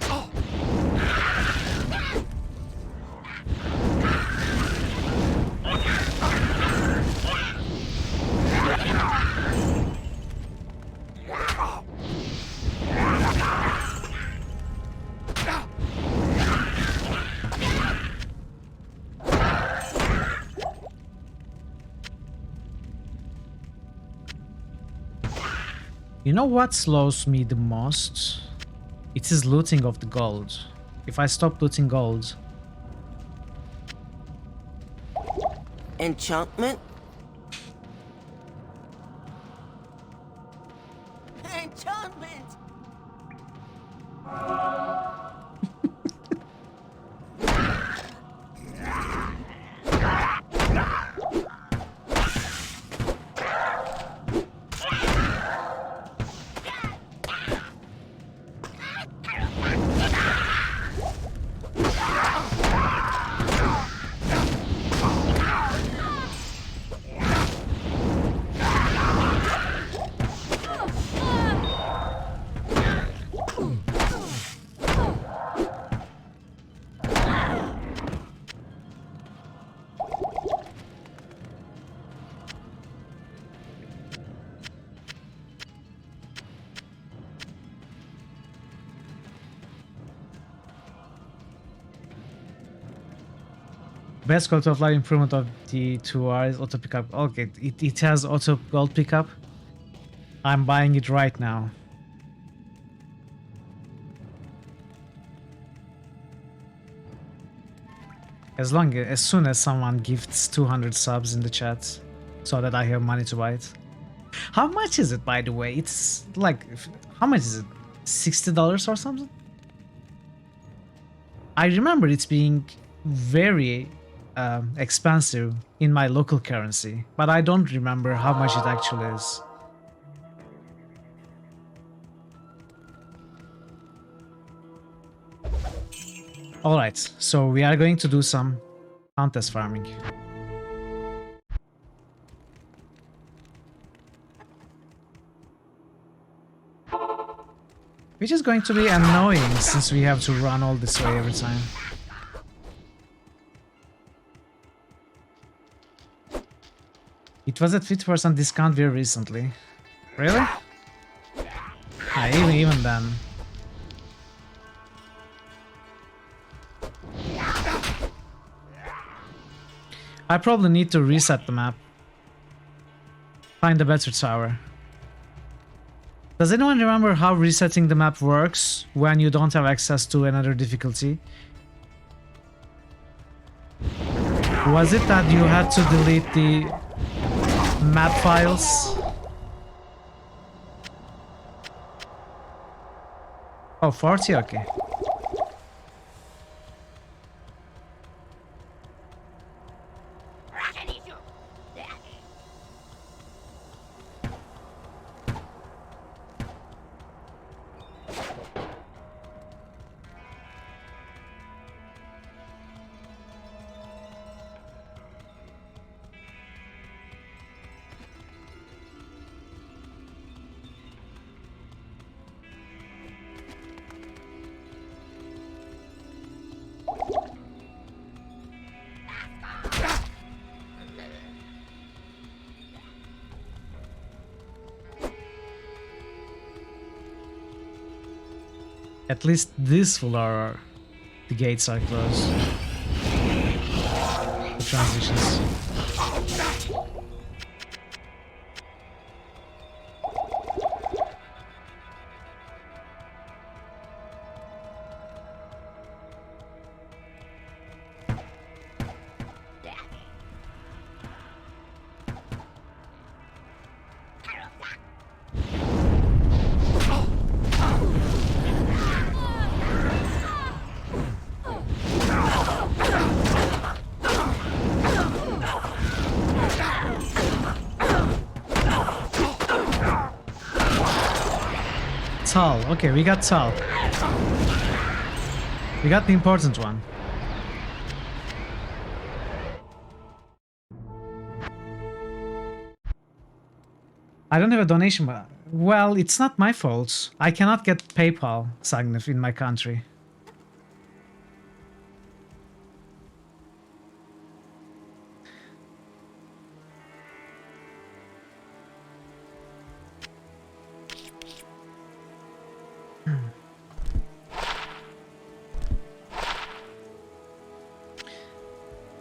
You know what slows me the most? It is looting of the gold. If I stop looting gold...
Enchantment? Enchantment! Best quality of life improvement of the 2R is auto pickup. Okay, it has auto gold pickup. I'm buying it right now. As soon as someone gifts 200 subs in the chat, so that I have money to buy it. How much is it, by the way? It's like, how much is it? $60 or something? I remember it's being very expensive in my local currency, but I don't remember how much it actually is. Alright, so we are going to do some contest farming. Which is going to be annoying since we have to run all this way every time. It was at 50% discount very recently. Really? Ah, even then. I probably need to reset the map. Find a better tower. Does anyone remember how resetting the map works when you don't have access to another difficulty? Was it that you had to delete the map files? Oh, 40? Okay. At least this floor, the gates are closed. The transitions. Tal. Okay, we got Tal. We got the important one. I don't have a donation, but well, it's not my fault. I cannot get PayPal, Sagnif, in my country.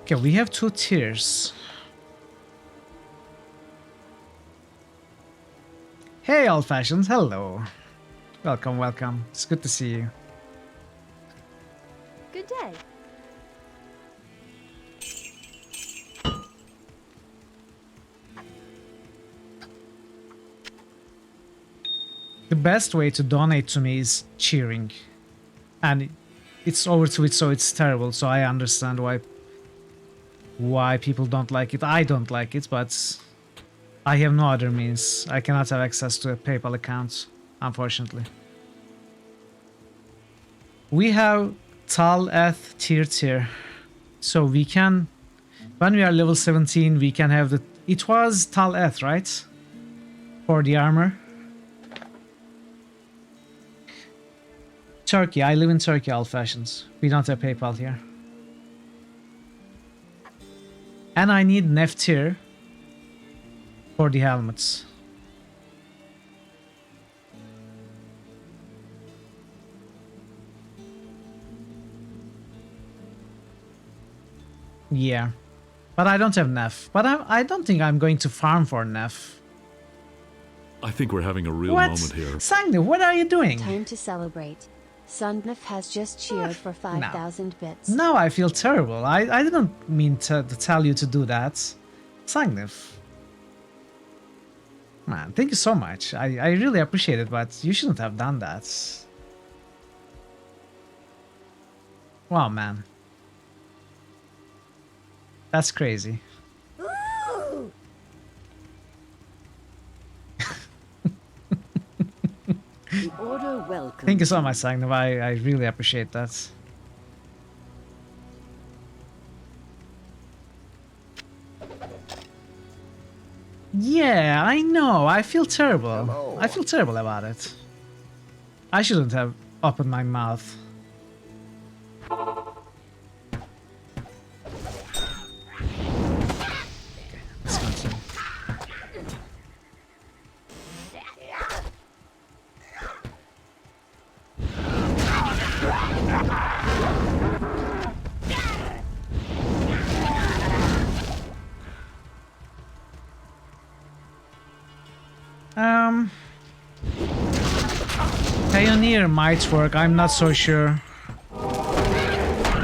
Okay, we have 2 tiers. Hey, old fashions, hello. Welcome, welcome. It's good to see you.
Good day.
The best way to donate to me is cheering. And it's over Twitch, so it's terrible, so I understand why people don't like it. I don't like it, but I have no other means. I cannot have access to a PayPal account, unfortunately. We have Tal Eth tier. So we can, when we are level 17, we can have the, it was Tal Eth, right? For the armor. Turkey, I live in Turkey, old fashions. We don't have PayPal here. And I need Nef tier for the helmets. Yeah. But I don't have Nef. But I don't think I'm going to farm for Nef.
I think we're having a real
What?
moment here.
Sangni, what are you doing?
Time to celebrate. Sundnif has just cheered for 5,000 bits.
No, I feel terrible. I didn't mean to tell you to do that. Sangnif. Man, thank you so much. I really appreciate it, but you shouldn't have done that. Wow, man. That's crazy.
The order welcomes.
Thank you so much, Sangnif. I really appreciate that. Yeah, I know. I feel terrible.
Hello.
I feel terrible about it. I shouldn't have opened my mouth. Okay, let's continue. Pioneer might work, I'm not so sure.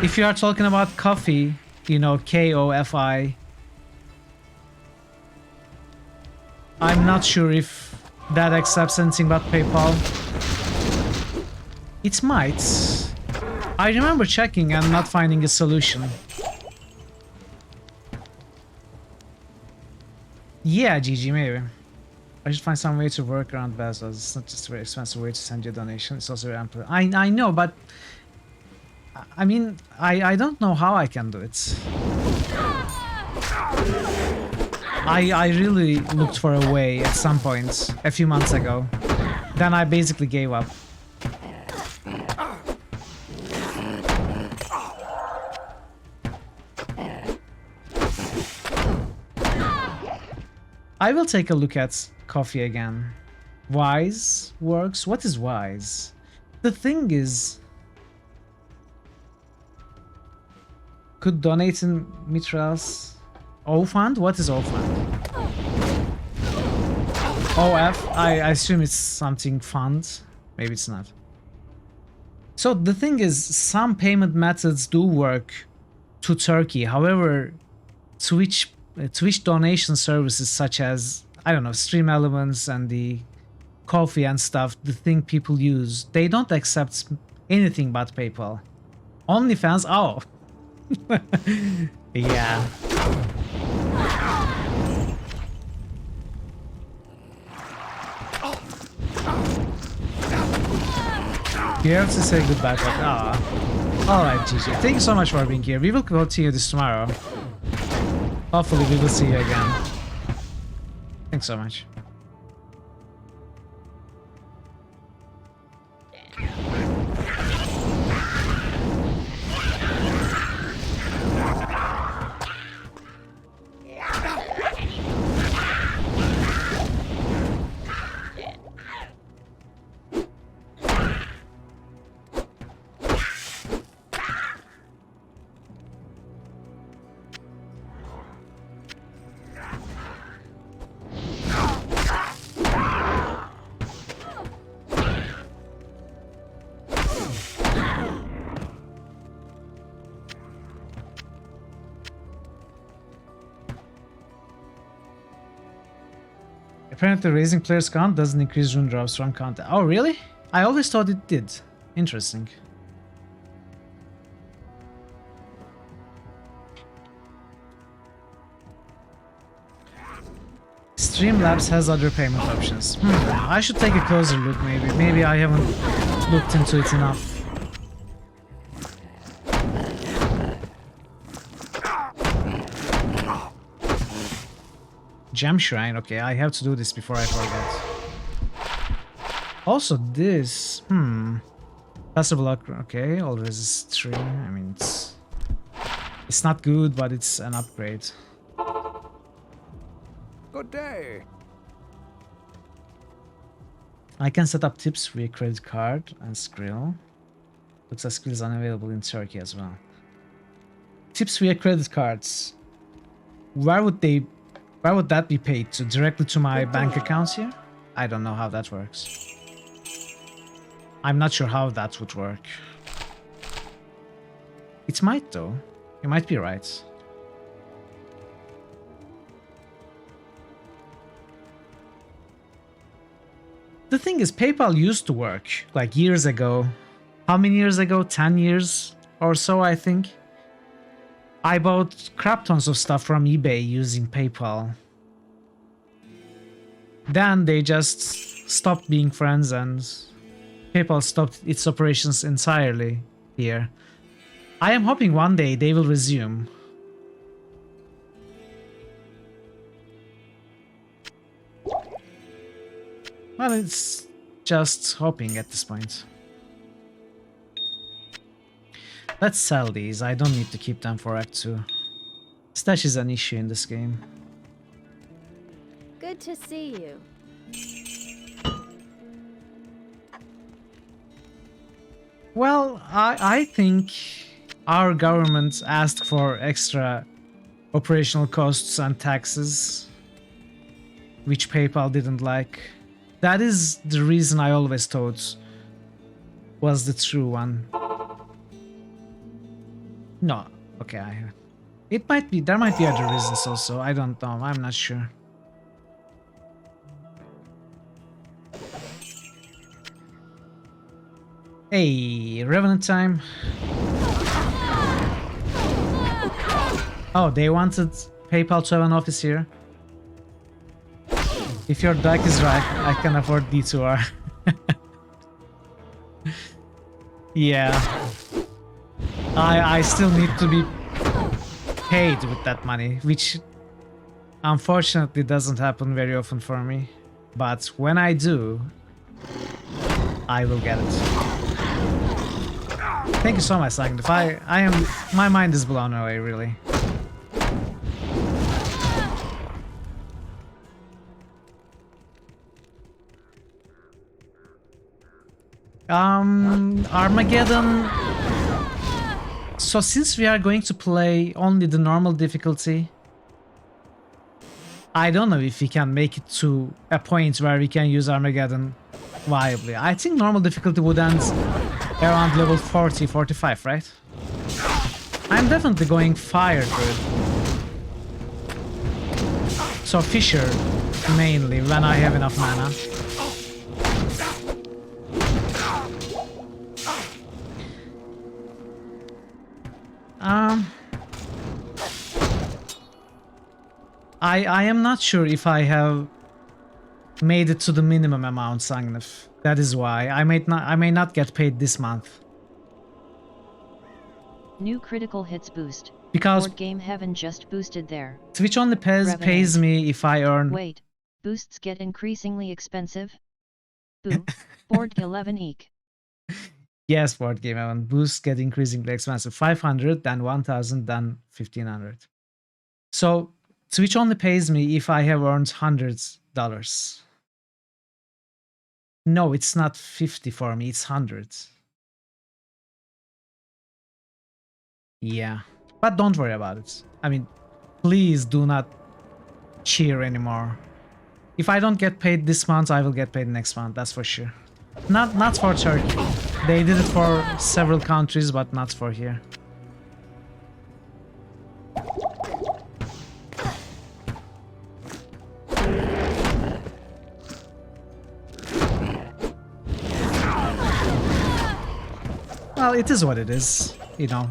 If you are talking about coffee, you know, KOFI, I'm not sure if that accepts anything but PayPal. It might. I remember checking and not finding a solution. Yeah, GG, maybe. I should find some way to work around bezels. It's not just a very expensive way to send you a donation. It's also very ample. I know, but I mean, I don't know how I can do it. I really looked for a way at some point a few months ago. Then I basically gave up. I will take a look at coffee again. Wise works? What is wise? The thing is, could donate in Mitras. O-Fund? What is O-Fund? OF? I assume it's something fund. Maybe it's not. So the thing is, some payment methods do work to Turkey. However, Twitch donation services such as, I don't know, Stream Elements and the coffee and stuff, the thing people use, they don't accept anything but PayPal. OnlyFans? Oh. Yeah.
You have to say goodbye, but alright, GG. Thank you so much for being here. We will continue this tomorrow. Hopefully we will see you again. Thanks so much. Apparently raising players count doesn't increase rune drops from count. Oh really? I always thought it did. Interesting. Streamlabs has other payment options. I should take a closer look maybe. Maybe I haven't looked into it enough. Gem Shrine, okay, I have to do this before I forget. Also this, Passable block, okay, all resist 3, I mean it's not good, but it's an upgrade.
Good day.
I can set up tips via credit card and Skrill. Looks like Skrill is unavailable in Turkey as well. Tips via credit cards. Where would that be paid to? Directly to my bank accounts here? I don't know how that works. I'm not sure how that would work. It might though. You might be right. The thing is, PayPal used to work like years ago. How many years ago? 10 years or so, I think. I bought crap tons of stuff from eBay using PayPal. Then they just stopped being friends and PayPal stopped its operations entirely here. I am hoping one day they will resume. Well, it's just hoping at this point. Let's sell these. I don't need to keep them for Act 2. Stash is an issue in this game.
Good to see you.
Well, I think our government asked for extra operational costs and taxes, which PayPal didn't like. That is the reason I always thought was the true one. No, okay, it might be, there might be other reasons also, I don't know, I'm not sure. Hey, Revenant time. Oh, they wanted PayPal to have an office here. If your deck is right, I can afford D2R. Yeah. I still need to be paid with that money, which unfortunately doesn't happen very often for me. But when I do, I will get it. Thank you so much, Sagnif. My mind is blown away, really. Armageddon. So since we are going to play only the normal difficulty, I don't know if we can make it to a point where we can use Armageddon viably. I think normal difficulty would end around level 40, 45, right? I'm definitely going fire good. So Fisher mainly when I have enough mana. I am not sure if I have made it to the minimum amount, Sagnif.
That is why I may not get paid this month.
New critical hits boost.
Because
Board Game Heaven just boosted there.
Twitch only pays me if I earn.
Wait, boosts get increasingly expensive? Boo. Board 11 eek.
Yes, Board Game Heaven. Boosts get increasingly expensive. 500, then 1000, then 1500. So Twitch only pays me if I have earned $100. No, it's not 50 for me, it's 100. Yeah, but don't worry about it. I mean, please do not cheer anymore. If I don't get paid this month, I will get paid next month, that's for sure. Not for Turkey. They did it for several countries, but not for here. Well, it is what it is, you know.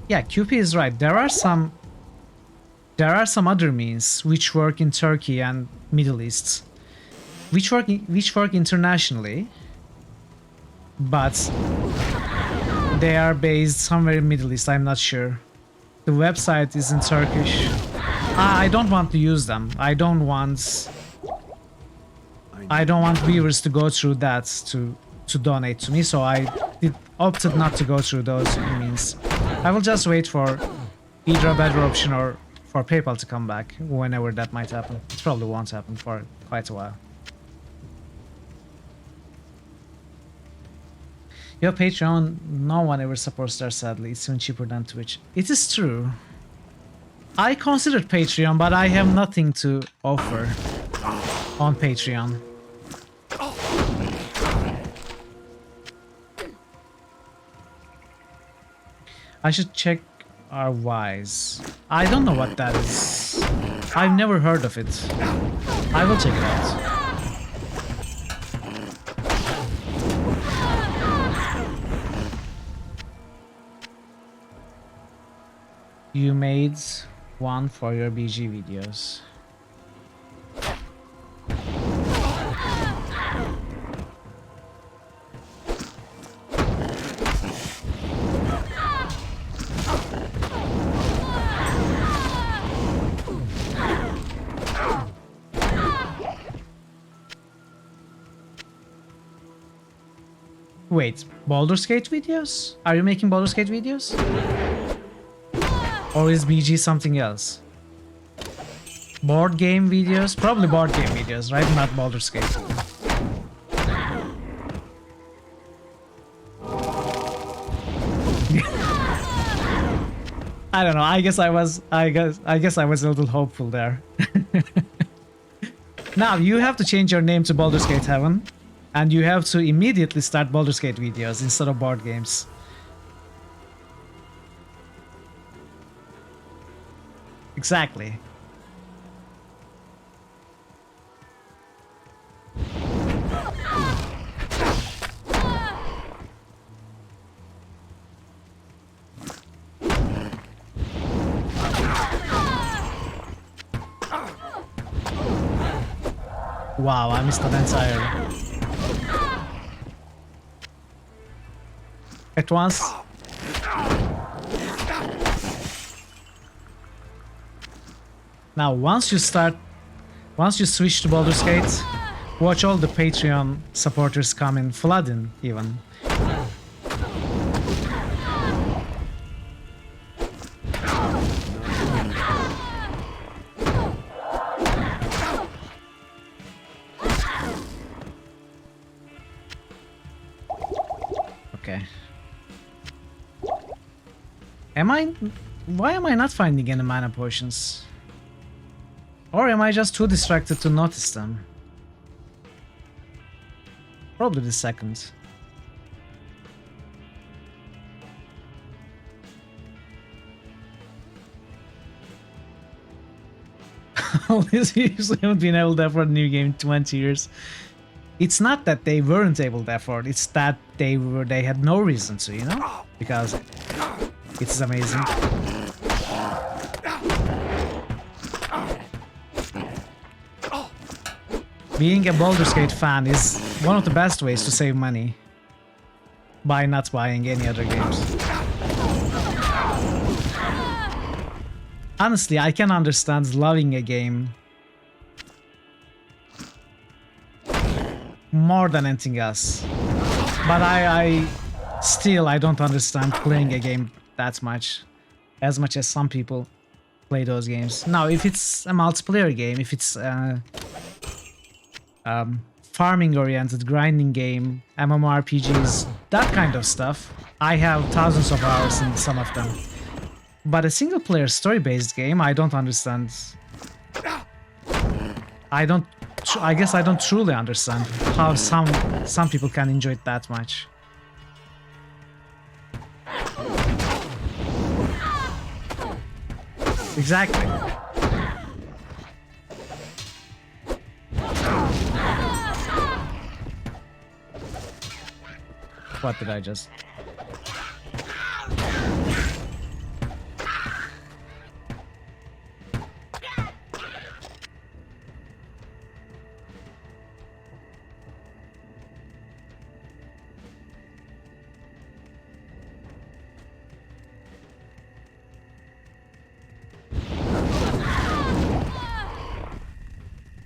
Yeah, QP is right. There are some other means which work in Turkey and Middle East, which work internationally, but they are based somewhere in Middle East. I'm not sure. The website is in Turkish. I don't want to use them. I don't want viewers to go through that to donate to me. So I opted not to go through those means. I will just wait for either a better option or for PayPal to come back whenever that might happen. It probably won't happen for quite a while. Your Patreon, no one ever supports there, sadly. It's even cheaper than Twitch. It is true. I considered Patreon, but I have nothing to offer on Patreon. I should check our Wise. I don't know what that is. I've never heard of it. I will check it out. You made one for your BG videos. Wait, Baldur's Gate videos? Are you making Baldur's Gate videos? Or is BG something else? Board game videos? Probably board game videos, right? Not Baldur's Gate. I don't know. I guess I was a little hopeful there. Now you have to change your name to Baldur's Gate Heaven, and you have to immediately start Baldur's Gate videos instead of board games. Exactly. Wow, I missed that entirely. At once. Now, once you switch to Baldur's Gate, watch all the Patreon supporters come in flooding, even. Okay. Why am I not finding any mana potions? Or am I just too distracted to notice them? Probably the second. All these people haven't been able to afford a new game in 20 years. It's not that they weren't able to afford, it's that they had no reason to, you know? Because it's amazing. Being a Baldur's Gate fan is one of the best ways to save money by not buying any other games. Honestly, I can understand loving a game more than anything else. But I still don't understand playing a game that much as some people play those games. Now, if it's a multiplayer game, if it's farming oriented grinding game, MMORPGs, that kind of stuff, I have thousands of hours in some of them. But a single player story based game, I don't understand. I guess I don't truly understand how some people can enjoy it that much. Exactly. What did I just...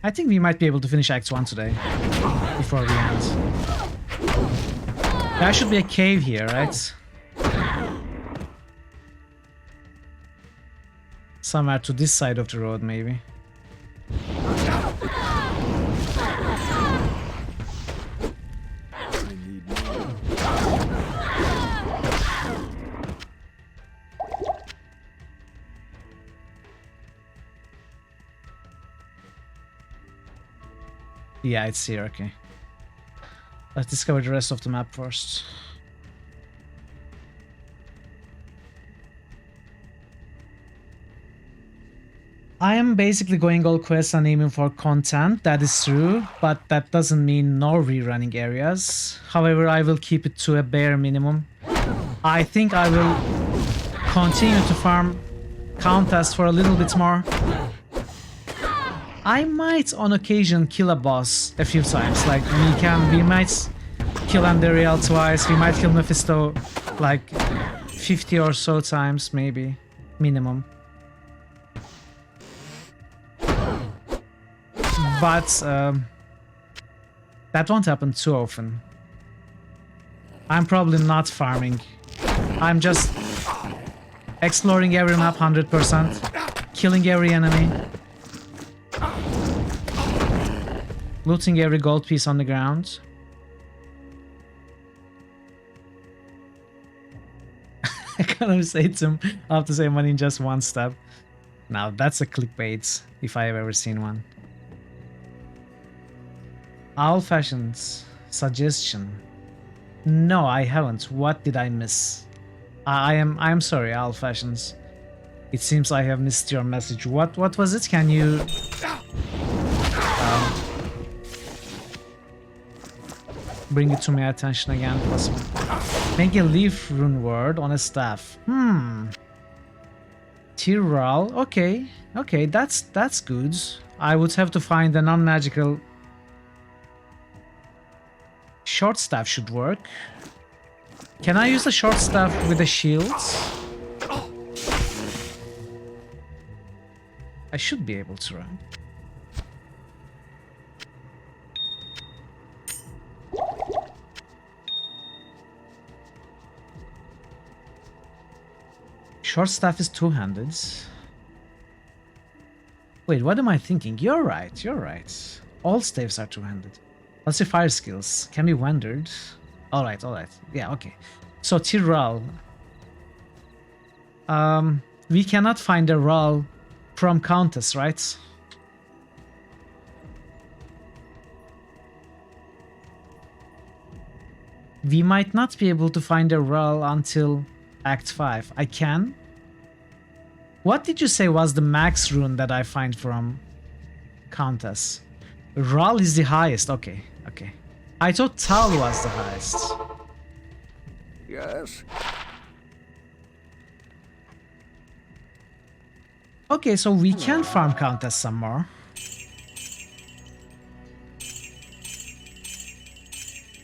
I think we might be able to finish Act 1 today, before we end. There should be a cave here, right? Somewhere to this side of the road, maybe. Yeah, it's here, okay. Let's discover the rest of the map first. I am basically going all quests and aiming for content, that is true, but that doesn't mean no rerunning areas. However, I will keep it to a bare minimum. I think I will continue to farm contests for a little bit more. I might on occasion kill a boss a few times, like we might kill Andariel twice, we might kill Mephisto like 50 or so times, maybe, minimum. But that won't happen too often. I'm probably not farming. I'm just exploring every map 100%, killing every enemy, looting every gold piece on the ground. I can't say to him, I have to save money in just one step. Now that's a clickbait, if I have ever seen one. Owl Fashions suggestion. No, I haven't. What did I miss? I'm sorry, Owl Fashions. It seems I have missed your message. What was it? Can you bring it to my attention again, possible? Make a leaf rune word on a staff. Tyrell. Okay, that's good. I would have to find a non-magical short staff. Should work. Can I use a short staff with a shield? I should be able to run. Short staff is two-handed. Wait, what am I thinking? You're right. All staves are two-handed. Let's see, fire skills can be wandered. Alright. Yeah, okay. So Tyrell. We cannot find a Ral from Countess, right? We might not be able to find a Ral until Act 5. I can? What did you say was the max rune that I find from Countess? Ral is the highest. Okay, okay. I thought Tal was the highest.
Yes.
Okay, so we can farm Countess some more.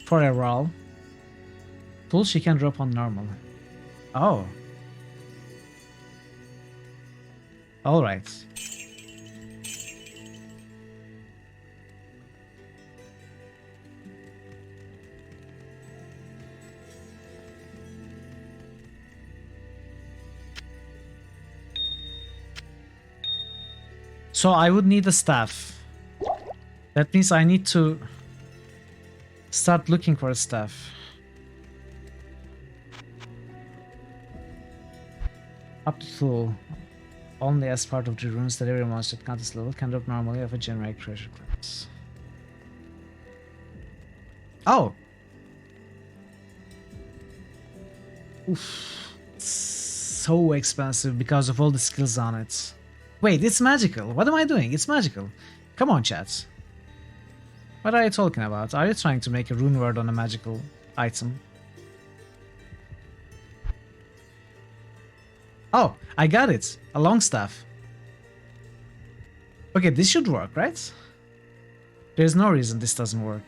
For a Ral. Tool she can drop on normal. Oh. Alright. So I would need a staff. That means I need to start looking for a staff. Up to full. Only as part of the runes that every monster at contest level can drop normally of a generic treasure class. Oh! Oof. It's so expensive because of all the skills on it. Wait, it's magical. What am I doing? It's magical. Come on, chat. What are you talking about? Are you trying to make a rune word on a magical item? Oh, I got it. A long staff. Okay, this should work, right? There's no reason this doesn't work.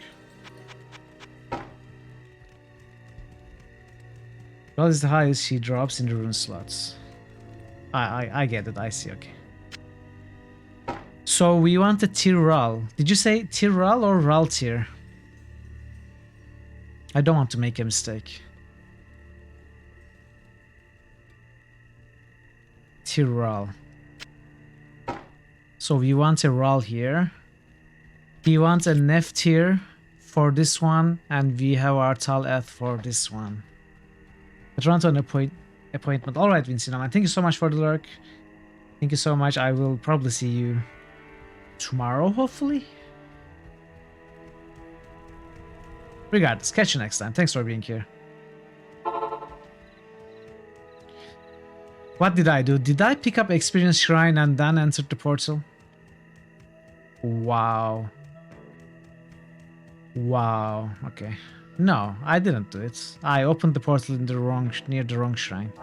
What is the highest she drops in the rune slots? I get it. I see. Okay. So we want a tier Ral. Did you say tier Ral or Ral tier? I don't want to make a mistake. Tier Ral. So we want a Ral here. We want a Nef tier for this one, and we have our Tal Eth for this one. Toronto an appointment. Alright, Vincinaman. Thank you so much for the lurk. Thank you so much. I will probably see you tomorrow, hopefully. Regardless, catch you next time. Thanks for being here. What did I do? Did I pick up Experience Shrine and then enter the portal? Wow. Wow. Okay. No, I didn't do it. I opened the portal in the near the wrong shrine.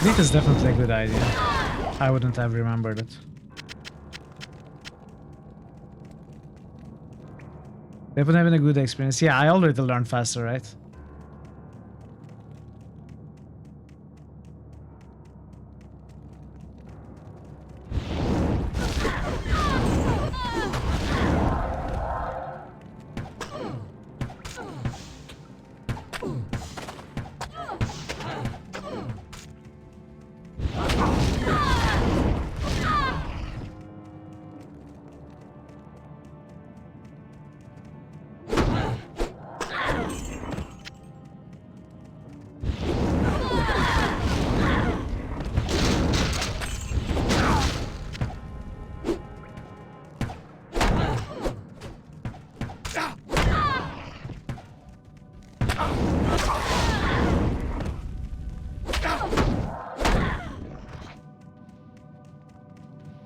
This is definitely a good idea. I wouldn't have remembered it. They've been having a good experience. Yeah, I already learned faster, right?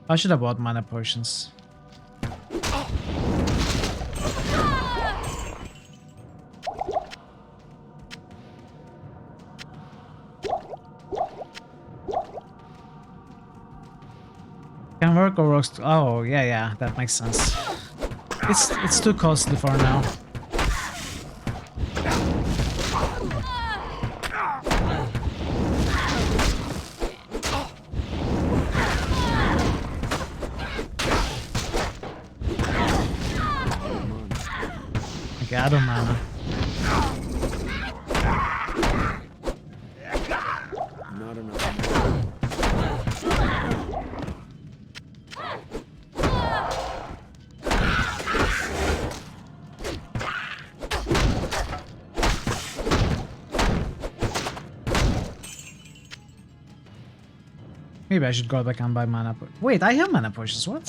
I should have bought mana potions. Can work or works. Oh yeah, that makes sense. It's too costly for now. Okay, I don't mana.
Not enough.
Maybe I should go back and buy mana. Wait, I have mana potions. What?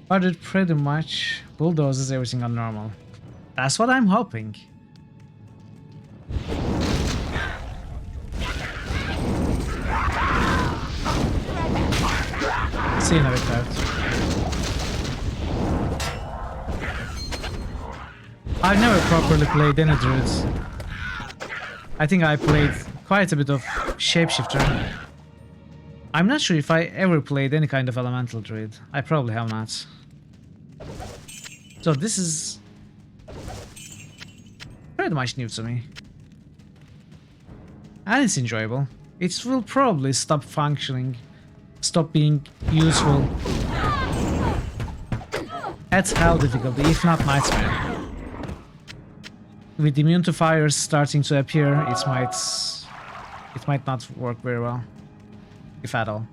But it pretty much bulldozes everything on normal. That's what I'm hoping. See you in a bit, Bert. I've never properly played any druids. I think I played quite a bit of shapeshifter. I'm not sure if I ever played any kind of elemental druid. I probably have not. So this is pretty much new to me. And it's enjoyable. It will probably stop functioning, stop being useful at hell difficulty, if not nightmare. With immune to fires starting to appear, it might not work very well, if at all.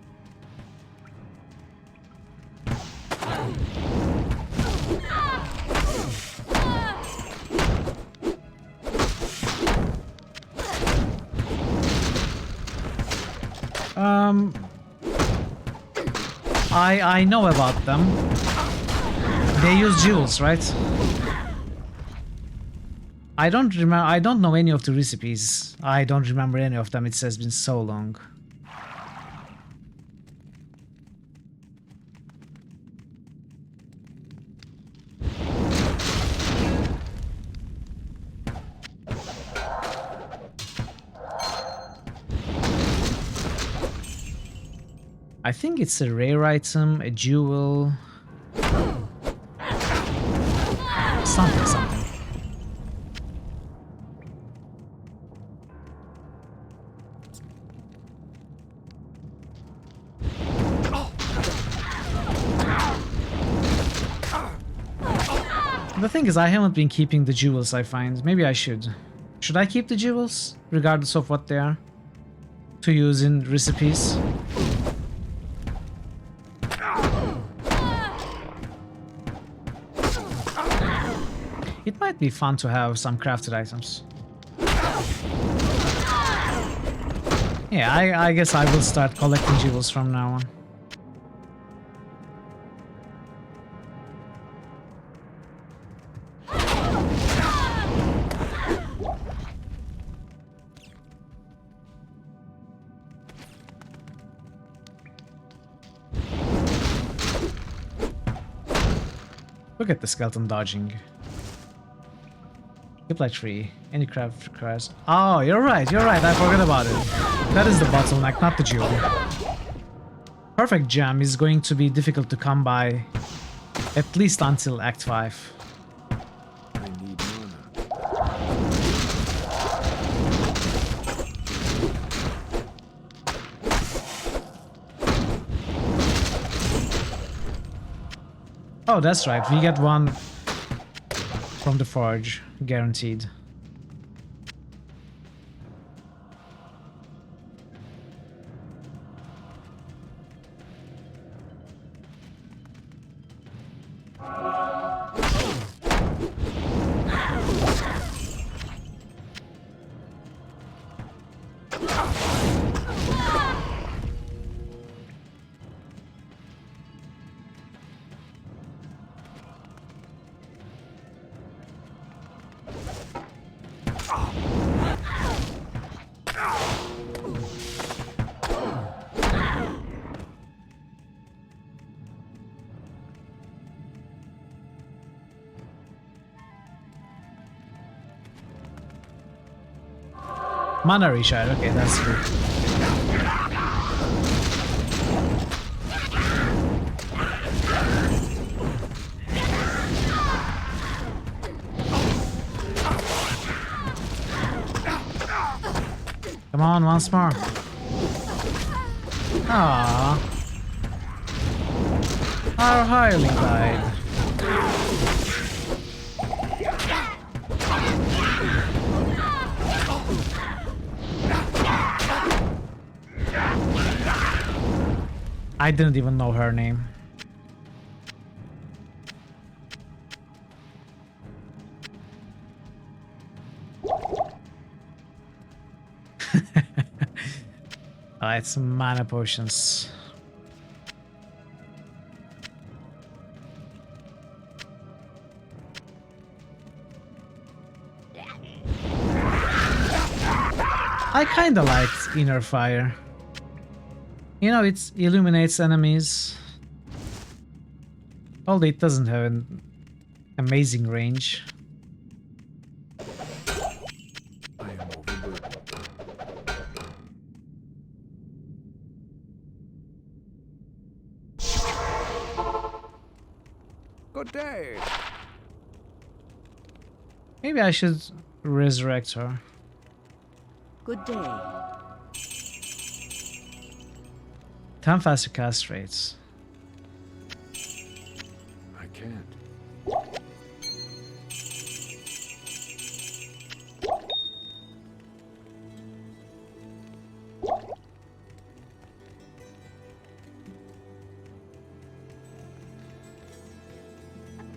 I know about them. They use jewels, right? I don't remember. I don't know any of the recipes. I don't remember any of them. It has been so long. I think it's a rare item, a jewel, something. The thing is, I haven't been keeping the jewels, I find. Maybe I should. Should I keep the jewels, regardless of what they are, to use in recipes? It might be fun to have some crafted items. Yeah, I guess I will start collecting jewels from now on. Look at the skeleton dodging. Supply tree. Any craft requires. Oh, you're right. I forgot about it. That is the bottleneck, not the jewel. Perfect gem is going to be difficult to come by, at least until Act 5.
I need mana.
Oh, that's right. We get one from the forge, guaranteed. Mana reshard, okay, that's good. Come on, once more. Aww. Our hireling died. I didn't even know her name.
Alright, some mana potions. I kinda liked Inner Fire. You know, it illuminates enemies. Although it doesn't have an amazing range.
I am overburdened.
Good day.
Maybe I should resurrect her.
Good day.
10 faster cast rates.
I can't.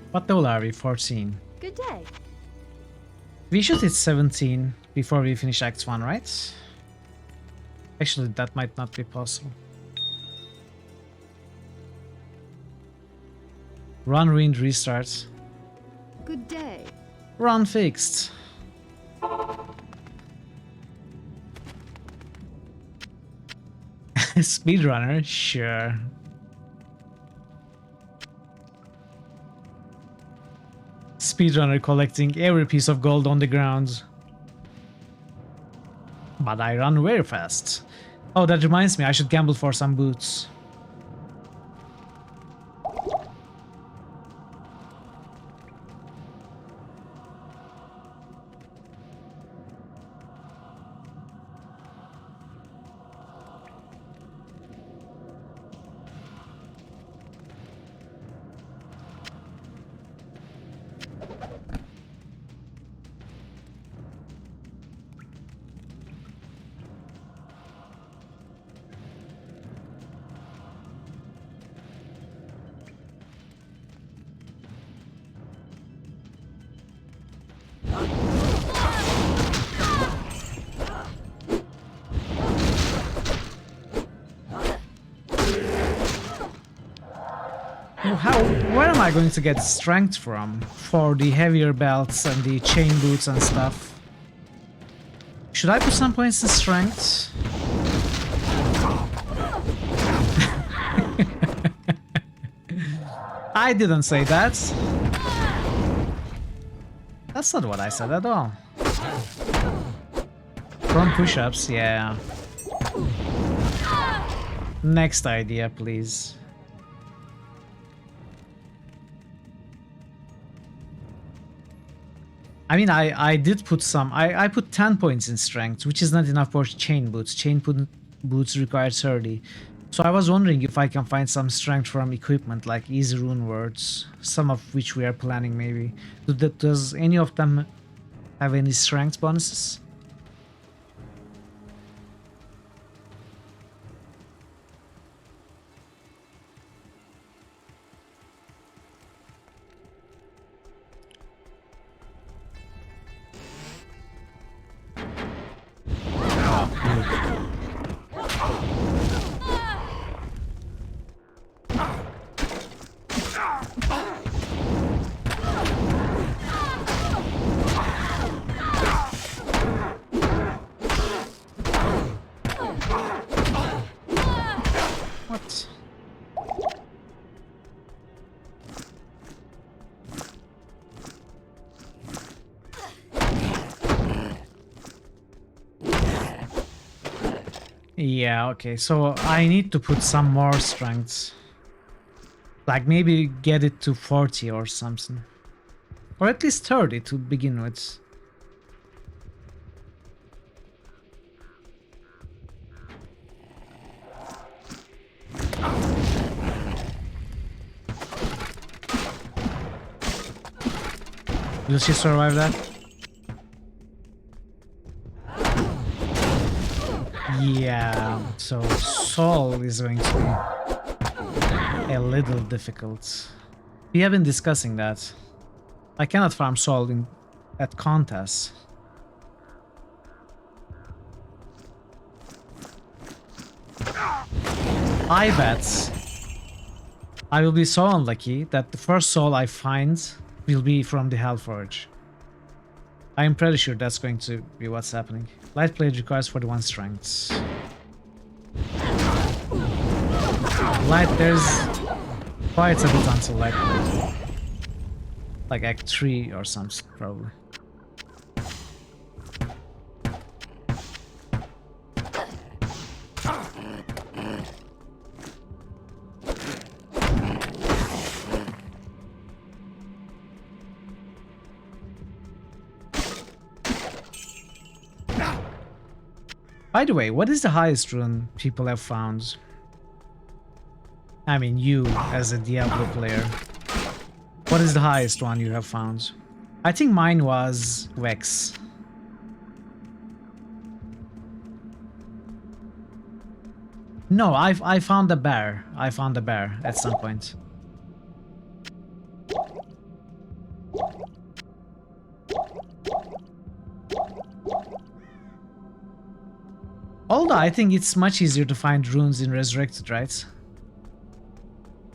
What level are we? 14.
Good day.
We should hit 17 before we finish Act 1, right? Actually, that might not be possible. Run ruined restart.
Good day.
Run fixed. Speedrunner? Sure. Speedrunner collecting every piece of gold on the ground. But I run very fast. Oh, that reminds me, I should gamble for some boots. Where am I going to get strength from for the heavier belts and the chain boots and stuff? Should I put some points in strength? I didn't say that. That's not what I said at all. From push-ups, yeah. Next idea, please. I mean, I did put some. I put 10 points in strength, which is not enough for chain boots. Boots require 30. So I was wondering if I can find some strength from equipment, like easy rune words, some of which we are planning maybe. Does any of them have any strength bonuses? What? Yeah, okay, so I need to put some more strength. Like maybe get it to 40 or something. Or at least 30 to begin with. Will she survive that? Yeah, so Sol is going to be a little difficult. We have been discussing that. I cannot farm Sol at contests. I bet I will be so unlucky that the first soul I find will be from the Hellforge. I am pretty sure that's going to be what's happening. Light Blade requires 41 strength. Light, there's quite a bit until Light Blade. Like Act 3 or something, probably. By the way, what is the highest rune people have found? I mean, you as a Diablo player. What is the highest one you have found? I think mine was Vex. No, I found a bear. I found a bear at some point. Although I think it's much easier to find runes in Resurrected, right?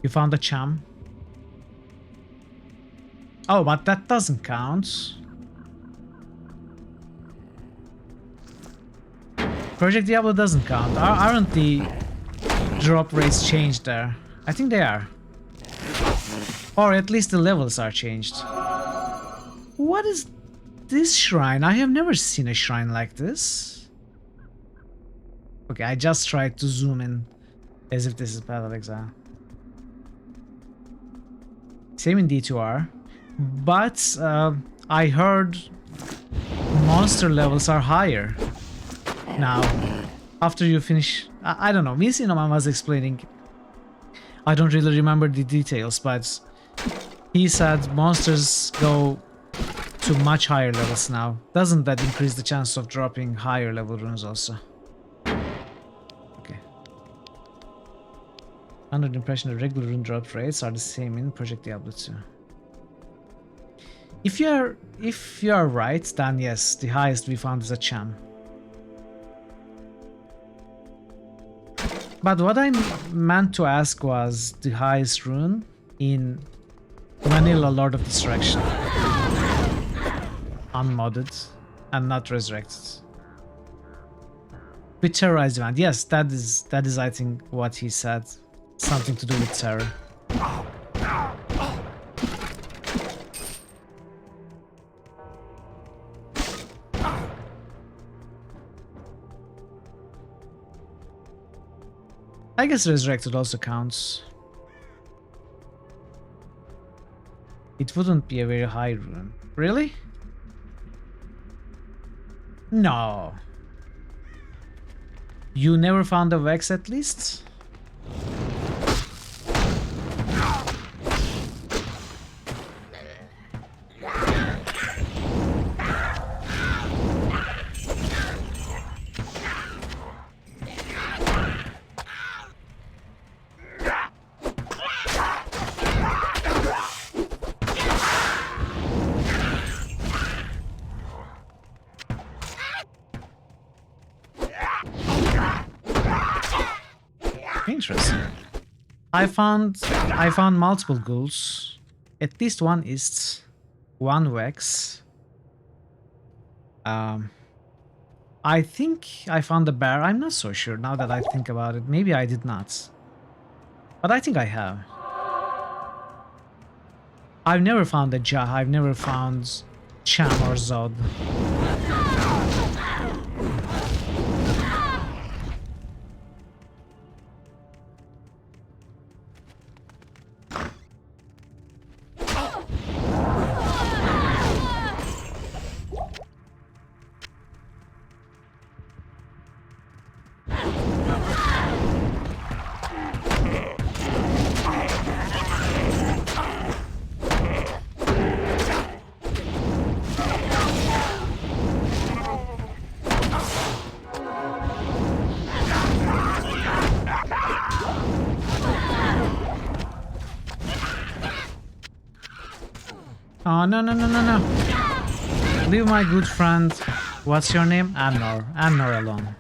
You found a cham. Oh, but that doesn't count. Project Diablo doesn't count. Aren't the drop rates changed there? I think they are. Or at least the levels are changed. What is this shrine? I have never seen a shrine like this. Okay, I just tried to zoom in as if this is Path of Exile. Same in D2R. But I heard monster levels are higher now. After you finish... I don't know, Vincinoma was explaining. I don't really remember the details, but he said monsters go to much higher levels now. Doesn't that increase the chance of dropping higher level runes also? Under the impression that regular rune drop rates are the same in Project Diablo 2. If you are right, then yes, the highest we found is a cham. But what I meant to ask was the highest rune in Vanilla Lord of Destruction. Unmodded and not resurrected. With Terrorized Event. Yes, that is I think what he said. Something to do with terror. I guess Resurrected also counts. It wouldn't be a very high rune. Really? No. You never found a Vex at least? Interesting. I found multiple ghouls. At least one is one Vex. I think I found a bear. I'm not so sure now that I think about it. Maybe I did not. But I think I have. I've never found a Jah. I've never found Cham or Zod. Oh, no, no, no, no, no. Leave my good friend, what's your name? Annor alone.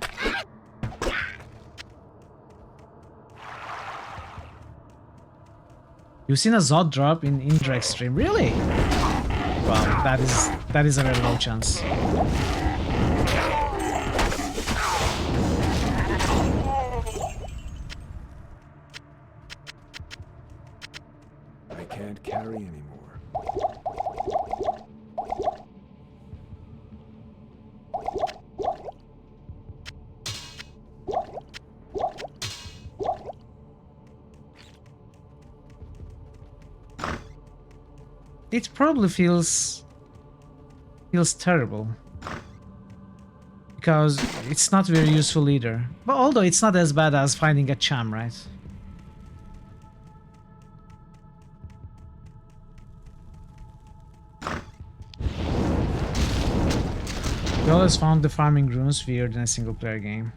You've seen a Zod drop in Indrek stream, really? Well, that is a very low chance.
I can't carry anymore.
It probably feels terrible. Because it's not very useful either. But although it's not as bad as finding a cham, right? We always found the farming runes weird in a single player game.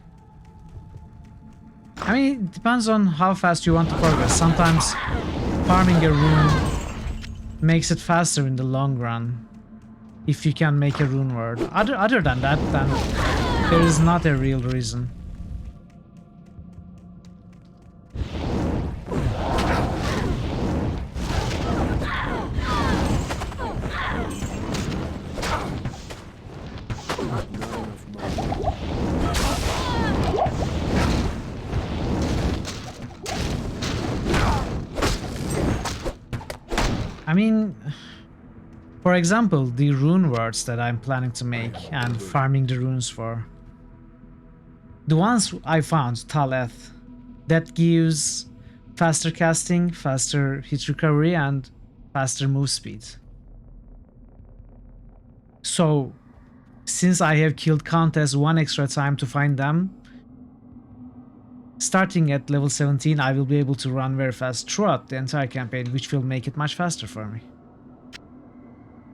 I mean, it depends on how fast you want to progress. Sometimes farming a rune makes it faster in the long run if you can make a rune word. Other than that, then there is not a real reason. I mean, for example, the rune words that I'm planning to make and farming the runes for. The ones I found, Taleth, that gives faster casting, faster hit recovery, and faster move speed. So, since I have killed Countess one extra time to find them, starting at level 17, I will be able to run very fast throughout the entire campaign, which will make it much faster for me.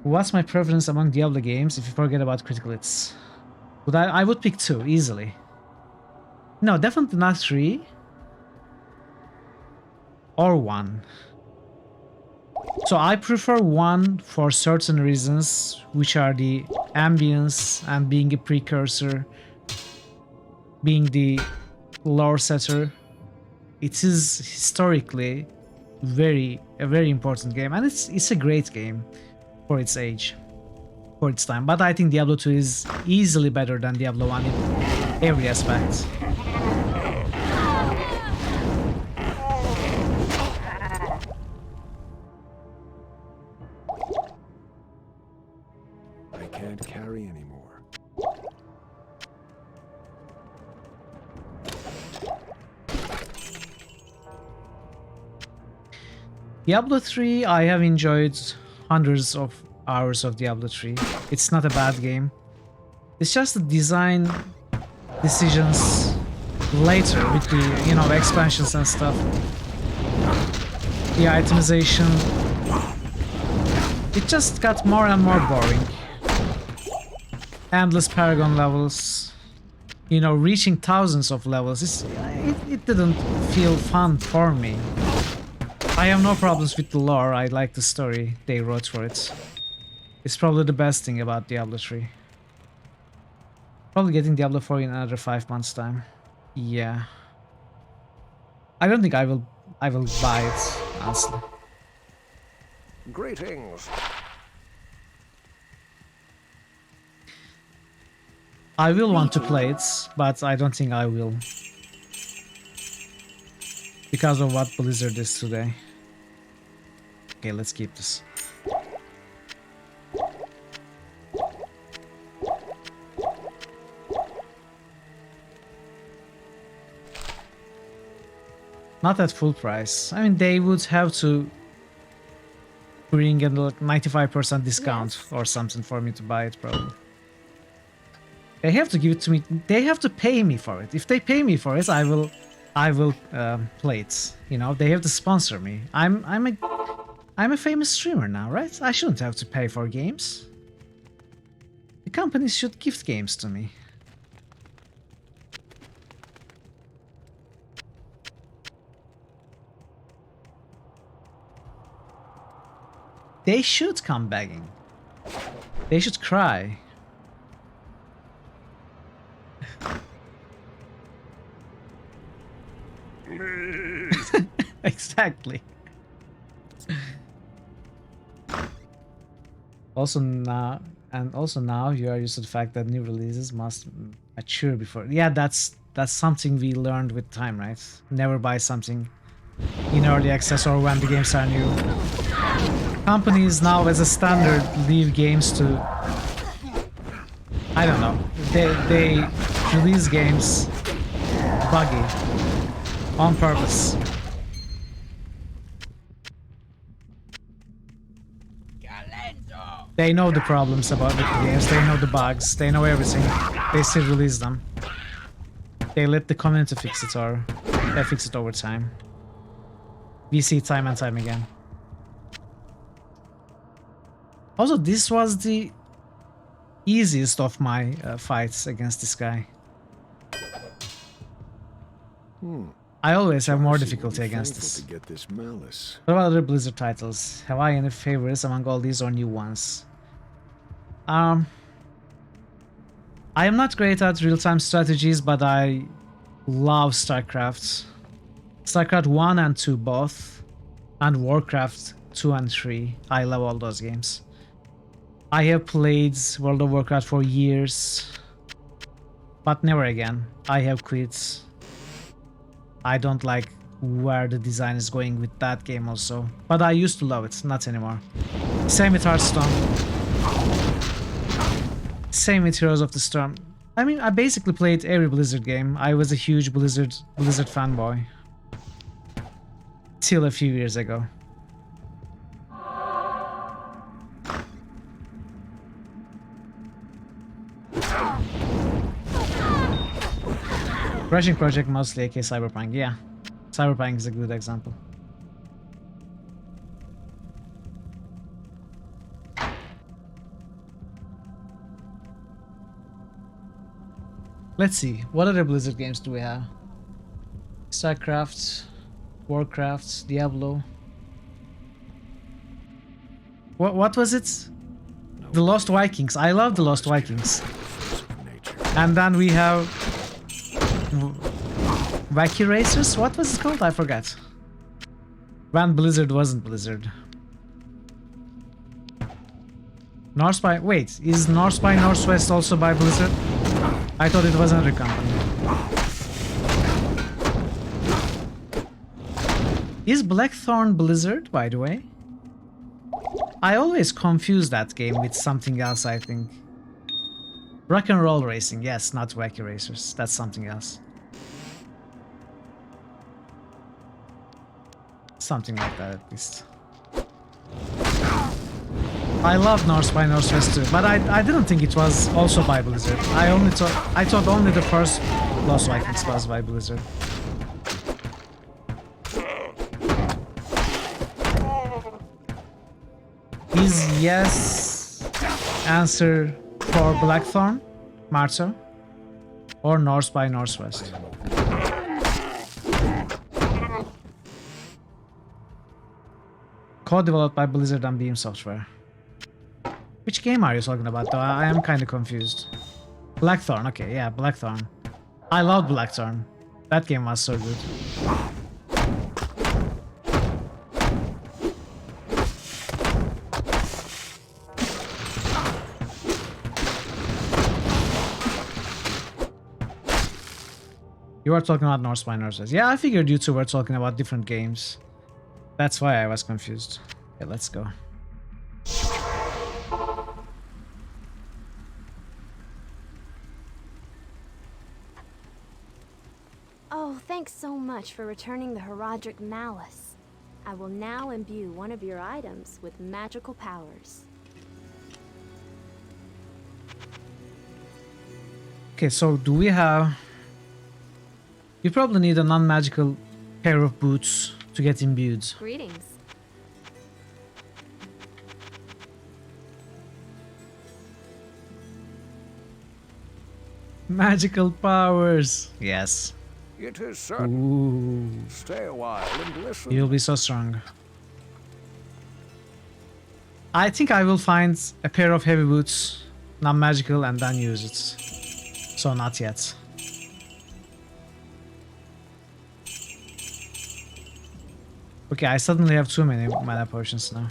What's my preference among Diablo games if you forget about critical hits? I would pick 2, easily. No, definitely not 3. Or 1. So I prefer 1 for certain reasons, which are the ambience and being a precursor, being the lore setter. It is historically a very important game, and it's a great game for its age, for its time. But I think Diablo 2 is easily better than Diablo 1 in every aspect.
I can't carry anymore.
Diablo 3, I have enjoyed hundreds of hours of Diablo 3. It's not a bad game. It's just the design decisions later with the, you know, expansions and stuff. The itemization. It just got more and more boring. Endless Paragon levels. You know, reaching thousands of levels. It didn't feel fun for me. I have no problems with the lore, I like the story they wrote for it. It's probably the best thing about Diablo 3. Probably getting Diablo 4 in another 5 months' time. Yeah. I don't think I will buy it, honestly.
Greetings.
I will want to play it, but I don't think I will. Because of what Blizzard is today. Okay, let's keep this. Not at full price. I mean, they would have to bring a 95% discount or something for me to buy it, probably. They have to give it to me. They have to pay me for it. If they pay me for it, I will play it. You know, they have to sponsor me. I'm a famous streamer now, right? I shouldn't have to pay for games. The companies should gift games to me. They should come begging. They should cry. Exactly. Also now you are used to the fact that new releases must mature before. Yeah, that's something we learned with time, right? Never buy something in early access or when the games are new. Companies now, as a standard, leave games to, I don't know, they release games buggy on purpose. They know the problems about the games, they know the bugs, they know everything. They still release them. They let the community fix it, or they fix it over time. We see time and time again. Also, this was the easiest of my fights against this guy. I always have more difficulty against this.
To get this malice.
What about other Blizzard titles? Have I any favorites among all these or new ones? I am not great at real-time strategies, but I love StarCraft. StarCraft 1 and 2 both, and Warcraft 2 and 3. I love all those games. I have played World of Warcraft for years, but never again. I have quit. I don't like where the design is going with that game also, but I used to love it, not anymore. Same with Hearthstone. Same with Heroes of the Storm. I mean, I basically played every Blizzard game. I was a huge Blizzard fanboy. Till a few years ago. Rushing Project, mostly AK Cyberpunk, yeah. Cyberpunk is a good example. Let's see, what other Blizzard games do we have? StarCraft, Warcraft, Diablo. What was it? The Lost Vikings. I love the Lost Vikings. And then we have Wacky Racers? What was it called? I forgot. When Blizzard wasn't Blizzard. North by... Wait, is North by Northwest also by Blizzard? I thought it was another company. Is Blackthorn Blizzard, by the way? I always confuse that game with something else, I think. Rock and Roll Racing, yes, not Wacky Racers. That's something else. Something like that, at least. I love North by Northwest too, but I didn't think it was also by Blizzard. I thought only the first Lost Vikings was by Blizzard. Is yes answer for Blackthorn, Marto, or North by Northwest? Co-developed by Blizzard and Beam Software. Which game are you talking about though? I am kind of confused. Blackthorn, okay, yeah, Blackthorn. I loved Blackthorn. That game was so good. You were talking about North by Northwest. Yeah, I figured you two were talking about different games. That's why I was confused. Okay, let's go.
Oh, thanks so much for returning the Herodric Malice. I will now imbue one of your items with magical powers.
Okay, so do we have... You probably need a non-magical pair of boots to get imbued.
Greetings.
Magical powers. Yes.
It is certain.
Ooh.
Stay a while and listen.
You'll be so strong. I think I will find a pair of heavy boots, non-magical, and then use it. So not yet. Okay, I suddenly have too many mana potions now.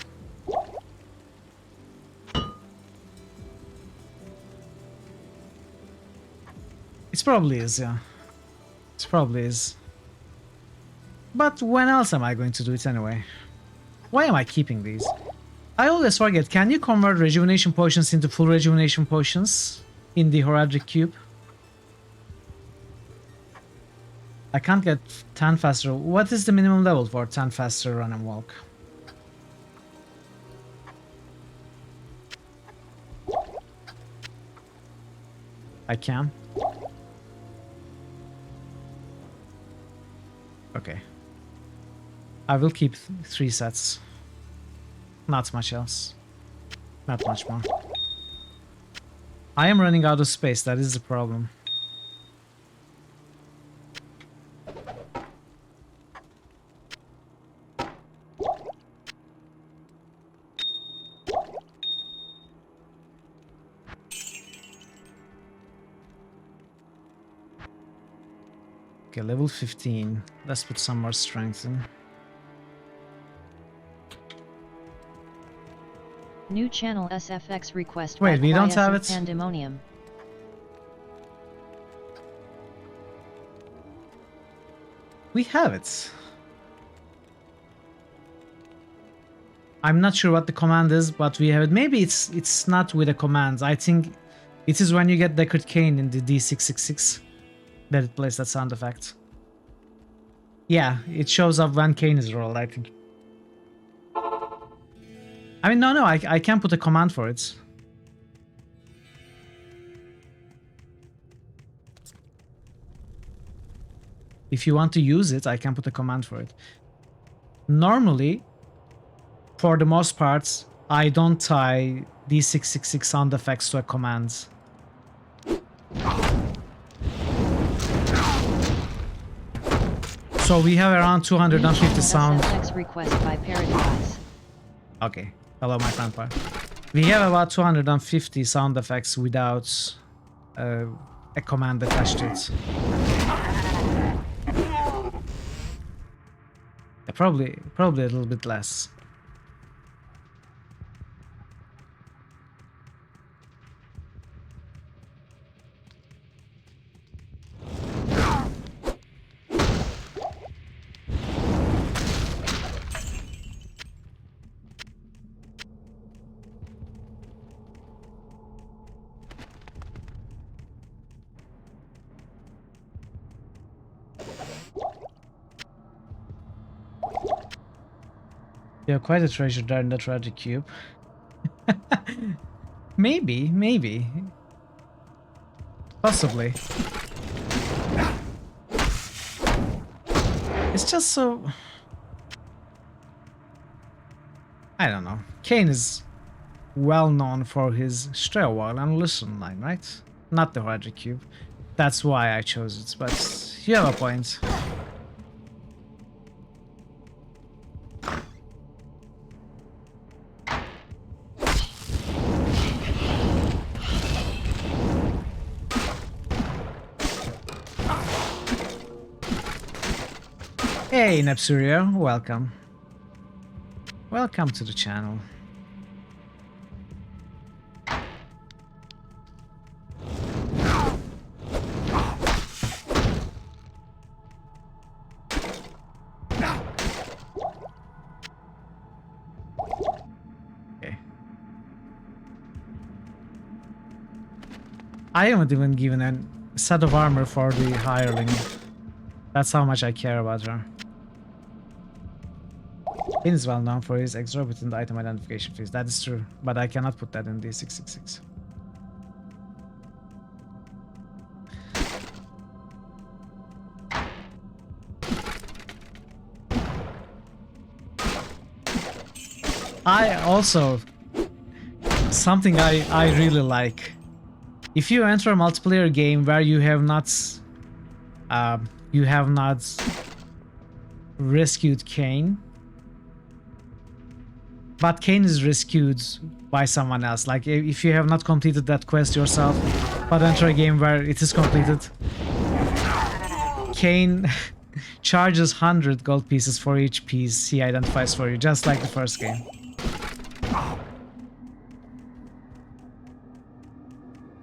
It probably is, yeah. It probably is. But when else am I going to do it anyway? Why am I keeping these? I always forget, can you convert rejuvenation potions into full rejuvenation potions in the Horadric Cube? I can't get 10 faster. What is the minimum level for 10 faster run and walk? I can. Okay. I will keep 3 sets. Not much else. Not much more. I am running out of space, that is the problem. Okay, level 15. Let's put some more strength in.
New channel SFX request.
Wait, we don't have it?
Pandemonium.
We have it. I'm not sure what the command is, but we have it. Maybe it's not with a command. I think it is when you get Deckard Cain in the D666 that it plays that sound effect. Yeah, it shows up when Cain is rolled, I think. I mean, no, I can put a command for it. If you want to use it, I can put a command for it. Normally, for the most part, I don't tie D666 sound effects to a command. So we have around 250 sound.
SFX request by Paradise.
Okay, hello my grandpa. We have about 250 sound effects without a command attached to it. Yeah, probably a little bit less. Yeah, quite a treasure there in the tragic cube. Maybe. Possibly. It's just so... I don't know. Cain is well known for his stay a while and listen line, right? Not the tragic cube. That's why I chose it, but you have a point. Hey Nepsurio, welcome. Welcome to the channel. Okay. I haven't even given a set of armor for the hireling. That's how much I care about her. Cain is well known for his exorbitant item identification fees. That is true, but I cannot put that in D666. I also... something I really like. If you enter a multiplayer game where you have not rescued Cain, but Cain is rescued by someone else. Like if you have not completed that quest yourself, but enter a game where it is completed, Cain charges 100 gold pieces for each piece he identifies for you, just like the first game.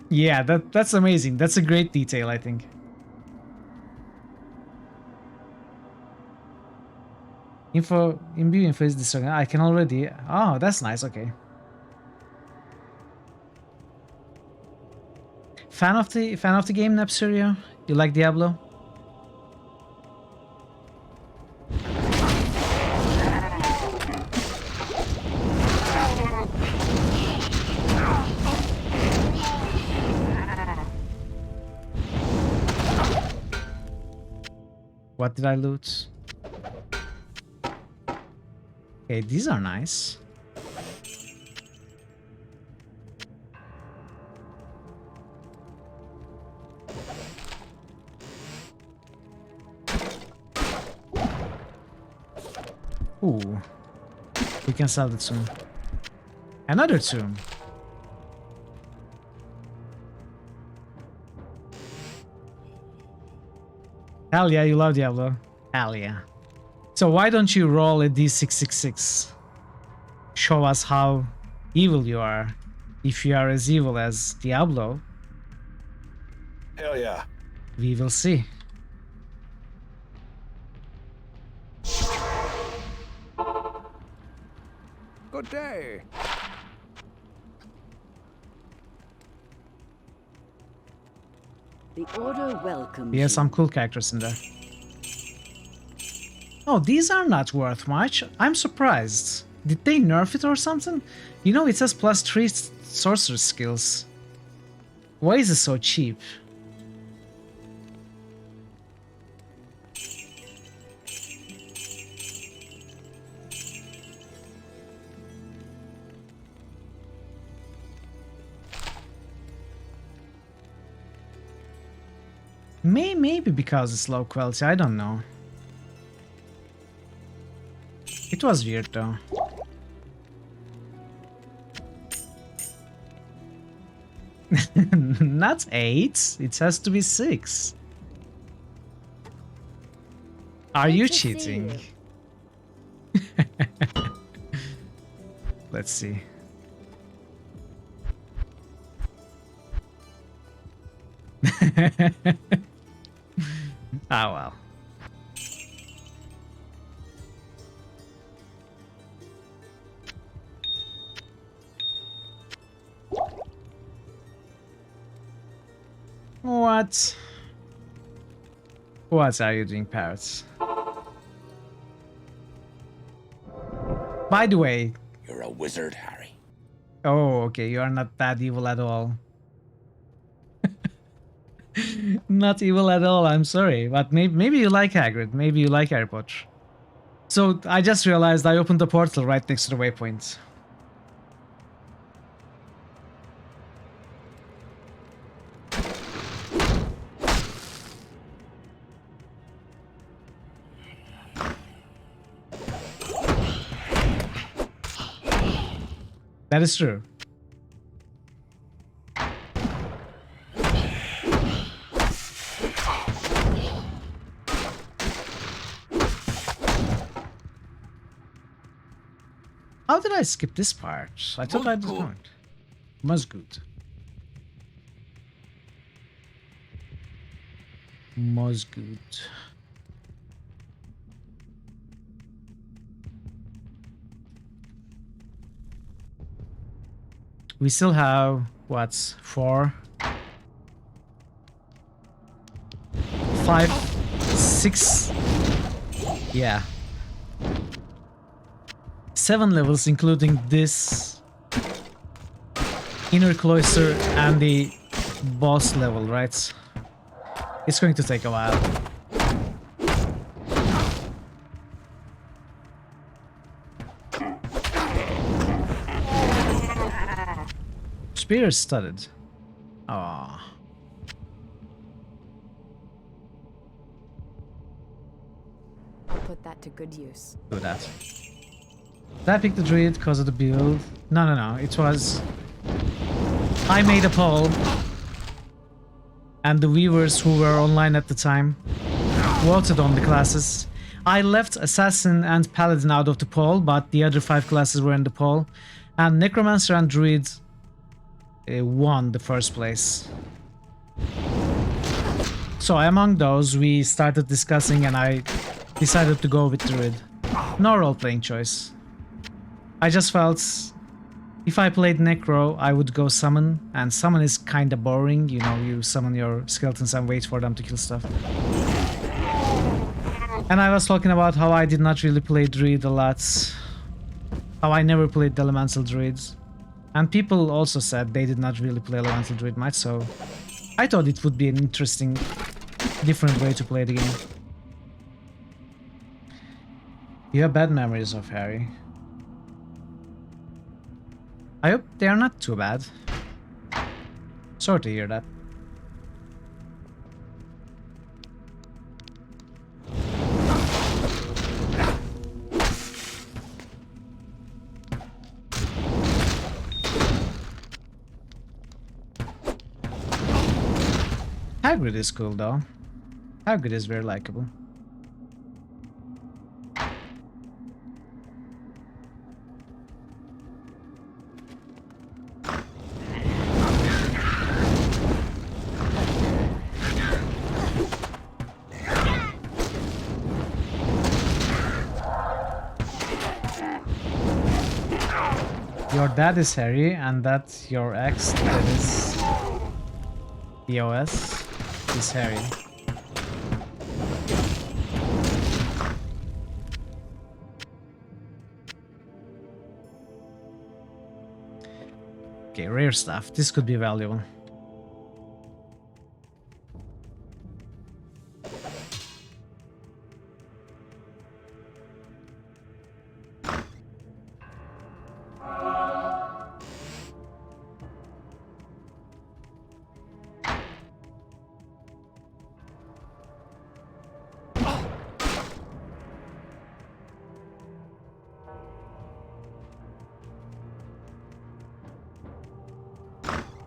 Yeah, that's amazing. That's a great detail, I think. Imbue info is disorganized. I can already. Oh, that's nice. Okay. Fan of the game, Nepsurio? You like Diablo? What did I loot? Okay, these are nice. Ooh. We can sell the tomb. Another tomb. Hell yeah, you love Diablo. Hell yeah. So why don't you roll a d666? Show us how evil you are. If you are as evil as Diablo,
Hell yeah.
we will see.
Good day.
The Order welcomes
He has some cool characters in there. Oh, these are not worth much. I'm surprised. Did they nerf it or something? You know, it says +3 sorcerer skills. Why is it so cheap? Maybe because it's low quality, I don't know. It was weird though. Not 8, it has to be 6. Are you cheating? Let's see. Ah well. What? What are you doing, parrots? By the way...
You're a wizard, Harry.
Oh, okay, you are not that evil at all. Not evil at all, I'm sorry. But maybe you like Hagrid, maybe you like Harry Potter. So, I just realized I opened the portal right next to the waypoint. That is true. How did I skip this part? I thought I didn't. Musgood. Musgood. We still have, what, 4, 5, 6, yeah. 7 levels, including this inner cloister and the boss level, right? It's going to take a while. Spear is studded. Ah.
I'll put that to good use.
Do that. Did I pick the druid because of the build? No. It was... I made a poll. And the viewers who were online at the time voted on the classes. I left Assassin and Paladin out of the poll, but the other 5 classes were in the poll. And Necromancer and Druid won the first place. So among those, we started discussing and I decided to go with Druid. No role-playing choice. I just felt if I played Necro, I would go Summon, and Summon is kinda boring, you know, you summon your skeletons and wait for them to kill stuff. And I was talking about how I did not really play Druid a lot, how I never played the Elemental Druids. And people also said they did not really play Elemental Druid much, so I thought it would be an interesting, different way to play the game. You have bad memories of Harry. I hope they are not too bad. Sorry to hear that. Hagrid is cool though. Hagrid is very likable. Your dad is Harry, and that your ex, that is EOS, is Harry. Okay, rare stuff. This could be valuable.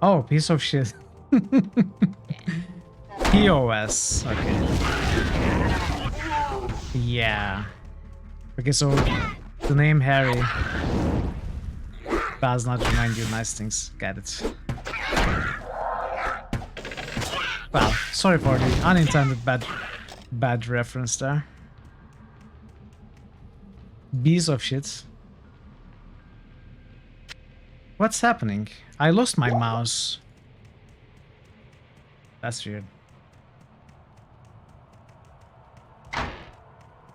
Oh, piece of shit. POS. Okay. Yeah. Okay, so the name Harry does not remind you nice things. Got it. Well, sorry for the unintended bad reference there. Piece of shit. What's happening? I lost my mouse. That's weird.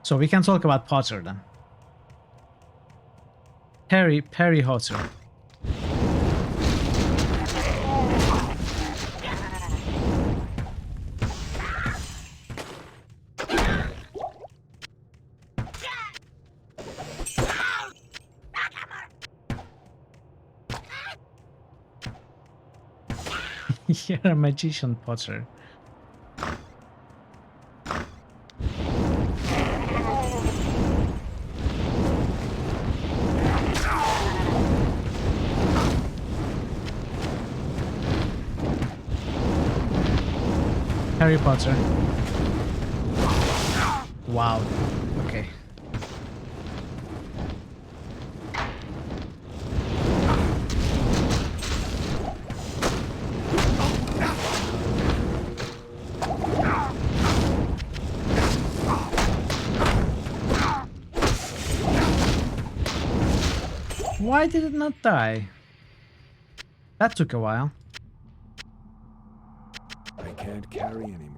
So we can talk about Potter then. Perry Potter. You're a magician, Potter. Harry Potter. Wow. Okay. Why did it not die? That took a while.
I can't carry anymore.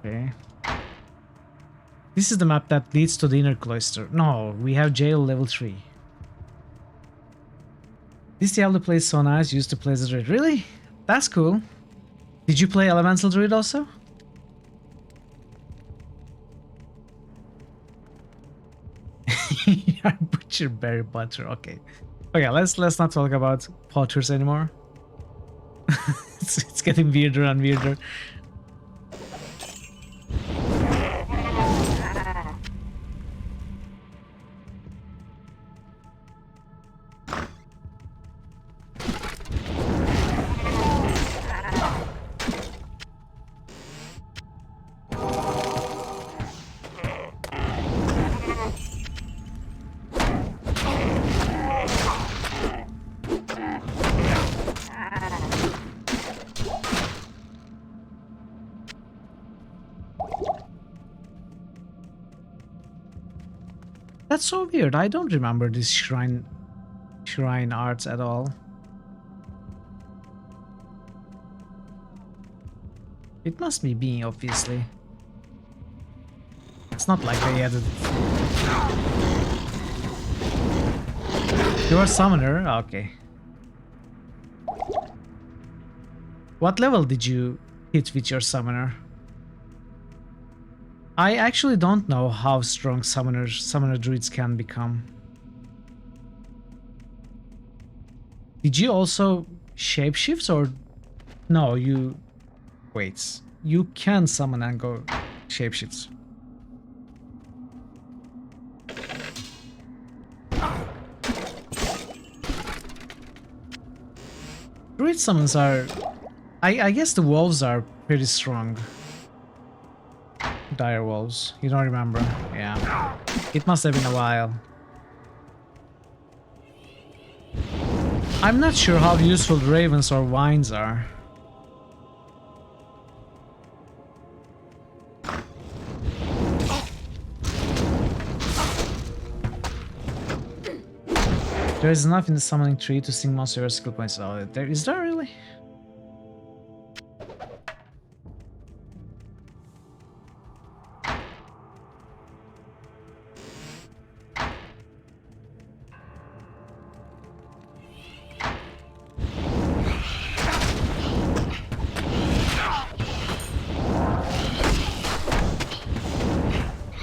Okay. This is the map that leads to the inner cloister. No, we have jail level 3. This Diablo plays so nice, used to play the druid. Really? That's cool. Did you play Elemental Druid also? You're Butcher Berry Butter. Okay. Okay, let's not talk about Potters anymore. it's getting weirder and weirder. That's so weird. I don't remember this shrine arts at all. It must be me, obviously. It's not like they added. You're a summoner? Okay. What level did you hit with your summoner? I actually don't know how strong summoner druids can become. Did you also shapeshift or no? You wait. You can summon and go shapeshifts. Druid summons are. I guess the wolves are pretty strong. Dire wolves. You don't remember? Yeah. It must have been a while. I'm not sure how useful ravens or vines are. There is enough in the summoning tree to sing most of your skill points. Oh, is there really?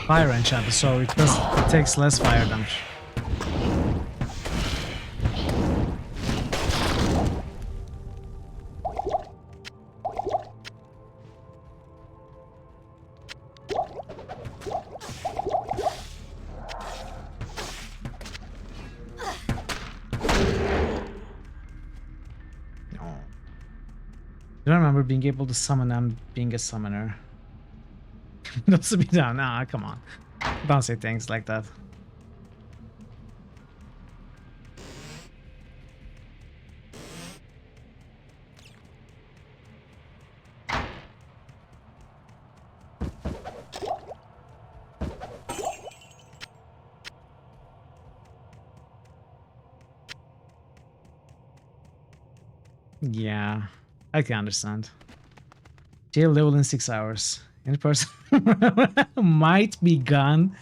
Fire enchant, so it takes less fire damage. I don't remember being able to summon and being a summoner. Not to be done. Nah, come on. Don't say things like that. Yeah, I can understand. Jail level in 6 hours. Any person might be gone.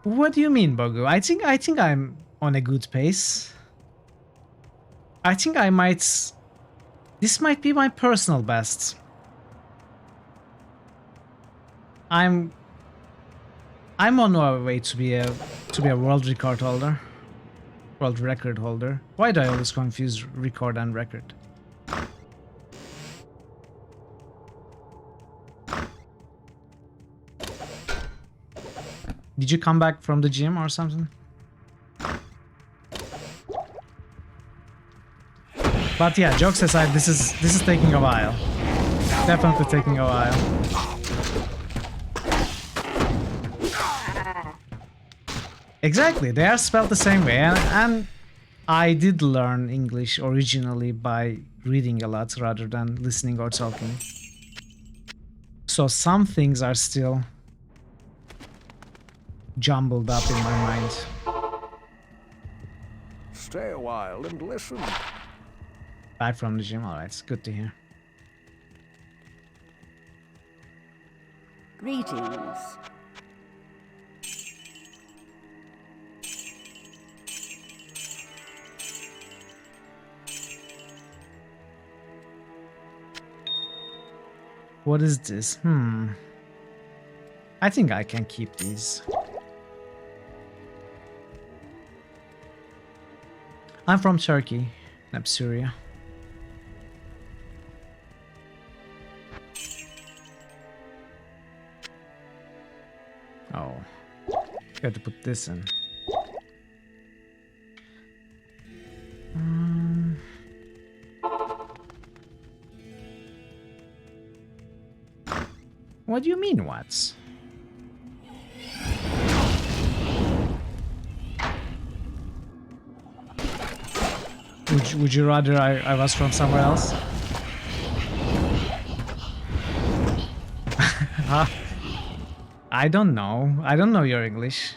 What do you mean, Bogu? I think I'm on a good pace. I think I might. This might be my personal best. I'm on my way to be a world record holder. World record holder. Why do I always confuse record and record? Did you come back from the gym or something? But yeah, jokes aside, this is taking a while. Definitely taking a while. Exactly, they are spelled the same way, and I did learn English originally by reading a lot rather than listening or talking. So some things are still jumbled up in my mind.
Stay a while and listen.
Back from the gym, alright, it's good to hear.
Greetings.
What is this? I think I can keep these. I'm from Turkey, not Syria. Oh, got to put this in. What do you mean, what? Would you rather I was from somewhere else?
I don't know. I don't know your English.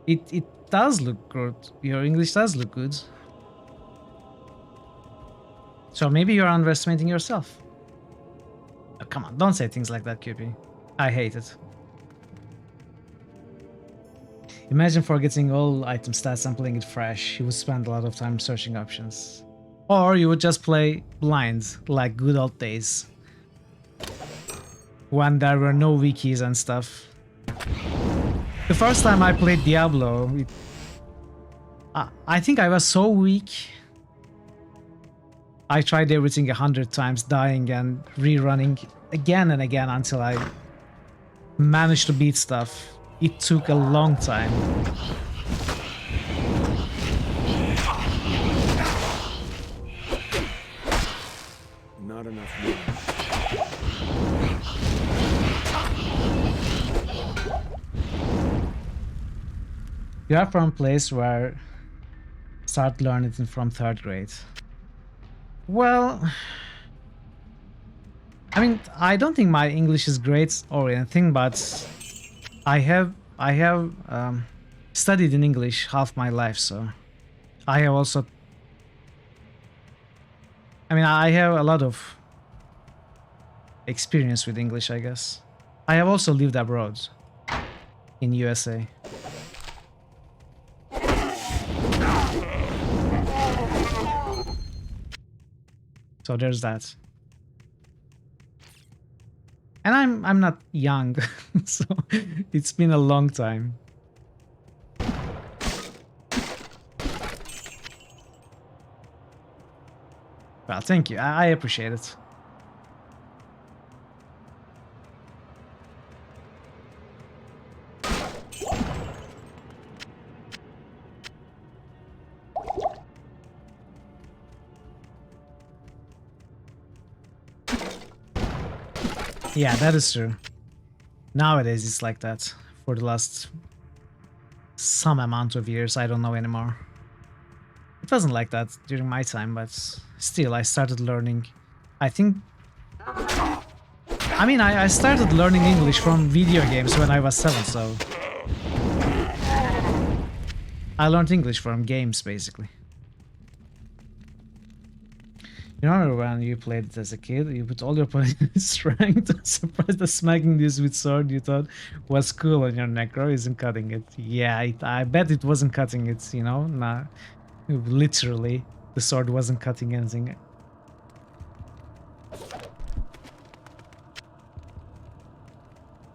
It does look good. Your English does look good. So maybe you're underestimating yourself. Oh, come on, don't say things like that, QP. I hate it. Imagine forgetting all item stats and playing it fresh. You would spend a lot of time searching options. Or you would just play blind, like good old days. When there were no wikis and stuff. The first time I played Diablo, I think I was so weak. I tried everything 100 times, dying and rerunning again and again until I managed to beat stuff. It took a long time.
Not enough room.
You are from a place where start learning it from 3rd grade. Well, I mean, I don't think my English is great or anything, but I have studied in English half my life, so I have also. I mean, I have a lot of experience with English, I guess. I have also lived abroad in USA. So there's that. And I'm not young, so it's been a long time. Well, thank you. I appreciate it. Yeah, that is true. Nowadays it's like that. For the last some amount of years, I don't know anymore. It wasn't like that during my time, but still I started learning. I think... I mean, I started learning English from video games when I was 7, so... I learned English from games, basically. You remember when you played it as a kid, you put all your points in strength. I'm surprised that smacking this with sword you thought was cool on your necro isn't cutting it. Yeah, I bet it wasn't cutting it, you know? Nah, literally, the sword wasn't cutting anything.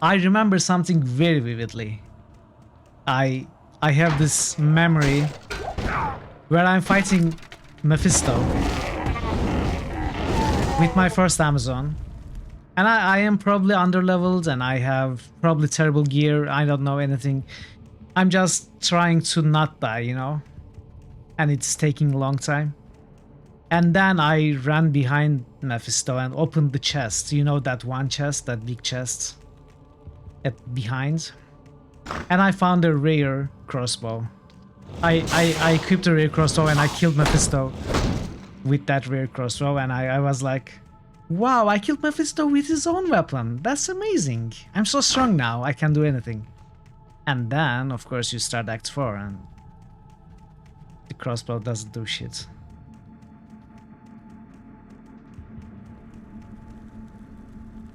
I remember something very vividly. I have this memory where I'm fighting Mephisto with my first Amazon, and I am probably underleveled and I have probably terrible gear. I don't know anything. I'm just trying to not die, you know, and it's taking a long time. And then I ran behind Mephisto and opened the chest, you know, that one chest, that big chest at behind, and I found a rare crossbow. I equipped a rare crossbow and I killed Mephisto with that rare crossbow, and I was like, wow, I killed Mephisto with his own weapon. That's amazing. I'm so strong now, I can do anything. And then, of course, you start Act 4 and the crossbow doesn't do shit.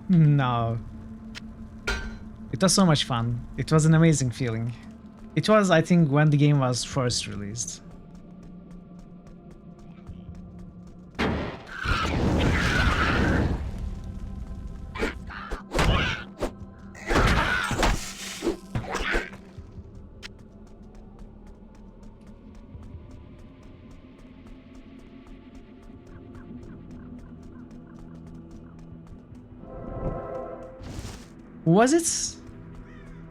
No. It was so much fun. It was an amazing feeling. It was, I think, when the game was first released.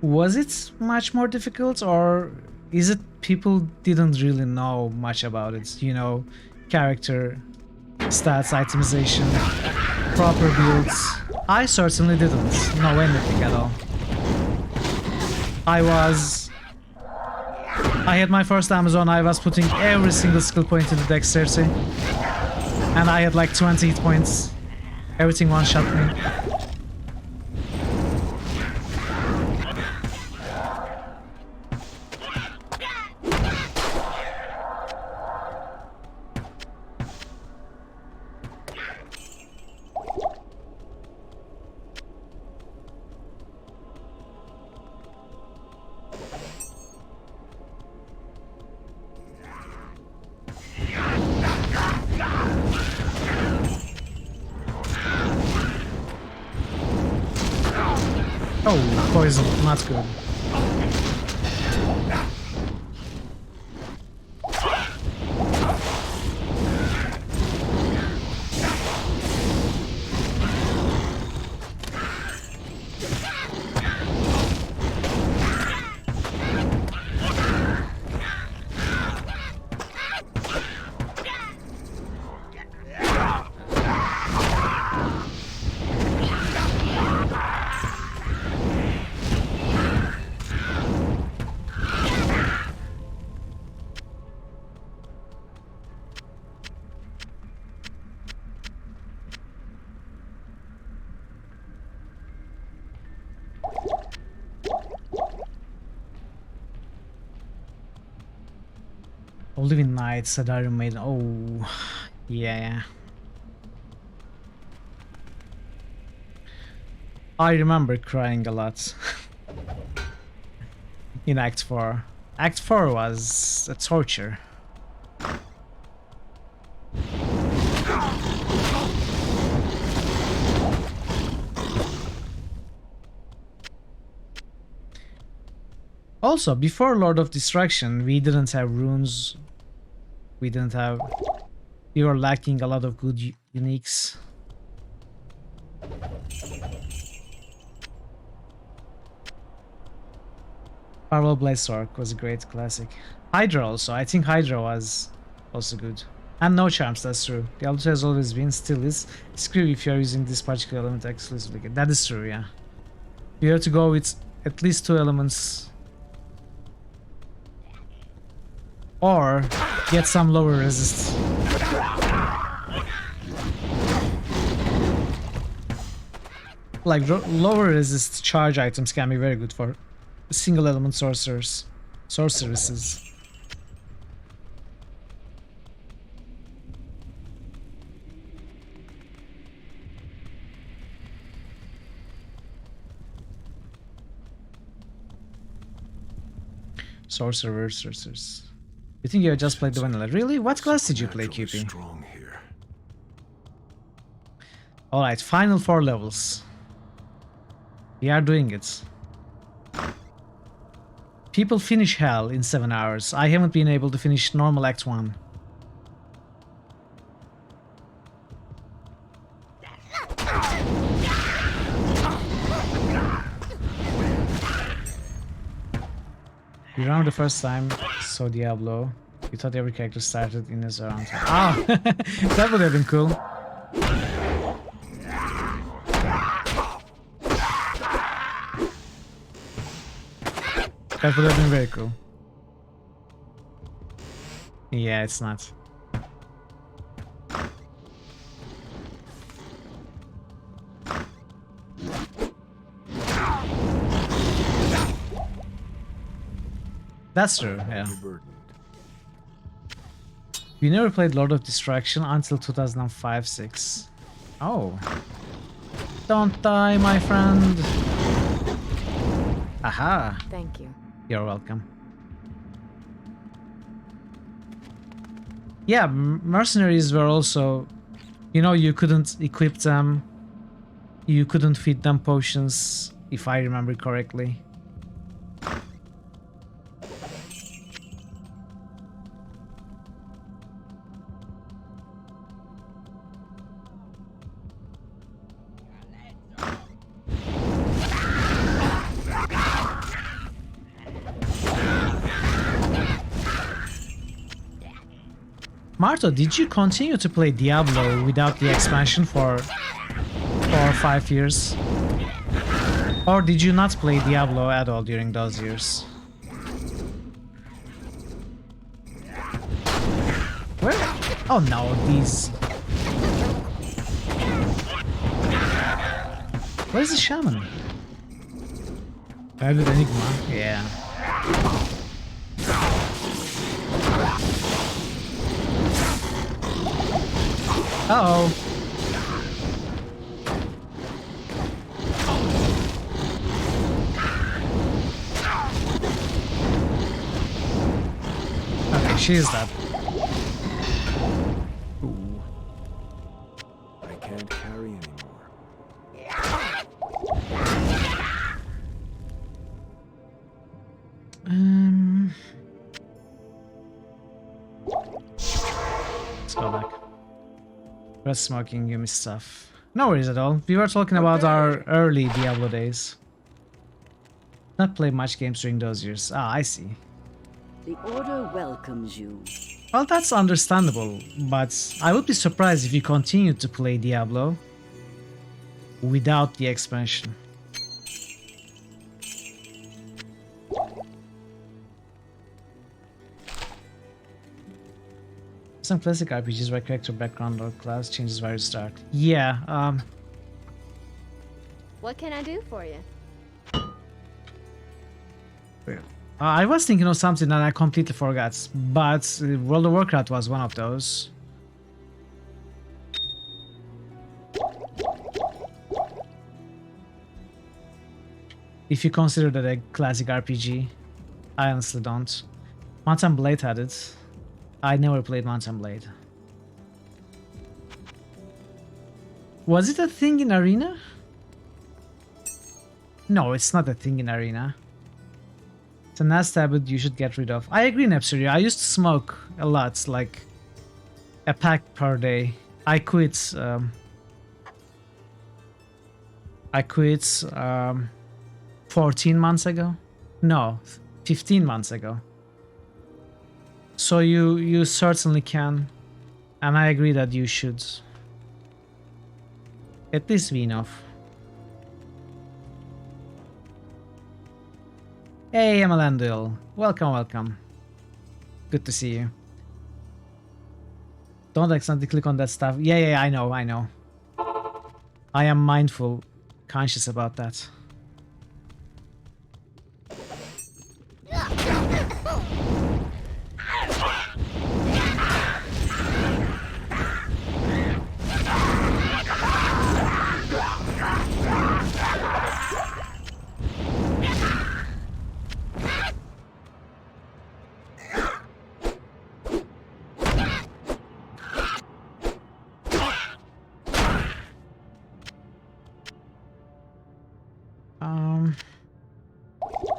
Was it much more difficult, or is it people didn't really know much about it? You know, character, stats, itemization, proper builds. I certainly didn't know anything at all. I had my first Amazon, I was putting every single skill point into dexterity, and I had like 20 hit points. Everything one-shot me.
Oh, poison, not good. Living Nights, Sadari Maiden. Oh, yeah. I remember crying a lot in Act 4. Act 4 was a torture. Also, before Lord of Destruction, we didn't have runes. We were lacking a lot of good uniques. Parallel Blade Sword was a great classic. Hydra also. I think Hydra was also good. And no charms, that's true. Diablo 2 has always been, still is. Screw if you are using this particular element exclusively. That is true, yeah. You have to go with at least 2 elements. Or get some lower resist. Like lower resist charge items can be very good for single element sorceresses. Sorcerers. You think you just played the vanilla? Really? What class did you play, QP? Alright, final 4 levels. We are doing it. People finish Hell in 7 hours. I haven't been able to finish normal Act 1. You remember the first time saw Diablo? You thought every character started in his round. Ah! That would have been cool. That would have been very cool. Yeah, it's not. That's true, yeah. We never played Lord of Destruction until 2005-6. Oh. Don't die, my friend. Aha.
Thank you.
You're welcome. Yeah, mercenaries were also... You know, you couldn't equip them. You couldn't feed them potions, if I remember correctly. Marto, did you continue to play Diablo without the expansion for 4 or 5 years? Or did you not play Diablo at all during those years? Where? Oh no, these... Where's the shaman? Private Enigma? Yeah. Uh-oh. Okay, she is dead.
Ooh. I can't carry anymore.
go back. Red smoking, you missed stuff. No worries at all. We were talking about our early Diablo days. Not played much games during those years. Ah, I see.
The Order welcomes you.
Well, that's understandable, but I would be surprised if you continued to play Diablo without the expansion. Some classic RPGs where character background or class changes where you start. Yeah,
What can I do for you?
I was thinking of something that I completely forgot, but World of Warcraft was one of those. If you consider that a classic RPG, I honestly don't. Mountain Blade had it. I never played Mountain Blade. Was it a thing in Arena? No, it's not a thing in Arena. It's a nasty habit you should get rid of. I agree, Nepsiri. I used to smoke a lot, like a pack per day. I quit 14 months ago. No, 15 months ago. So you certainly can, and I agree that you should. At least we know. Hey, Emalandil. Welcome, welcome. Good to see you. Don't accidentally click on that stuff. Yeah, I know. I am mindful, conscious about that.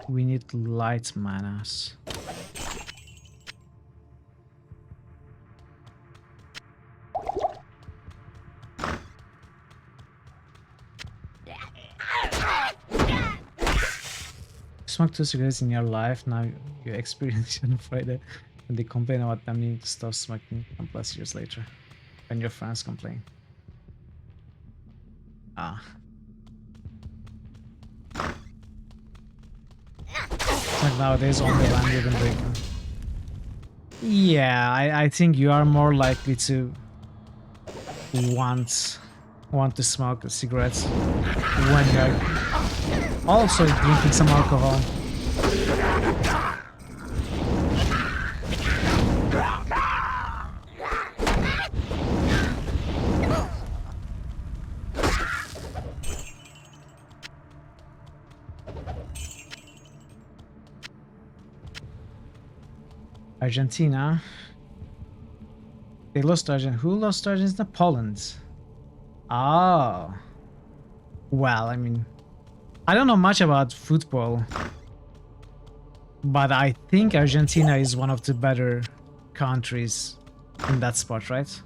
We need light manas. Smoke 2 cigarettes in your life, now you experience on Friday, and they complain about them needing to stop smoking and plus years later, when your friends complain. Ah. Like nowadays only when you've been drinking. Yeah, I think you are more likely to want to smoke cigarettes when you're also drinking some alcohol. Argentina. They lost Argentina. Who lost Argentina? Poland. Oh. Well, I mean, I don't know much about football, but I think Argentina is one of the better countries in that sport, right?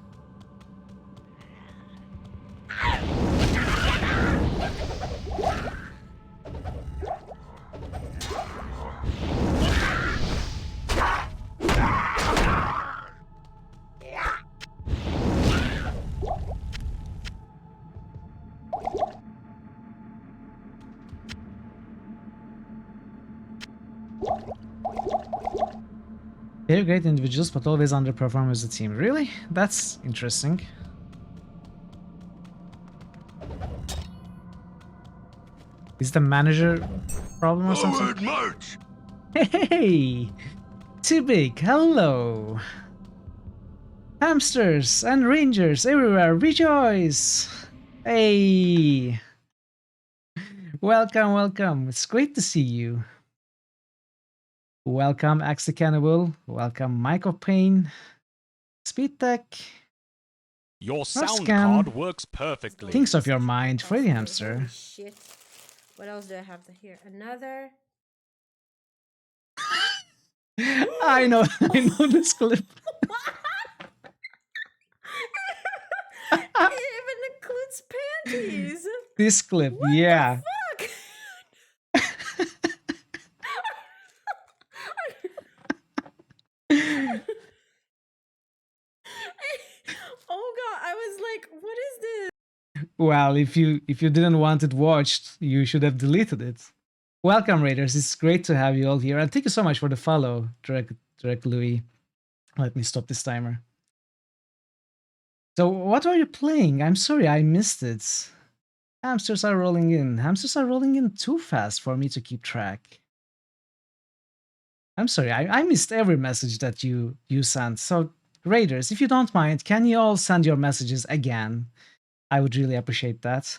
They're great individuals, but always underperform as a team. Really? That's interesting. Is the manager problem or something? Hey! Too big, hello! Hamsters and rangers everywhere, rejoice! Hey! Welcome, welcome. It's great to see you. Welcome, Axe the Cannibal. Welcome, Mike of Pain. Speed Tech.
Your sound card works perfectly.
Things of your mind, Freddy Hamster.
Holy shit. What else do I have to hear? Another?
I know this clip.
Raven's panties.
This clip,
What
yeah.
the fuck? Oh god, I was like, what is this?
Well, if you didn't want it watched, you should have deleted it. Welcome, Raiders. It's great to have you all here, and thank you so much for the follow, Direct Louis. Let me stop this timer. So, what are you playing? I'm sorry, I missed it. Hamsters are rolling in. Hamsters are rolling in too fast for me to keep track. I'm sorry, I missed every message that you sent. So, Raiders, if you don't mind, can you all send your messages again? I would really appreciate that.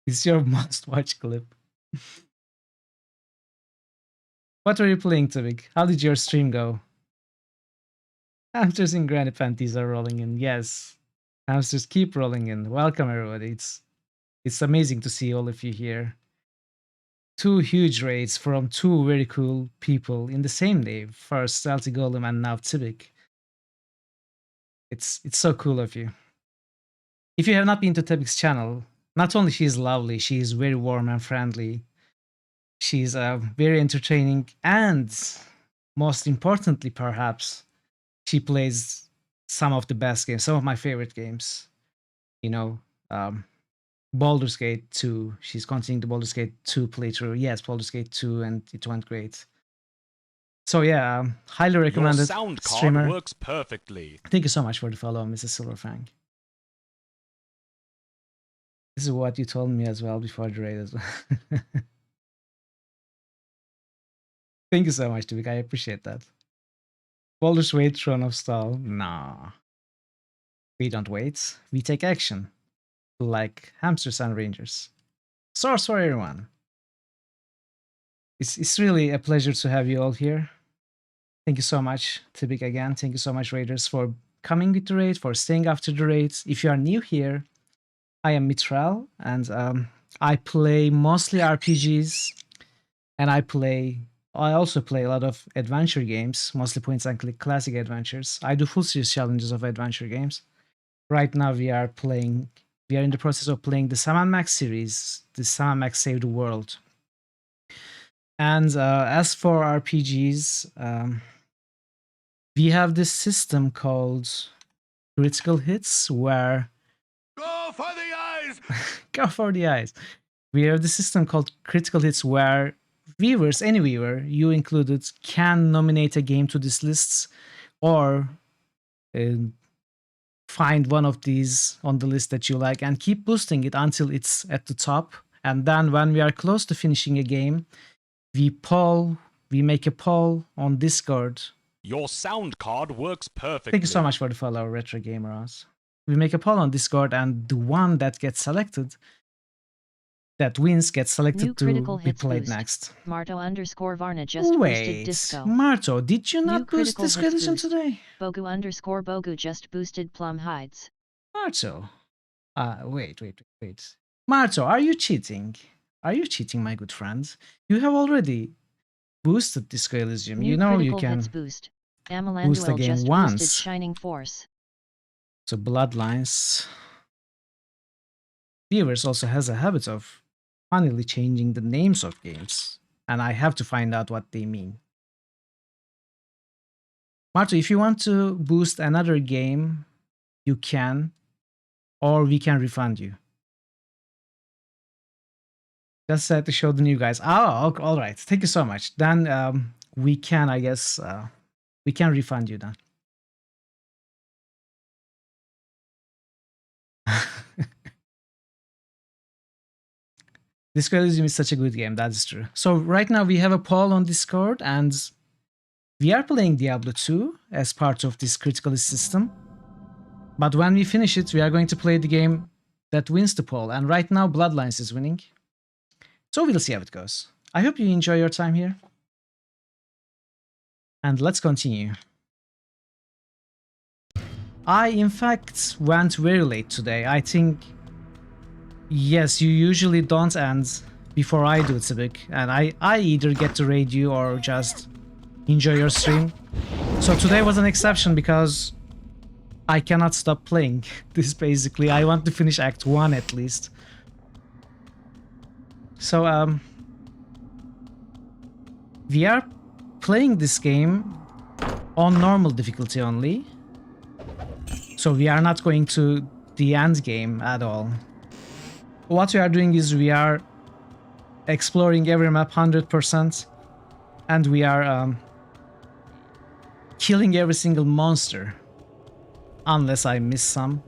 It's your must-watch clip. What were you playing, Tubik? How did your stream go? Hamsters in granny panties are rolling in. Yes, hamsters keep rolling in. Welcome, everybody. It's amazing to see all of you here. 2 huge raids from 2 very cool people in the same day. First Stealthy Golem and now Tibik. It's so cool of you. If you have not been to Tibik's channel, not only she is lovely, she is very warm and friendly. She's very entertaining, and most importantly, perhaps, she plays some of the best games, some of my favorite games. You know, Baldur's Gate 2. She's continuing the Baldur's Gate 2 playthrough. Yes, Baldur's Gate 2, and it went great. So yeah, highly recommended.
Your sound card
streamer.
works perfectly.
Thank you so much for the follow, Mrs. Silverfang. This is what you told me as well before the raid as well. Thank you so much, Tubik. I appreciate that. Baldur's Gate, Throne of Stall. Nah. We don't wait. We take action. Like hamsters and rangers. Source for everyone. It's really a pleasure to have you all here. Thank you so much, Tibik, again. Thank you so much, Raiders, for coming with the raid, for staying after the raid. If you are new here, I am Mitral, and I play mostly RPGs, and I also play a lot of adventure games, mostly point and click classic adventures. I do full series challenges of adventure games. Right now we are in the process of playing the Sam & Max series, the Sam & Max Save the World. And as for RPGs, we have this system called Critical Hits, where...
Go for the eyes!
Go for the eyes. We have this system called Critical Hits, where viewers, any viewer, you included, can nominate a game to these lists, or find one of these on the list that you like and keep boosting it until it's at the top. And then when we are close to finishing a game, we make a poll on Discord.
Your sound card works perfectly.
Thank you so much for the follow, Retro Gameros. We make a poll on Discord, and the one that gets selected, that wins, gets selected to be played next.
Marto_Varna just boosted Disco.
Marto, did you not boost Disco Edition today?
Bogu_Bogu just boosted Plum Hides.
Marto. Wait. Marto, are you cheating? Are you cheating, my good friend? You have already boosted Disco Elysium. You know you can
boost
the game
just
once.
Boosted Shining Force.
So Bloodlines. Viewers also has a habit of funnily changing the names of games, and I have to find out what they mean. Marto, if you want to boost another game, you can, or we can refund you. Just had to show the new guys. Oh, all right. Thank you so much. Then we can, I guess, we can refund you then. Disco Elysium is such a good game, that's true. So right now we have a poll on Discord, and we are playing Diablo 2 as part of this critical list system. But when we finish it, we are going to play the game that wins the poll, and right now Bloodlines is winning. So we'll see how it goes. I hope you enjoy your time here. And let's continue. I, in fact, went very late today. I think... Yes, you usually don't end before I do, Tibik. And I either get to raid you or just enjoy your stream. So today was an exception because I cannot stop playing this basically. I want to finish Act 1 at least. So, we are playing this game on normal difficulty only. So we are not going to the end game at all. What we are doing is we are exploring every map 100%, and we are killing every single monster. Unless I miss some.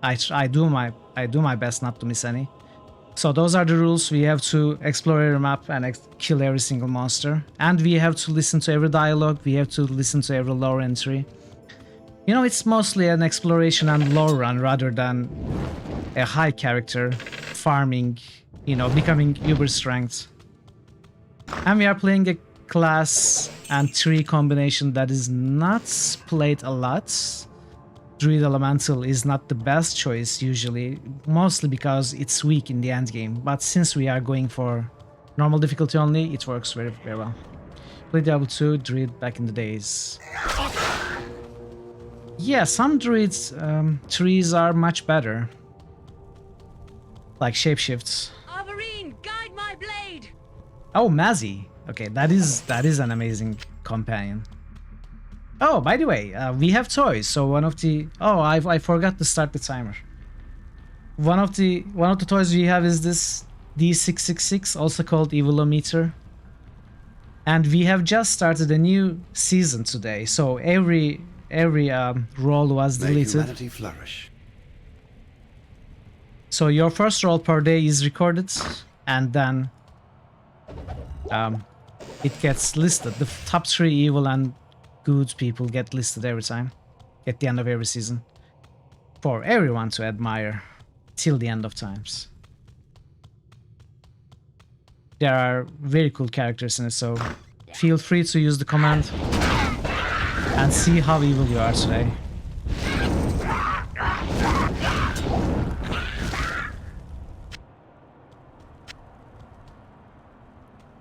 I do my best not to miss any. So those are the rules. We have to explore every map and kill every single monster. And we have to listen to every dialogue. We have to listen to every lore entry. You know, it's mostly an exploration and lore run rather than a high character farming, you know, becoming uber strength. And we are playing a class and tree combination that is not played a lot. Druid Elemental is not the best choice usually, mostly because it's weak in the end game. But since we are going for normal difficulty only, it works very, very well. Played Diablo 2 Druid back in the days. Yeah, some Druids trees are much better. Like shapeshifts.
Avarine, guide my blade.
Oh, Mazzy. Okay, that is an amazing companion. Oh, by the way, we have toys. So one of the I forgot to start the timer. One of the toys we have is this D666, also called Evilometer. And we have just started a new season today. So every roll was deleted.
May humanity flourish.
So your first roll per day is recorded, and then it gets listed. The top 3 evil and good people get listed every time at the end of every season for everyone to admire till the end of times. There are very cool characters in it, so feel free to use the command and see how evil you are today.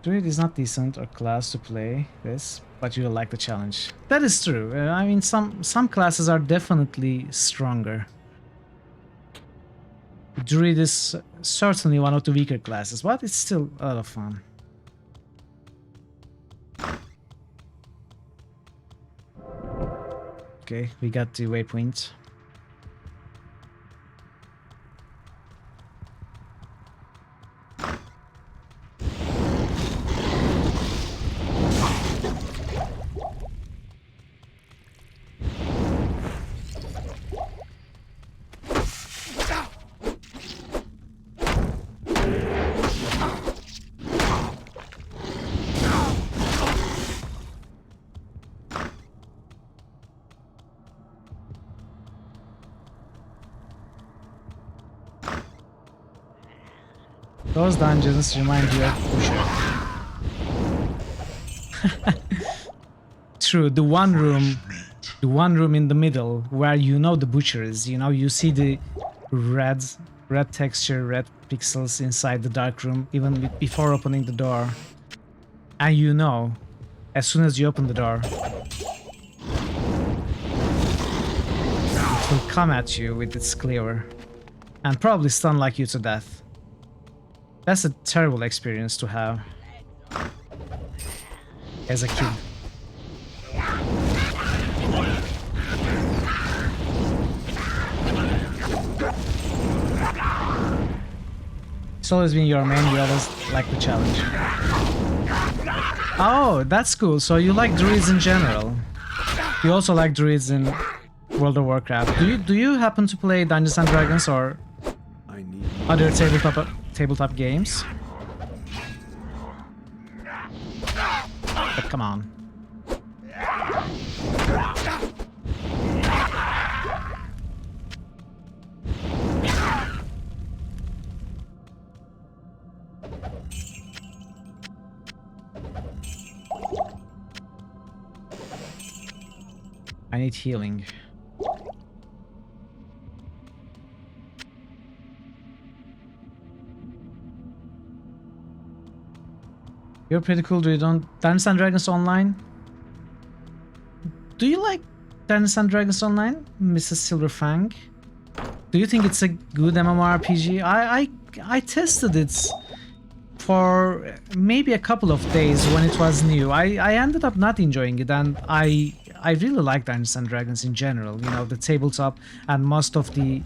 Druid is not decent or class to play this, but you will like the challenge. That is true. I mean, some classes are definitely stronger. Druid is certainly one of the weaker classes, but it's still a lot of fun. Okay, we got the waypoint. Those dungeons remind you of Butcher. True, the one room in the middle where you know the Butcher is, you know, you see the red texture, red pixels inside the dark room even before opening the door. And you know, as soon as you open the door, it will come at you with its cleaver and probably stun like you to death. That's a terrible experience to have as a kid. It's always been your main, you always like the challenge. Oh, that's cool. So you like druids in general. You also like druids in World of Warcraft. Do you happen to play Dungeons and Dragons or other tabletop games? But come on. I need healing. You're pretty cool. Do you don't Dungeons and Dragons Online? Do you like Dungeons and Dragons Online, Mrs. Silverfang? Do you think it's a good MMORPG? I tested it for maybe a couple of days when it was new. I ended up not enjoying it, and I really like Dungeons and Dragons in general. You know, the tabletop and most of the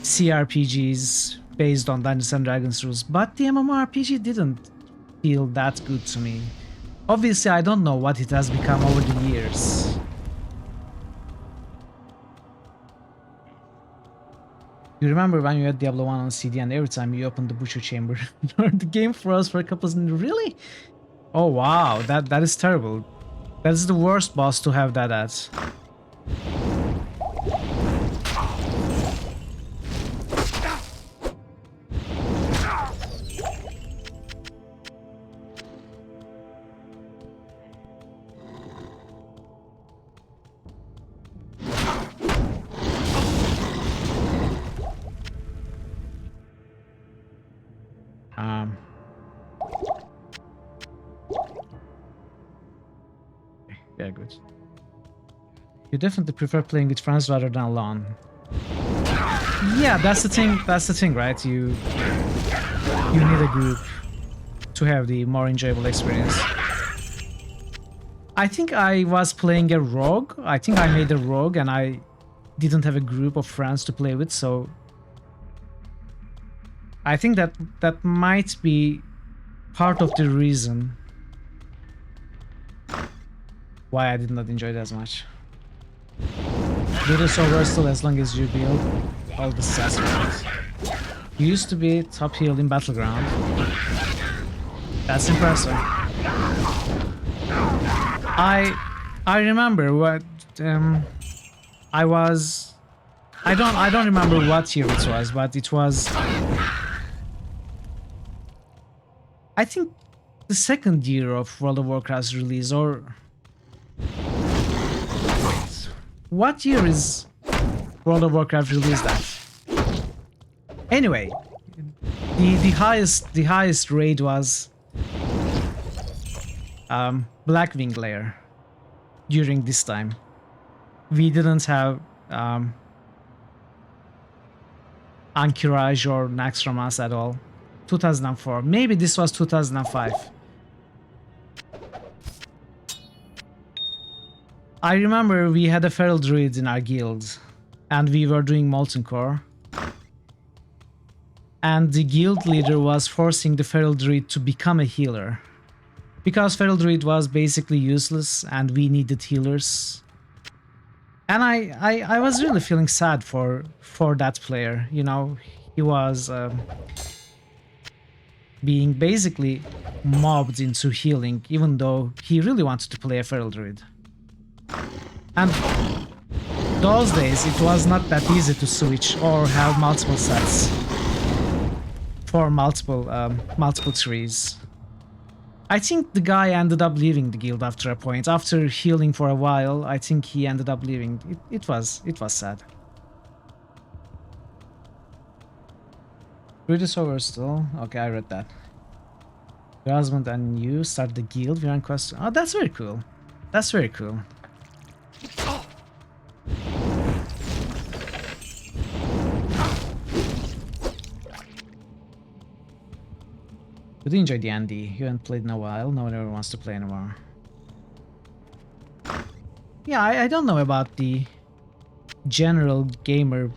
CRPGs based on Dungeons and Dragons rules, but the MMORPG didn't feel that good to me. Obviously, I don't know what it has become over the years. You remember when you had Diablo 1 on CD and every time you opened the butcher chamber, the game froze for a couple of seconds? Really? Oh wow, that is terrible. That's the worst boss to have that at. Yeah, good. You definitely prefer playing with friends rather than alone. Yeah, that's the thing. That's the thing, right? You need a group to have the more enjoyable experience. I think I was playing a rogue. I think I made a rogue, and I didn't have a group of friends to play with, so I think that might be part of the reason why I did not enjoy it as much. Do this over still as long as you build all the stats right. You used to be top healed in Battleground. That's impressive. I remember what I was. I don't remember what year it was, but it was. I think the second year of World of Warcraft's release, or what year is World of Warcraft released at? Anyway, the highest raid was Blackwing Lair during this time. We didn't have Anchorage or Naxxramas at all. 2004. Maybe this was 2005. I remember we had a feral druid in our guild, and we were doing Molten Core. And the guild leader was forcing the feral druid to become a healer. Because feral druid was basically useless and we needed healers. And I was really feeling sad for that player, you know. He was being basically mobbed into healing, even though he really wanted to play a feral druid. And those days it was not that easy to switch or have multiple sets for multiple trees. I think the guy ended up leaving the guild after a point. After healing for a while, I think he ended up leaving. It was sad. Read this over still. Okay, I read that. Your husband and you start the guild. We're on quest. Oh, that's very cool. That's very cool. Did you enjoy the Andy? You haven't played in a while. No one ever wants to play anymore. Yeah, I don't know about the general gamer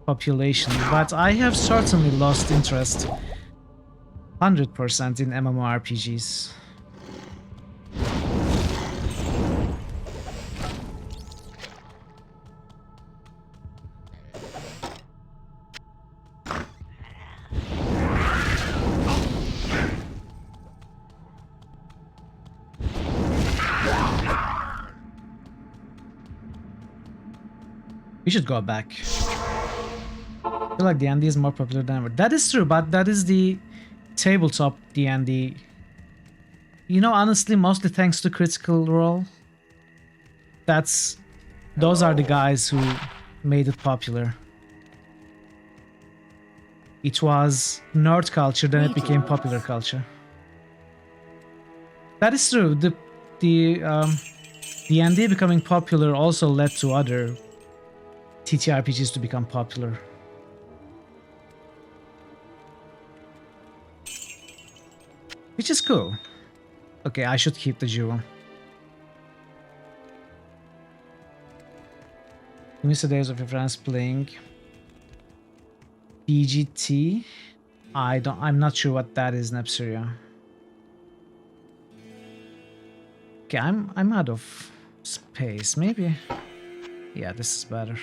population, but I have certainly lost interest 100% in MMORPGs. We should go back. I feel like D&D is more popular than ever. That is true, but that is the tabletop D&D. You know, honestly, mostly thanks to Critical Role. Those are the guys who made it popular. It was nerd culture, then it became popular culture. That is true. D&D becoming popular also led to other TTRPGs to become popular. Which is cool. Okay, I should keep the jewel. You miss the days of your friends playing BGT. I'm not sure what that is, Nepsyria. Okay, I'm out of space. Maybe. Yeah, this is better.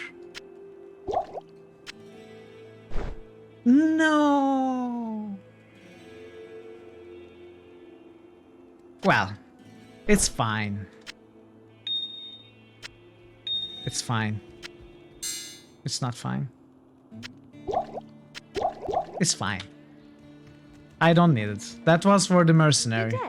No. Well, it's fine. It's fine. It's not fine. It's fine. I don't need it. That was for the mercenary.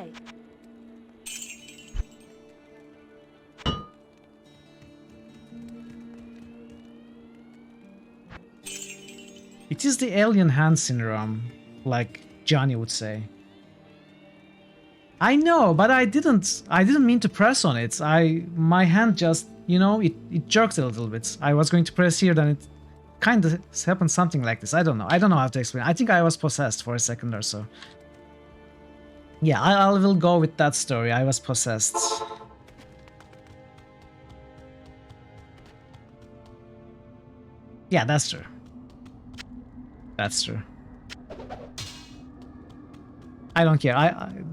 It is the alien hand syndrome, like Johnny would say. I know, but I didn't mean to press on it. My hand just, you know, it jerked a little bit. I was going to press here, then it kind of happened something like this. I don't know how to explain. I think I was possessed for a second or so. Yeah, I will go with that story. I was possessed. Yeah, that's true. That's true. I don't care.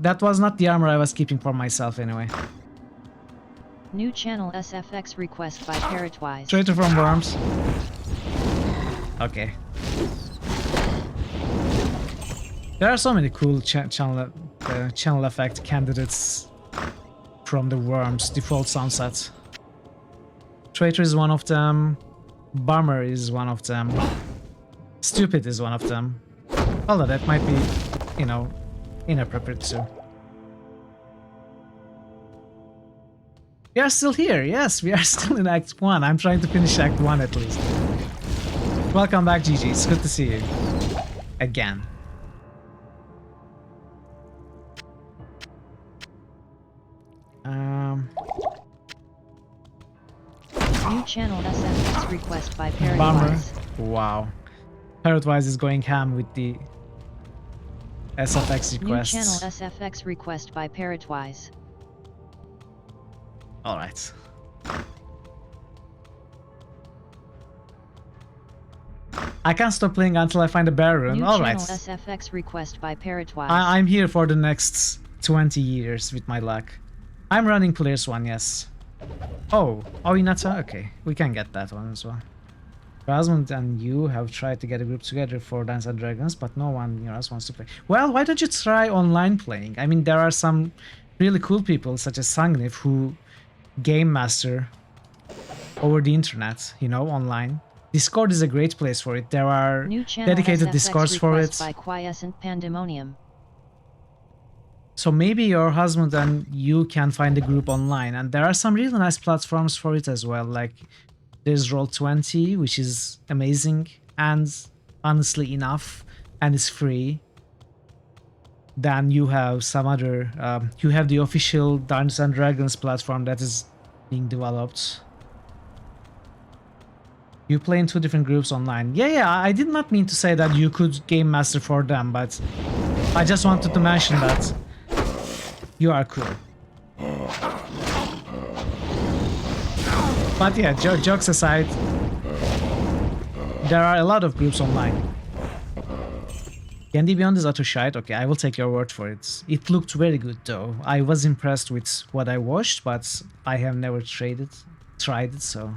That was not the armor I was keeping for myself anyway.
New channel SFX request by Parrotwise.
Traitor from Worms. Okay. There are so many cool channel effect candidates from the Worms default sound set. Traitor is one of them. Bummer is one of them. Stupid is one of them. Although that might be, you know, inappropriate too. We are still here. Yes, we are still in Act 1. I'm trying to finish Act 1 at least. Welcome back, GG. It's good to see you. Again.
New channel SFX request by Parrotwise.
Bummer. Wow. Parrotwise is going ham with the SFX requests.
New channel SFX request by Parrotwise.
Alright. I can't stop playing until I find a bear rune. Alright.
Channel SFX request by Parrotwise.
I'm here for the next 20 years with my luck. I'm running Players 1, yes. Oh, Inata? Okay, we can get that one as well. Rasmund and you have tried to get a group together for Dance and Dragons, but no one near us wants to play. Well, why don't you try online playing? I mean, there are some really cool people, such as Sangnif, who game master over the internet, you know, online. Discord is a great place for it. There are dedicated
SFX
Discords for it.
By Quiescent Pandemonium.
So maybe your husband and you can find a group online, and there are some really nice platforms for it as well. Like there's Roll20, which is amazing and honestly enough, and it's free. Then you have some other, you have the official Dungeons and Dragons platform that is being developed. You play in 2 different groups online. Yeah, I did not mean to say that you could game master for them, but I just wanted to mention that you are cool. But yeah, jokes aside, there are a lot of groups online. D&D Beyond is utter shite. Okay, I will take your word for it. It looked very good though. I was impressed with what I watched, but I have never tried it, so...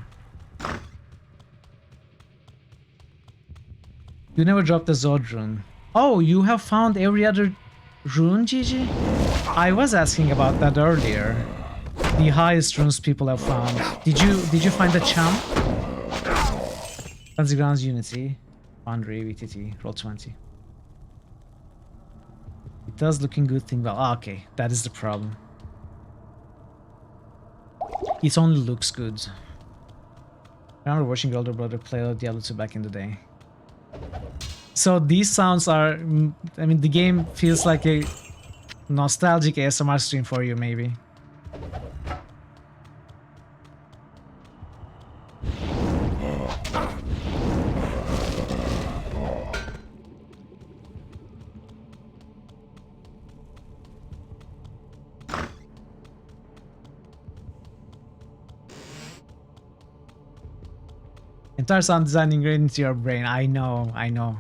You never dropped the Zod rune. Oh, you have found every other rune, GG? I was asking about that earlier. The highest runes people have found. Did you find the champ? Fancy Grounds Unity, Foundry, VTT, Roll20. It does looking good thing well. Ah, okay, that is the problem. It only looks good. I remember watching your older brother play Diablo 2 back in the day. So these sounds are, I mean, the game feels like a nostalgic ASMR stream for you, maybe.
Entire sound design ingrained into your brain. I know, I know.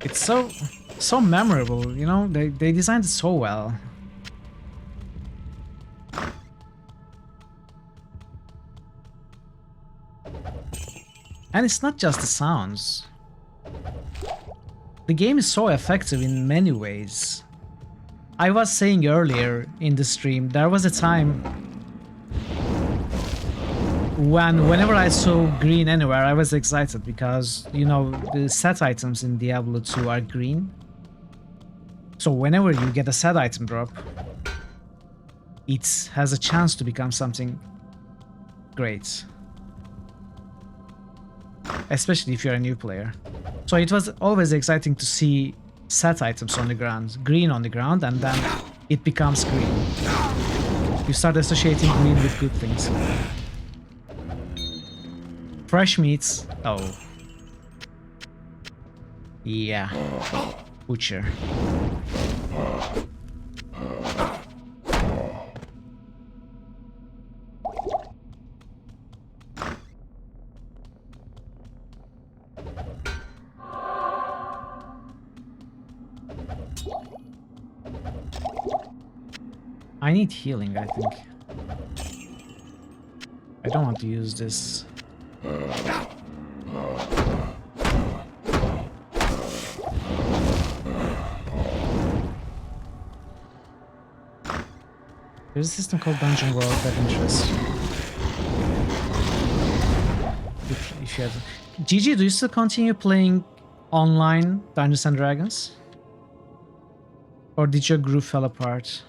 It's so memorable, you know? They designed it so well. And it's not just the sounds. The game is so effective in many ways. I was saying earlier in the stream, there was a time whenever I saw green anywhere, I was excited because, you know, the set items in Diablo 2 are green. So whenever you get a set item drop, it has a chance to become something great. Especially if you're a new player. So it was always exciting to see set items on the ground, green on the ground, and then it becomes green. You start associating green with good things. Fresh meats. Oh. Yeah. Butcher. I need healing, I think. I don't want to use this. There's a system called Dungeon World that interests you. If you have... GG, do you still continue playing online Dungeons and Dragons? Or did your group fall apart?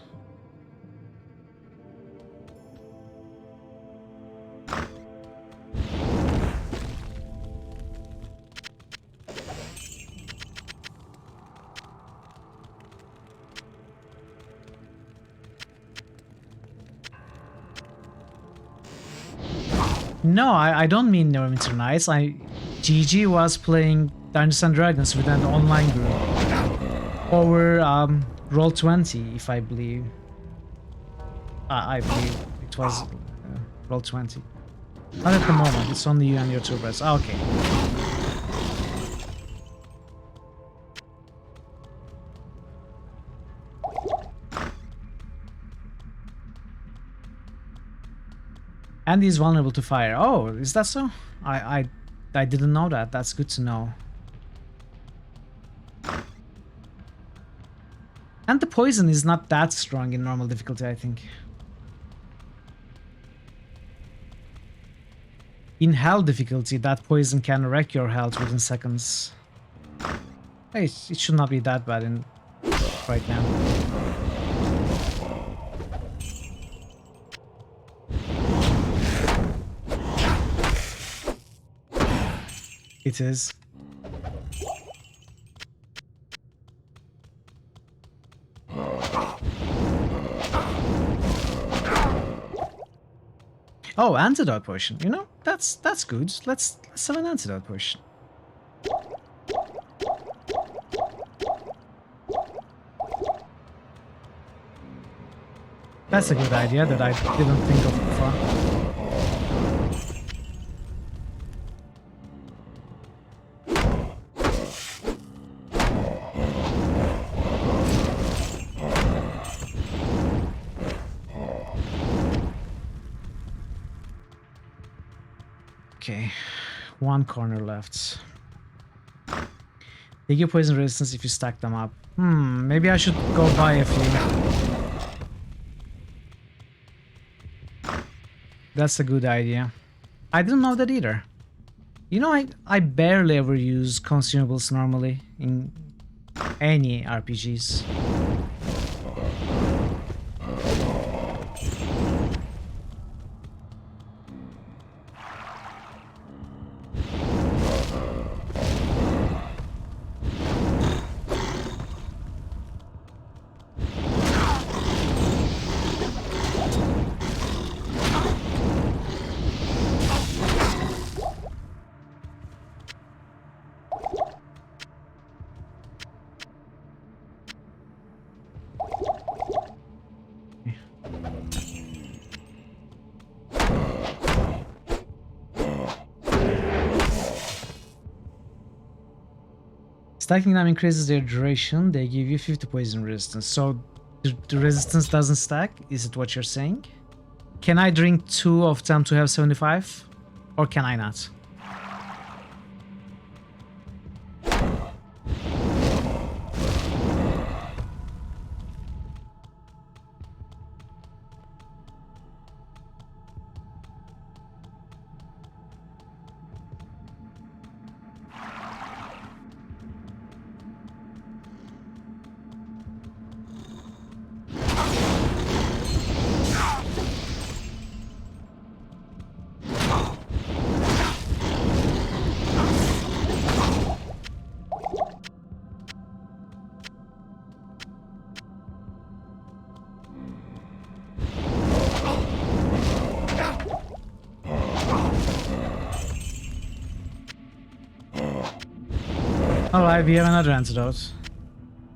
No, I don't mean Neverwinter Nights. GG was playing Dungeons and Dragons with an online group over Roll20, if I believe. I believe it was Roll20. Not at the moment. It's only you and your two brothers. Okay. And he's vulnerable to fire. Oh, is that so? I didn't know that. That's good to know. And the poison is not that strong in normal difficulty, I think. In hell difficulty, that poison can wreck your health within seconds. Hey, it should not be that bad in right now. It is. Oh, antidote potion. You know, that's good. Let's have an antidote potion. That's a good idea that I didn't think of before. Okay, one corner left. They give poison resistance if you stack them up. Maybe I should go buy a few. That's a good idea. I didn't know that either. You know, I barely ever use consumables normally in any RPGs.
stacking them increases their duration. They give you 50 poison resistance. So the resistance doesn't stack? Is it what you're saying? Can I drink 2 of them to have 75? Or can I not? Alright, we have another antidote.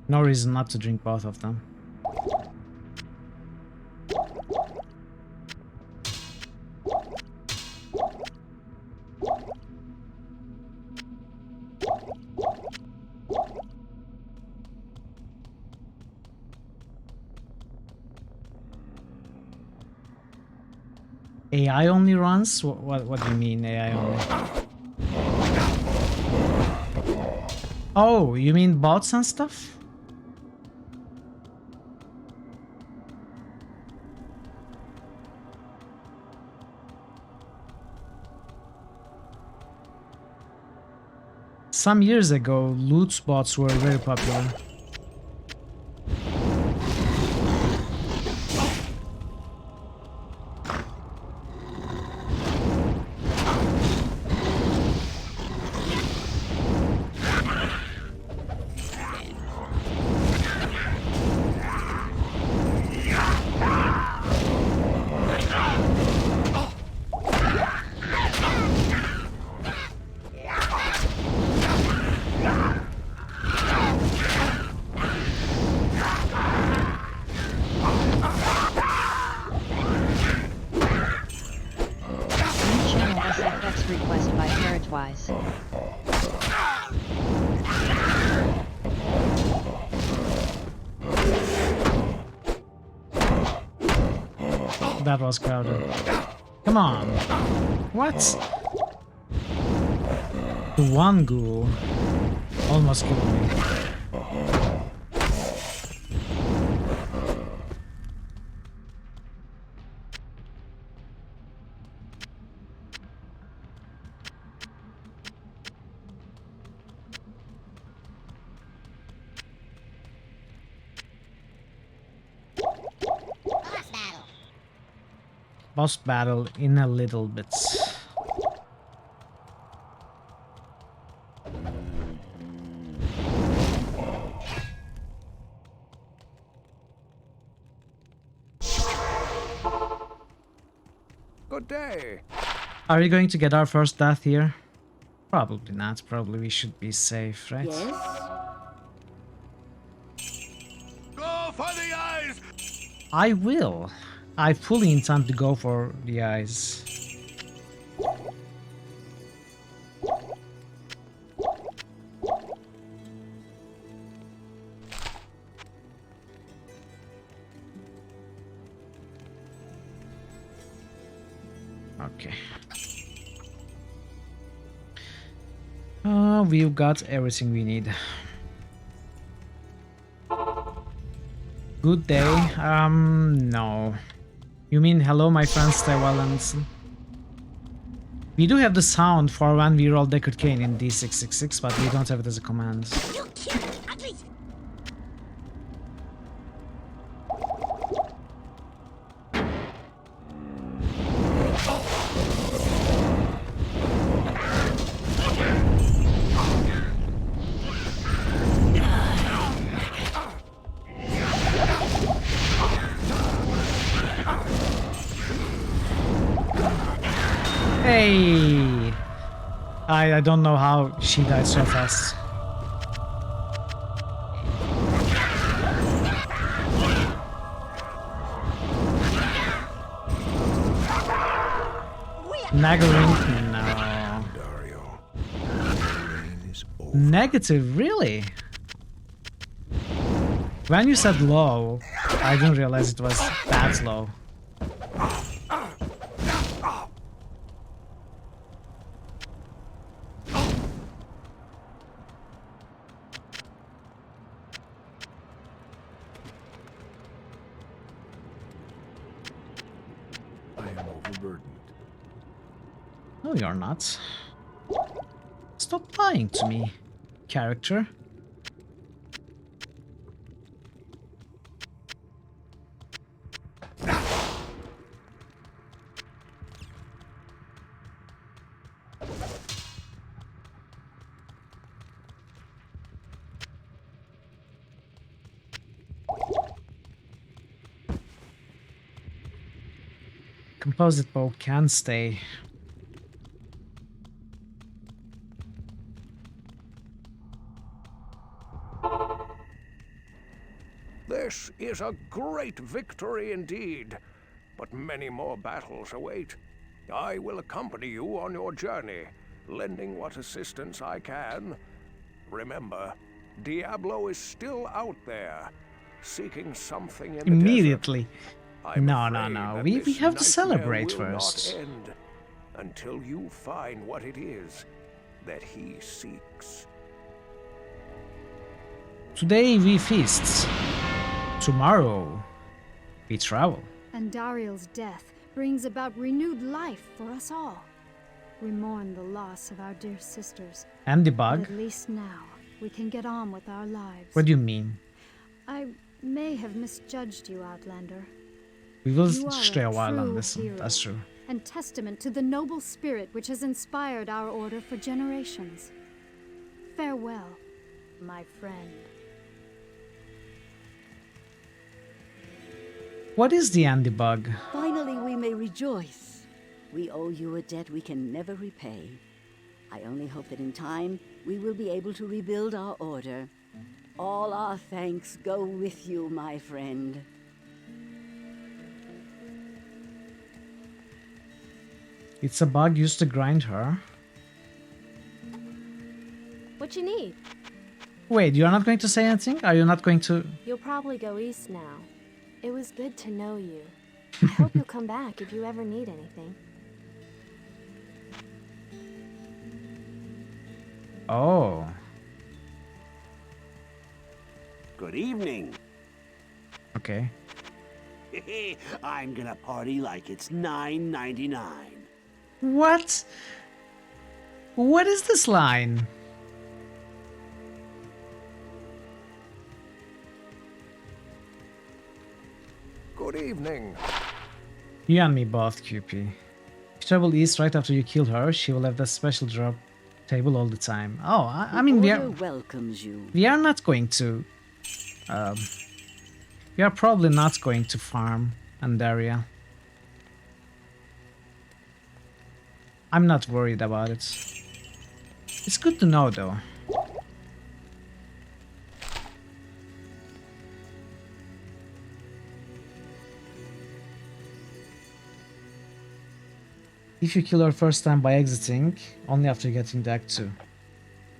No reason not to drink both of them. AI only runs? What do you mean AI only? Oh, you mean bots and stuff? Some years ago, loot bots were very popular. That was crowded. Come on. What? The one ghoul almost killed me. Boss battle in a little bit.
Good day.
Are we going to get our first death here? Probably not. Probably we should be safe, right?
Yes. Go for the eyes.
I will. I fully intend to go for the eyes. Okay. We've got everything we need. Good day. No. You mean hello, my friend Stewallens? We do have the sound for when we roll Deckard Cain in D666, but we don't have it as a command. Hey! I don't know how she died so fast. Nagging? No. Negative, really? When you said low, I didn't realize it was that low.
I am overburdened.
No, you're not. Stop lying to me, character. Composite bow can stay.
This is a great victory indeed, but many more battles await. I will accompany you on your journey, lending what assistance I can. Remember, Diablo is still out there, seeking something in the
Immediately.
desert. I'm
No.
afraid
We
that
have to
this
celebrate
nightmare will
first.
not end until you find what it is that he seeks.
Today we feast. Tomorrow we travel.
And Dariel's death brings about renewed life for us all. We mourn the loss of our dear sisters.
And the
But
bug.
at least now we can get on with our lives.
What do you mean?
I may have misjudged you, Outlander.
We will
You are
stay a while on
true
this.
hero
That's true.
and testament to the noble spirit which has inspired our order for generations. Farewell, my friend.
What is the Andy bug?
Finally, we may rejoice. We owe you a debt we can never repay. I only hope that in time, we will be able to rebuild our order. All our thanks go with you, my friend.
It's a bug used to grind her.
What you need?
Wait, you're not going to say anything? Are you not going to...
You'll probably go east now. It was good to know you. I hope you'll come back if you ever need anything.
Oh.
Good evening.
Okay.
I'm gonna party like it's $9.99.
What? What is this line?
Good evening.
You and me both, QP. If you travel east right after you killed her, she will have that special drop table all the time. Oh, I mean, we are...
welcomes you.
We are not going to... we are probably not going to farm Andaria. I'm not worried about it. It's good to know, though. If you kill her first time by exiting, only after getting the Act 2.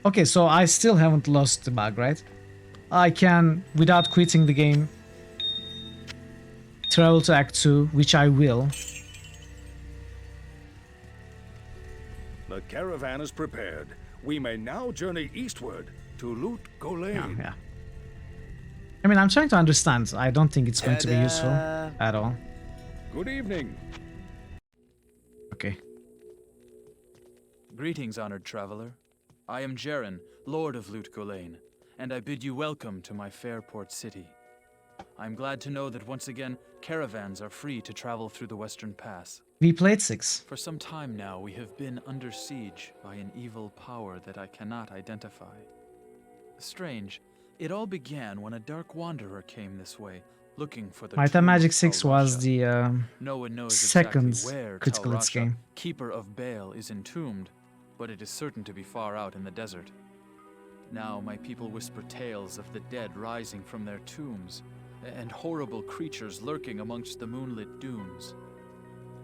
Okay, so I still haven't lost the bug, right? I can, without quitting the game, travel to Act 2, which I will.
The caravan is prepared. We may now journey eastward to Loot Golain.
Yeah. I mean, I'm trying to understand. I don't think it's going to be useful at all.
Good evening.
Okay.
Greetings, honored traveler. I am Jaren, Lord of Loot Golain, and I bid you welcome to my fair port city. I'm glad to know that once again, caravans are free to travel through the Western Pass.
We played 6.
For some time now, we have been under siege by an evil power that I cannot identify. Strange, it all began when a dark wanderer came this way, looking for the
Might and Magic 6 was the
no one knows
second
exactly where
Critical Hits
Tal Rasha,
game.
Keeper of Baal, is entombed, but it is certain to be far out in the desert. Now my people whisper tales of the dead rising from their tombs, and horrible creatures lurking amongst the moonlit dunes.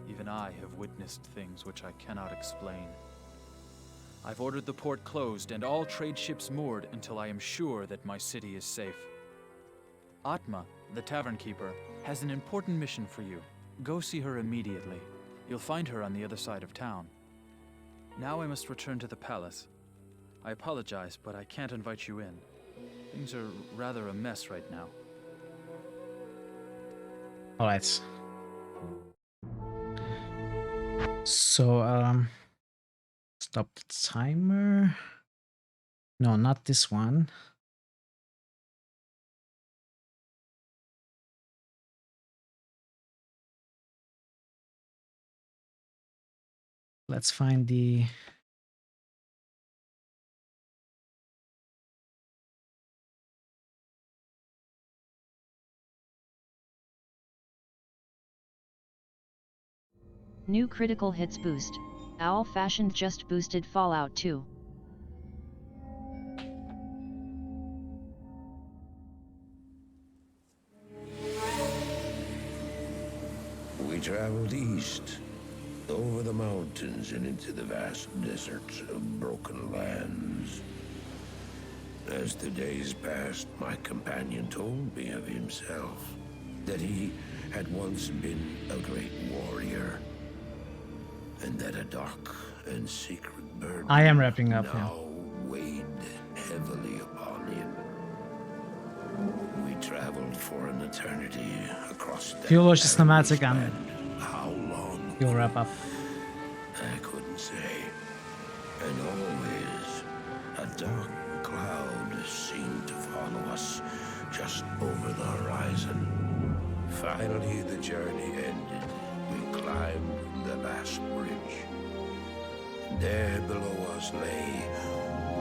Even I have witnessed things which I cannot explain. I've ordered the port closed and all trade ships moored until I am sure that my city is safe. Atma, the tavern keeper, has an important mission for you. Go see her immediately. You'll find her on the other side of town. Now I must return to the palace. I apologize, but I can't invite you in. Things are rather a mess right now.
Alright. So, stop the timer. No, not this one. Let's find the...
New critical hits boost. Owl Fashioned just boosted Fallout 2.
We traveled east, over the mountains and into the vast deserts of broken lands. As the days passed, my companion told me of himself, that he had once been a great warrior, and that a dark and secret burden
I am wrapping up
now weighed heavily upon him. We traveled for an eternity across that
If you watch the cinematic
land.
and
How long?
you'll wrap up.
I couldn't say. And always, a dark cloud seemed to follow us just over the horizon. Finally, the journey ended. We climbed the last bridge. There below us lay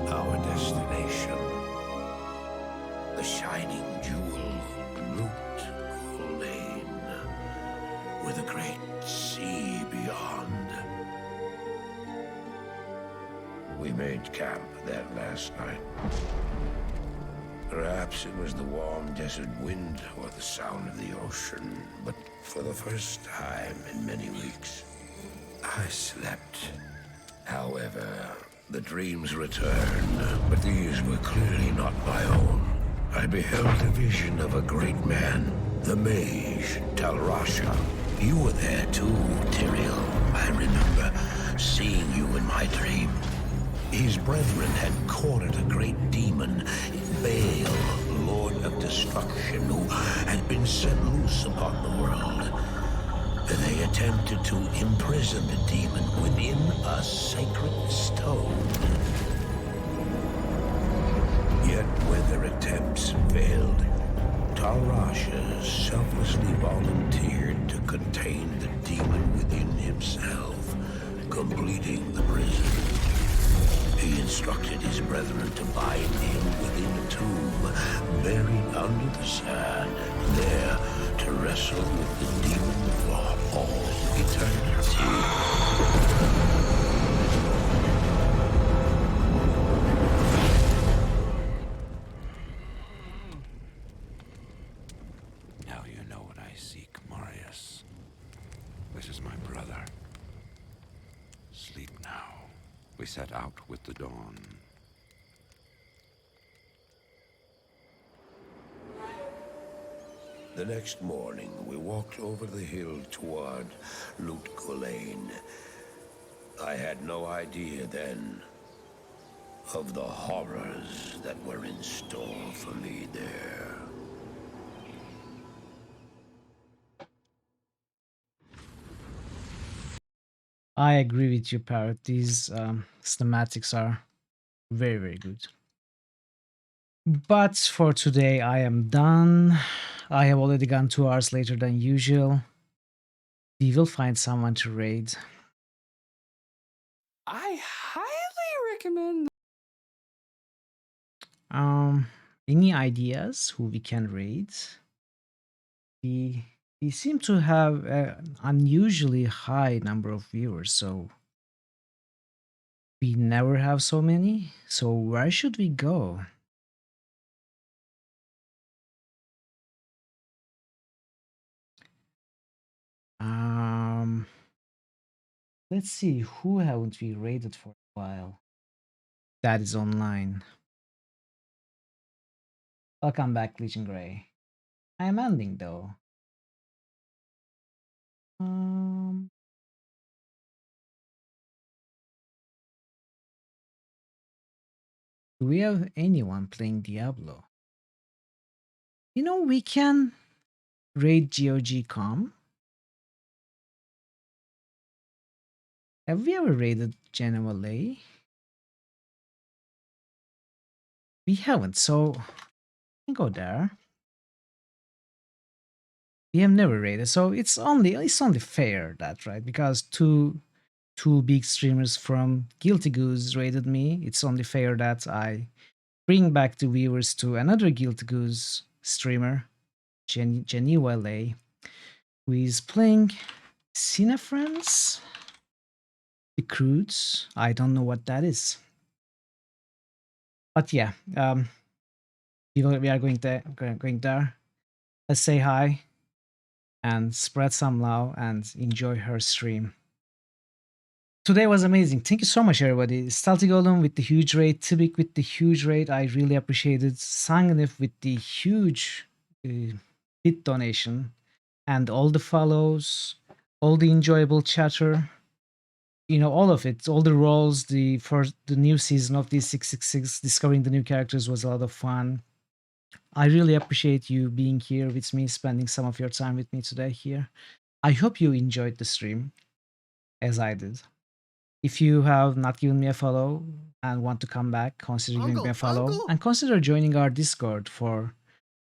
our destination. The shining jewel, Loot Lane, with a great sea beyond. We made camp that last night. Perhaps it was the warm desert wind or the sound of the ocean, but for the first time in many weeks, I slept. However, the dreams returned, but these were clearly not my own. I beheld a vision of a great man, the mage, Talrasha. You were there too, Tyrael. I remember seeing you in my dream. His brethren had cornered a great demon, Baal, Lord of Destruction, who had been set loose upon the world. And they attempted to imprison the demon within a sacred stone. Yet when their attempts failed, Talrasha selflessly volunteered to contain the demon within himself, completing the prison. He instructed his brethren to bind him within a tomb, buried under the sand, there to wrestle with the demon for all eternity.
Now you know what I seek, Marius. This is my brother. Sleep now. We set out with the dawn.
The next morning, we walked over the hill toward Loot Lane. I had no idea then of the horrors that were in store for me there.
I agree with you, Parrot. These cinematics are very, very good. But for today, I am done. I have already gone 2 hours later than usual. We will find someone to raid.
I highly recommend.
Any ideas who we can raid? We seem to have an unusually high number of viewers, so we never have so many. So where should we go? Let's see, who haven't we raided for a while? that is online. Welcome back, Legion Grey. I am ending though. Do we have anyone playing Diablo? You know, we can raid GOG.com. Have we ever raided Genoa Lay? We haven't, so we can go there. We have never raided, so it's only fair that, right? Because two big streamers from Guilty Goose raided me. It's only fair that I bring back the viewers to another Guilty Goose streamer, Geneva Lay, who is playing Cinefriends, the Crudes. I don't know what that is, but yeah, we are going there. Let's say hi and spread some love and enjoy her stream. Today was amazing. Thank you so much, everybody. Stealthy Golem with the huge raid, Tibik with the huge raid. I really appreciated. Sangnif with the huge hit donation, and all the follows, all the enjoyable chatter. You know, all of it, all the roles. For the new season of the 666, discovering the new characters was a lot of fun. I really appreciate you being here with me, spending some of your time with me today here. I hope you enjoyed the stream, as I did. If you have not given me a follow and want to come back, consider giving me a follow and consider joining our Discord for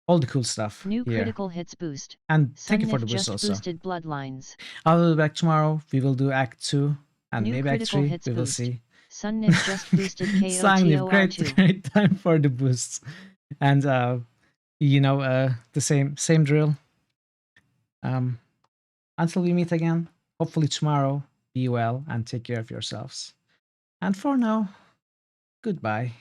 all the cool stuff
New
here.
critical hits boost.
And thank you for the boost
just
also.
Boosted Bloodlines.
I'll be back tomorrow. We will do Act 2 and
New
maybe Act 3.
hits
We will
boost.
see.
Sunnif just boosted
Sunnif,
KOTOR2.
great time for the boosts. And you know, the same drill. Until we meet again, hopefully tomorrow, be well and take care of yourselves. And for now, goodbye.